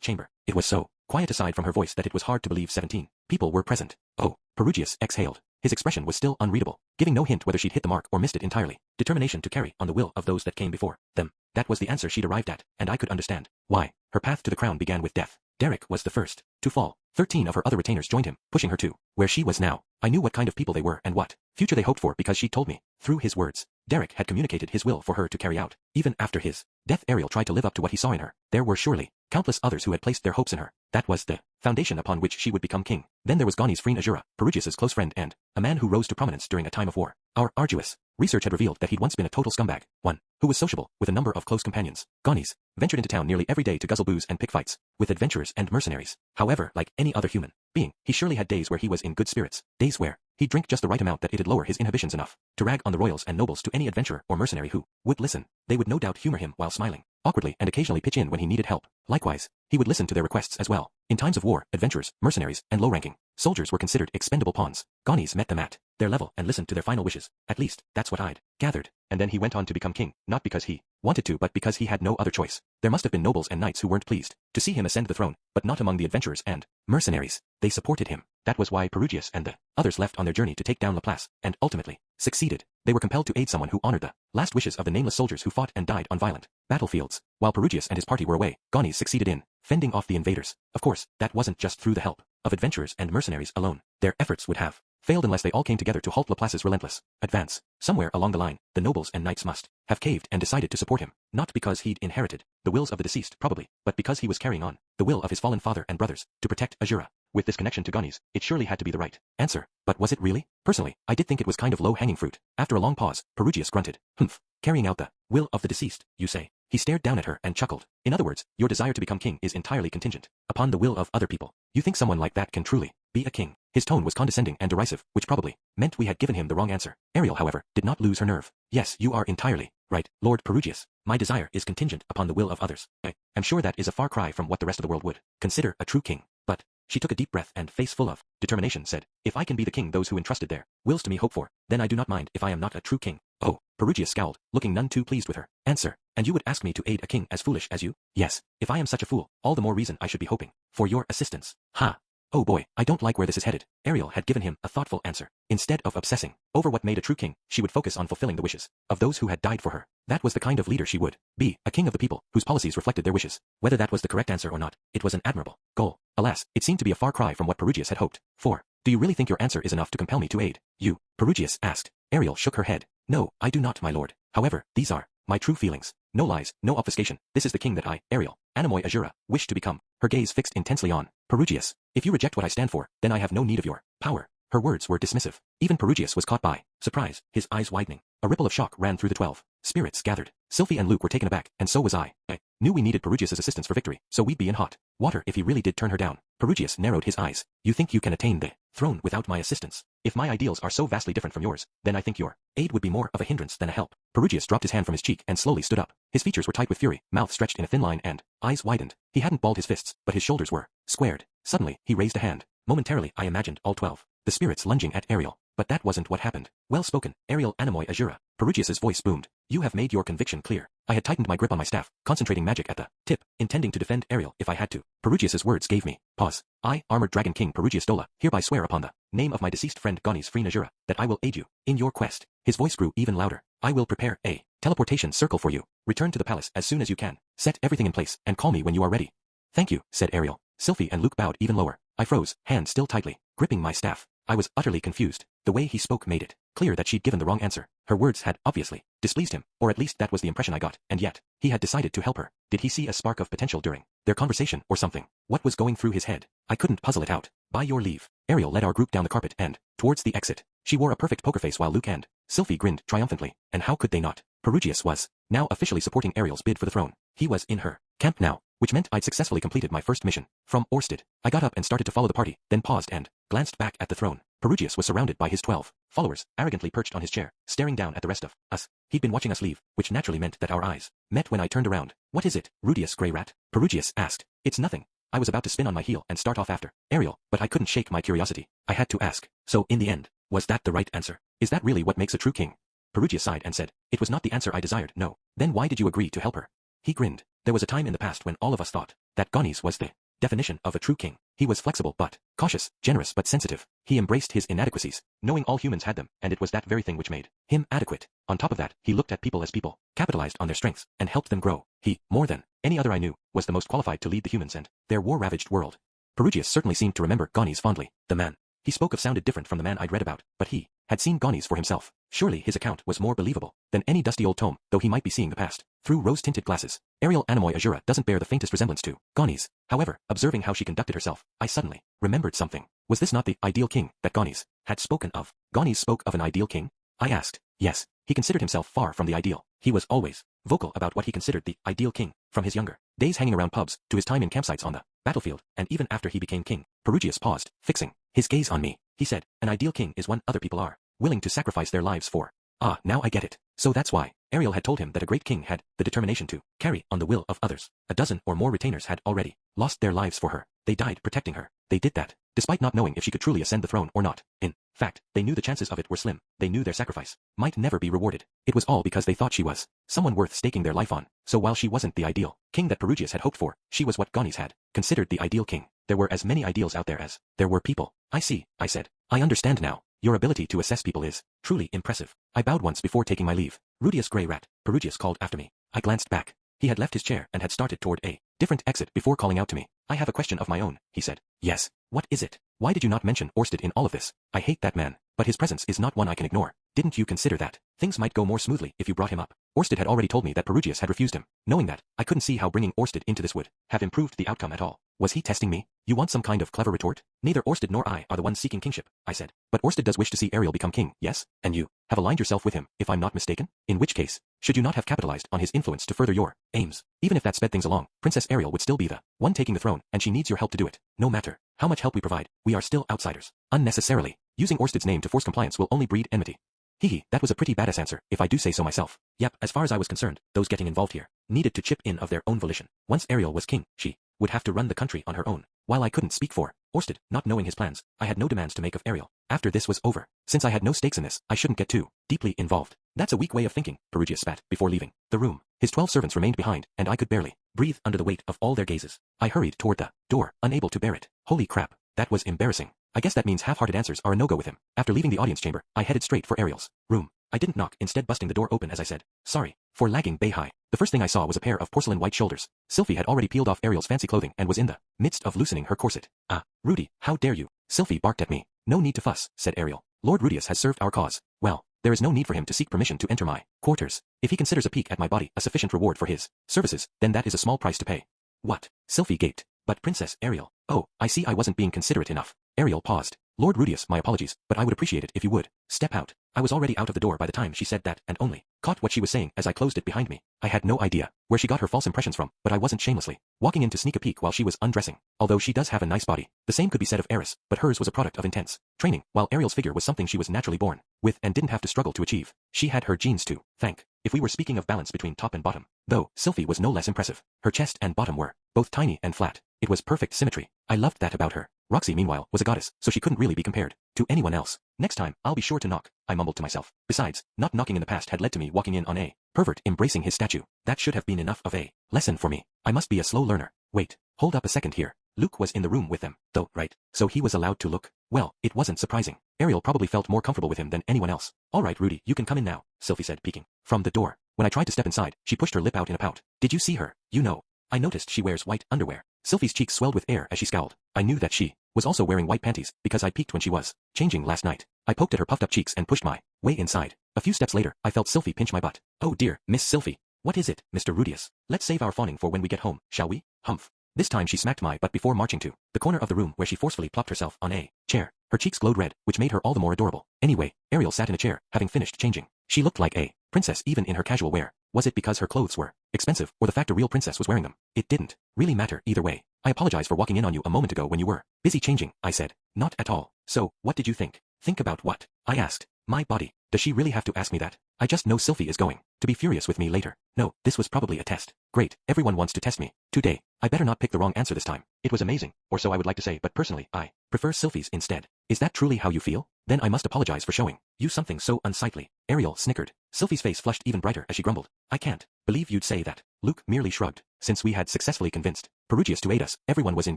chamber. It was so quiet aside from her voice that it was hard to believe 17 people were present. Oh, Perugius exhaled. His expression was still unreadable, giving no hint whether she'd hit the mark or missed it entirely. Determination to carry on the will of those that came before them. That was the answer she'd arrived at, and I could understand why. Her path to the crown began with death. Derek was the first to fall. 13 of her other retainers joined him, pushing her to where she was now. I knew what kind of people they were and what future they hoped for because she told me. Through his words, Derek had communicated his will for her to carry out. Even after his death, Ariel tried to live up to what he saw in her. There were surely countless others who had placed their hopes in her. That was the foundation upon which she would become king. Then there was Gani's friend Azura, Perugius's close friend and a man who rose to prominence during a time of war. Our arduous research had revealed that he'd once been a total scumbag, one who was sociable with a number of close companions. Gani's ventured into town nearly every day to guzzle booze and pick fights with adventurers and mercenaries. However, like any other human being, he surely had days where he was in good spirits, days where he'd drink just the right amount that it'd lower his inhibitions enough to rag on the royals and nobles to any adventurer or mercenary who would listen. They would no doubt humor him while smiling. awkwardly and occasionally pitch in when he needed help. Likewise, he would listen to their requests as well. In times of war, adventurers, mercenaries, and low-ranking soldiers were considered expendable pawns. Ganis met them at their level and listened to their final wishes. At least, that's what I'd gathered. And then he went on to become king, not because he wanted to but because he had no other choice. There must have been nobles and knights who weren't pleased to see him ascend the throne, but not among the adventurers and mercenaries. They supported him. That was why Perugius and the others left on their journey to take down Laplace, and ultimately succeeded. They were compelled to aid someone who honored the last wishes of the nameless soldiers who fought and died on violent battlefields. While Perugius and his party were away, Ganis succeeded in fending off the invaders. Of course, that wasn't just through the help of adventurers and mercenaries alone. Their efforts would have failed unless they all came together to halt Laplace's relentless advance. Somewhere along the line, the nobles and knights must have caved and decided to support him, not because he'd inherited the wills of the deceased, probably, but because he was carrying on the will of his fallen father and brothers to protect Azura. With this connection to Ganis, it surely had to be the right answer. But was it really? Personally, I did think it was kind of low-hanging fruit. After a long pause, Perugius grunted. Humph. Carrying out the will of the deceased, you say? He stared down at her and chuckled. In other words, your desire to become king is entirely contingent upon the will of other people. You think someone like that can truly be a king? His tone was condescending and derisive, which probably meant we had given him the wrong answer. Ariel, however, did not lose her nerve. Yes, you are entirely right, Lord Perugius. My desire is contingent upon the will of others. I am sure that is a far cry from what the rest of the world would consider a true king. But she took a deep breath and, face full of determination, said, if I can be the king those who entrusted their wills to me hope for, then I do not mind if I am not a true king. Oh, Perugius scowled, looking none too pleased with her answer. And you would ask me to aid a king as foolish as you? Yes, if I am such a fool, all the more reason I should be hoping for your assistance. Ha! Oh boy, I don't like where this is headed. Ariel had given him a thoughtful answer. Instead of obsessing over what made a true king, she would focus on fulfilling the wishes of those who had died for her. That was the kind of leader she would be, a king of the people, whose policies reflected their wishes. Whether that was the correct answer or not, it was an admirable goal. Alas, it seemed to be a far cry from what Perugius had hoped for. Do you really think your answer is enough to compel me to aid you? Perugius asked. Ariel shook her head. No, I do not, my lord. However, these are my true feelings. No lies, no obfuscation. This is the king that I, Ariel, Anemoi Azura, wish to become. Her gaze fixed intensely on Perugius. If you reject what I stand for, then I have no need of your power. Her words were dismissive. Even Perugius was caught by surprise, his eyes widening. A ripple of shock ran through the 12 spirits gathered. Sylphie and Luke were taken aback, and so was I. I knew we needed Perugius's assistance for victory, so we'd be in hot water if he really did turn her down. Perugius narrowed his eyes. You think you can attain the throne without my assistance? If my ideals are so vastly different from yours, then I think your aid would be more of a hindrance than a help. Perugius dropped his hand from his cheek and slowly stood up. His features were tight with fury, mouth stretched in a thin line and eyes widened. He hadn't balled his fists, but his shoulders were squared. Suddenly, he raised a hand. Momentarily, I imagined all 12 the spirits lunging at Ariel. But that wasn't what happened. Well spoken, Ariel Anemoi Azura. Perugius's voice boomed. You have made your conviction clear. I had tightened my grip on my staff, concentrating magic at the tip, intending to defend Ariel if I had to. Perugius's words gave me pause. I, Armored Dragon King Perugius Dola, hereby swear upon the name of my deceased friend Ganis Free Azura, that I will aid you in your quest. His voice grew even louder. I will prepare a teleportation circle for you. Return to the palace as soon as you can. Set everything in place and call me when you are ready. Thank you, said Ariel. Sylphie and Luke bowed even lower. I froze, hand still tightly gripping my staff. I was utterly confused. The way he spoke made it clear that she'd given the wrong answer. Her words had obviously displeased him, or at least that was the impression I got, and yet he had decided to help her. Did he see a spark of potential during their conversation or something? What was going through his head? I couldn't puzzle it out. By your leave. Ariel led our group down the carpet and towards the exit. She wore a perfect poker face while Luke and Sylphie grinned triumphantly, and how could they not? Perugius was now officially supporting Ariel's bid for the throne. He was in her camp now, which meant I'd successfully completed my first mission from Orsted. I got up and started to follow the party, then paused and glanced back at the throne. Perugius was surrounded by his 12 followers, arrogantly perched on his chair, staring down at the rest of us. He'd been watching us leave, which naturally meant that our eyes met when I turned around. What is it, Rudius Grey Rat? Perugius asked. It's nothing. I was about to spin on my heel and start off after Ariel, but I couldn't shake my curiosity. I had to ask. So in the end, was that the right answer? Is that really what makes a true king? Perugius sighed and said, it was not the answer I desired, no. Then why did you agree to help her? He grinned. There was a time in the past when all of us thought that Ganis was the definition of a true king. He was flexible but cautious, generous but sensitive. He embraced his inadequacies, knowing all humans had them, and it was that very thing which made him adequate. On top of that, he looked at people as people, capitalized on their strengths, and helped them grow. He, more than any other I knew, was the most qualified to lead the humans and their war-ravaged world. Perugius certainly seemed to remember Ganis fondly. The man he spoke of sounded different from the man I'd read about, but he had seen Ganis for himself. Surely his account was more believable than any dusty old tome, though he might be seeing the past through rose-tinted glasses. Ariel Anemoi Azura doesn't bear the faintest resemblance to Ganis. However, observing how she conducted herself, I suddenly remembered something. Was this not the ideal king that Ganis had spoken of? Ganis spoke of an ideal king? I asked. Yes, he considered himself far from the ideal. He was always vocal about what he considered the ideal king, from his younger days hanging around pubs, to his time in campsites on the battlefield, and even after he became king. Perugius paused, fixing his gaze on me. He said, an ideal king is one other people are willing to sacrifice their lives for. Ah, now I get it. So that's why. Ariel had told him that a great king had the determination to carry on the will of others. A dozen or more retainers had already lost their lives for her. They died protecting her. They did that, despite not knowing if she could truly ascend the throne or not. In fact, they knew the chances of it were slim. They knew their sacrifice might never be rewarded. It was all because they thought she was someone worth staking their life on. So while she wasn't the ideal king that Perugius had hoped for, she was what Gonis had considered the ideal king. There were as many ideals out there as there were people. I see, I said. I understand now. Your ability to assess people is truly impressive. I bowed once before taking my leave. Rudius Grey Rat, Perugius called after me. I glanced back. He had left his chair and had started toward a different exit before calling out to me. I have a question of my own, he said. Yes. What is it? Why did you not mention Orsted in all of this? I hate that man, but his presence is not one I can ignore. Didn't you consider that things might go more smoothly if you brought him up? Orsted had already told me that Perugius had refused him. Knowing that, I couldn't see how bringing Orsted into this would have improved the outcome at all. Was he testing me? You want some kind of clever retort? Neither Orsted nor I are the ones seeking kingship, I said. But Orsted does wish to see Ariel become king, yes? And you have aligned yourself with him, if I'm not mistaken? In which case, should you not have capitalized on his influence to further your aims? Even if that sped things along, Princess Ariel would still be the one taking the throne, and she needs your help to do it. No matter how much help we provide, we are still outsiders. Unnecessarily. Using Orsted's name to force compliance will only breed enmity. Hehe, that was a pretty badass answer, if I do say so myself. Yep, as far as I was concerned, those getting involved here needed to chip in of their own volition. Once Ariel was king, she would have to run the country on her own. While I couldn't speak for Orsted, not knowing his plans, I had no demands to make of Ariel. After this was over, since I had no stakes in this, I shouldn't get too deeply involved. That's a weak way of thinking, Perugius spat before leaving the room. His 12 servants remained behind, and I could barely breathe under the weight of all their gazes. I hurried toward the door, unable to bear it. Holy crap, that was embarrassing. I guess that means half-hearted answers are a no-go with him. After leaving the audience chamber, I headed straight for Ariel's room. I didn't knock, instead busting the door open as I said, sorry for lagging Beihai. The first thing I saw was a pair of porcelain white shoulders. Sylphie had already peeled off Ariel's fancy clothing and was in the midst of loosening her corset. Ah, Rudy, how dare you? Sylphie barked at me. No need to fuss, said Ariel. Lord Rudius has served our cause well. There is no need for him to seek permission to enter my quarters. If he considers a peek at my body a sufficient reward for his services, then that is a small price to pay. What? Sylphie gaped. But Princess Ariel. Oh, I see I wasn't being considerate enough. Ariel paused. Lord Rudius, my apologies, but I would appreciate it if you would step out. I was already out of the door by the time she said that and only caught what she was saying as I closed it behind me. I had no idea where she got her false impressions from, but I wasn't shamelessly walking in to sneak a peek while she was undressing. Although she does have a nice body, the same could be said of Eris, but hers was a product of intense training, while Ariel's figure was something she was naturally born with and didn't have to struggle to achieve. She had her genes to thank. If we were speaking of balance between top and bottom, though, Sylphie was no less impressive. Her chest and bottom were both tiny and flat. It was perfect symmetry. I loved that about her. Roxy, meanwhile, was a goddess, so she couldn't really be compared to anyone else. Next time, I'll be sure to knock, I mumbled to myself. Besides, not knocking in the past had led to me walking in on a pervert embracing his statue. That should have been enough of a lesson for me. I must be a slow learner. Wait, hold up a second here. Luke was in the room with them, though, right? So he was allowed to look. Well, it wasn't surprising. Ariel probably felt more comfortable with him than anyone else. All right, Rudy, you can come in now, Sylphie said, peeking from the door. When I tried to step inside, she pushed her lip out in a pout. Did you see her? You know, I noticed she wears white underwear. Sylphie's cheeks swelled with air as she scowled. I knew that she was also wearing white panties, because I peeked when she was changing last night. I poked at her puffed up cheeks and pushed my way inside. A few steps later, I felt Sylphie pinch my butt. Oh dear, Miss Sylphie. What is it, Mr. Rudius? Let's save our fawning for when we get home, shall we? Humph. This time she smacked my butt before marching to the corner of the room where she forcefully plopped herself on a chair. Her cheeks glowed red, which made her all the more adorable. Anyway, Ariel sat in a chair, having finished changing. She looked like a princess even in her casual wear. Was it because her clothes were expensive, or the fact a real princess was wearing them? It didn't really matter either way. I apologize for walking in on you a moment ago when you were busy changing, I said. Not at all. So, what did you think? Think about what? I asked. My body. Does she really have to ask me that? I just know Sylphie is going to be furious with me later. No, this was probably a test. Great, everyone wants to test me. Today. I better not pick the wrong answer this time. It was amazing, or so I would like to say, but personally, I prefer Sylphie's instead. Is that truly how you feel? Then I must apologize for showing you something so unsightly. Ariel snickered. Sylphie's face flushed even brighter as she grumbled. I can't believe you'd say that. Luke merely shrugged. Since we had successfully convinced Perugius to aid us, everyone was in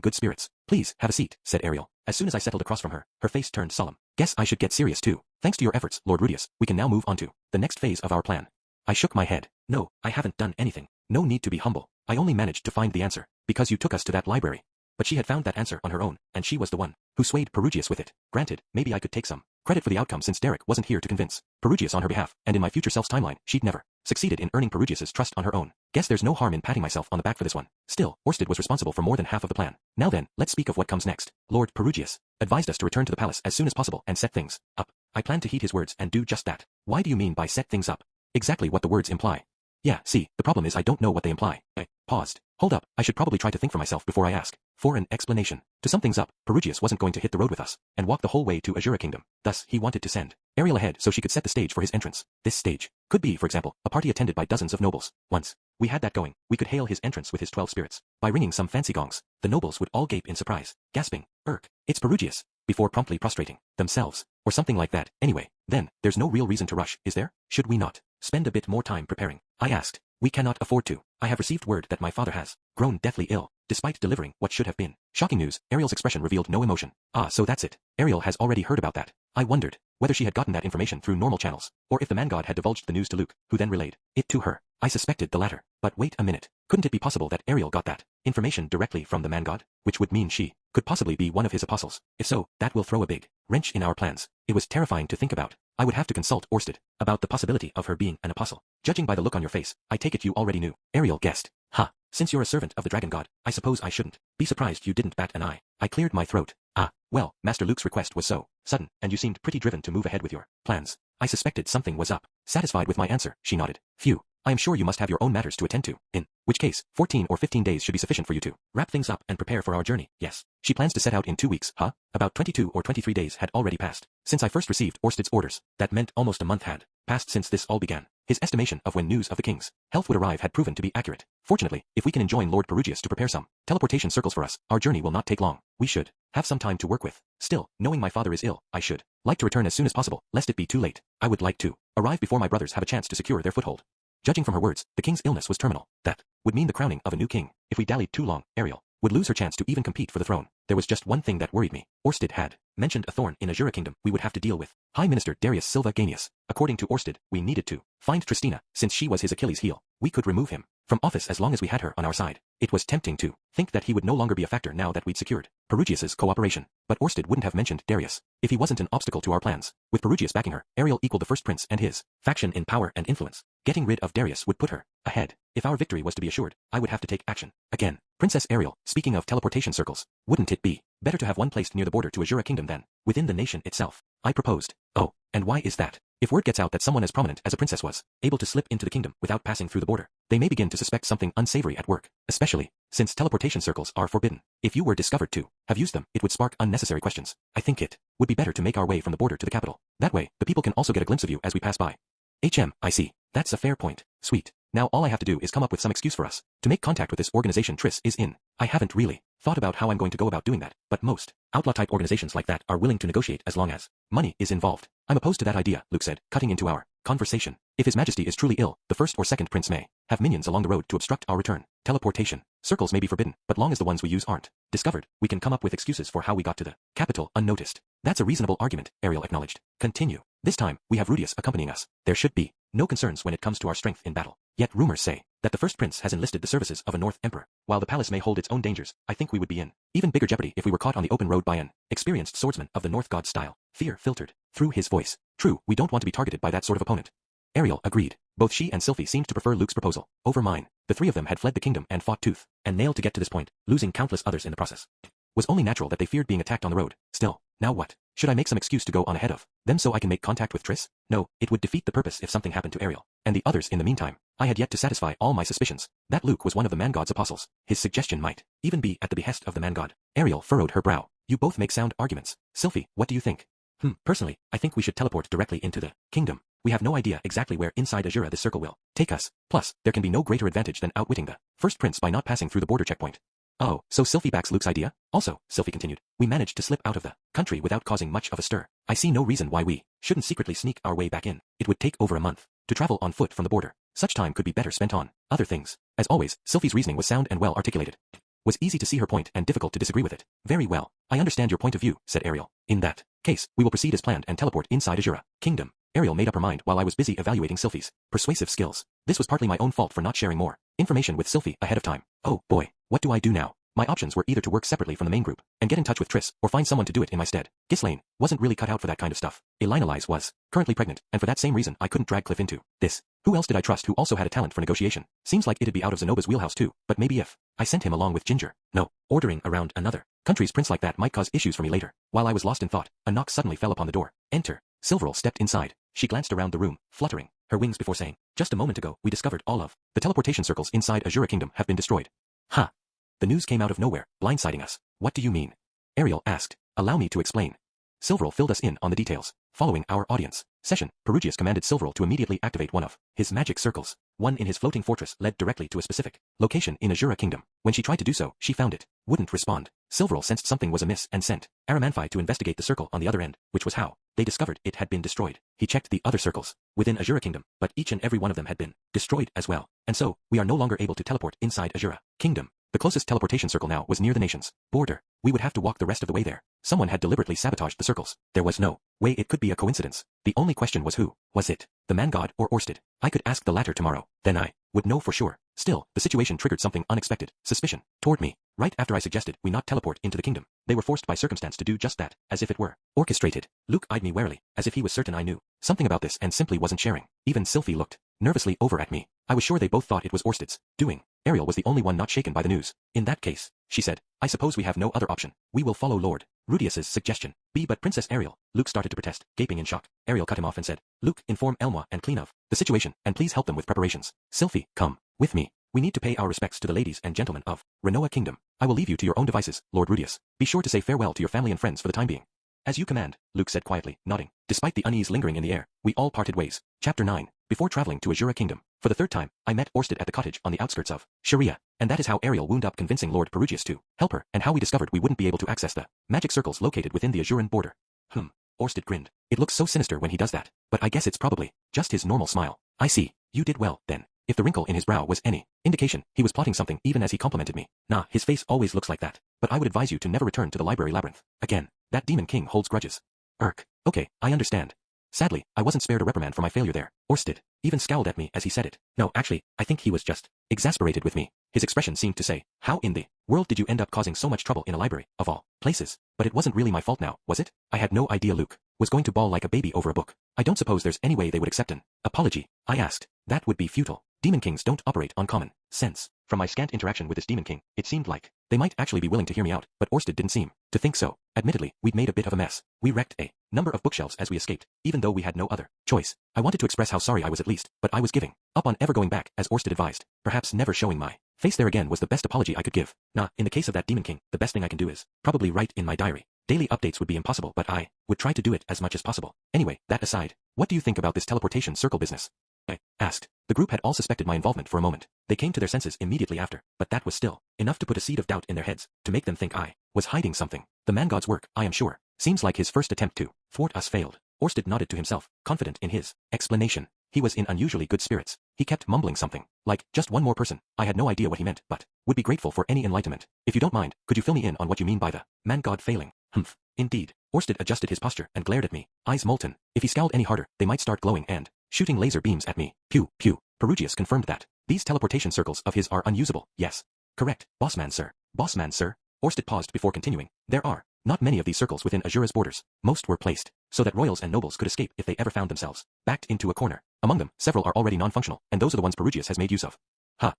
good spirits. Please, have a seat, said Ariel. As soon as I settled across from her, her face turned solemn. Guess I should get serious too. Thanks to your efforts, Lord Rudius, we can now move on to the next phase of our plan. I shook my head. No, I haven't done anything. No need to be humble. I only managed to find the answer, because you took us to that library. But she had found that answer on her own, and she was the one who swayed Perugius with it. Granted, maybe I could take some credit for the outcome since Derek wasn't here to convince Perugius on her behalf, and in my future self's timeline, she'd never succeeded in earning Perugius's trust on her own. Guess there's no harm in patting myself on the back for this one. Still, Orsted was responsible for more than half of the plan. Now then, let's speak of what comes next. Lord Perugius advised us to return to the palace as soon as possible and set things up. I plan to heed his words and do just that. Why do you mean by set things up? Exactly what the words imply. Yeah, see, the problem is I don't know what they imply. I paused. Hold up, I should probably try to think for myself before I ask for an explanation. To sum things up, Perugius wasn't going to hit the road with us and walk the whole way to Azura Kingdom. Thus, he wanted to send Ariel ahead so she could set the stage for his entrance. This stage could be, for example, a party attended by dozens of nobles. Once we had that going, we could hail his entrance with his 12 spirits. By ringing some fancy gongs, the nobles would all gape in surprise, gasping, it's Perugius, before promptly prostrating themselves, or something like that. Anyway, then, there's no real reason to rush, is there? Should we not spend a bit more time preparing? I asked. We cannot afford to. I have received word that my father has grown deathly ill, despite delivering what should have been shocking news. Ariel's expression revealed no emotion. Ah, so that's it. Ariel has already heard about that. I wondered whether she had gotten that information through normal channels, or if the man god had divulged the news to Luke, who then relayed it to her. I suspected the latter. But wait a minute. Couldn't it be possible that Ariel got that information directly from the man god? Which would mean she could possibly be one of his apostles. If so, that will throw a big wrench in our plans. It was terrifying to think about. I would have to consult Orsted about the possibility of her being an apostle. Judging by the look on your face, I take it you already knew. Ariel guessed. Ha, since you're a servant of the dragon god, I suppose I shouldn't be surprised you didn't bat an eye. I cleared my throat. Ah, well, Master Luke's request was so sudden, and you seemed pretty driven to move ahead with your plans. I suspected something was up. Satisfied with my answer, she nodded. Phew. I am sure you must have your own matters to attend to, in which case, 14 or 15 days should be sufficient for you to wrap things up and prepare for our journey. Yes. She plans to set out in 2 weeks, huh? About 22 or 23 days had already passed since I first received Orsted's orders. That meant almost a month had passed since this all began. His estimation of when news of the king's health would arrive had proven to be accurate. Fortunately, if we can enjoin Lord Perugius to prepare some teleportation circles for us, our journey will not take long. We should have some time to work with. Still, knowing my father is ill, I should like to return as soon as possible, lest it be too late. I would like to arrive before my brothers have a chance to secure their foothold. Judging from her words, the king's illness was terminal. That would mean the crowning of a new king. If we dallied too long, Ariel would lose her chance to even compete for the throne. There was just one thing that worried me. Orsted had mentioned a thorn in Azura Kingdom we would have to deal with. High Minister Darius Silva Ganius. According to Orsted, we needed to find Tristina, since she was his Achilles heel. We could remove him from office as long as we had her on our side. It was tempting to think that he would no longer be a factor now that we'd secured Perugius's cooperation. But Orsted wouldn't have mentioned Darius if he wasn't an obstacle to our plans. With Perugius backing her, Ariel equaled the first prince and his faction in power and influence. Getting rid of Darius would put her ahead. If our victory was to be assured, I would have to take action. Again, Princess Ariel, speaking of teleportation circles, wouldn't it be better to have one placed near the border to Azura Kingdom than within the nation itself? I proposed. Oh, and why is that? If word gets out that someone as prominent as a princess was able to slip into the kingdom without passing through the border, they may begin to suspect something unsavory at work, especially since teleportation circles are forbidden. If you were discovered to have used them, it would spark unnecessary questions. I think it would be better to make our way from the border to the capital. That way, the people can also get a glimpse of you as we pass by. I see. That's a fair point. Sweet. Now all I have to do is come up with some excuse for us to make contact with this organization Triss is in. I haven't really thought about how I'm going to go about doing that, but most outlaw-type organizations like that are willing to negotiate as long as money is involved. I'm opposed to that idea, Luke said, cutting into our conversation. If His Majesty is truly ill, the first or second prince may have minions along the road to obstruct our return. Teleportation circles may be forbidden, but long as the ones we use aren't discovered, we can come up with excuses for how we got to the capital unnoticed. That's a reasonable argument, Ariel acknowledged. Continue. This time, we have Rudius accompanying us. There should be no concerns when it comes to our strength in battle. Yet rumors say that the first prince has enlisted the services of a North Emperor. While the palace may hold its own dangers, I think we would be in even bigger jeopardy if we were caught on the open road by an experienced swordsman of the North God style. Fear filtered through his voice. True, we don't want to be targeted by that sort of opponent. Ariel agreed. Both she and Sylphie seemed to prefer Luke's proposal over mine. The three of them had fled the kingdom and fought tooth and nail to get to this point, losing countless others in the process. It was only natural that they feared being attacked on the road. Still, now what? Should I make some excuse to go on ahead of them so I can make contact with Triss? No, it would defeat the purpose if something happened to Ariel and the others in the meantime. I had yet to satisfy all my suspicions that Luke was one of the man god's apostles. His suggestion might even be at the behest of the man god. Ariel furrowed her brow. You both make sound arguments. Sylphie, what do you think? Personally, I think we should teleport directly into the kingdom. We have no idea exactly where inside Azura this circle will take us. Plus, there can be no greater advantage than outwitting the first prince by not passing through the border checkpoint. Oh, so Sylphie backs Luke's idea? Also, Sylphie continued, we managed to slip out of the country without causing much of a stir. I see no reason why we shouldn't secretly sneak our way back in. It would take over a month to travel on foot from the border. Such time could be better spent on other things. As always, Sylphie's reasoning was sound and well articulated. It was easy to see her point and difficult to disagree with it. Very well. I understand your point of view, said Ariel. In that case, we will proceed as planned and teleport inside Azura Kingdom. Ariel made up her mind while I was busy evaluating Sylphie's persuasive skills. This was partly my own fault for not sharing more information with Sylphie ahead of time. Oh boy, what do I do now? My options were either to work separately from the main group and get in touch with Triss, or find someone to do it in my stead. Ghislaine wasn't really cut out for that kind of stuff. Elina was currently pregnant, and for that same reason I couldn't drag Cliff into this. Who else did I trust who also had a talent for negotiation? Seems like it'd be out of Zenoba's wheelhouse too, but maybe if I sent him along with Ginger. No, ordering around another country's prince like that might cause issues for me later. While I was lost in thought, a knock suddenly fell upon the door. Enter. Silverl stepped inside. She glanced around the room, fluttering her wings before saying, just a moment ago, we discovered all of the teleportation circles inside Azura Kingdom have been destroyed. Ha! The news came out of nowhere, blindsiding us. What do you mean? Ariel asked. Allow me to explain. Silverl filled us in on the details. Following our audience session, Perugius commanded Silverl to immediately activate one of his magic circles. One in his floating fortress led directly to a specific location in Azura Kingdom. When she tried to do so, she found it wouldn't respond. Silverl sensed something was amiss and sent Aramanfi to investigate the circle on the other end, which was how they discovered it had been destroyed. He checked the other circles within Azura Kingdom, but each and every one of them had been destroyed as well. And so, we are no longer able to teleport inside Azura Kingdom. The closest teleportation circle now was near the nation's border. We would have to walk the rest of the way there. Someone had deliberately sabotaged the circles. There was no way it could be a coincidence. The only question was who. Was it the man god or Orsted? I could ask the latter tomorrow. Then I would know for sure. Still, the situation triggered something unexpected. Suspicion toward me. Right after I suggested we not teleport into the kingdom, they were forced by circumstance to do just that, as if it were orchestrated. Luke eyed me warily, as if he was certain I knew something about this and simply wasn't sharing. Even Sylphie looked nervously over at me. I was sure they both thought it was Orsted's doing. Ariel was the only one not shaken by the news. In that case, she said, I suppose we have no other option. We will follow Lord Rudius's suggestion. But Princess Ariel. Luke started to protest, gaping in shock. Ariel cut him off and said, Luke, inform Elma and Clean of the situation, and please help them with preparations. Sylphie, come with me. We need to pay our respects to the ladies and gentlemen of Renoa Kingdom. I will leave you to your own devices, Lord Rudius. Be sure to say farewell to your family and friends for the time being. As you command, Luke said quietly, nodding. Despite the unease lingering in the air, we all parted ways. Chapter 9. Before traveling to Azura Kingdom, for the third time, I met Orsted at the cottage on the outskirts of Sharia, and that is how Ariel wound up convincing Lord Perugius to help her, and how we discovered we wouldn't be able to access the magic circles located within the Azuran border. Orsted grinned. It looks so sinister when he does that, but I guess it's probably just his normal smile. I see. You did well, then. If the wrinkle in his brow was any indication, he was plotting something even as he complimented me. Nah, his face always looks like that. But I would advise you to never return to the library labyrinth again. That demon king holds grudges. Okay, I understand. Sadly, I wasn't spared a reprimand for my failure there. Orsted even scowled at me as he said it. No, actually, I think he was just exasperated with me. His expression seemed to say, how in the world did you end up causing so much trouble in a library, of all places? But it wasn't really my fault now, was it? I had no idea Luke was going to bawl like a baby over a book. I don't suppose there's any way they would accept an apology, I asked. That would be futile. Demon kings don't operate on common sense. From my scant interaction with this demon king, it seemed like they might actually be willing to hear me out, but Orsted didn't seem to think so. Admittedly, we'd made a bit of a mess. We wrecked a number of bookshelves as we escaped, even though we had no other choice. I wanted to express how sorry I was at least, but I was giving up on ever going back, as Orsted advised. Perhaps never showing my face there again was the best apology I could give. Nah, in the case of that demon king, the best thing I can do is probably write in my diary. Daily updates would be impossible, but I would try to do it as much as possible. Anyway, that aside, what do you think about this teleportation circle business? I asked. The group had all suspected my involvement for a moment. They came to their senses immediately after, but that was still enough to put a seed of doubt in their heads, to make them think I was hiding something. The man god's work, I am sure. Seems like his first attempt to thwart us failed. Orsted nodded to himself, confident in his explanation. He was in unusually good spirits. He kept mumbling something, like, just one more person. I had no idea what he meant, but would be grateful for any enlightenment. If you don't mind, could you fill me in on what you mean by the man god failing? Indeed. Orsted adjusted his posture and glared at me, eyes molten. If he scowled any harder, they might start glowing and shooting laser beams at me. Pew, pew. Perugius confirmed that these teleportation circles of his are unusable. Yes. Correct, bossman sir. Bossman sir. Orsted paused before continuing. There are not many of these circles within Azura's borders. Most were placed so that royals and nobles could escape if they ever found themselves backed into a corner. Among them, several are already non-functional, and those are the ones Perugius has made use of.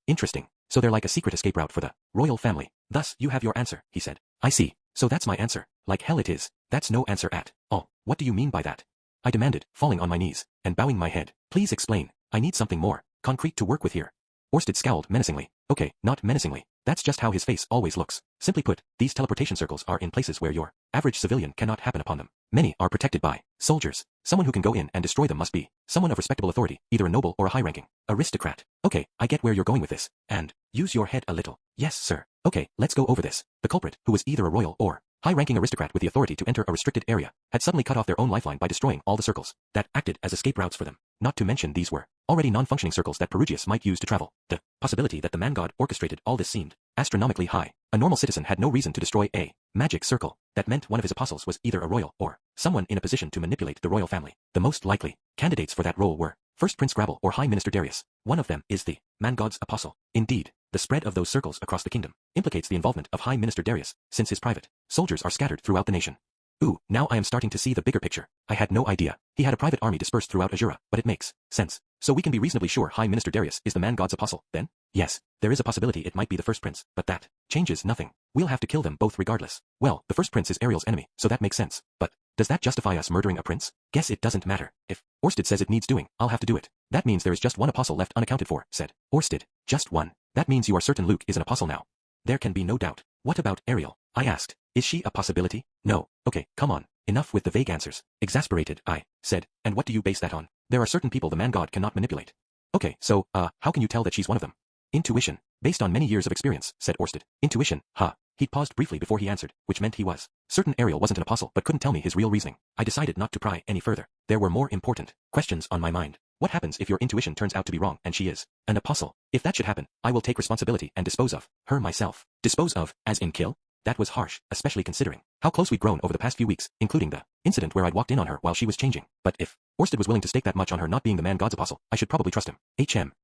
Interesting. So they're like a secret escape route for the royal family. Thus, you have your answer, he said. I see. So that's my answer. Like hell it is. That's no answer at all. What do you mean by that? I demanded, falling on my knees and bowing my head. Please explain. I need something more concrete to work with here. Orsted scowled menacingly. Okay, not menacingly. That's just how his face always looks. Simply put, these teleportation circles are in places where your average civilian cannot happen upon them. Many are protected by soldiers. Someone who can go in and destroy them must be someone of respectable authority, either a noble or a high-ranking aristocrat. Okay, I get where you're going with this. And use your head a little. Yes, sir. Okay, let's go over this. The culprit, who was either a royal or high-ranking aristocrat with the authority to enter a restricted area, had suddenly cut off their own lifeline by destroying all the circles that acted as escape routes for them. Not to mention these were already non-functioning circles that Perugius might use to travel. The possibility that the man god orchestrated all this seemed astronomically high. A normal citizen had no reason to destroy a magic circle. That meant one of his apostles was either a royal or someone in a position to manipulate the royal family. The most likely candidates for that role were First Prince Grabble or High Minister Darius. One of them is the man god's apostle. Indeed, the spread of those circles across the kingdom implicates the involvement of High Minister Darius, since his private soldiers are scattered throughout the nation. Ooh, now I am starting to see the bigger picture. I had no idea. He had a private army dispersed throughout Azura, but it makes sense. So we can be reasonably sure High Minister Darius is the man god's apostle, then? Yes, there is a possibility it might be the first prince, but that changes nothing. We'll have to kill them both regardless. Well, the first prince is Ariel's enemy, so that makes sense. But does that justify us murdering a prince? Guess it doesn't matter. If Orsted says it needs doing, I'll have to do it. That means there is just one apostle left unaccounted for, said Orsted. Just one. That means you are certain Luke is an apostle now. There can be no doubt. What about Ariel? I asked. Is she a possibility? No. Okay, come on. Enough with the vague answers. Exasperated, I said. And what do you base that on? There are certain people the man god cannot manipulate. Okay, so, how can you tell that she's one of them? Intuition. Based on many years of experience, said Orsted. Intuition, huh? He paused briefly before he answered, which meant he was certain Ariel wasn't an apostle but couldn't tell me his real reasoning. I decided not to pry any further. There were more important questions on my mind. What happens if your intuition turns out to be wrong and she is an apostle? If that should happen, I will take responsibility and dispose of her myself. Dispose of, as in kill? That was harsh, especially considering how close we'd grown over the past few weeks, including the incident where I'd walked in on her while she was changing. But if Orsted was willing to stake that much on her not being the man god's apostle, I should probably trust him.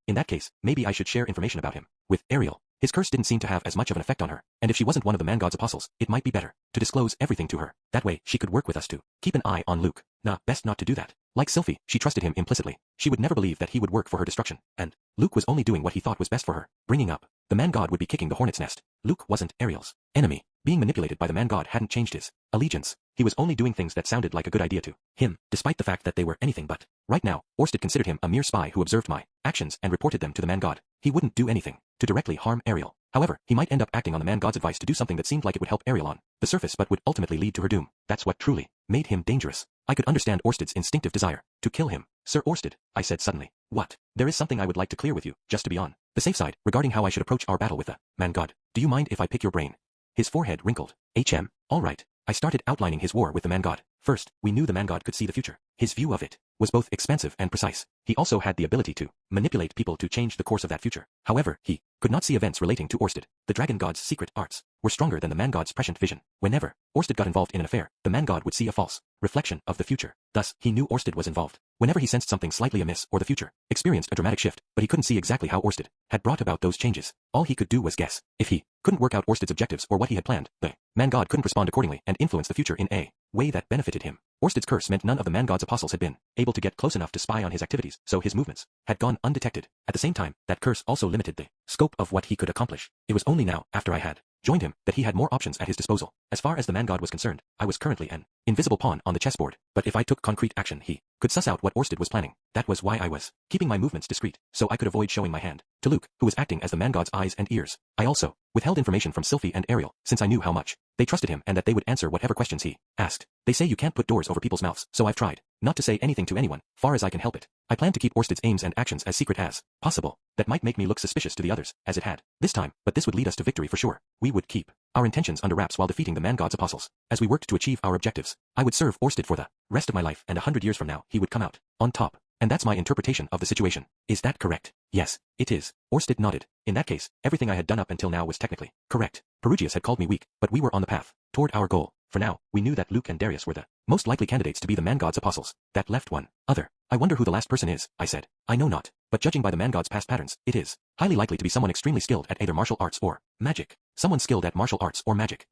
In that case, maybe I should share information about him with Ariel. His curse didn't seem to have as much of an effect on her, and if she wasn't one of the man god's apostles, it might be better to disclose everything to her. That way, she could work with us to keep an eye on Luke. Nah, best not to do that. Like Sylphie, she trusted him implicitly. She would never believe that he would work for her destruction, and Luke was only doing what he thought was best for her. Bringing up the man god would be kicking the hornet's nest. Luke wasn't Ariel's enemy. Being manipulated by the man god hadn't changed his allegiance. He was only doing things that sounded like a good idea to him, despite the fact that they were anything but. Right now, Orsted considered him a mere spy who observed my actions and reported them to the man god. He wouldn't do anything to directly harm Ariel. However, he might end up acting on the man god's advice to do something that seemed like it would help Ariel on the surface but would ultimately lead to her doom. That's what truly made him dangerous. I could understand Orsted's instinctive desire to kill him. Sir Orsted, I said suddenly. What? There is something I would like to clear with you, just to be on the safe side, regarding how I should approach our battle with the man god. Do you mind if I pick your brain? His forehead wrinkled. All right. I started outlining his war with the man god. First, we knew the man god could see the future. His view of it was both expansive and precise. He also had the ability to manipulate people to change the course of that future. However, he could not see events relating to Orsted. The dragon god's secret arts were stronger than the man god's prescient vision. Whenever Orsted got involved in an affair, the man god would see a false reflection of the future. Thus, he knew Orsted was involved. Whenever he sensed something slightly amiss or the future experienced a dramatic shift, but he couldn't see exactly how Orsted had brought about those changes. All he could do was guess. If he couldn't work out Orsted's objectives or what he had planned, the man god couldn't respond accordingly and influence the future in a way that benefited him. Orsted's curse meant none of the man god's apostles had been able to get close enough to spy on his activities, so his movements had gone undetected. At the same time, that curse also limited the scope of what he could accomplish. It was only now, after I had joined him, that he had more options at his disposal. As far as the man god was concerned, I was currently an invisible pawn on the chessboard, but if I took concrete action, he could suss out what Orsted was planning. That was why I was keeping my movements discreet, so I could avoid showing my hand to Luke, who was acting as the man god's eyes and ears. I also withheld information from Sylphie and Ariel, since I knew how much they trusted him and that they would answer whatever questions he asked. They say you can't put doors over people's mouths, so I've tried not to say anything to anyone, far as I can help it. I plan to keep Orsted's aims and actions as secret as possible. That might make me look suspicious to the others, as it had this time, but this would lead us to victory for sure. We would keep our intentions under wraps while defeating the man god's apostles. As we worked to achieve our objectives, I would serve Orsted for the rest of my life, and 100 years from now he would come out on top. And that's my interpretation of the situation. Is that correct? Yes, it is. Orsted nodded. In that case, everything I had done up until now was technically correct. Perugius had called me weak, but we were on the path toward our goal. For now, we knew that Luke and Darius were the most likely candidates to be the man god's apostles. That left one other. I wonder who the last person is, I said. I know not, but judging by the man god's past patterns, it is highly likely to be someone extremely skilled at either martial arts or magic. Someone skilled at martial arts or magic.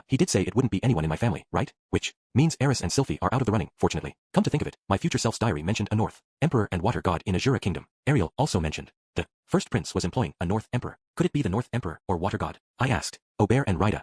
He did say it wouldn't be anyone in my family, right? Which means Eris and Sylphie are out of the running, fortunately. Come to think of it, my future self's diary mentioned a North Emperor and Water God in Azura Kingdom. Ariel also mentioned the first prince was employing a North Emperor. Could it be the North Emperor or Water God? I asked. Aubert and Rida,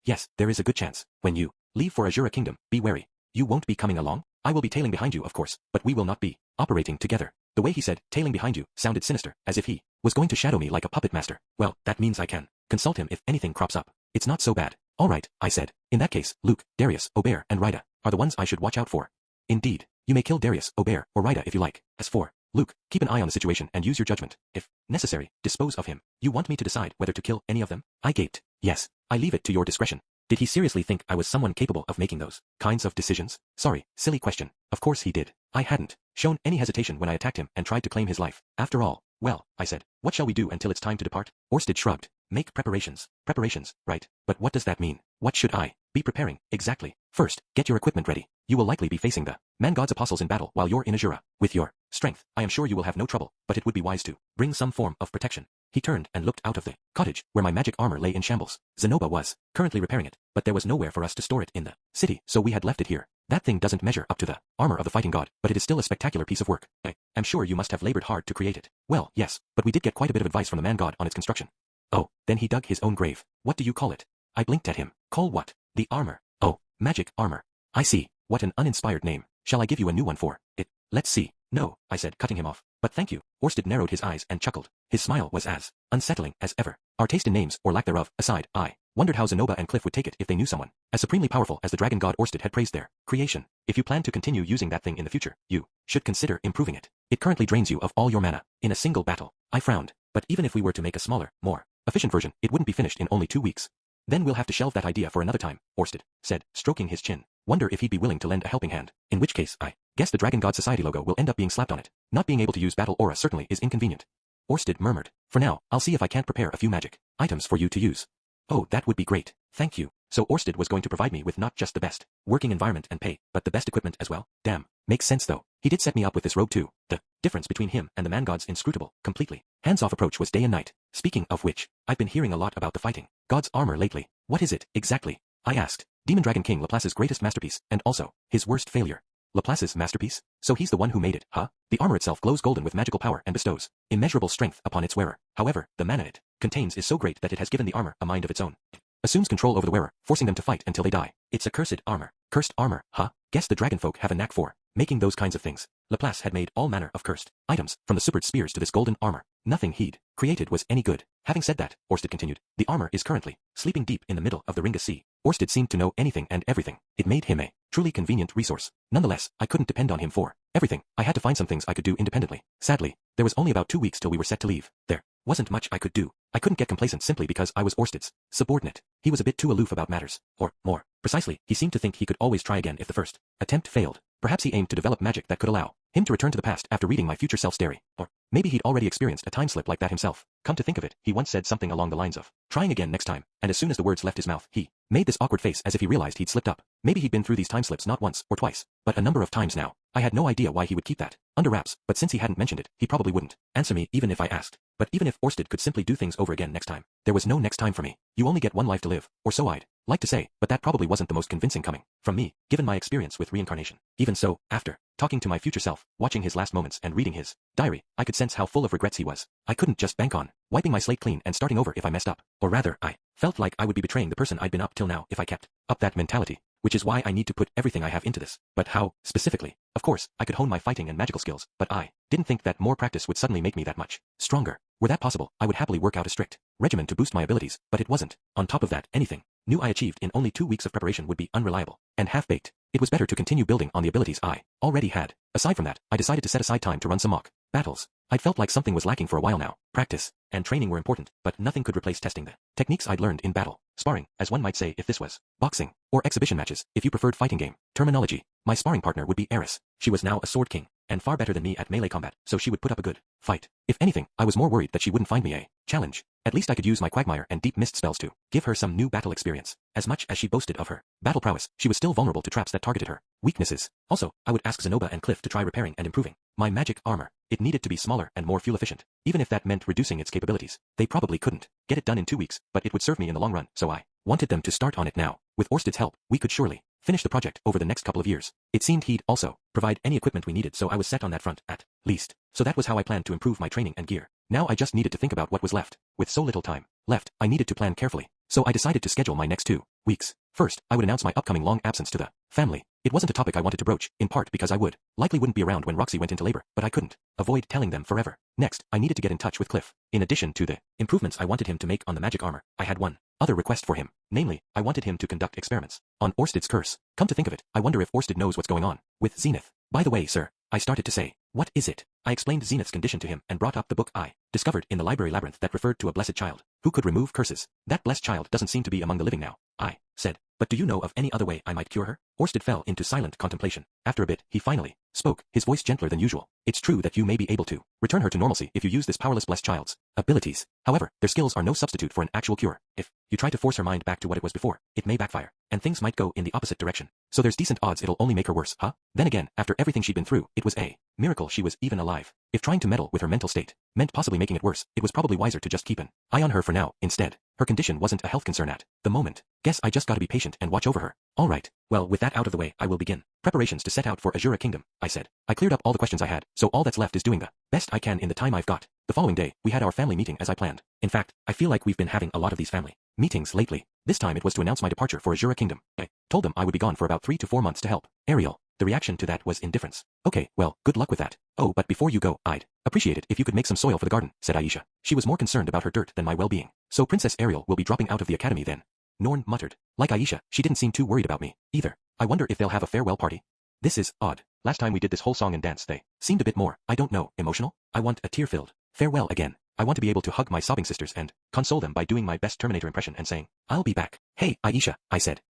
Yes, there is a good chance. When you leave for Azura Kingdom, be wary. You won't be coming along? I will be tailing behind you, of course, but we will not be operating together. The way he said, tailing behind you, sounded sinister, as if he was going to shadow me like a puppet master. Well, that means I can consult him if anything crops up. It's not so bad. All right, I said. In that case, Luke, Darius, Aubert, and Rida are the ones I should watch out for. Indeed. You may kill Darius, Aubert, or Rida if you like. As for Luke, keep an eye on the situation and use your judgment. If necessary, dispose of him. You want me to decide whether to kill any of them? I gaped. Yes, I leave it to your discretion. Did he seriously think I was someone capable of making those kinds of decisions? Sorry, silly question. Of course he did. I hadn't shown any hesitation when I attacked him and tried to claim his life. After all, well, I said, what shall we do until it's time to depart? Orsted shrugged. Make preparations. Preparations, right. But what does that mean? What should I be preparing, exactly? First, get your equipment ready. You will likely be facing the man god's apostles in battle while you're in Azura. With your strength, I am sure you will have no trouble, but it would be wise to bring some form of protection. He turned and looked out of the cottage, where my magic armor lay in shambles. Zenoba was currently repairing it, but there was nowhere for us to store it in the city, so we had left it here. That thing doesn't measure up to the armor of the fighting god, but it is still a spectacular piece of work. I am sure you must have labored hard to create it. Well, yes, but we did get quite a bit of advice from the man god on its construction. Oh, then he dug his own grave. What do you call it? I blinked at him. Call what? The armor. Oh, magic armor. I see. What an uninspired name. Shall I give you a new one for it? Let's see. No, I said, cutting him off. But thank you. Orsted narrowed his eyes and chuckled. His smile was as unsettling as ever. Our taste in names, or lack thereof, aside, I wondered how Zenoba and Cliff would take it if they knew someone as supremely powerful as the dragon god Orsted had praised their creation. If you plan to continue using that thing in the future, you should consider improving it. It currently drains you of all your mana in a single battle. I frowned. But even if we were to make a smaller, more efficient version, it wouldn't be finished in only 2 weeks. Then we'll have to shelve that idea for another time, Orsted said, stroking his chin. Wonder if he'd be willing to lend a helping hand. In which case, I guess the Dragon God Society logo will end up being slapped on it. Not being able to use battle aura certainly is inconvenient. Orsted murmured. For now, I'll see if I can't prepare a few magic items for you to use. Oh, that would be great. Thank you. So Orsted was going to provide me with not just the best working environment and pay, but the best equipment as well. Damn. Makes sense though. He did set me up with this robe too. The difference between him and the man god's inscrutable, completely hands-off approach was day and night. Speaking of which, I've been hearing a lot about the fighting god's armor lately. What is it, exactly? I asked. Demon Dragon King Laplace's greatest masterpiece, and also his worst failure. Laplace's masterpiece? So he's the one who made it, huh? The armor itself glows golden with magical power and bestows immeasurable strength upon its wearer. However, the mana it contains is so great that it has given the armor a mind of its own. Assumes control over the wearer, forcing them to fight until they die. It's a cursed armor. Cursed armor, huh? Guess the dragon folk have a knack for making those kinds of things. Laplace had made all manner of cursed items, from the supered spears to this golden armor. Nothing he'd created was any good. Having said that, Orsted continued, the armor is currently sleeping deep in the middle of the Ringa Sea. Orsted seemed to know anything and everything. It made him a truly convenient resource. Nonetheless, I couldn't depend on him for everything. I had to find some things I could do independently. Sadly, there was only about 2 weeks till we were set to leave. There wasn't much I could do. I couldn't get complacent simply because I was Orsted's subordinate. He was a bit too aloof about matters. Or, more precisely, he seemed to think he could always try again if the first attempt failed. Perhaps he aimed to develop magic that could allow him to return to the past after reading my future self's diary. Or maybe he'd already experienced a time slip like that himself. Come to think of it, he once said something along the lines of trying again next time, and as soon as the words left his mouth, he made this awkward face as if he realized he'd slipped up. Maybe he'd been through these time slips not once or twice, but a number of times now. I had no idea why he would keep that under wraps, but since he hadn't mentioned it, he probably wouldn't answer me even if I asked. But even if Orsted could simply do things over again next time, there was no next time for me. You only get one life to live, or so I'd like to say, but that probably wasn't the most convincing coming from me, given my experience with reincarnation. Even so, after talking to my future self, watching his last moments and reading his diary, I could sense how full of regrets he was. I couldn't just bank on wiping my slate clean and starting over if I messed up. Or rather, I felt like I would be betraying the person I'd been up till now if I kept up that mentality. Which is why I need to put everything I have into this. But how, specifically? Of course, I could hone my fighting and magical skills, but I didn't think that more practice would suddenly make me that much stronger. Were that possible, I would happily work out a strict regimen to boost my abilities, but it wasn't. On top of that, anything new I achieved in only 2 weeks of preparation would be unreliable and half-baked. It was better to continue building on the abilities I already had. Aside from that, I decided to set aside time to run some mock battles. I'd felt like something was lacking for a while now. Practice and training were important, but nothing could replace testing the techniques I'd learned in battle. Sparring, as one might say if this was boxing, or exhibition matches, if you preferred fighting game terminology. My sparring partner would be Eris. She was now a sword king, and far better than me at melee combat, so she would put up a good fight. If anything, I was more worried that she wouldn't find me a challenge. At least I could use my Quagmire and Deep Mist spells to give her some new battle experience. As much as she boasted of her battle prowess, she was still vulnerable to traps that targeted her weaknesses. Also, I would ask Zenoba and Cliff to try repairing and improving my magic armor. It needed to be smaller and more fuel efficient, even if that meant reducing its capabilities. They probably couldn't get it done in 2 weeks, but it would serve me in the long run, so I wanted them to start on it now. With Orsted's help, we could surely finish the project over the next couple of years. It seemed he'd also provide any equipment we needed, so I was set on that front, at least. So that was how I planned to improve my training and gear. Now I just needed to think about what was left. With so little time left, I needed to plan carefully. So I decided to schedule my next 2 weeks. First, I would announce my upcoming long absence to the family. It wasn't a topic I wanted to broach, in part because I likely wouldn't be around when Roxy went into labor, but I couldn't avoid telling them forever. Next, I needed to get in touch with Cliff. In addition to the improvements I wanted him to make on the magic armor, I had one other request for him. Namely, I wanted him to conduct experiments on Orsted's curse. Come to think of it, I wonder if Orsted knows what's going on with Zenith. By the way, sir, I started to say, what is it? I explained Zenith's condition to him and brought up the book I discovered in the library labyrinth that referred to a blessed child who could remove curses. That blessed child doesn't seem to be among the living now, I said. But do you know of any other way I might cure her? Orsted fell into silent contemplation. After a bit, he finally spoke, his voice gentler than usual. It's true that you may be able to return her to normalcy if you use this powerless blessed child's abilities. However, their skills are no substitute for an actual cure. If you try to force her mind back to what it was before, it may backfire, and things might go in the opposite direction. So there's decent odds it'll only make her worse, huh? Then again, after everything she'd been through, it was a miracle she was even alive. If trying to meddle with her mental state meant possibly making it worse, it was probably wiser to just keep an eye on her for now, instead. Her condition wasn't a health concern at the moment. Guess I just gotta be patient and watch over her. Alright, well with that out of the way, I will begin preparations to set out for Azura Kingdom, I said. I cleared up all the questions I had, so all that's left is doing the best I can in the time I've got. The following day, we had our family meeting as I planned. In fact, I feel like we've been having a lot of these family meetings lately. This time it was to announce my departure for Azura Kingdom. I told them I would be gone for about 3 to 4 months to help Ariel The reaction to that was indifference. Okay, well, good luck with that. Oh, but before you go, I'd appreciate it if you could make some soil for the garden, said Aisha. She was more concerned about her dirt than my well-being. So Princess Ariel will be dropping out of the academy then? Norn muttered. Like Aisha, she didn't seem too worried about me, either. I wonder if they'll have a farewell party. This is odd. Last time we did this whole song and dance, they seemed a bit more, I don't know, emotional? I want a tear-filled farewell again. I want to be able to hug my sobbing sisters and console them by doing my best Terminator impression and saying, I'll be back. Hey, Aisha, I said.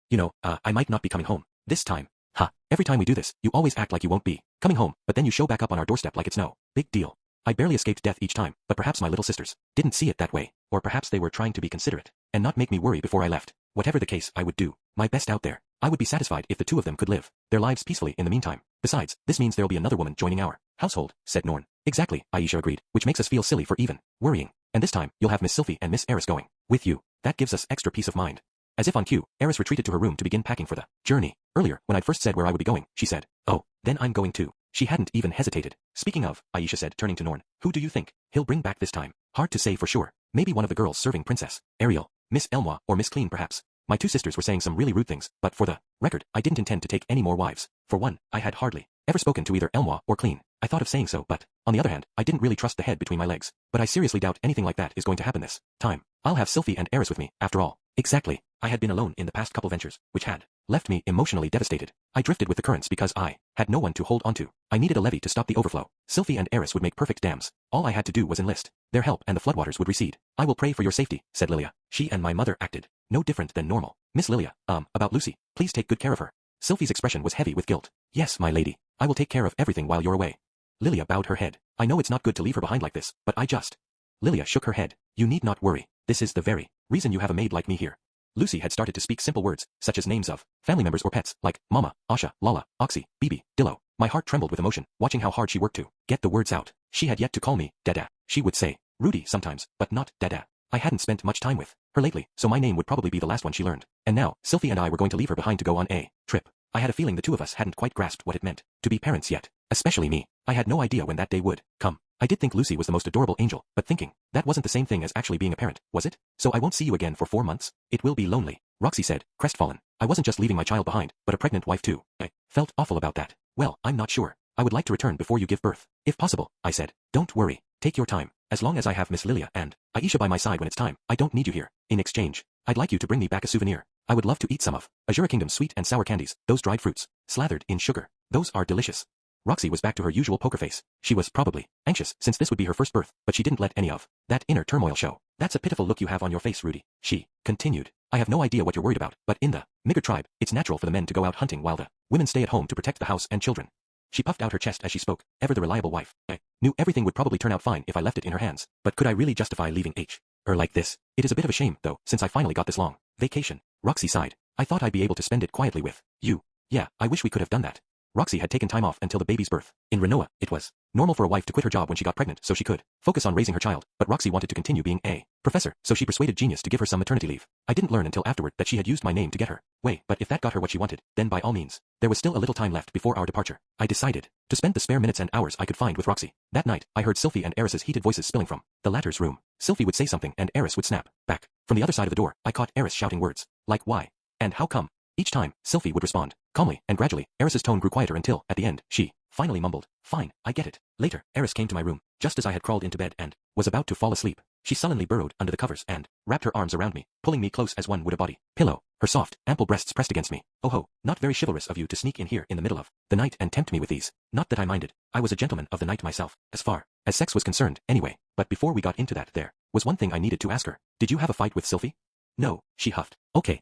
I might not be coming home. This time. Ha, every time we do this, you always act like you won't be coming home, but then you show back up on our doorstep like it's no big deal. I barely escaped death each time, but perhaps my little sisters didn't see it that way, or perhaps they were trying to be considerate and not make me worry before I left. Whatever the case, I would do my best out there. I would be satisfied if the two of them could live their lives peacefully in the meantime. Besides, this means there'll be another woman joining our household, said Norn. Exactly, Aisha agreed, which makes us feel silly for even worrying. And this time, you'll have Miss Sylphie and Miss Eris going with you. That gives us extra peace of mind. As if on cue, Eris retreated to her room to begin packing for the journey. Earlier, when I'd first said where I would be going, she said, oh, then I'm going too. She hadn't even hesitated. Speaking of, Aisha said, turning to Norn, who do you think he'll bring back this time? Hard to say for sure. Maybe one of the girls serving Princess Ariel, Miss Elmois, or Miss Clean perhaps. My two sisters were saying some really rude things, but for the record, I didn't intend to take any more wives. For one, I had hardly ever spoken to either Elmois or Clean. I thought of saying so, but, on the other hand, I didn't really trust the head between my legs. But I seriously doubt anything like that is going to happen this time. I'll have Sylphie and Eris with me, after all. Exactly. I had been alone in the past couple ventures, which had left me emotionally devastated. I drifted with the currents because I had no one to hold onto. I needed a levee to stop the overflow. Sylphie and Eris would make perfect dams. All I had to do was enlist their help and the floodwaters would recede. I will pray for your safety, said Lilia. She and my mother acted no different than normal. Miss Lilia, about Lucy, please take good care of her. Sylphie's expression was heavy with guilt. Yes, my lady. I will take care of everything while you're away. Lilia bowed her head. I know it's not good to leave her behind like this, but I just... Lilia shook her head. You need not worry. This is the very reason you have a maid like me here. Lucy had started to speak simple words, such as names of family members or pets, like Mama, Asha, Lala, Oxy, Bibi, Dillo. My heart trembled with emotion, watching how hard she worked to get the words out. She had yet to call me Dada. She would say Rudy sometimes, but not Dada. I hadn't spent much time with her lately, so my name would probably be the last one she learned. And now, Sylphie and I were going to leave her behind to go on a trip. I had a feeling the two of us hadn't quite grasped what it meant to be parents yet. Especially me. I had no idea when that day would come. I did think Lucy was the most adorable angel, but thinking, that wasn't the same thing as actually being a parent, was it? So I won't see you again for 4 months? It will be lonely, Roxy said, crestfallen. I wasn't just leaving my child behind, but a pregnant wife too. I felt awful about that. Well, I'm not sure. I would like to return before you give birth. If possible, I said. Don't worry. Take your time. As long as I have Miss Lilia and Aisha by my side when it's time, I don't need you here. In exchange, I'd like you to bring me back a souvenir. I would love to eat some of Azura Kingdom's sweet and sour candies, those dried fruits, slathered in sugar. Those are delicious. Roxy was back to her usual poker face. She was probably anxious since this would be her first birth, but she didn't let any of that inner turmoil show. That's a pitiful look you have on your face, Rudy. She continued. I have no idea what you're worried about, but in the Migger tribe, it's natural for the men to go out hunting while the women stay at home to protect the house and children. She puffed out her chest as she spoke, ever the reliable wife. I knew everything would probably turn out fine if I left it in her hands, but could I really justify leaving her like this? It is a bit of a shame, though, since I finally got this long vacation. Roxy sighed. I thought I'd be able to spend it quietly with you. Yeah, I wish we could have done that. Roxy had taken time off until the baby's birth. In Renoa, it was normal for a wife to quit her job when she got pregnant so she could focus on raising her child, but Roxy wanted to continue being a professor, so she persuaded Genius to give her some maternity leave. I didn't learn until afterward that she had used my name to get her way, but if that got her what she wanted, then by all means. There was still a little time left before our departure. I decided to spend the spare minutes and hours I could find with Roxy. That night, I heard Sylphie and Eris's heated voices spilling from the latter's room. Sylphie would say something and Eris would snap back. From the other side of the door, I caught Eris shouting words like why and how come. Each time, Sylphie would respond calmly, and gradually, Eris's tone grew quieter until, at the end, she finally mumbled, fine, I get it. Later, Eris came to my room, just as I had crawled into bed and was about to fall asleep. She sullenly burrowed under the covers and wrapped her arms around me, pulling me close as one would a body pillow, her soft, ample breasts pressed against me. Oh ho, not very chivalrous of you to sneak in here in the middle of the night and tempt me with these. Not that I minded. I was a gentleman of the night myself, as far as sex was concerned, anyway. But before we got into that, there was one thing I needed to ask her. Did you have a fight with Sylphie? No, she huffed. Okay.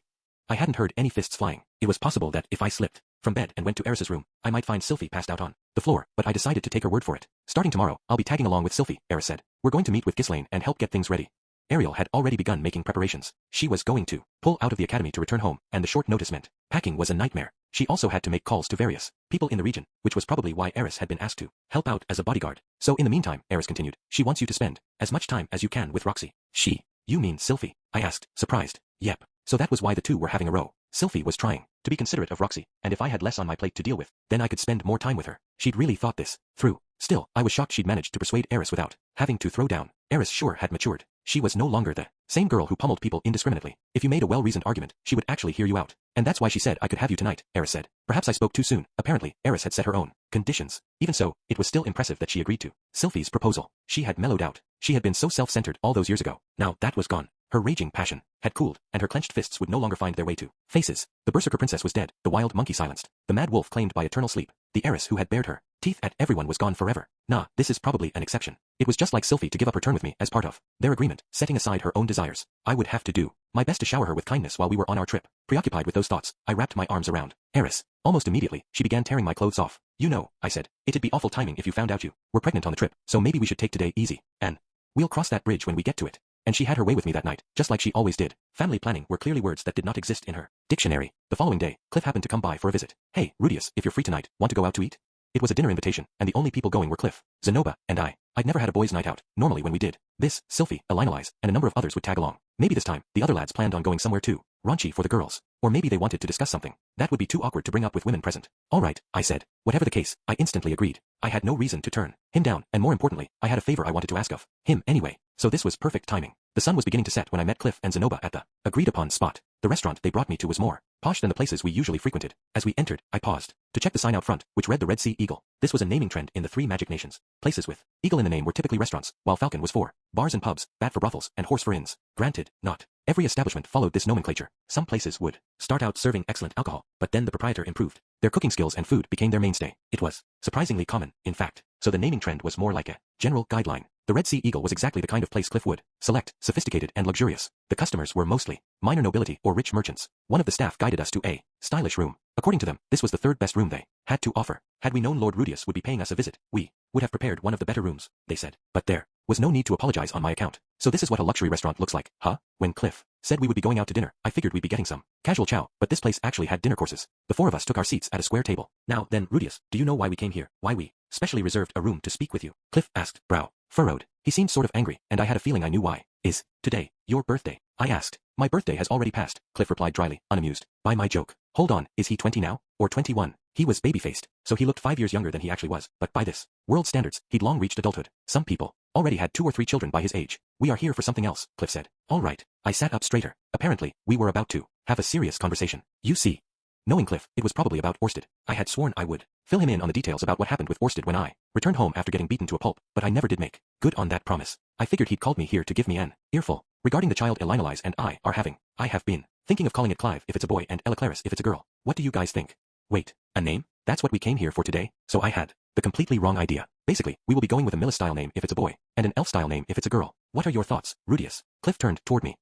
I hadn't heard any fists flying. It was possible that if I slipped from bed and went to Eris's room, I might find Sylphie passed out on the floor, but I decided to take her word for it. Starting tomorrow, I'll be tagging along with Sylphie, Eris said. We're going to meet with Ghislaine and help get things ready. Ariel had already begun making preparations. She was going to pull out of the academy to return home, and the short notice meant packing was a nightmare. She also had to make calls to various people in the region, which was probably why Eris had been asked to help out as a bodyguard. So in the meantime, Eris continued, she wants you to spend as much time as you can with Roxy. She? You mean Sylphie? I asked, surprised. Yep. So that was why the two were having a row. Sylphie was trying to be considerate of Roxy, and if I had less on my plate to deal with, then I could spend more time with her. She'd really thought this through. Still, I was shocked she'd managed to persuade Eris without having to throw down. Eris sure had matured. She was no longer the same girl who pummeled people indiscriminately. If you made a well-reasoned argument, she would actually hear you out. And that's why she said I could have you tonight, Eris said. Perhaps I spoke too soon. Apparently, Eris had set her own conditions. Even so, it was still impressive that she agreed to Sylphie's proposal. She had mellowed out. She had been so self-centered all those years ago. Now that was gone. Her raging passion had cooled, and her clenched fists would no longer find their way to faces. The berserker princess was dead, the wild monkey silenced, the mad wolf claimed by eternal sleep, the heiress who had bared her teeth at everyone was gone forever. Nah, this is probably an exception. It was just like Sylphie to give up her turn with me as part of their agreement, setting aside her own desires. I would have to do my best to shower her with kindness while we were on our trip. Preoccupied with those thoughts, I wrapped my arms around Eris. Almost immediately, she began tearing my clothes off. You know, I said, it'd be awful timing if you found out you were pregnant on the trip, so maybe we should take today easy, and we'll cross that bridge when we get to it. And she had her way with me that night, just like she always did. Family planning were clearly words that did not exist in her dictionary. The following day, Cliff happened to come by for a visit. Hey, Rudius, if you're free tonight, want to go out to eat? It was a dinner invitation, and the only people going were Cliff, Zenoba, and I. I'd never had a boys' night out. Normally when we did this, Sylphie, Elinalize, and a number of others would tag along. Maybe this time, the other lads planned on going somewhere too. Raunchy for the girls. Or maybe they wanted to discuss something. That would be too awkward to bring up with women present. All right, I said. Whatever the case, I instantly agreed. I had no reason to turn him down, and more importantly, I had a favor I wanted to ask of him anyway. So this was perfect timing. The sun was beginning to set when I met Cliff and Zenoba at the agreed-upon spot. The restaurant they brought me to was more posh than the places we usually frequented. As we entered, I paused to check the sign out front, which read the Red Sea Eagle. This was a naming trend in the 3 magic nations. Places with eagle in the name were typically restaurants, while falcon was for bars and pubs, bat for brothels, and horse for inns. Granted, not every establishment followed this nomenclature. Some places would start out serving excellent alcohol, but then the proprietor improved. Their cooking skills and food became their mainstay. It was surprisingly common, in fact, so the naming trend was more like a general guideline. The Red Sea Eagle was exactly the kind of place Cliff would select, sophisticated and luxurious. The customers were mostly minor nobility or rich merchants. One of the staff guided us to a stylish room. According to them, this was the 3rd best room they had to offer. Had we known Lord Rudius would be paying us a visit, we would have prepared one of the better rooms, they said. But there was no need to apologize on my account. So this is what a luxury restaurant looks like, huh? When Cliff said we would be going out to dinner, I figured we'd be getting some casual chow, but this place actually had dinner courses. The 4 of us took our seats at a square table. Now then, Rudius, do you know why we came here? Why we specially reserved a room to speak with you? Cliff asked, brow furrowed. He seemed sort of angry, and I had a feeling I knew why. Is today your birthday? I asked. My birthday has already passed, Cliff replied dryly, unamused by my joke. Hold on, is he 20 now? Or 21? He was baby-faced, so he looked 5 years younger than he actually was, but by this world standards, he'd long reached adulthood. Some people already had 2 or 3 children by his age. We are here for something else, Cliff said. All right. I sat up straighter. Apparently, we were about to have a serious conversation. You see. Knowing Cliff, it was probably about Orsted. I had sworn I would fill him in on the details about what happened with Orsted when I returned home after getting beaten to a pulp, but I never did make good on that promise. I figured he'd called me here to give me an earful regarding the child Elinalize and I are having. I have been thinking of calling it Clive if it's a boy and Elaclaris if it's a girl. What do you guys think? Wait, a name? That's what we came here for today? So I had the completely wrong idea. Basically, we will be going with a Milla-style name if it's a boy, and an elf-style name if it's a girl. What are your thoughts, Rudius? Cliff turned toward me.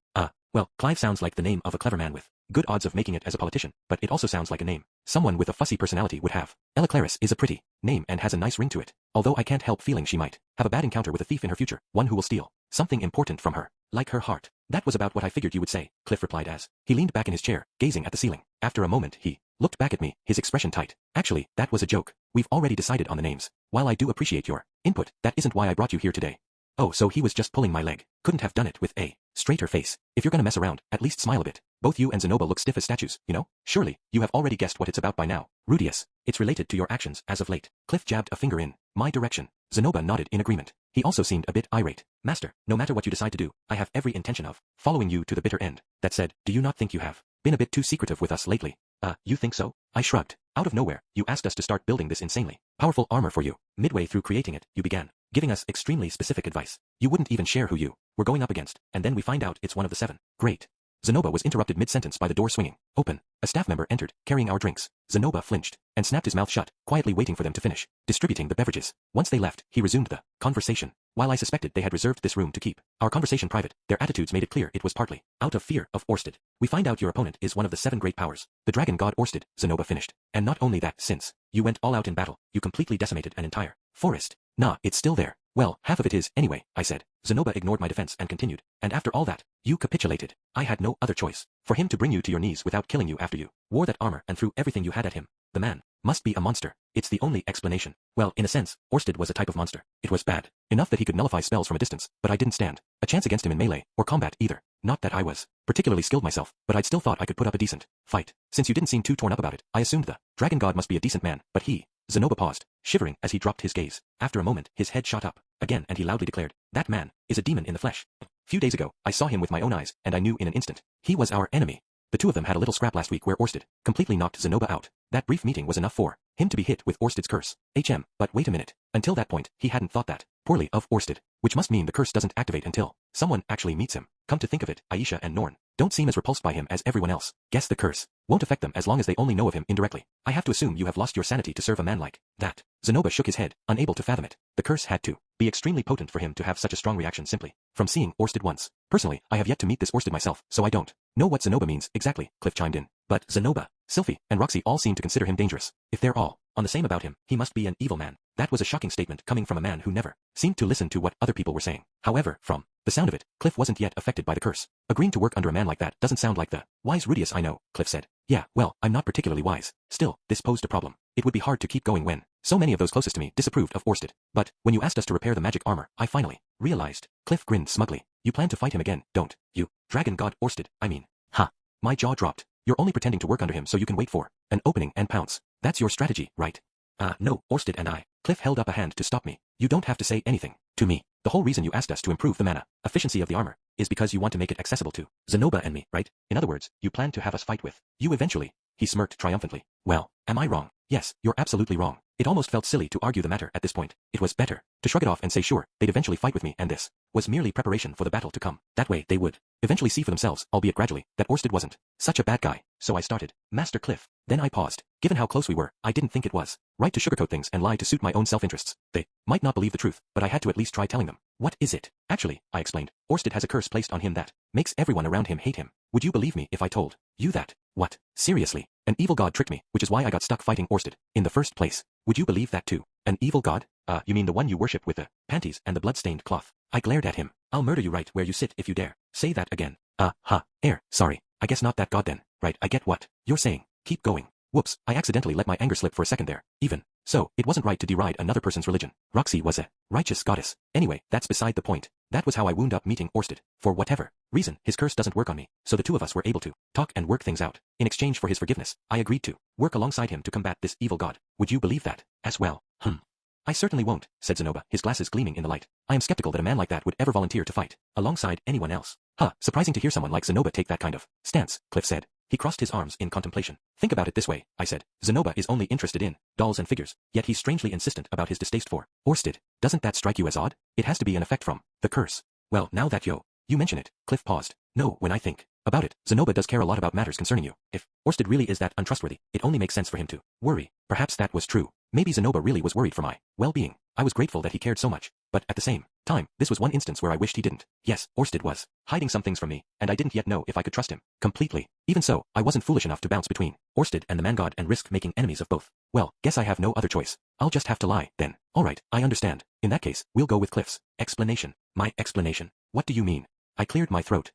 Well, Clive sounds like the name of a clever man with good odds of making it as a politician, but it also sounds like a name someone with a fussy personality would have. Elaclaris is a pretty name and has a nice ring to it, although I can't help feeling she might have a bad encounter with a thief in her future, one who will steal something important from her, like her heart. That was about what I figured you would say, Cliff replied as he leaned back in his chair, gazing at the ceiling. After a moment he looked back at me, his expression tight. Actually, that was a joke. We've already decided on the names. While I do appreciate your input, that isn't why I brought you here today. Oh, so he was just pulling my leg. Couldn't have done it with a straighter face. If you're gonna mess around, at least smile a bit. Both you and Zenoba look stiff as statues, you know? Surely, you have already guessed what it's about by now. Rudius, it's related to your actions as of late. Cliff jabbed a finger in my direction. Zenoba nodded in agreement. He also seemed a bit irate. Master, no matter what you decide to do, I have every intention of following you to the bitter end. That said, do you not think you have been a bit too secretive with us lately? You think so? I shrugged. Out of nowhere, you asked us to start building this insanely powerful armor for you. Midway through creating it, you began giving us extremely specific advice. You wouldn't even share who you were going up against, and then we find out it's one of the 7. Great. Zenoba was interrupted mid-sentence by the door swinging open. A staff member entered, carrying our drinks. Zenoba flinched and snapped his mouth shut, quietly waiting for them to finish distributing the beverages. Once they left, he resumed the conversation. While I suspected they had reserved this room to keep our conversation private, their attitudes made it clear it was partly out of fear of Orsted. We find out your opponent is one of the 7 great powers, the dragon god Orsted, Zenoba finished. And not only that, since you went all out in battle, you completely decimated an entire forest. Nah, it's still there. Well, half of it is, anyway, I said. Zenoba ignored my defense and continued. And after all that, you capitulated. I had no other choice. For him to bring you to your knees without killing you after you wore that armor and threw everything you had at him. The man must be a monster. It's the only explanation. Well, in a sense, Orsted was a type of monster. It was bad enough that he could nullify spells from a distance, but I didn't stand a chance against him in melee or combat either. Not that I was particularly skilled myself, but I'd still thought I could put up a decent fight. Since you didn't seem too torn up about it, I assumed the dragon god must be a decent man, but he... Zenoba paused, shivering as he dropped his gaze. After a moment, his head shot up again and he loudly declared, that man is a demon in the flesh. Few days ago, I saw him with my own eyes, and I knew in an instant. He was our enemy. The two of them had a little scrap last week where Orsted completely knocked Zenoba out. That brief meeting was enough for him to be hit with Orsted's curse. But wait a minute. Until that point, he hadn't thought that poorly of Orsted, which must mean the curse doesn't activate until someone actually meets him. Come to think of it, Aisha and Norn don't seem as repulsed by him as everyone else. Guess the curse won't affect them as long as they only know of him indirectly. I have to assume you have lost your sanity to serve a man like that. Zenoba shook his head, unable to fathom it. The curse had to be extremely potent for him to have such a strong reaction simply from seeing Orsted once. Personally, I have yet to meet this Orsted myself, so I don't know what Zenoba means exactly, Cliff chimed in. But Zenoba, Sylphie, and Roxy all seem to consider him dangerous. If they're all on the same about him, he must be an evil man. That was a shocking statement coming from a man who never seemed to listen to what other people were saying. However, from the sound of it, Cliff wasn't yet affected by the curse. Agreeing to work under a man like that doesn't sound like the wise Rudius I know, Cliff said. Yeah, well, I'm not particularly wise. Still, this posed a problem. It would be hard to keep going when so many of those closest to me disapproved of Orsted. But when you asked us to repair the magic armor, I finally realized. Cliff grinned smugly. You plan to fight him again, don't you? Dragon God Orsted, I mean. Ha. My jaw dropped. You're only pretending to work under him so you can wait for an opening and pounce. That's your strategy, right? No, Orsted and I. Cliff held up a hand to stop me. You don't have to say anything to me. The whole reason you asked us to improve the mana efficiency of the armor is because you want to make it accessible to Zenoba and me, right? In other words, you plan to have us fight with you eventually. He smirked triumphantly. Well, am I wrong? Yes, you're absolutely wrong. It almost felt silly to argue the matter at this point. It was better to shrug it off and say sure, they'd eventually fight with me, and this was merely preparation for the battle to come. That way they would eventually see for themselves, albeit gradually, that Orsted wasn't such a bad guy. So I started, Master Cliff. Then I paused. Given how close we were, I didn't think it was right to sugarcoat things and lie to suit my own self-interests. They might not believe the truth, but I had to at least try telling them. What is it? Actually, I explained, Orsted has a curse placed on him that makes everyone around him hate him. Would you believe me if I told you that? What? Seriously? An evil god tricked me, which is why I got stuck fighting Orsted in the first place. Would you believe that too? An evil god? You mean the one you worship with the panties and the blood-stained cloth? I glared at him. I'll murder you right where you sit if you dare. Say that again. Sorry. I guess not that god then. Right, I get what you're saying. Keep going. Whoops, I accidentally let my anger slip for a second there. Even so, it wasn't right to deride another person's religion. Roxy was a righteous goddess. Anyway, that's beside the point. That was how I wound up meeting Orsted. For whatever reason, his curse doesn't work on me, so the two of us were able to talk and work things out. In exchange for his forgiveness, I agreed to work alongside him to combat this evil god. Would you believe that as well? I certainly won't, said Zenoba, his glasses gleaming in the light. I am skeptical that a man like that would ever volunteer to fight alongside anyone else. Surprising to hear someone like Zenoba take that kind of stance, Cliff said. He crossed his arms in contemplation. Think about it this way, I said. Zenoba is only interested in dolls and figures, yet he's strangely insistent about his distaste for Orsted. Doesn't that strike you as odd? It has to be an effect from the curse. Well, now that you mention it, Cliff paused. No, when I think about it, Zenoba does care a lot about matters concerning you. If Orsted really is that untrustworthy, it only makes sense for him to worry. Perhaps that was true. Maybe Zenoba really was worried for my well-being. I was grateful that he cared so much, but at the same time, this was one instance where I wished he didn't. Yes, Orsted was hiding some things from me, and I didn't yet know if I could trust him completely. Even so, I wasn't foolish enough to bounce between Orsted and the man god and risk making enemies of both. Well, guess I have no other choice. I'll just have to lie, then. Alright, I understand. In that case, we'll go with Cliff's explanation. My explanation? What do you mean? I cleared my throat.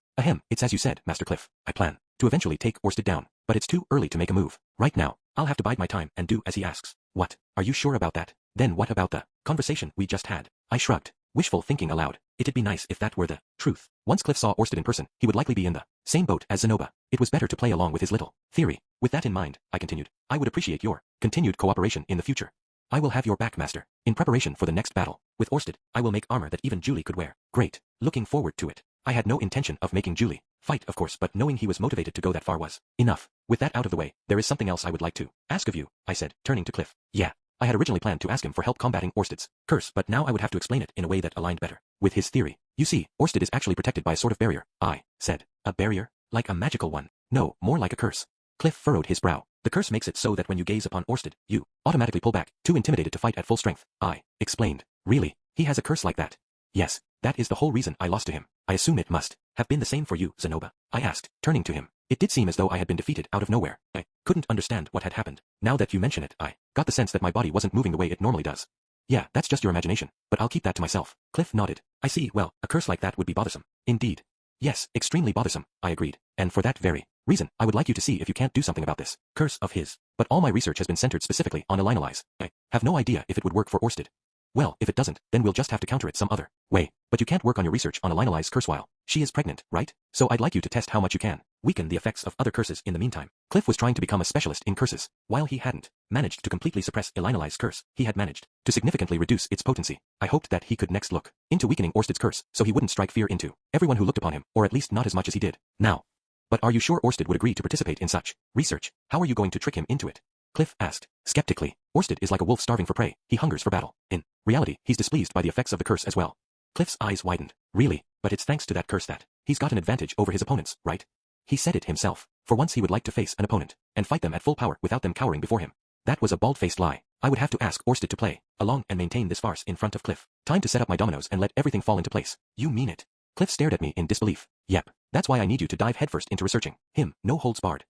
It's as you said, Master Cliff. I plan to eventually take Orsted down, but it's too early to make a move. Right now, I'll have to bide my time and do as he asks. What? Are you sure about that? Then what about the conversation we just had? I shrugged, wishful thinking aloud. It'd be nice if that were the truth. Once Cliff saw Orsted in person, he would likely be in the same boat as Zenoba. It was better to play along with his little theory. With that in mind, I continued, I would appreciate your continued cooperation in the future. I will have your back, Master. In preparation for the next battle with Orsted, I will make armor that even Julie could wear. Great. Looking forward to it. I had no intention of making Julie fight, of course, but knowing he was motivated to go that far was enough. With that out of the way, there is something else I would like to ask of you, I said, turning to Cliff. Yeah. I had originally planned to ask him for help combating Orsted's curse, but now I would have to explain it in a way that aligned better with his theory. You see, Orsted is actually protected by a sort of barrier, I said. A barrier? Like a magical one? No, more like a curse. Cliff furrowed his brow. The curse makes it so that when you gaze upon Orsted, you automatically pull back, too intimidated to fight at full strength, I explained. Really? He has a curse like that? Yes, that is the whole reason I lost to him. I assume it must have been the same for you, Zenoba. I asked, turning to him. It did seem as though I had been defeated out of nowhere. I couldn't understand what had happened. Now that you mention it, I got the sense that my body wasn't moving the way it normally does. Yeah, that's just your imagination, but I'll keep that to myself. Cliff nodded. I see, well, a curse like that would be bothersome. Indeed. Yes, extremely bothersome, I agreed. And for that very reason, I would like you to see if you can't do something about this curse of his. But all my research has been centered specifically on Elinalize. I have no idea if it would work for Orsted. Well, if it doesn't, then we'll just have to counter it some other way. But you can't work on your research on Elinalize's curse while she is pregnant, right? So I'd like you to test how much you can weaken the effects of other curses in the meantime. Cliff was trying to become a specialist in curses. While he hadn't managed to completely suppress Elinali's curse, he had managed to significantly reduce its potency. I hoped that he could next look into weakening Orsted's curse so he wouldn't strike fear into everyone who looked upon him, or at least not as much as he did now. But are you sure Orsted would agree to participate in such research? How are you going to trick him into it? Cliff asked, skeptically. Orsted is like a wolf starving for prey. He hungers for battle. In reality, he's displeased by the effects of the curse as well. Cliff's eyes widened. Really? But it's thanks to that curse that he's got an advantage over his opponents, right? He said it himself. For once he would like to face an opponent and fight them at full power without them cowering before him. That was a bald-faced lie. I would have to ask Orsted to play along and maintain this farce in front of Cliff. Time to set up my dominoes and let everything fall into place. You mean it? Cliff stared at me in disbelief. Yep. That's why I need you to dive headfirst into researching him. No holds barred.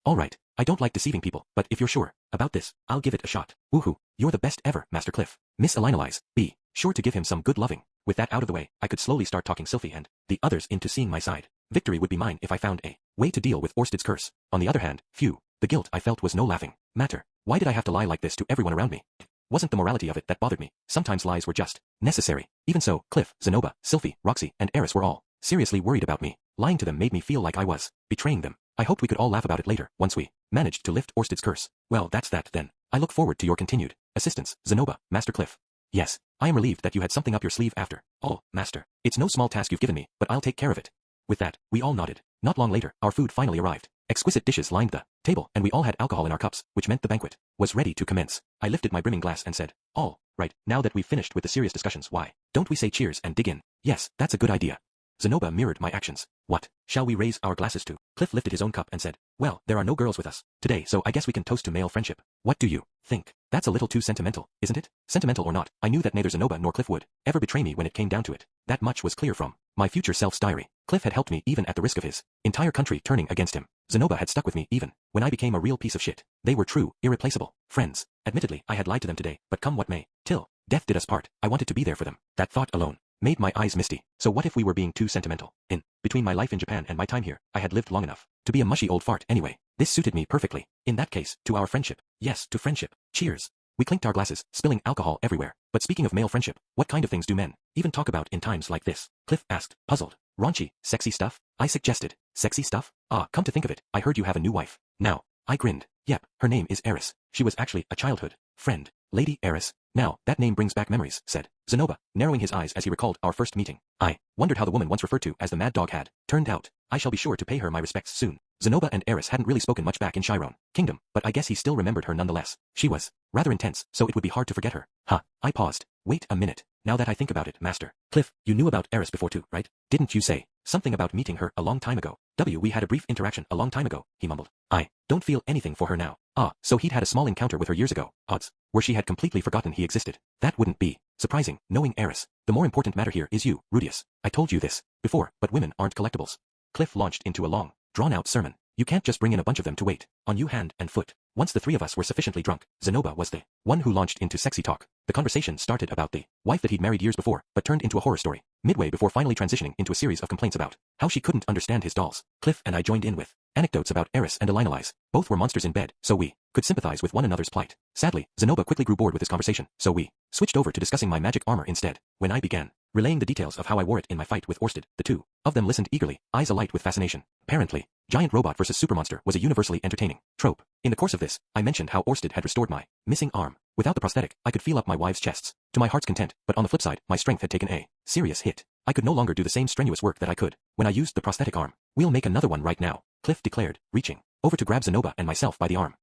Alright. I don't like deceiving people, but if you're sure about this, I'll give it a shot. Woohoo. You're the best ever, Master Cliff. Miss Elinalize, be sure to give him some good loving. With that out of the way, I could slowly start talking Sylphie and the others into seeing my side. Victory would be mine if I found a way to deal with Orsted's curse. On the other hand, phew, the guilt I felt was no laughing matter. Why did I have to lie like this to everyone around me? Wasn't the morality of it that bothered me. Sometimes lies were just necessary. Even so, Cliff, Zenoba, Sylphie, Roxy, and Eris were all seriously worried about me. Lying to them made me feel like I was betraying them. I hoped we could all laugh about it later, once we managed to lift Orsted's curse. Well, that's that then. I look forward to your continued assistance, Zenoba, Master Cliff. Yes, I am relieved that you had something up your sleeve after all, Master. It's no small task you've given me, but I'll take care of it. With that, we all nodded. Not long later, our food finally arrived. Exquisite dishes lined the table, and we all had alcohol in our cups, which meant the banquet was ready to commence. I lifted my brimming glass and said, all right, now that we've finished with the serious discussions, why don't we say cheers and dig in? Yes, that's a good idea. Zenoba mirrored my actions. What shall we raise our glasses to? Cliff lifted his own cup and said, well, there are no girls with us today, so I guess we can toast to male friendship. What do you think? That's a little too sentimental, isn't it? Sentimental or not, I knew that neither Zenoba nor Cliff would ever betray me when it came down to it. That much was clear from my future self's diary. Cliff had helped me even at the risk of his entire country turning against him. Zenoba had stuck with me even when I became a real piece of shit. They were true, irreplaceable friends. Admittedly, I had lied to them today, but come what may, till death did us part, I wanted to be there for them. That thought alone made my eyes misty. So what if we were being too sentimental? Between my life in Japan and my time here, I had lived long enough to be a mushy old fart anyway. This suited me perfectly. In that case, to our friendship. Yes, to friendship. Cheers. We clinked our glasses, spilling alcohol everywhere. But speaking of male friendship, what kind of things do men even talk about in times like this? Cliff asked, puzzled. Raunchy, sexy stuff? I suggested. Sexy stuff? Ah, come to think of it, I heard you have a new wife. Now, I grinned. Yep, her name is Eris. She was actually a childhood friend. Lady Eris. Now, that name brings back memories, said Zenoba, narrowing his eyes as he recalled our first meeting. I wondered how the woman once referred to as the Mad Dog had turned out. I shall be sure to pay her my respects soon. Zenoba and Eris hadn't really spoken much back in Chiron Kingdom, but I guess he still remembered her nonetheless. She was rather intense, so it would be hard to forget her. I paused. Wait a minute. Now that I think about it, Master Cliff, you knew about Eris before too, right? Didn't you say something about meeting her a long time ago? We had a brief interaction a long time ago, he mumbled. I don't feel anything for her now. So he'd had a small encounter with her years ago. Odds were she had completely forgotten he existed. That wouldn't be surprising, knowing Eris. The more important matter here is you, Rudius. I told you this before, but women aren't collectibles. Cliff launched into a long, drawn-out sermon. You can't just bring in a bunch of them to wait on you hand and foot. Once the three of us were sufficiently drunk, Zenoba was the one who launched into sexy talk. The conversation started about the wife that he'd married years before, but turned into a horror story, midway before finally transitioning into a series of complaints about how she couldn't understand his dolls. Cliff and I joined in with anecdotes about Eris and Elinalize. Both were monsters in bed, so we could sympathize with one another's plight. Sadly, Zenoba quickly grew bored with his conversation, so we switched over to discussing my magic armor instead. When I began relaying the details of how I wore it in my fight with Orsted, the two of them listened eagerly, eyes alight with fascination. Apparently, giant robot versus supermonster was a universally entertaining trope. In the course of this, I mentioned how Orsted had restored my missing arm. Without the prosthetic, I could feel up my wives' chests to my heart's content, but on the flip side, my strength had taken a serious hit. I could no longer do the same strenuous work that I could when I used the prosthetic arm. We'll make another one right now, Cliff declared, reaching over to grab Zenoba and myself by the arm.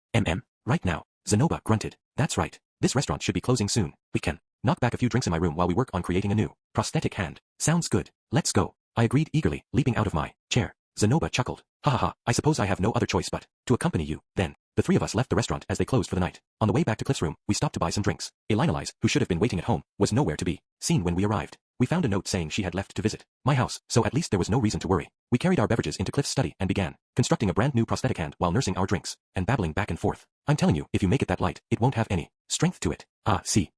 Right now, Zenoba grunted. That's right. This restaurant should be closing soon. We can knock back a few drinks in my room while we work on creating a new prosthetic hand. Sounds good. Let's go. I agreed eagerly, leaping out of my chair. Zenoba chuckled. Ha ha ha, I suppose I have no other choice but to accompany you. Then, the three of us left the restaurant as they closed for the night. On the way back to Cliff's room, we stopped to buy some drinks. Elinalize, who should have been waiting at home, was nowhere to be seen when we arrived. We found a note saying she had left to visit my house, so at least there was no reason to worry. We carried our beverages into Cliff's study and began constructing a brand new prosthetic hand while nursing our drinks and babbling back and forth. I'm telling you, if you make it that light, it won't have any strength to it. See,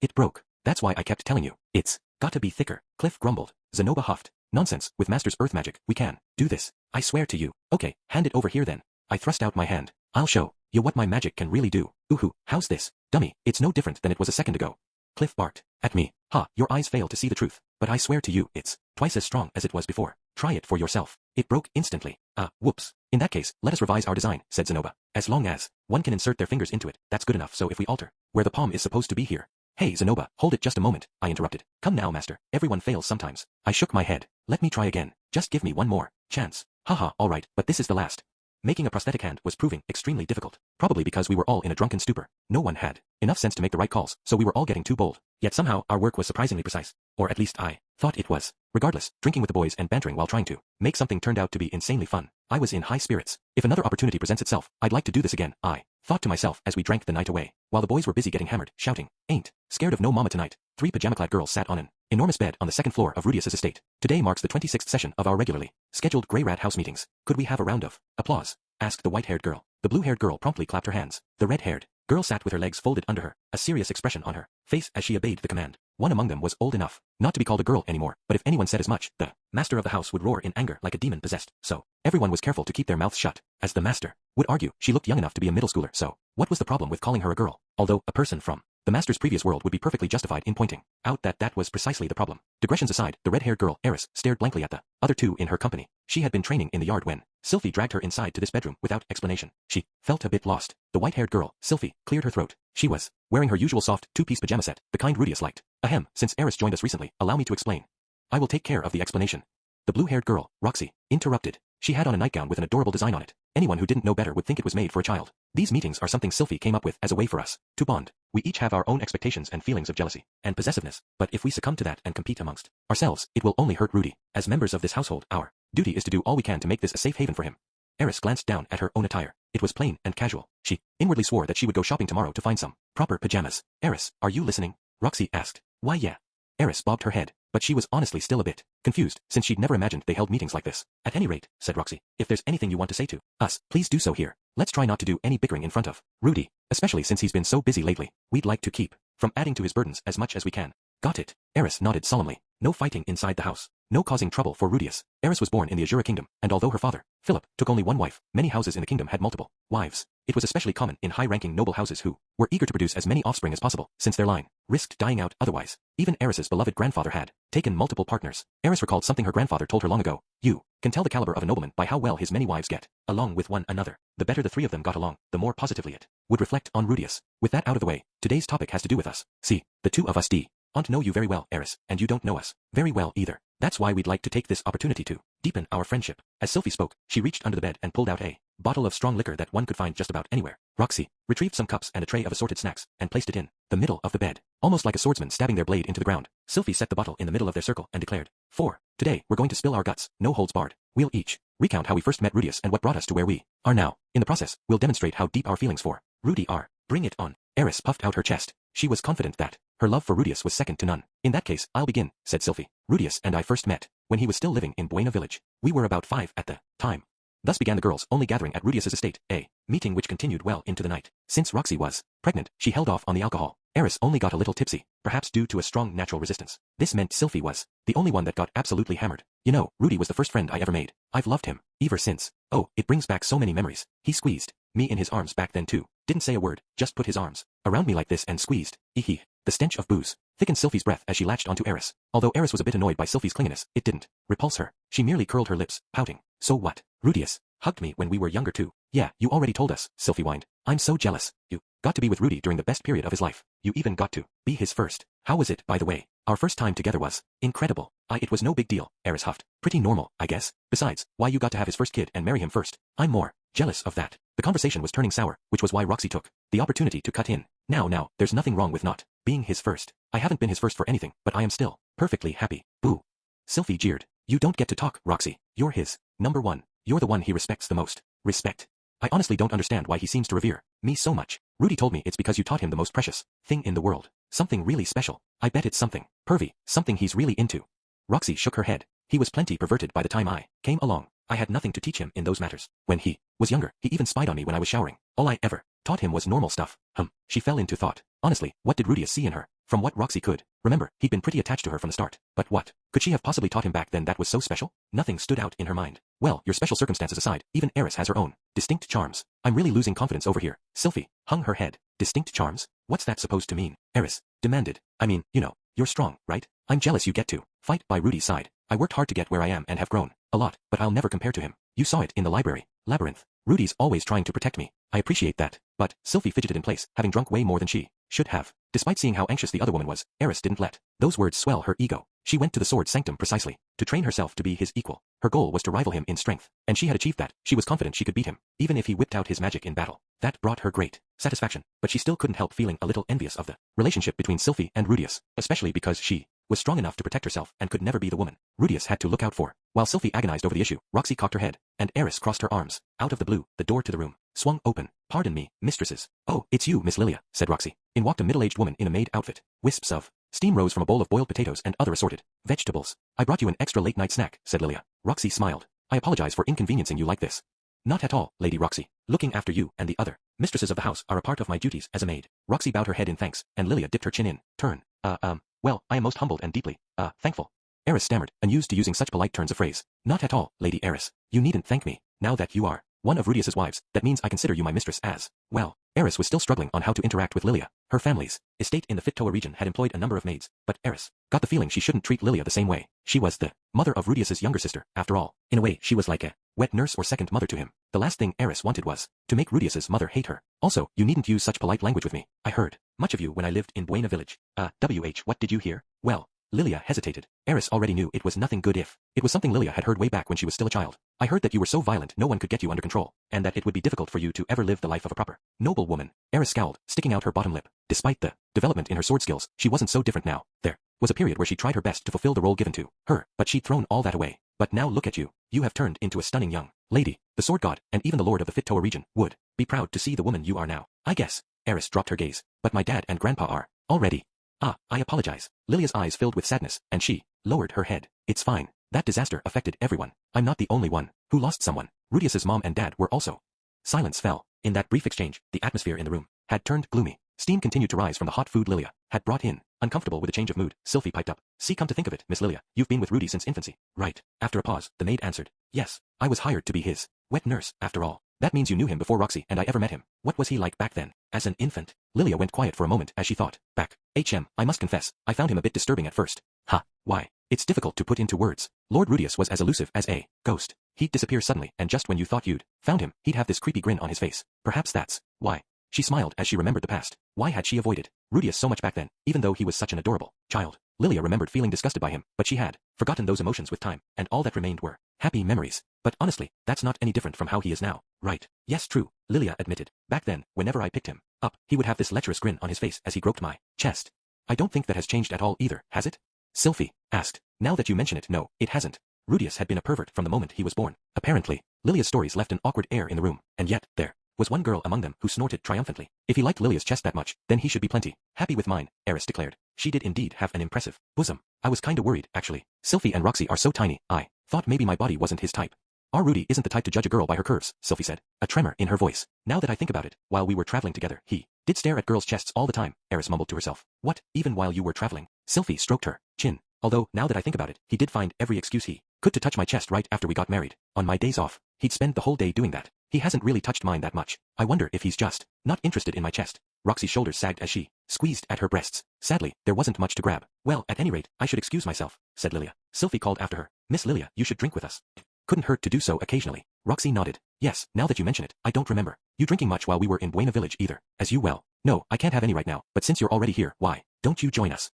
it broke. That's why I kept telling you. It's gotta be thicker. Cliff grumbled. Zenoba huffed. Nonsense, with Master's earth magic, we can do this. I swear to you. Okay, hand it over here then. I thrust out my hand. I'll show you what my magic can really do. Ooh, how's this? Dummy, it's no different than it was a second ago. Cliff barked at me. Your eyes fail to see the truth, but I swear to you, it's twice as strong as it was before. Try it for yourself. It broke instantly. Whoops. In that case, let us revise our design, said Zenoba. As long as one can insert their fingers into it, that's good enough. So if we alter where the palm is supposed to be here. Hey, Zenoba, hold it just a moment, I interrupted. Come now, master, everyone fails sometimes. I shook my head. Let me try again. Just give me one more chance. Haha, alright, but this is the last. Making a prosthetic hand was proving extremely difficult, probably because we were all in a drunken stupor. No one had enough sense to make the right calls, so we were all getting too bold. Yet somehow our work was surprisingly precise. Or at least I thought it was. Regardless, drinking with the boys and bantering while trying to make something turned out to be insanely fun. I was in high spirits. If another opportunity presents itself, I'd like to do this again, I thought to myself as we drank the night away, while the boys were busy getting hammered, shouting, "Ain't scared of no mama tonight." 3 pajama-clad girls sat on an enormous bed on the second floor of Rudius's estate. Today marks the 26th session of our regularly scheduled Grey Rat House meetings. Could we have a round of applause? Asked the white-haired girl. The blue-haired girl promptly clapped her hands. The red-haired girl sat with her legs folded under her, a serious expression on her face as she obeyed the command. One among them was old enough not to be called a girl anymore, but if anyone said as much, the master of the house would roar in anger like a demon possessed. So everyone was careful to keep their mouths shut. As the master would argue, she looked young enough to be a middle schooler, so what was the problem with calling her a girl? Although a person from the master's previous world would be perfectly justified in pointing out that that was precisely the problem. Digressions aside, the red-haired girl, Eris, stared blankly at the other two in her company. She had been training in the yard when Sylphie dragged her inside to this bedroom without explanation. She felt a bit lost. The white-haired girl, Sylphie, cleared her throat. She was wearing her usual soft two-piece pajama set, the kind Rudius liked. Ahem, since Eris joined us recently, allow me to explain. I will take care of the explanation. The blue-haired girl, Roxy, interrupted. She had on a nightgown with an adorable design on it. Anyone who didn't know better would think it was made for a child. These meetings are something Sylphie came up with as a way for us to bond. We each have our own expectations and feelings of jealousy and possessiveness, but if we succumb to that and compete amongst ourselves, it will only hurt Rudy. As members of this household, our duty is to do all we can to make this a safe haven for him. Eris glanced down at her own attire. It was plain and casual. She inwardly swore that she would go shopping tomorrow to find some proper pajamas. Eris, are you listening? Roxy asked. Why yeah. Eris bobbed her head, but she was honestly still a bit confused, since she'd never imagined they held meetings like this. At any rate, said Roxy, if there's anything you want to say to us, please do so here. Let's try not to do any bickering in front of Rudy, especially since he's been so busy lately. We'd like to keep from adding to his burdens as much as we can. Got it. Eris nodded solemnly. No fighting inside the house. No causing trouble for Rudius. Eris was born in the Azura Kingdom, and although her father, Philip, took only one wife, many houses in the kingdom had multiple wives. It was especially common in high-ranking noble houses who were eager to produce as many offspring as possible, since their line risked dying out otherwise. Even Eris's beloved grandfather had taken multiple partners. Eris recalled something her grandfather told her long ago. You can tell the caliber of a nobleman by how well his many wives get along with one another. The better the 3 of them got along, the more positively it would reflect on Rudius. With that out of the way, today's topic has to do with us. See, the 2 of us don't know you very well, Eris, and you don't know us very well either. That's why we'd like to take this opportunity to deepen our friendship. As Sylphie spoke, she reached under the bed and pulled out a bottle of strong liquor that one could find just about anywhere. Roxy retrieved some cups and a tray of assorted snacks and placed it in the middle of the bed, almost like a swordsman stabbing their blade into the ground. Sylphie set the bottle in the middle of their circle and declared, "For today, we're going to spill our guts, no holds barred. We'll each recount how we first met Rudius and what brought us to where we are now. In the process, we'll demonstrate how deep our feelings for Rudy are. Bring it on." Eris puffed out her chest. She was confident that her love for Rudius was second to none. In that case, I'll begin, said Sylphie. Rudius and I first met when he was still living in Buena Village. We were about 5 at the time. Thus began the girls only gathering at Rudius's estate, a meeting which continued well into the night. Since Roxy was pregnant, she held off on the alcohol. Eris only got a little tipsy, perhaps due to a strong natural resistance. This meant Sylphie was the only one that got absolutely hammered. You know, Rudy was the first friend I ever made. I've loved him ever since. Oh, it brings back so many memories. He squeezed me in his arms back then too. Didn't say a word, just put his arms around me like this and squeezed. Eehee. The stench of booze thickened Sylphie's breath as she latched onto Eris. Although Eris was a bit annoyed by Sylphie's clinginess, it didn't repulse her. She merely curled her lips, pouting. So what? Rudius hugged me when we were younger too. Yeah, you already told us, Sylphie whined. I'm so jealous. You got to be with Rudy during the best period of his life. You even got to be his first. How was it, by the way? Our first time together was incredible. It was no big deal, Eris huffed. Pretty normal, I guess. Besides, why you got to have his first kid and marry him first? I'm more jealous of that. The conversation was turning sour, which was why Roxy took the opportunity to cut in. Now, there's nothing wrong with not being his first. I haven't been his first for anything, but I am still perfectly happy. Boo. Sylphie jeered. You don't get to talk, Roxy. You're his number one. You're the one he respects the most. Respect. I honestly don't understand why he seems to revere me so much. Rudy told me it's because you taught him the most precious thing in the world. Something really special. I bet it's something pervy, something he's really into. Roxy shook her head. He was plenty perverted by the time I came along. I had nothing to teach him in those matters. When he was younger, he even spied on me when I was showering. All I ever taught him was normal stuff. She fell into thought. Honestly, what did Rudius see in her? From what Roxy could remember, he'd been pretty attached to her from the start. But what could she have possibly taught him back then that was so special? Nothing stood out in her mind. Well, your special circumstances aside, even Eris has her own distinct charms. I'm really losing confidence over here. Sylphie hung her head. Distinct charms? What's that supposed to mean? Eris demanded. I mean, you know, you're strong, right? I'm jealous you get to fight by Rudy's side. I worked hard to get where I am and have grown A lot, but I'll never compare to him. You saw it in the library. Labyrinth. Rudy's always trying to protect me. I appreciate that. But, Sylvie fidgeted in place, having drunk way more than she should have. Despite seeing how anxious the other woman was, Eris didn't let those words swell her ego. She went to the sword sanctum precisely to train herself to be his equal. Her goal was to rival him in strength, and she had achieved that. She was confident she could beat him, even if he whipped out his magic in battle. That brought her great satisfaction, but she still couldn't help feeling a little envious of the relationship between Sylvie and Rudius, especially because she was strong enough to protect herself and could never be the woman Rudius had to look out for. While Sylvie agonized over the issue, Roxy cocked her head, and Eris crossed her arms. Out of the blue, the door to the room swung open. Pardon me, mistresses. Oh, it's you, Miss Lilia, said Roxy. In walked a middle-aged woman in a maid outfit. Wisps of steam rose from a bowl of boiled potatoes and other assorted vegetables. I brought you an extra late-night snack, said Lilia. Roxy smiled. I apologize for inconveniencing you like this. Not at all, Lady Roxy. Looking after you and the other mistresses of the house are a part of my duties as a maid. Roxy bowed her head in thanks, and Lilia dipped her chin in turn. Well, I am most humbled and deeply, thankful. Eris stammered, unused to using such polite turns of phrase. Not at all, Lady Eris. You needn't thank me. Now that you are one of Rudius's wives, that means I consider you my mistress as well. Eris was still struggling on how to interact with Lilia. Her family's estate in the Fittoa region had employed a number of maids, but Eris got the feeling she shouldn't treat Lilia the same way. She was the mother of Rudius's younger sister, after all. In a way, she was like a wet nurse or second mother to him. The last thing Eris wanted was to make Rudius's mother hate her. Also, you needn't use such polite language with me. I heard much of you when I lived in Buena Village. What did you hear? Well, Lilia hesitated. Eris already knew it was nothing good if it was something Lilia had heard way back when she was still a child. I heard that you were so violent no one could get you under control, and that it would be difficult for you to ever live the life of a proper noble woman. Eris scowled, sticking out her bottom lip. Despite the development in her sword skills, she wasn't so different now. There was a period where she tried her best to fulfill the role given to her, but she'd thrown all that away. But now look at you. You have turned into a stunning young lady. The sword god, and even the lord of the Fittoa region, would be proud to see the woman you are now. I guess. Eris dropped her gaze. But my dad and grandpa are already. I apologize. Lilia's eyes filled with sadness, and she lowered her head. It's fine. That disaster affected everyone. I'm not the only one who lost someone. Rudius's mom and dad were also. Silence fell. In that brief exchange, the atmosphere in the room had turned gloomy. Steam continued to rise from the hot food Lilia had brought in. Uncomfortable with a change of mood, Sylvie piped up. See, come to think of it, Miss Lilia, you've been with Rudy since infancy. Right. After a pause, the maid answered. Yes, I was hired to be his wet nurse, after all. That means you knew him before Roxy and I ever met him. What was he like back then? As an infant? Lilia went quiet for a moment as she thought. Back. I must confess, I found him a bit disturbing at first. Why? It's difficult to put into words. Lord Rudius was as elusive as a ghost. He'd disappear suddenly, and just when you thought you'd found him, he'd have this creepy grin on his face. Perhaps that's why. She smiled as she remembered the past. Why had she avoided Rudius so much back then, even though he was such an adorable child? Lilia remembered feeling disgusted by him, but she had forgotten those emotions with time, and all that remained were happy memories. But honestly, that's not any different from how he is now, right? Yes, true, Lilia admitted. Back then, whenever I picked him up, he would have this lecherous grin on his face as he groped my chest. I don't think that has changed at all either, has it? Sylvie asked. Now that you mention it, no, it hasn't. Rudius had been a pervert from the moment he was born. Apparently, Lilia's stories left an awkward air in the room, and yet, there was one girl among them who snorted triumphantly. If he liked Lilia's chest that much, then he should be plenty happy with mine, Eris declared. She did indeed have an impressive bosom. I was kinda worried, actually. Sylvie and Roxy are so tiny, I thought maybe my body wasn't his type. Our Rudy isn't the type to judge a girl by her curves, Sylvie said, a tremor in her voice. Now that I think about it, while we were traveling together, he did stare at girls' chests all the time, Eris mumbled to herself. What, even while you were traveling? Sylvie stroked her chin. Although, now that I think about it, he did find every excuse he could to touch my chest right after we got married. On my days off, he'd spend the whole day doing that. He hasn't really touched mine that much. I wonder if he's just not interested in my chest. Roxy's shoulders sagged as she squeezed at her breasts. Sadly, there wasn't much to grab. Well, at any rate, I should excuse myself, said Lilia. Sylvie called after her. Miss Lilia, you should drink with us. Couldn't hurt to do so occasionally. Roxy nodded. Yes, now that you mention it, I don't remember you drinking much while we were in Buena Village either, as you well. No, I can't have any right now, but since you're already here, why don't you join us?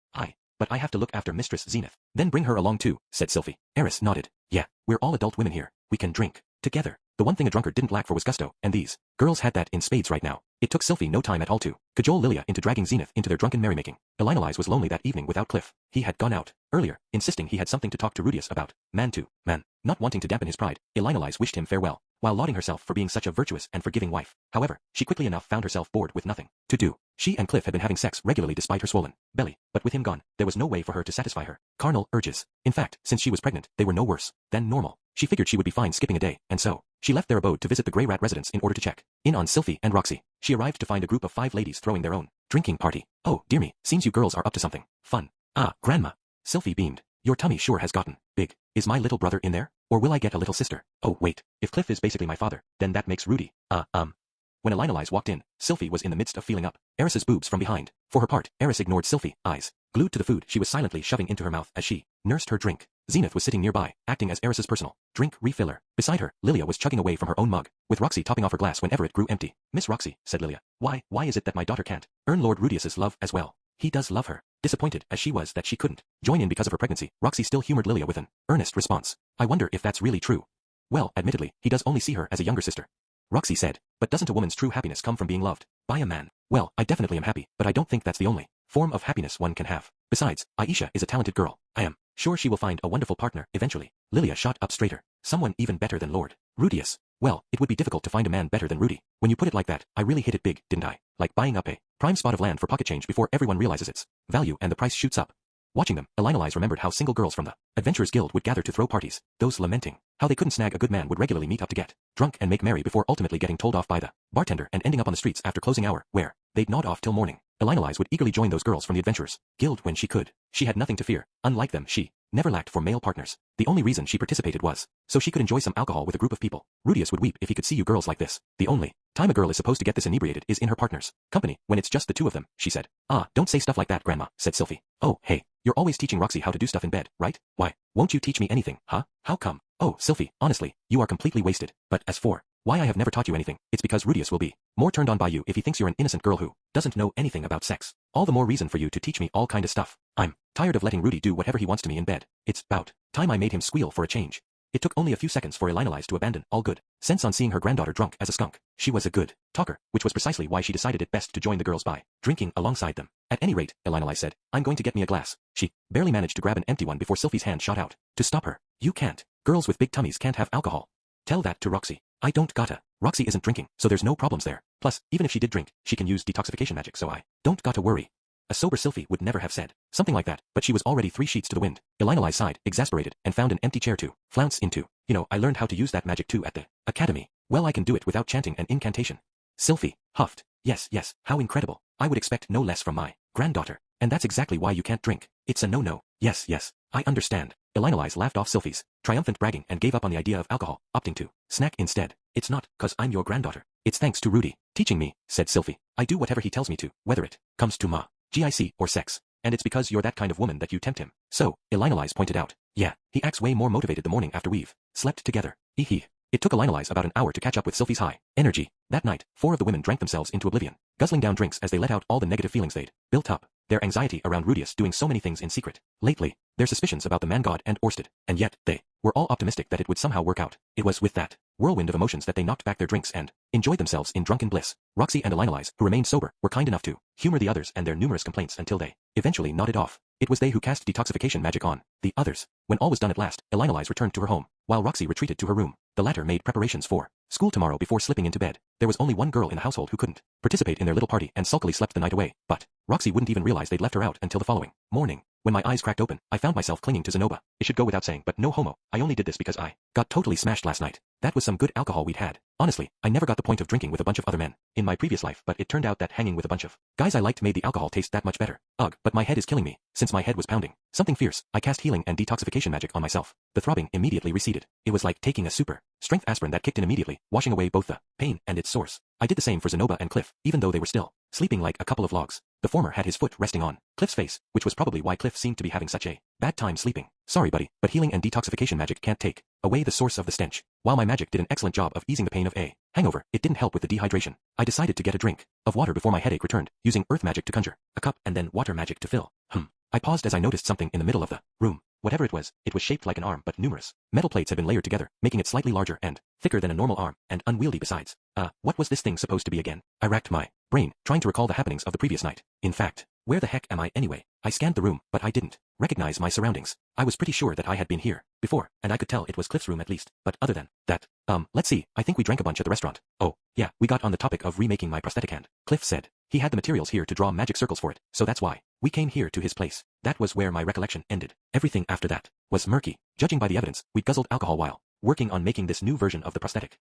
But I have to look after Mistress Zenith. Then bring her along too, said Sylvie. Eris nodded. Yeah, we're all adult women here. We can drink together. The one thing a drunkard didn't lack for was gusto, and these girls had that in spades right now. It took Sylvie no time at all to cajole Lilia into dragging Zenith into their drunken merrymaking. Elinolise was lonely that evening without Cliff. He had gone out earlier, insisting he had something to talk to Rudius about. Man to man. Not wanting to dampen his pride, Elinolise wished him farewell, while lauding herself for being such a virtuous and forgiving wife. However, she quickly enough found herself bored with nothing to do. She and Cliff had been having sex regularly despite her swollen belly, but with him gone, there was no way for her to satisfy her carnal urges. In fact, since she was pregnant, they were no worse than normal. She figured she would be fine skipping a day, and so she left their abode to visit the Grey Rat residence in order to check in on Sylvie and Roxy. She arrived to find a group of 5 ladies throwing their own drinking party. Oh, dear me, seems you girls are up to something fun. Ah, Grandma. Sylvie beamed. Your tummy sure has gotten big. Is my little brother in there? Or will I get a little sister? Oh, wait. If Cliff is basically my father, then that makes Rudy. When Elinolise walked in, Sylvie was in the midst of feeling up Eris's boobs from behind. For her part, Eris ignored Sylvie, eyes glued to the food she was silently shoving into her mouth as she nursed her drink. Zenith was sitting nearby, acting as Eris's personal drink refiller. Beside her, Lilia was chugging away from her own mug, with Roxy topping off her glass whenever it grew empty. Miss Roxy, said Lilia, why is it that my daughter can't earn Lord Rudius's love as well? He does love her. Disappointed as she was that she couldn't join in because of her pregnancy, Roxy still humored Lilia with an earnest response. I wonder if that's really true. Well, admittedly, he does only see her as a younger sister. Roxy said, but doesn't a woman's true happiness come from being loved by a man? Well, I definitely am happy, but I don't think that's the only form of happiness one can have. Besides, Aisha is a talented girl. I am sure she will find a wonderful partner eventually. Lilia shot up straighter. Someone even better than Lord Rudius. Well, it would be difficult to find a man better than Rudy. When you put it like that, I really hit it big, didn't I? Like buying up a prime spot of land for pocket change before everyone realizes its value and the price shoots up. Watching them, Elinalize remembered how single girls from the Adventurers Guild would gather to throw parties, those lamenting how they couldn't snag a good man would regularly meet up to get drunk and make merry before ultimately getting told off by the bartender and ending up on the streets after closing hour, where they'd nod off till morning. Elinalize would eagerly join those girls from the Adventurers Guild when she could. She had nothing to fear. Unlike them, she never lacked for male partners. The only reason she participated was so she could enjoy some alcohol with a group of people. Rudius would weep if he could see you girls like this. The only time a girl is supposed to get this inebriated is in her partner's company, when it's just the two of them, she said. Ah, don't say stuff like that, Grandma, said Sylphie. Oh, hey, you're always teaching Roxy how to do stuff in bed, right? Why, won't you teach me anything, huh? How come? Oh, Sylphie, honestly, you are completely wasted. But as for why I have never taught you anything, it's because Rudius will be more turned on by you if he thinks you're an innocent girl who doesn't know anything about sex. All the more reason for you to teach me all kind of stuff. I'm tired of letting Rudy do whatever he wants to me in bed. It's about time I made him squeal for a change. It took only a few seconds for Elinalize to abandon all good sense on seeing her granddaughter drunk as a skunk. She was a good talker, which was precisely why she decided it best to join the girls by drinking alongside them. At any rate, Elinalize said, I'm going to get me a glass. She barely managed to grab an empty one before Sylphie's hand shot out to stop her. You can't. Girls with big tummies can't have alcohol. Tell that to Roxy. I don't gotta. Roxy isn't drinking, so there's no problems there. Plus, even if she did drink, she can use detoxification magic, so I don't gotta worry. A sober Sylphie would never have said something like that, but she was already 3 sheets to the wind. Elinalize sighed, exasperated, and found an empty chair to flounce into. You know, I learned how to use that magic too at the academy. Well, I can do it without chanting an incantation. Sylphie huffed. Yes, how incredible. I would expect no less from my granddaughter. And that's exactly why you can't drink. It's a no-no. Yes, I understand. Elinalize laughed off Sylphie's triumphant bragging and gave up on the idea of alcohol, opting to snack instead. It's not 'cause I'm your granddaughter. It's thanks to Rudy teaching me, said Sylphie. I do whatever he tells me to, whether it comes to GIC or sex. And it's because you're that kind of woman that you tempt him. So, Elinalize pointed out. Yeah, he acts way more motivated the morning after we've slept together. It took Elinalize about an hour to catch up with Sylphie's high energy. That night, 4 of the women drank themselves into oblivion, guzzling down drinks as they let out all the negative feelings they'd built up. Their anxiety around Rudius doing so many things in secret lately, their suspicions about the man god and Orsted, and yet they were all optimistic that it would somehow work out. It was with that whirlwind of emotions that they knocked back their drinks and enjoyed themselves in drunken bliss. Roxy and Elinalize, who remained sober, were kind enough to humor the others and their numerous complaints until they eventually nodded off. It was they who cast detoxification magic on the others. When all was done at last, Elinalize returned to her home, while Roxy retreated to her room. The latter made preparations for school tomorrow before slipping into bed. There was only one girl in the household who couldn't participate in their little party and sulkily slept the night away, but Roxy wouldn't even realize they'd left her out until the following morning. When my eyes cracked open, I found myself clinging to Zenoba. It should go without saying, but no homo. I only did this because I got totally smashed last night. That was some good alcohol we'd had. Honestly, I never got the point of drinking with a bunch of other men in my previous life, but it turned out that hanging with a bunch of guys I liked made the alcohol taste that much better. Ugh, but my head is killing me. Since my head was pounding something fierce, I cast healing and detoxification magic on myself. The throbbing immediately receded. It was like taking a super strength aspirin that kicked in immediately, washing away both the pain and its source. I did the same for Zenoba and Cliff, even though they were still sleeping like a couple of logs. The former had his foot resting on Cliff's face, which was probably why Cliff seemed to be having such a bad time sleeping. Sorry buddy, but healing and detoxification magic can't take away the source of the stench. While my magic did an excellent job of easing the pain of a hangover, it didn't help with the dehydration. I decided to get a drink of water before my headache returned, using earth magic to conjure a cup and then water magic to fill. I paused as I noticed something in the middle of the room. Whatever it was shaped like an arm, but numerous metal plates had been layered together, making it slightly larger and thicker than a normal arm, and unwieldy besides. What was this thing supposed to be again? I racked my brain, trying to recall the happenings of the previous night. In fact, where the heck am I anyway? I scanned the room, but I didn't recognize my surroundings. I was pretty sure that I had been here before, and I could tell it was Cliff's room at least, but other than that, let's see, I think we drank a bunch at the restaurant. Oh, yeah, we got on the topic of remaking my prosthetic hand. Cliff said he had the materials here to draw magic circles for it, so that's why we came here to his place. That was where my recollection ended. Everything after that was murky. Judging by the evidence, we'd guzzled alcohol while working on making this new version of the prosthetic.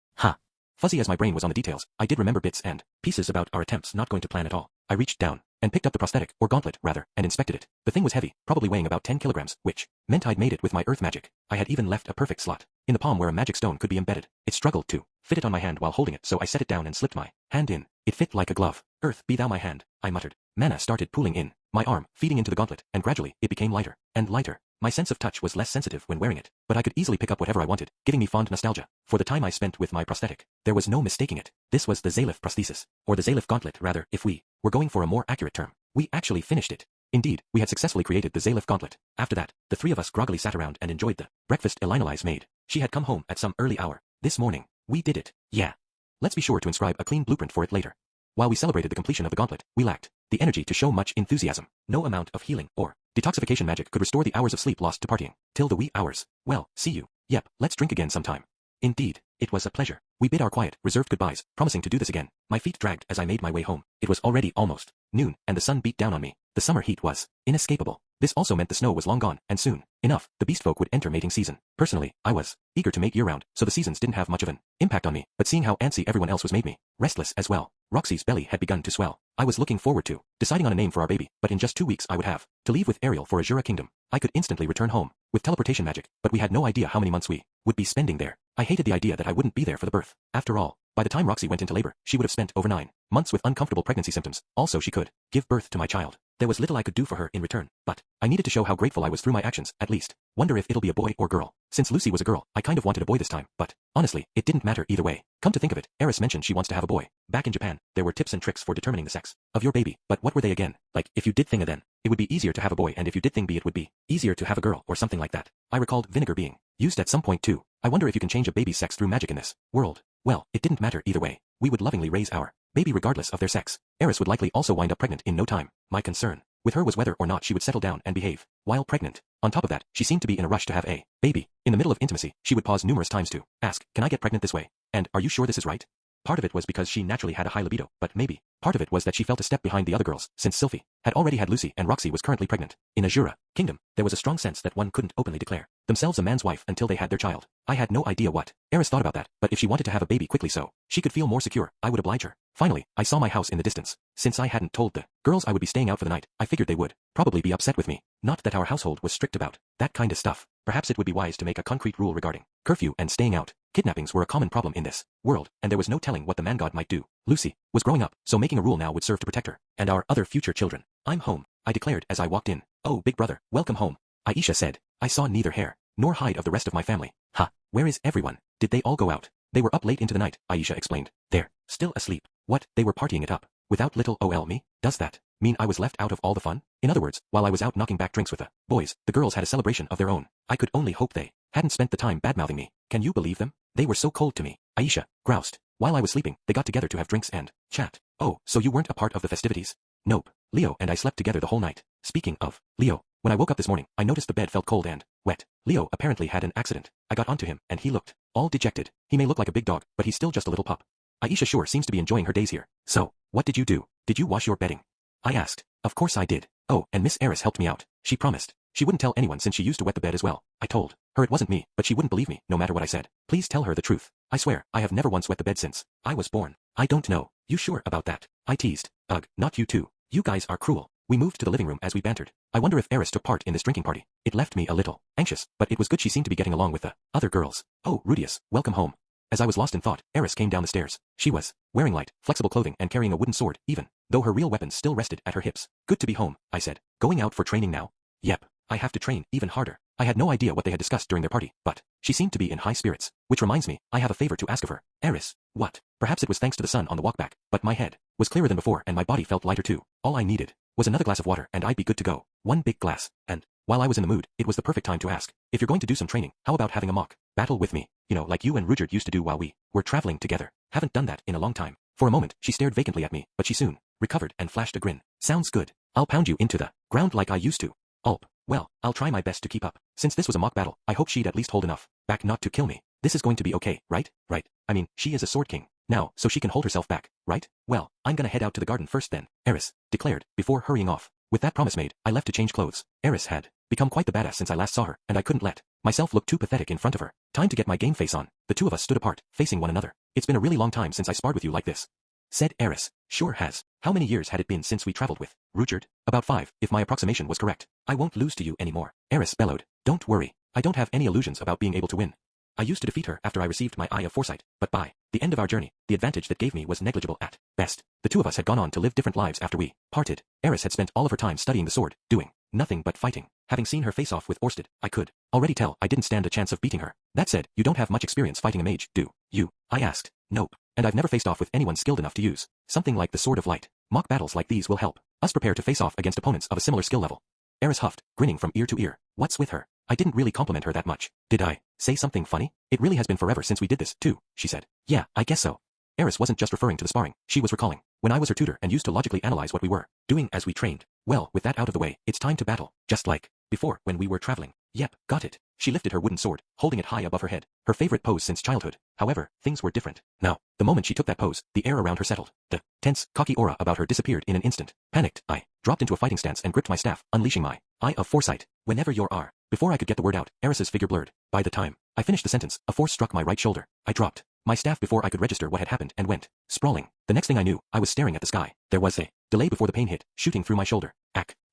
Fuzzy as my brain was on the details, I did remember bits and pieces about our attempts not going to plan at all. I reached down and picked up the prosthetic, or gauntlet, rather, and inspected it. The thing was heavy, probably weighing about 10 kilograms, which meant I'd made it with my earth magic. I had even left a perfect slot in the palm where a magic stone could be embedded. It struggled to fit it on my hand while holding it, so I set it down and slipped my hand in. It fit like a glove. Earth, be thou my hand, I muttered. Mana started pooling in my arm, feeding into the gauntlet, and gradually, it became lighter and lighter. My sense of touch was less sensitive when wearing it, but I could easily pick up whatever I wanted, giving me fond nostalgia for the time I spent with my prosthetic. There was no mistaking it. This was the Zalif prosthesis, or the Zalif gauntlet rather, if we were going for a more accurate term. We actually finished it. Indeed, we had successfully created the Zalif gauntlet. After that, the three of us groggily sat around and enjoyed the breakfast Elinalize made. She had come home at some early hour. This morning, we did it. Yeah. Let's be sure to inscribe a clean blueprint for it later. While we celebrated the completion of the gauntlet, we lacked the energy to show much enthusiasm. No amount of healing or detoxification magic could restore the hours of sleep lost to partying. Till the wee hours. Well, see you. Yep, let's drink again sometime. Indeed, it was a pleasure. We bid our quiet, reserved goodbyes, promising to do this again. My feet dragged as I made my way home. It was already almost noon, and the sun beat down on me. The summer heat was inescapable. This also meant the snow was long gone, and soon enough, the beastfolk would enter mating season. Personally, I was eager to mate year-round, so the seasons didn't have much of an impact on me, but seeing how antsy everyone else was made me restless as well. Roxy's belly had begun to swell. I was looking forward to deciding on a name for our baby, but in just 2 weeks I would have to leave with Ariel for Azura Kingdom. I could instantly return home with teleportation magic, but we had no idea how many months we would be spending there. I hated the idea that I wouldn't be there for the birth. After all, by the time Roxy went into labor, she would have spent over 9 months with uncomfortable pregnancy symptoms. Also, she could give birth to my child. There was little I could do for her in return, but I needed to show how grateful I was through my actions, at least. Wonder if it'll be a boy or girl. Since Lucy was a girl, I kind of wanted a boy this time, but honestly, it didn't matter either way. Come to think of it, Eris mentioned she wants to have a boy. Back in Japan, there were tips and tricks for determining the sex of your baby, but what were they again? Like, if you did thing A then, it would be easier to have a boy, and if you did thing B it would be easier to have a girl, or something like that. I recalled vinegar being used at some point too. I wonder if you can change a baby's sex through magic in this world. Well, it didn't matter either way. We would lovingly raise our baby regardless of their sex. Eris would likely also wind up pregnant in no time. My concern with her was whether or not she would settle down and behave while pregnant. On top of that, she seemed to be in a rush to have a baby. In the middle of intimacy, she would pause numerous times to ask, "Can I get pregnant this way? And are you sure this is right?" Part of it was because she naturally had a high libido, but maybe part of it was that she felt a step behind the other girls, since Sylphie had already had Lucy and Roxy was currently pregnant. In Azura Kingdom, there was a strong sense that one couldn't openly declare themselves a man's wife until they had their child. I had no idea what Eris thought about that, but if she wanted to have a baby quickly so she could feel more secure, I would oblige her. Finally, I saw my house in the distance. Since I hadn't told the girls I would be staying out for the night, I figured they would probably be upset with me. Not that our household was strict about that kind of stuff. Perhaps it would be wise to make a concrete rule regarding curfew and staying out. Kidnappings were a common problem in this world, and there was no telling what the man god might do. Lucy was growing up, so making a rule now would serve to protect her and our other future children. "I'm home," I declared as I walked in. "Oh, big brother, welcome home," Aisha said. I saw neither hair nor hide of the rest of my family. "Ha, where is everyone? Did they all go out?" "They were up late into the night," Aisha explained. "They're still asleep." "What, they were partying it up? Without little ol me? Does that mean I was left out of all the fun?" In other words, while I was out knocking back drinks with the boys, the girls had a celebration of their own. I could only hope they hadn't spent the time badmouthing me. Can you believe them? They were so cold to me, Aisha groused. While I was sleeping, they got together to have drinks and chat. "Oh, so you weren't a part of the festivities?" "Nope. Leo and I slept together the whole night." Speaking of Leo, when I woke up this morning, I noticed the bed felt cold and wet. Leo apparently had an accident. I got onto him, and he looked all dejected. He may look like a big dog, but he's still just a little pup. Aisha sure seems to be enjoying her days here. "So, what did you do? Did you wash your bedding?" I asked. "Of course I did. Oh, and Miss Eris helped me out. She promised she wouldn't tell anyone since she used to wet the bed as well." I told her it wasn't me, but she wouldn't believe me, no matter what I said. "Please tell her the truth. I swear, I have never once wet the bed since I was born." "I don't know. You sure about that?" I teased. "Ugh, not you too. You guys are cruel." We moved to the living room as we bantered. I wonder if Eris took part in this drinking party. It left me a little anxious, but it was good she seemed to be getting along with the other girls. "Oh, Rudius, welcome home." As I was lost in thought, Eris came down the stairs. She was wearing light, flexible clothing and carrying a wooden sword, even though her real weapon still rested at her hips. "Good to be home," I said. "Going out for training now?" "Yep. I have to train even harder." I had no idea what they had discussed during their party, but she seemed to be in high spirits. Which reminds me, I have a favor to ask of her. "Eris, what?" Perhaps it was thanks to the sun on the walk back, but my head was clearer than before and my body felt lighter too. All I needed was another glass of water and I'd be good to go. One big glass. And while I was in the mood, it was the perfect time to ask, "If you're going to do some training, how about having a mock battle with me? You know, like you and Rudyard used to do while we were traveling together." "Haven't done that in a long time." For a moment, she stared vacantly at me, but she soon recovered and flashed a grin. "Sounds good. I'll pound you into the ground like I used to." Ulp. "Well, I'll try my best to keep up." Since this was a mock battle, I hope she'd at least hold enough back not to kill me. This is going to be okay, right? Right. I mean, she is a sword king now, so she can hold herself back, right? "Well, I'm gonna head out to the garden first then," Eris declared, before hurrying off. With that promise made, I left to change clothes. Eris had become quite the badass since I last saw her, and I couldn't let myself look too pathetic in front of her. Time to get my game face on. The two of us stood apart, facing one another. "It's been a really long time since I sparred with you like this," said Eris. "Sure has." How many years had it been since we traveled with Rudyard? About 5, if my approximation was correct. "I won't lose to you anymore," Eris bellowed. "Don't worry. I don't have any illusions about being able to win. I used to defeat her after I received my Eye of Foresight, but by the end of our journey, the advantage that gave me was negligible at best." The two of us had gone on to live different lives after we parted. Eris had spent all of her time studying the sword, doing nothing but fighting. Having seen her face off with Orsted, I could already tell I didn't stand a chance of beating her. That said, you don't have much experience fighting a mage, do you? I asked. Nope. And I've never faced off with anyone skilled enough to use something like the Sword of Light. Mock battles like these will help us prepare to face off against opponents of a similar skill level. Eris huffed, grinning from ear to ear. What's with her? I didn't really compliment her that much. Did I say something funny? It really has been forever since we did this, too, she said. Yeah, I guess so. Eris wasn't just referring to the sparring, she was recalling when I was her tutor and used to logically analyze what we were doing as we trained. Well, with that out of the way, it's time to battle. Just like before when we were traveling. Yep, got it. She lifted her wooden sword, holding it high above her head, her favorite pose since childhood. However, things were different. Now, the moment she took that pose, the air around her settled. The tense, cocky aura about her disappeared in an instant. Panicked, I dropped into a fighting stance and gripped my staff, unleashing my eye of foresight. Whenever you're R. Before I could get the word out, Eris's figure blurred. By the time I finished the sentence, a force struck my right shoulder. I dropped my staff before I could register what had happened and went sprawling. The next thing I knew, I was staring at the sky. There was a delay before the pain hit, shooting through my shoulder.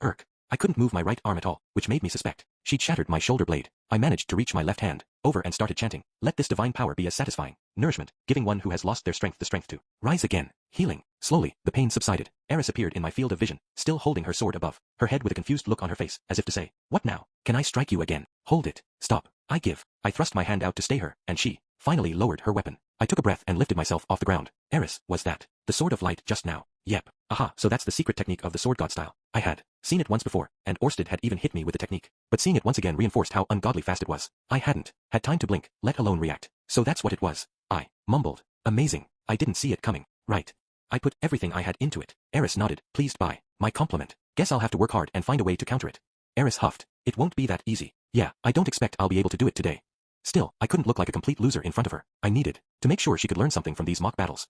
Irk. I couldn't move my right arm at all, which made me suspect she'd shattered my shoulder blade. I managed to reach my left hand over and started chanting, let this divine power be as satisfying nourishment, giving one who has lost their strength the strength to rise again. Healing. Slowly, the pain subsided. Eris appeared in my field of vision, still holding her sword above her head with a confused look on her face, as if to say, what now? Can I strike you again? Hold it. Stop. I thrust my hand out to stay her, and she finally lowered her weapon. I took a breath and lifted myself off the ground. Eris, was that the Sword of Light just now? Yep. Aha, so that's the secret technique of the sword god style. I had seen it once before, and Orsted had even hit me with the technique. But seeing it once again reinforced how ungodly fast it was. I hadn't had time to blink, let alone react. So that's what it was. I mumbled. Amazing. I didn't see it coming. Right. I put everything I had into it. Eris nodded, pleased by my compliment. Guess I'll have to work hard and find a way to counter it. Eris huffed. It won't be that easy. Yeah, I don't expect I'll be able to do it today. Still, I couldn't look like a complete loser in front of her. I needed to make sure she could learn something from these mock battles.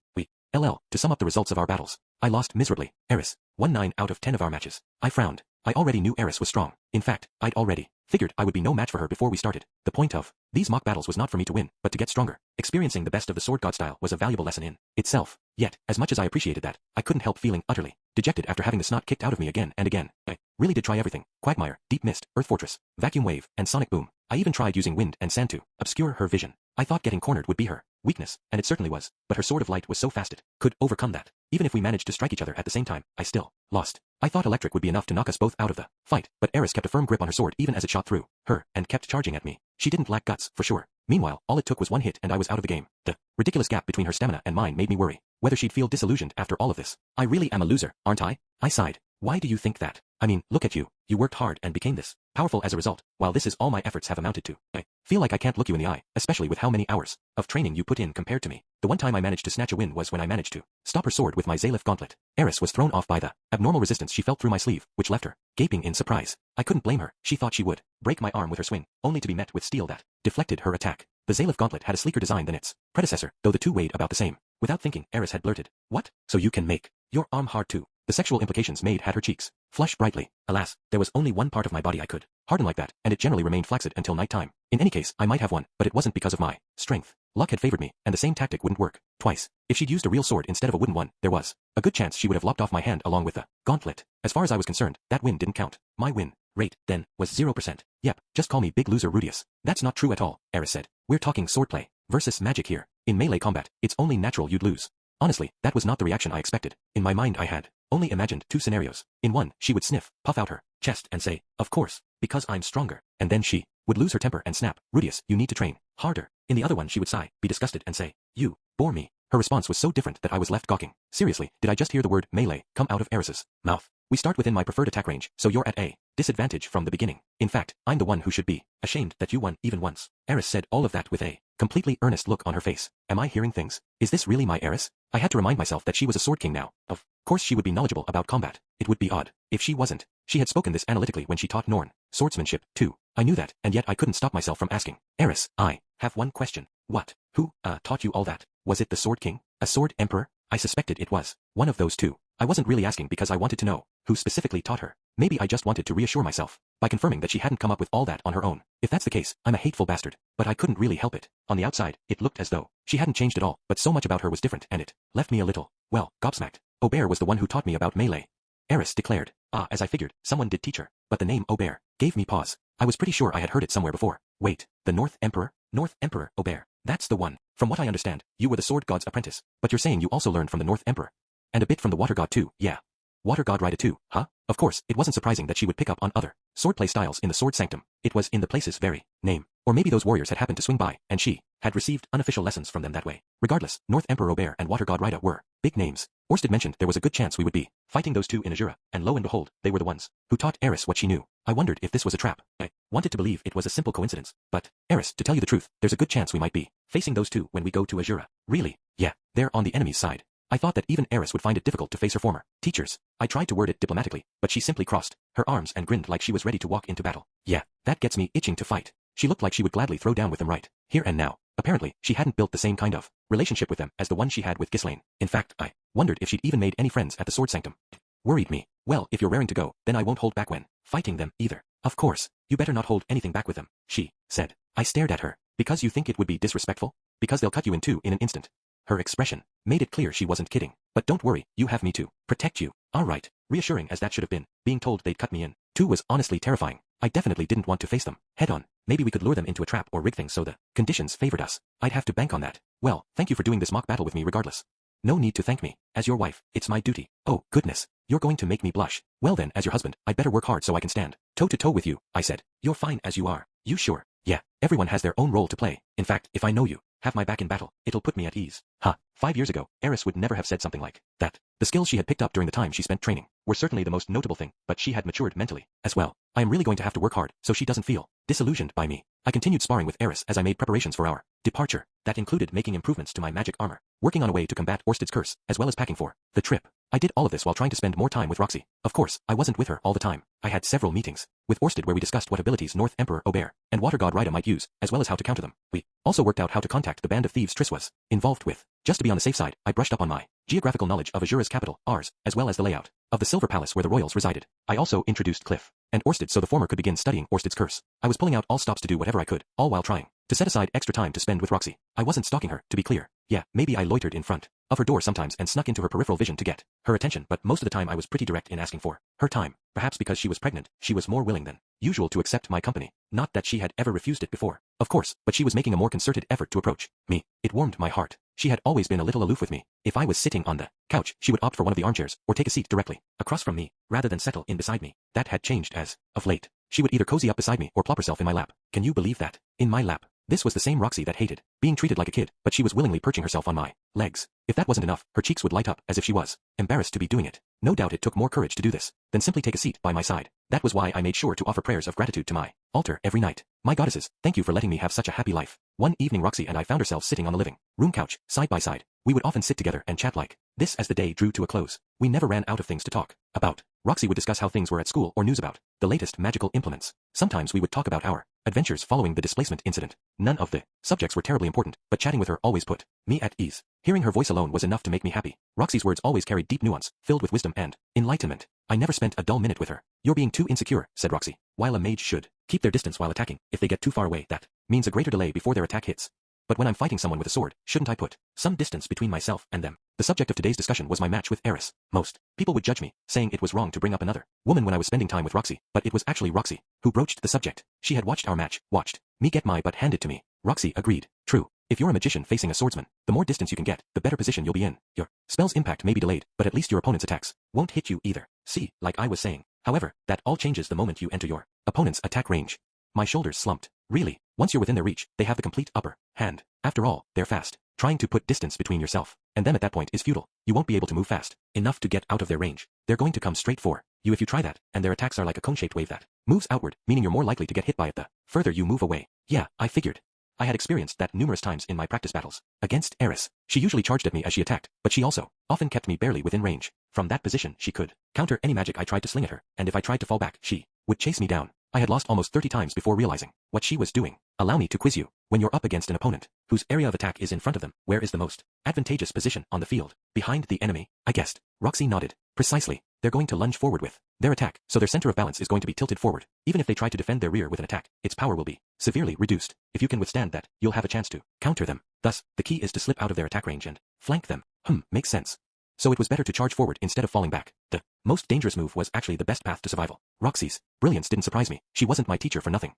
To sum up the results of our battles, I lost miserably. Eris won 9 out of 10 of our matches. I frowned. I already knew Eris was strong. In fact, I'd already figured I would be no match for her before we started. The point of these mock battles was not for me to win, but to get stronger. Experiencing the best of the sword god style was a valuable lesson in itself. Yet, as much as I appreciated that, I couldn't help feeling utterly dejected after having the snot kicked out of me again and again. I really did try everything. Quagmire, Deep Mist, Earth Fortress, Vacuum Wave, and Sonic Boom. I even tried using wind and sand to obscure her vision. I thought getting cornered would be her weakness, and it certainly was, but her Sword of Light was so fast it could overcome that. Even if we managed to strike each other at the same time, I still lost. I thought electric would be enough to knock us both out of the fight, but Eris kept a firm grip on her sword even as it shot through her, and kept charging at me. She didn't lack guts, for sure. Meanwhile, all it took was one hit and I was out of the game. The ridiculous gap between her stamina and mine made me worry whether she'd feel disillusioned after all of this. I really am a loser, aren't I? I sighed. Why do you think that? I mean, look at you. You worked hard and became this powerful as a result, while this is all my efforts have amounted to. I feel like I can't look you in the eye, especially with how many hours of training you put in compared to me. The one time I managed to snatch a win was when I managed to stop her sword with my Zalif gauntlet. Eris was thrown off by the abnormal resistance she felt through my sleeve, which left her gaping in surprise. I couldn't blame her. She thought she would break my arm with her swing, only to be met with steel that deflected her attack. The Zalif gauntlet had a sleeker design than its predecessor, though the two weighed about the same. Without thinking, Eris had blurted, "What? So you can make your arm hard too?" The sexual implications had her cheeks flush brightly. Alas, there was only one part of my body I could harden like that, and it generally remained flaccid until night time. In any case, I might have won, but it wasn't because of my strength. Luck had favored me, and the same tactic wouldn't work twice. If she'd used a real sword instead of a wooden one, there was a good chance she would have lopped off my hand along with the gauntlet. As far as I was concerned, that win didn't count. My win rate, then, was 0%. Yep, just call me Big Loser Rudius. That's not true at all, Eris said. We're talking swordplay versus magic here. In melee combat, it's only natural you'd lose. Honestly, that was not the reaction I expected. In my mind I had only imagined two scenarios. In one, she would sniff, puff out her chest and say, "Of course, because I'm stronger." And then she would lose her temper and snap, "Rudius, you need to train harder." In the other one she would sigh, be disgusted and say, "You bore me." Her response was so different that I was left gawking. Seriously, did I just hear the word melee come out of Eris's mouth? We start within my preferred attack range, so you're at a disadvantage from the beginning. In fact, I'm the one who should be ashamed that you won even once. Eris said all of that with a completely earnest look on her face. Am I hearing things? Is this really my Eris? I had to remind myself that she was a sword king now. Of course she would be knowledgeable about combat. It would be odd if she wasn't. She had spoken this analytically when she taught Norn swordsmanship, too. I knew that, and yet I couldn't stop myself from asking. Eris, I have one question. What? Who, taught you all that? Was it the Sword King? A Sword Emperor? I suspected it was one of those two. I wasn't really asking because I wanted to know who specifically taught her. Maybe I just wanted to reassure myself by confirming that she hadn't come up with all that on her own. If that's the case, I'm a hateful bastard, but I couldn't really help it. On the outside, it looked as though she hadn't changed at all, but so much about her was different and it left me a little, well, gobsmacked. Aubert was the one who taught me about melee, Eris declared. As I figured, someone did teach her, but the name Aubert gave me pause. I was pretty sure I had heard it somewhere before. Wait, the North Emperor? North Emperor Aubert. That's the one. From what I understand, you were the Sword God's apprentice, but you're saying you also learned from the North Emperor. And a bit from the Water God too, yeah. Water God Rida too, huh? Of course, it wasn't surprising that she would pick up on other swordplay styles in the sword sanctum. It was in the place's very name. Or maybe those warriors had happened to swing by, and she had received unofficial lessons from them that way. Regardless, North Emperor Robert and Water God Rida were big names. Orsted mentioned there was a good chance we would be fighting those two in Azura, and lo and behold, they were the ones who taught Eris what she knew. I wondered if this was a trap. I wanted to believe it was a simple coincidence, but, Eris, to tell you the truth, there's a good chance we might be facing those two when we go to Azura. Really? Yeah, they're on the enemy's side. I thought that even Eris would find it difficult to face her former teachers. I tried to word it diplomatically, but she simply crossed her arms and grinned like she was ready to walk into battle. Yeah, that gets me itching to fight. She looked like she would gladly throw down with them right here and now. Apparently, she hadn't built the same kind of relationship with them as the one she had with Ghislaine. In fact, I wondered if she'd even made any friends at the Sword Sanctum. Worried me. Well, if you're raring to go, then I won't hold back when fighting them either. Of course, you better not hold anything back with them, she said. I stared at her. Because you think it would be disrespectful? Because they'll cut you in two in an instant. Her expression made it clear she wasn't kidding. But don't worry, you have me to protect you. All right. Reassuring as that should have been, being told they'd cut me in two was honestly terrifying. I definitely didn't want to face them head on. Maybe we could lure them into a trap or rig things so the conditions favored us. I'd have to bank on that. Well, thank you for doing this mock battle with me regardless. No need to thank me. As your wife, it's my duty. Oh, goodness. You're going to make me blush. Well then, as your husband, I'd better work hard so I can stand toe-to-toe with you, I said. You're fine as you are. You sure? Yeah, everyone has their own role to play. In fact, if I know you have my back in battle, it'll put me at ease. 5 years ago, Eris would never have said something like that. The skills she had picked up during the time she spent training were certainly the most notable thing, but she had matured mentally as well. I am really going to have to work hard so she doesn't feel disillusioned by me. I continued sparring with Eris as I made preparations for our departure. That included making improvements to my magic armor, working on a way to combat Orsted's curse, as well as packing for the trip. I did all of this while trying to spend more time with Roxy. Of course, I wasn't with her all the time. I had several meetings with Orsted where we discussed what abilities North Emperor Aubert and Water God Rida might use, as well as how to counter them. We also worked out how to contact the band of thieves Triss was involved with. Just to be on the safe side, I brushed up on my geographical knowledge of Azura's capital, Ars, as well as the layout of the Silver Palace where the royals resided. I also introduced Cliff and Orsted so the former could begin studying Orsted's curse. I was pulling out all stops to do whatever I could, all while trying to set aside extra time to spend with Roxy. I wasn't stalking her, to be clear. Yeah, maybe I loitered in front of her door sometimes and snuck into her peripheral vision to get her attention, but most of the time I was pretty direct in asking for her time. Perhaps because she was pregnant, she was more willing than usual to accept my company. Not that she had ever refused it before, of course, but she was making a more concerted effort to approach me. It warmed my heart. She had always been a little aloof with me. If I was sitting on the couch, she would opt for one of the armchairs or take a seat directly across from me, rather than settle in beside me. That had changed as of late. She would either cozy up beside me or plop herself in my lap. Can you believe that? In my lap. This was the same Roxy that hated being treated like a kid, but she was willingly perching herself on my legs. If that wasn't enough, her cheeks would light up as if she was embarrassed to be doing it. No doubt it took more courage to do this than simply take a seat by my side. That was why I made sure to offer prayers of gratitude to my altar every night. My goddesses, thank you for letting me have such a happy life. One evening Roxy and I found ourselves sitting on the living room couch, side by side. We would often sit together and chat like this as the day drew to a close. We never ran out of things to talk about. Roxy would discuss how things were at school or news about the latest magical implements. Sometimes we would talk about our adventures following the displacement incident. None of the subjects were terribly important, but chatting with her always put me at ease. Hearing her voice alone was enough to make me happy. Roxy's words always carried deep nuance, filled with wisdom and enlightenment. I never spent a dull minute with her. You're being too insecure, said Roxy. While a mage should keep their distance while attacking, if they get too far away, that means a greater delay before their attack hits. But when I'm fighting someone with a sword, shouldn't I put some distance between myself and them? The subject of today's discussion was my match with Eris. Most people would judge me, saying it was wrong to bring up another woman when I was spending time with Roxy, but it was actually Roxy who broached the subject. She had watched our match, watched me get my butt handed to me. Roxy agreed. True. If you're a magician facing a swordsman, the more distance you can get, the better position you'll be in. Your spell's impact may be delayed, but at least your opponent's attacks won't hit you either. See, like I was saying. However, that all changes the moment you enter your opponent's attack range. My shoulders slumped. Really, once you're within their reach, they have the complete upper hand. After all, they're fast. Trying to put distance between yourself and them at that point is futile. You won't be able to move fast enough to get out of their range. They're going to come straight for you if you try that, and their attacks are like a cone-shaped wave that moves outward, meaning you're more likely to get hit by it the further you move away. Yeah, I figured. I had experienced that numerous times in my practice battles against Eris. She usually charged at me as she attacked, but she also often kept me barely within range. From that position, she could counter any magic I tried to sling at her, and if I tried to fall back, she would chase me down. I had lost almost 30 times before realizing what she was doing. Allow me to quiz you. When you're up against an opponent whose area of attack is in front of them, where is the most advantageous position on the field? Behind the enemy, I guessed. Roxy nodded. Precisely. They're going to lunge forward with their attack, so their center of balance is going to be tilted forward. Even if they try to defend their rear with an attack, its power will be severely reduced. If you can withstand that, you'll have a chance to counter them. Thus, the key is to slip out of their attack range and flank them. Makes sense. So it was better to charge forward instead of falling back. The most dangerous move was actually the best path to survival. Roxy's brilliance didn't surprise me. She wasn't my teacher for nothing.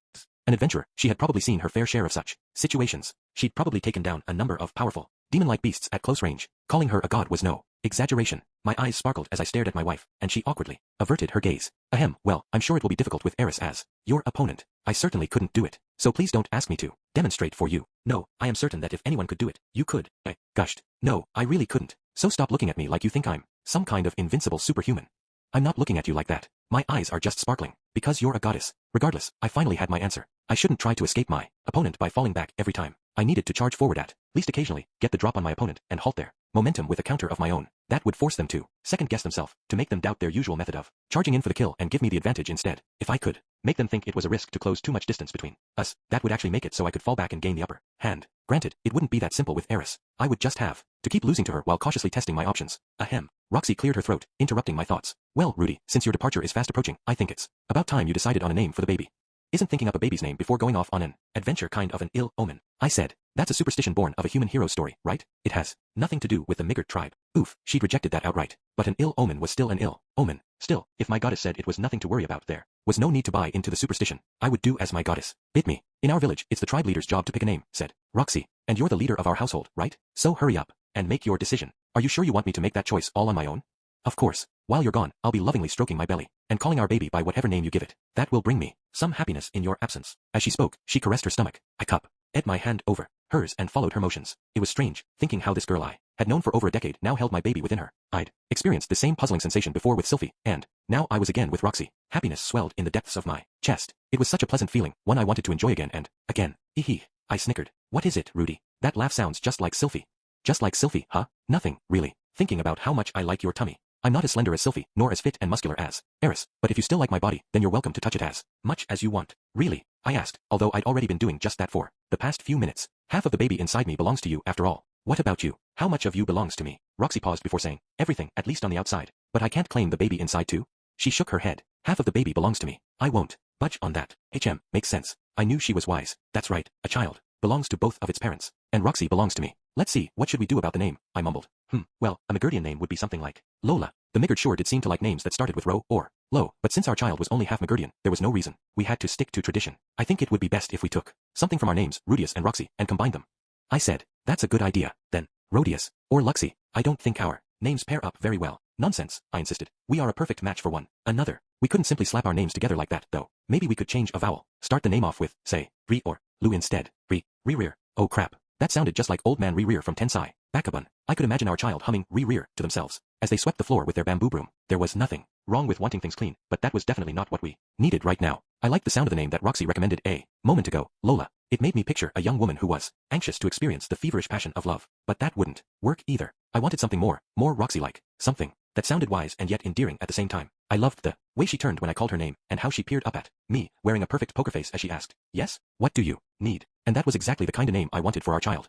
An adventurer, she had probably seen her fair share of such situations. She'd probably taken down a number of powerful, demon-like beasts at close range. Calling her a god was no Exaggeration. My eyes sparkled as I stared at my wife, and she awkwardly averted her gaze. Ahem, well, I'm sure it will be difficult with Eris as your opponent. I certainly couldn't do it, so please don't ask me to demonstrate for you. No, I am certain that if anyone could do it, you could. I gushed. No, I really couldn't. So stop looking at me like you think I'm some kind of invincible superhuman. I'm not looking at you like that. My eyes are just sparkling, because you're a goddess. Regardless, I finally had my answer. I shouldn't try to escape my opponent by falling back every time. I needed to charge forward at least occasionally, get the drop on my opponent, and halt their momentum with a counter of my own. That would force them to second-guess themselves, to make them doubt their usual method of charging in for the kill and give me the advantage instead. If I could make them think it was a risk to close too much distance between us, that would actually make it so I could fall back and gain the upper hand. Granted, it wouldn't be that simple with Eris. I would just have to keep losing to her while cautiously testing my options. Ahem. Roxy cleared her throat, interrupting my thoughts. Well, Rudy, since your departure is fast approaching, I think it's about time you decided on a name for the baby. Isn't thinking up a baby's name before going off on an adventure kind of an ill omen? I said. That's a superstition born of a human hero's story, right? It has nothing to do with the Migurt tribe. Oof, she'd rejected that outright. But an ill omen was still an ill omen. Still, if my goddess said it was nothing to worry about, there was no need to buy into the superstition. I would do as my goddess bid me. In our village, it's the tribe leader's job to pick a name, said Roxy. And you're the leader of our household, right? So hurry up and make your decision. Are you sure you want me to make that choice all on my own? Of course. While you're gone, I'll be lovingly stroking my belly and calling our baby by whatever name you give it. That will bring me some happiness in your absence. As she spoke, she caressed her stomach. I ed my hand over hers and followed her motions. It was strange, thinking how this girl I had known for over a decade now held my baby within her. I'd experienced the same puzzling sensation before with Sylphie, and now I was again with Roxy. Happiness swelled in the depths of my chest. It was such a pleasant feeling, one I wanted to enjoy again and again. Hee. I snickered. What is it, Rudy? That laugh sounds just like Sylphie. Just like Sylphie, huh? Nothing, really. Thinking about how much I like your tummy. I'm not as slender as Sylphie, nor as fit and muscular as Eris, but if you still like my body, then you're welcome to touch it as much as you want. Really? I asked, although I'd already been doing just that for the past few minutes. Half of the baby inside me belongs to you after all. What about you? How much of you belongs to me? Roxy paused before saying, everything, at least on the outside. But I can't claim the baby inside too? She shook her head. Half of the baby belongs to me. I won't budge on that. Makes sense. I knew she was wise. That's right, a child belongs to both of its parents. And Roxy belongs to me. Let's see, what should we do about the name? I mumbled. Well, a Migurdian name would be something like Lola. The Migurt sure did seem to like names that started with Ro or Lo, but since our child was only half Migurdian, there was no reason we had to stick to tradition. I think it would be best if we took something from our names, Rudius and Roxy, and combined them. I said, that's a good idea, then. Rodius, or Luxy, I don't think our names pair up very well. Nonsense, I insisted. We are a perfect match for one another. We couldn't simply slap our names together like that, though. Maybe we could change a vowel. Start the name off with, say, Ri or Lu instead. Rear. Oh crap. That sounded just like Old Man Rear from Tensei. Bakabun. I could imagine our child humming Rear to themselves as they swept the floor with their bamboo broom. There was nothing wrong with wanting things clean, but that was definitely not what we needed right now. I liked the sound of the name that Roxy recommended a moment ago, Lola. It made me picture a young woman who was anxious to experience the feverish passion of love. But that wouldn't work either. I wanted something more Roxy-like. Something that sounded wise and yet endearing at the same time. I loved the way she turned when I called her name, and how she peered up at me, wearing a perfect poker face as she asked, yes? What do you need? And that was exactly the kind of name I wanted for our child.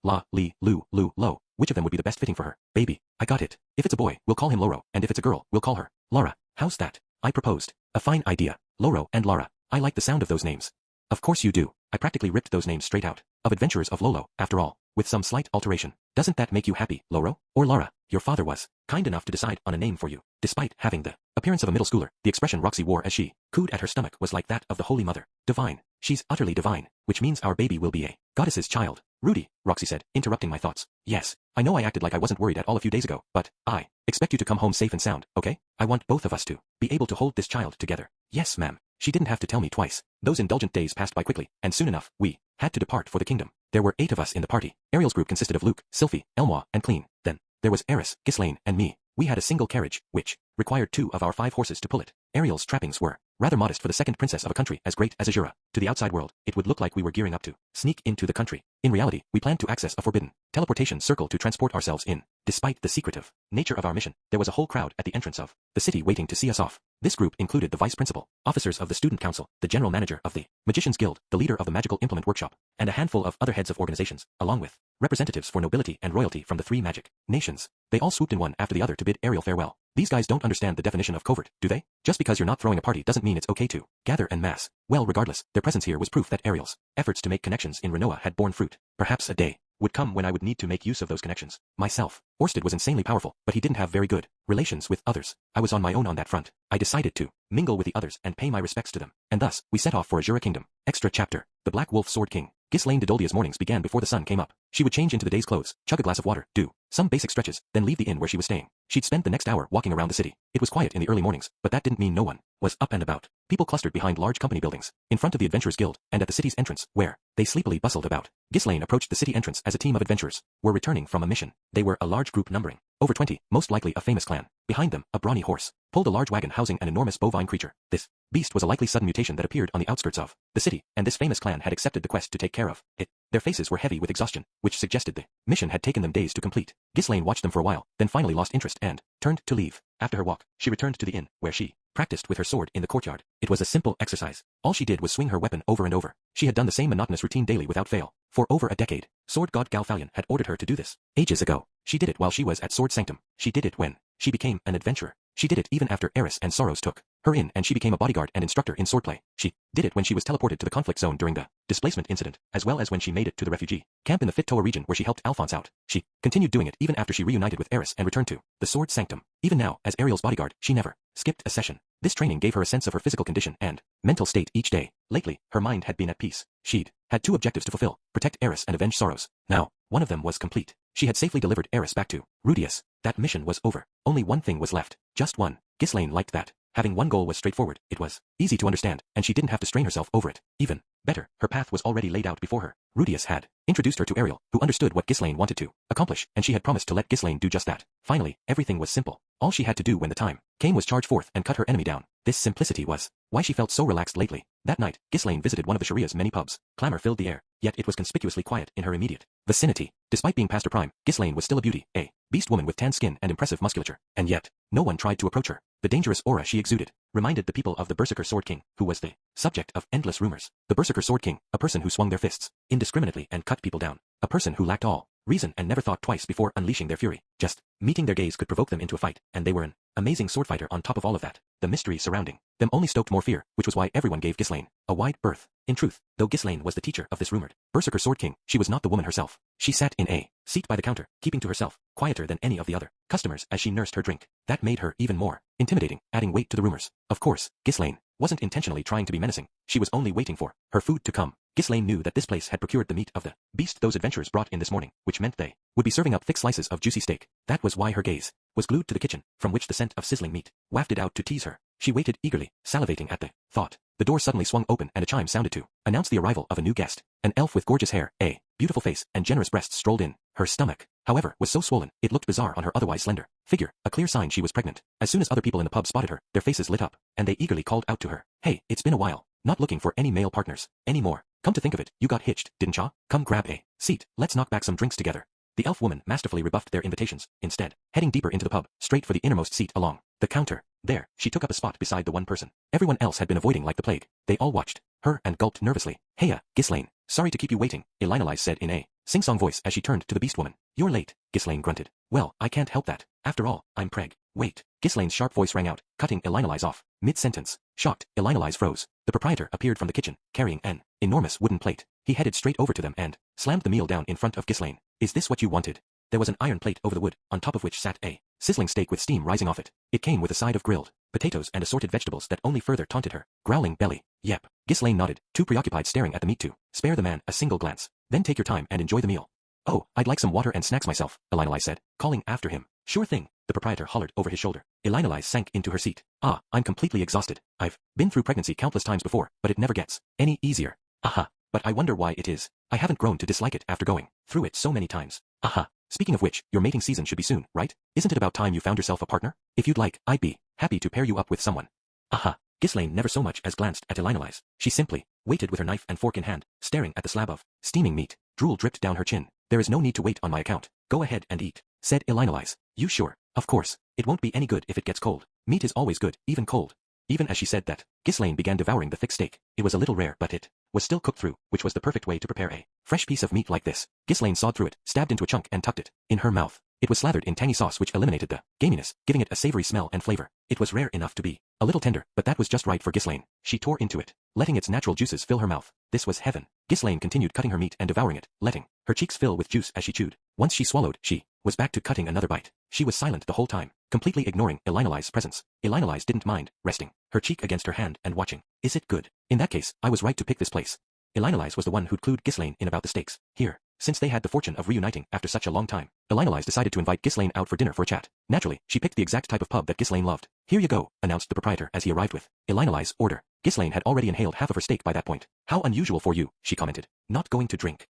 La, Li, Lu, Lo. Which of them would be the best fitting for her? Baby. I got it. If it's a boy, we'll call him Loro, and if it's a girl, we'll call her Lara. How's that? I proposed. A fine idea. Loro and Lara. I like the sound of those names. Of course you do. I practically ripped those names straight out of Adventurers of Lolo, after all, with some slight alteration. Doesn't that make you happy, Loro? Or Lara? Your father was kind enough to decide on a name for you. Despite having the appearance of a middle schooler, the expression Roxy wore as she cooed at her stomach was like that of the Holy Mother. Divine. She's utterly divine, which means our baby will be a goddess's child. Rudy, Roxy said, interrupting my thoughts. Yes, I know I acted like I wasn't worried at all a few days ago, but I expect you to come home safe and sound, okay? I want both of us to be able to hold this child together. Yes, ma'am. She didn't have to tell me twice. Those indulgent days passed by quickly, and soon enough, we had to depart for the kingdom. There were 8 of us in the party. Ariel's group consisted of Luke, Sylphie, Elmois, and Clean. Then there was Eris, Ghislaine, and me. We had a single carriage, which required 2 of our 5 horses to pull it. Ariel's trappings were rather modest for the second princess of a country as great as Azura. To the outside world, it would look like we were gearing up to sneak into the country. In reality, we planned to access a forbidden teleportation circle to transport ourselves in. Despite the secretive nature of our mission, there was a whole crowd at the entrance of the city waiting to see us off. This group included the vice principal, officers of the student council, the general manager of the Magician's Guild, the leader of the magical implement workshop, and a handful of other heads of organizations, along with representatives for nobility and royalty from the 3 magic nations. They all swooped in one after the other to bid Ariel farewell. These guys don't understand the definition of covert, do they? Just because you're not throwing a party doesn't mean it's okay to gather en masse. Well, regardless, their presence here was proof that Ariel's efforts to make connections in Renoa had borne fruit. Perhaps a day would come when I would need to make use of those connections myself. Orsted was insanely powerful, but he didn't have very good relations with others. I was on my own on that front. I decided to mingle with the others and pay my respects to them, and thus, we set off for Azura Kingdom. Extra chapter. The Black Wolf Sword King. Ghislaine de Doldia's mornings began before the sun came up. She would change into the day's clothes, chug a glass of water, do some basic stretches, then leave the inn where she was staying. She'd spend the next hour walking around the city. It was quiet in the early mornings, but that didn't mean no one was up and about. People clustered behind large company buildings, in front of the Adventurers Guild, and at the city's entrance, where they sleepily bustled about. Ghislaine approached the city entrance as a team of adventurers were returning from a mission. They were a large group numbering over 20, most likely a famous clan. Behind them, a brawny horse pulled a large wagon housing an enormous bovine creature. This beast was a likely sudden mutation that appeared on the outskirts of the city, and this famous clan had accepted the quest to take care of it. Their faces were heavy with exhaustion, which suggested the mission had taken them days to complete. Ghislaine watched them for a while, then finally lost interest and turned to leave. After her walk, she returned to the inn, where she practiced with her sword in the courtyard. It was a simple exercise. All she did was swing her weapon over and over. She had done the same monotonous routine daily without fail for over a decade. Sword god Galfalion had ordered her to do this ages ago. She did it while she was at Sword Sanctum. She did it when she became an adventurer. She did it even after Eris and Sorrows took her in and she became a bodyguard and instructor in swordplay. She did it when she was teleported to the conflict zone during the displacement incident, as well as when she made it to the refugee camp in the Fit Toa region where she helped Alphonse out. She continued doing it even after she reunited with Eris and returned to the Sword Sanctum. Even now, as Ariel's bodyguard, she never skipped a session. This training gave her a sense of her physical condition and mental state each day. Lately, her mind had been at peace. She'd had two objectives to fulfill: protect Eris and avenge Sorrows. Now, one of them was complete. She had safely delivered Eris back to Rudius. That mission was over. Only one thing was left. Just one. Ghislaine liked that. Having one goal was straightforward, it was easy to understand, and she didn't have to strain herself over it. Even better, her path was already laid out before her. Rudius had introduced her to Ariel, who understood what Ghislaine wanted to accomplish, and she had promised to let Ghislaine do just that. Finally, everything was simple. All she had to do when the time came was charge forth and cut her enemy down. This simplicity was why she felt so relaxed lately. That night, Ghislaine visited one of the Sharia's many pubs. Clamor filled the air, yet it was conspicuously quiet in her immediate vicinity. Despite being past her prime, Ghislaine was still a beauty, a beast woman with tan skin and impressive musculature, and yet no one tried to approach her. The dangerous aura she exuded reminded the people of the Berserker Sword King, who was the subject of endless rumors. The Berserker Sword King, a person who swung their fists indiscriminately and cut people down, a person who lacked all reason and never thought twice before unleashing their fury. Just meeting their gaze could provoke them into a fight, and they were an amazing sword fighter on top of all of that. The mystery surrounding them only stoked more fear, which was why everyone gave Ghislaine a wide berth. In truth, though Ghislaine was the teacher of this rumored Berserker Sword King, she was not the woman herself. She sat in a seat by the counter, keeping to herself, quieter than any of the other customers as she nursed her drink. That made her even more intimidating, adding weight to the rumors. Of course, Ghislaine wasn't intentionally trying to be menacing. She was only waiting for her food to come. Ghislaine knew that this place had procured the meat of the beast those adventurers brought in this morning, which meant they would be serving up thick slices of juicy steak. That was why her gaze was glued to the kitchen, from which the scent of sizzling meat wafted out to tease her. She waited eagerly, salivating at the thought. The door suddenly swung open and a chime sounded to announce the arrival of a new guest. An elf with gorgeous hair, a beautiful face, and generous breasts strolled in. Her stomach, however, was so swollen, it looked bizarre on her otherwise slender figure, a clear sign she was pregnant. As soon as other people in the pub spotted her, their faces lit up, and they eagerly called out to her, "Hey, it's been a while. Not looking for any male partners anymore. Come to think of it, you got hitched, didn't ya? Come grab a seat, let's knock back some drinks together." The elf woman masterfully rebuffed their invitations, instead heading deeper into the pub, straight for the innermost seat along the counter. There, she took up a spot beside the one person everyone else had been avoiding like the plague. They all watched her and gulped nervously. "Heya, Ghislaine. Sorry to keep you waiting," Elinalise said in a sing-song voice as she turned to the beast woman. "You're late," Ghislaine grunted. "Well, I can't help that. After all, I'm preg." "Wait." Ghislaine's sharp voice rang out, cutting Elinalise off mid-sentence. Shocked, Elinalise froze. The proprietor appeared from the kitchen, carrying an enormous wooden plate. He headed straight over to them and slammed the meal down in front of Ghislaine. "Is this what you wanted?" There was an iron plate over the wood, on top of which sat a sizzling steak with steam rising off it. It came with a side of grilled potatoes and assorted vegetables that only further taunted her growling belly. "Yep." Ghislaine nodded, too preoccupied staring at the meat to spare the man a single glance. "Then take your time and enjoy the meal." "Oh, I'd like some water and snacks myself," Elinalise said, calling after him. "Sure thing," the proprietor hollered over his shoulder. Elinalise sank into her seat. I'm completely exhausted. I've been through pregnancy countless times before, but it never gets any easier. Aha. But I wonder why it is. I haven't grown to dislike it after going through it so many times. Aha. Speaking of which, your mating season should be soon, right? Isn't it about time you found yourself a partner? If you'd like, I'd be happy to pair you up with someone. Aha. Ghislaine never so much as glanced at Elinalise. She simply waited with her knife and fork in hand, staring at the slab of steaming meat. Drool dripped down her chin. "There is no need to wait on my account. Go ahead and eat," said Elinalise. "You sure?" "Of course. It won't be any good if it gets cold. Meat is always good, even cold." Even as she said that, Ghislaine began devouring the thick steak. It was a little rare, but it was still cooked through, which was the perfect way to prepare a fresh piece of meat like this. Ghislaine sawed through it, stabbed into a chunk and tucked it in her mouth. It was slathered in tangy sauce which eliminated the gaminess, giving it a savory smell and flavor. It was rare enough to be a little tender, but that was just right for Ghislaine. She tore into it, letting its natural juices fill her mouth. This was heaven. Ghislaine continued cutting her meat and devouring it, letting her cheeks fill with juice as she chewed. Once she swallowed, she was back to cutting another bite. She was silent the whole time, completely ignoring Elinalise's presence. Elinalise didn't mind, resting her cheek against her hand and watching. "Is it good? In that case, I was right to pick this place." Elinolise was the one who'd clued Ghislaine in about the stakes. Here, since they had the fortune of reuniting after such a long time, Elinolise decided to invite Ghislaine out for dinner for a chat. Naturally, she picked the exact type of pub that Ghislaine loved. Here you go, announced the proprietor as he arrived with Elinolise's order. Ghislaine had already inhaled half of her steak by that point. How unusual for you, she commented. Not going to drink.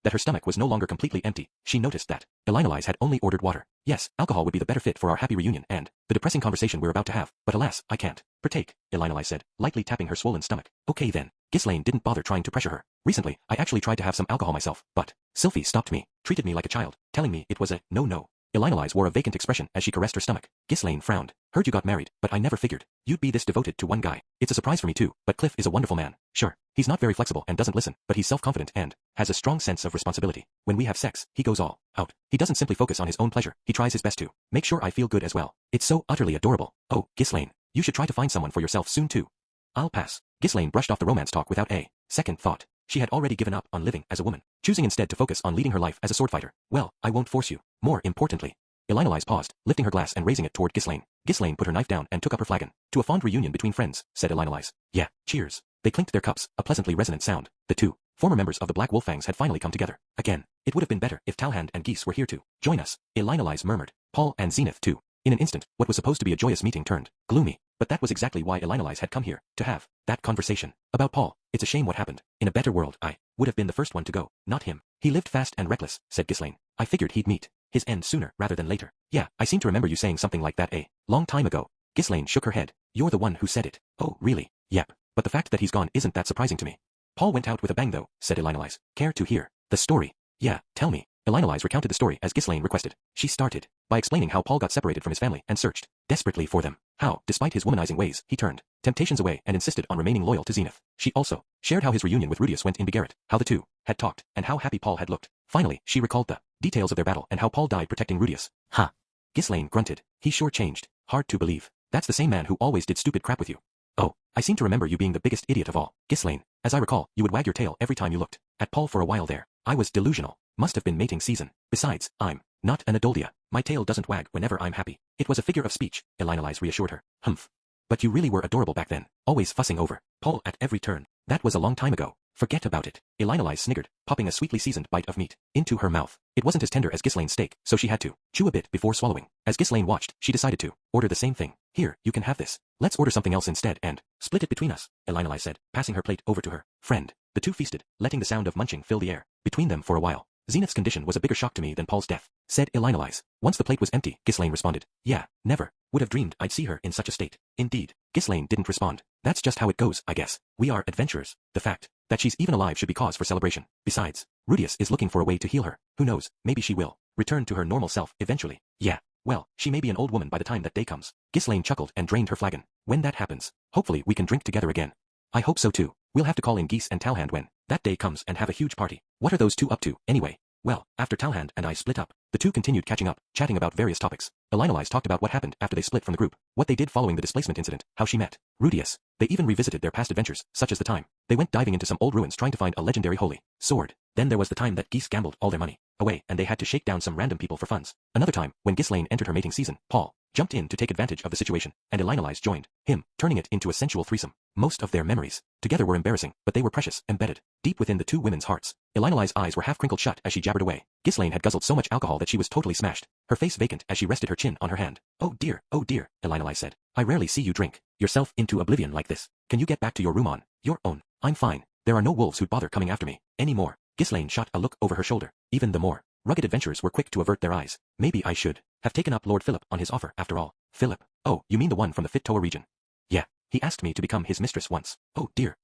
That her stomach was no longer completely empty. She noticed that Elinolise had only ordered water. Yes, alcohol would be the better fit for our happy reunion and the depressing conversation we're about to have, but alas, I can't partake, Elinolise said, lightly tapping her swollen stomach. Okay then. Ghislaine didn't bother trying to pressure her. Recently, I actually tried to have some alcohol myself, but Sylphie stopped me, treated me like a child, telling me it was a no-no. Elinolise wore a vacant expression as she caressed her stomach. Ghislaine frowned. Heard you got married, but I never figured you'd be this devoted to one guy. It's a surprise for me too, but Cliff is a wonderful man. Sure, he's not very flexible and doesn't listen, but he's self-confident and has a strong sense of responsibility. When we have sex, he goes all out. He doesn't simply focus on his own pleasure, he tries his best to make sure I feel good as well. It's so utterly adorable. Oh, Ghislaine, you should try to find someone for yourself soon too. I'll pass. Ghislaine brushed off the romance talk without a second thought. She had already given up on living as a woman, choosing instead to focus on leading her life as a sword fighter. Well, I won't force you. More importantly, Elinolise paused, lifting her glass and raising it toward Ghislaine. Ghislaine put her knife down and took up her flagon. To a fond reunion between friends, said Elinolise. Yeah, cheers. They clinked their cups, a pleasantly resonant sound. The two former members of the Black Wolffangs had finally come together. Again, it would have been better if Talhand and Geese were here to join us, Elinolise murmured. Paul and Zenith too. In an instant, what was supposed to be a joyous meeting turned gloomy, but that was exactly why Elinolise had come here, to have that conversation. About Paul, it's a shame what happened. In a better world, I would have been the first one to go, not him. He lived fast and reckless, said Ghislaine. I figured he'd meet his end sooner rather than later. Yeah, I seem to remember you saying something like that a long time ago. Ghislaine shook her head. You're the one who said it. Oh, really? Yep. But the fact that he's gone isn't that surprising to me. Paul went out with a bang though, said Elinolise. Care to hear the story? Yeah, tell me. Elinolise recounted the story as Ghislaine requested. She started by explaining how Paul got separated from his family and searched desperately for them. How, despite his womanizing ways, he turned temptations away and insisted on remaining loyal to Zenith. She also shared how his reunion with Rudius went in Bigarret, how the two had talked, and how happy Paul had looked. Finally, she recalled the details of their battle and how Paul died protecting Rudius. Huh. Ghislaine grunted. He sure changed. Hard to believe. That's the same man who always did stupid crap with you. Oh, I seem to remember you being the biggest idiot of all. Ghislaine, as I recall, you would wag your tail every time you looked at Paul for a while there. I was delusional. Must have been mating season. Besides, I'm not an Adoldia. My tail doesn't wag whenever I'm happy. It was a figure of speech, Elinolise reassured her. Humph. But you really were adorable back then, always fussing over Paul at every turn. That was a long time ago. Forget about it. Elinolise sniggered, popping a sweetly seasoned bite of meat into her mouth. It wasn't as tender as Ghislaine's steak, so she had to chew a bit before swallowing. As Ghislaine watched, she decided to order the same thing. Here, you can have this. Let's order something else instead and split it between us, Elinolise said, passing her plate over to her friend. The two feasted, letting the sound of munching fill the air between them for a while. Zenith's condition was a bigger shock to me than Paul's death, said Elinolise. Once the plate was empty, Ghislaine responded. Yeah, never would have dreamed I'd see her in such a state. Indeed. Ghislaine didn't respond. That's just how it goes, I guess. We are adventurers. The fact that she's even alive should be cause for celebration. Besides, Rudius is looking for a way to heal her. Who knows, maybe she will return to her normal self eventually. Yeah, well, she may be an old woman by the time that day comes. Ghislaine chuckled and drained her flagon. When that happens, hopefully we can drink together again. I hope so too. We'll have to call in Geese and Talhand when that day comes and have a huge party. What are those two up to, anyway? Well, after Talhand and I split up, the two continued catching up, chatting about various topics. Elinolise talked about what happened after they split from the group, what they did following the displacement incident, how she met Rudius. They even revisited their past adventures, such as the time they went diving into some old ruins trying to find a legendary holy sword. Then there was the time that Geese gambled all their money away and they had to shake down some random people for funds. Another time, when Ghislaine entered her mating season, Paul jumped in to take advantage of the situation, and Elinolise joined him, turning it into a sensual threesome. Most of their memories together were embarrassing, but they were precious, embedded deep within the two women's hearts. Elinolise's eyes were half crinkled shut as she jabbered away. Ghislaine had guzzled so much alcohol that she was totally smashed, her face vacant as she rested her chin on her hand. Oh dear, Elinolise said. I rarely see you drink yourself into oblivion like this. Can you get back to your room on your own? I'm fine. There are no wolves who'd bother coming after me anymore. Ghislaine shot a look over her shoulder. Even the more rugged adventurers were quick to avert their eyes. Maybe I should have taken up Lord Philip on his offer after all. Philip? Oh, you mean the one from the Fit-Toa region? Yeah. He asked me to become his mistress once. Oh dear.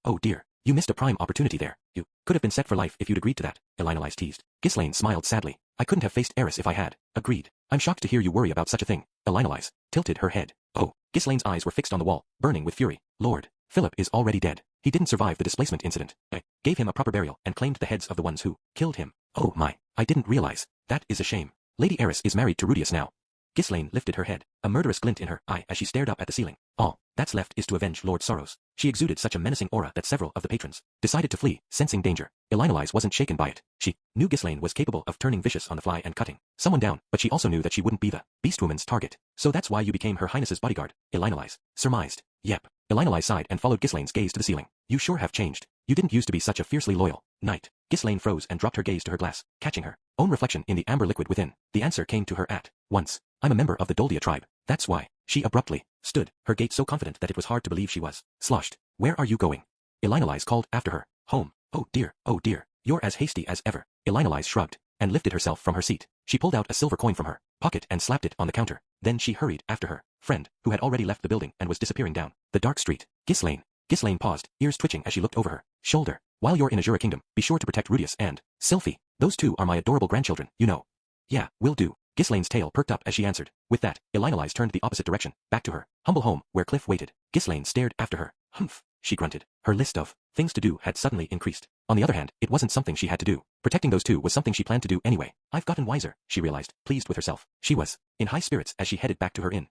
You missed a prime opportunity there. You could have been set for life if you'd agreed to that, Elinolise teased. Ghislaine smiled sadly. I couldn't have faced Eris if I had agreed. I'm shocked to hear you worry about such a thing. Elinolise tilted her head. Oh. Ghislaine's eyes were fixed on the wall, burning with fury. Lord Philip is already dead. He didn't survive the displacement incident. I gave him a proper burial and claimed the heads of the ones who killed him. Oh my, I didn't realize. That is a shame. Lady Eris is married to Rudius now. Ghislaine lifted her head, a murderous glint in her eye as she stared up at the ceiling. All that's left is to avenge Lord Sorrows. She exuded such a menacing aura that several of the patrons decided to flee, sensing danger. Elinolise wasn't shaken by it. She knew Ghislaine was capable of turning vicious on the fly and cutting someone down, but she also knew that she wouldn't be the beastwoman's target. So that's why you became Her Highness's bodyguard, Elinolise surmised. Yep. Elinolise sighed and followed Ghislaine's gaze to the ceiling. You sure have changed. You didn't used to be such a fiercely loyal knight. Ghislaine froze and dropped her gaze to her glass, catching her own reflection in the amber liquid within. The answer came to her at once. I'm a member of the Doldia tribe. That's why. She abruptly stood, her gait so confident that it was hard to believe she was sloshed. Where are you going? Elinalise called after her. Home. Oh dear, you're as hasty as ever. Elinalise shrugged and lifted herself from her seat. She pulled out a silver coin from her pocket and slapped it on the counter. Then she hurried after her friend, who had already left the building and was disappearing down the dark street. Ghislaine paused, ears twitching as she looked over her shoulder. While you're in Azura Kingdom, be sure to protect Rudius and Sylphie. Those two are my adorable grandchildren, you know. Yeah, will do. Ghislaine's tail perked up as she answered. With that, Elinalise turned the opposite direction, back to her humble home, where Cliff waited. Ghislaine stared after her. Humph, she grunted. Her list of things to do had suddenly increased. On the other hand, it wasn't something she had to do. Protecting those two was something she planned to do anyway. I've gotten wiser, she realized, pleased with herself. She was in high spirits as she headed back to her inn.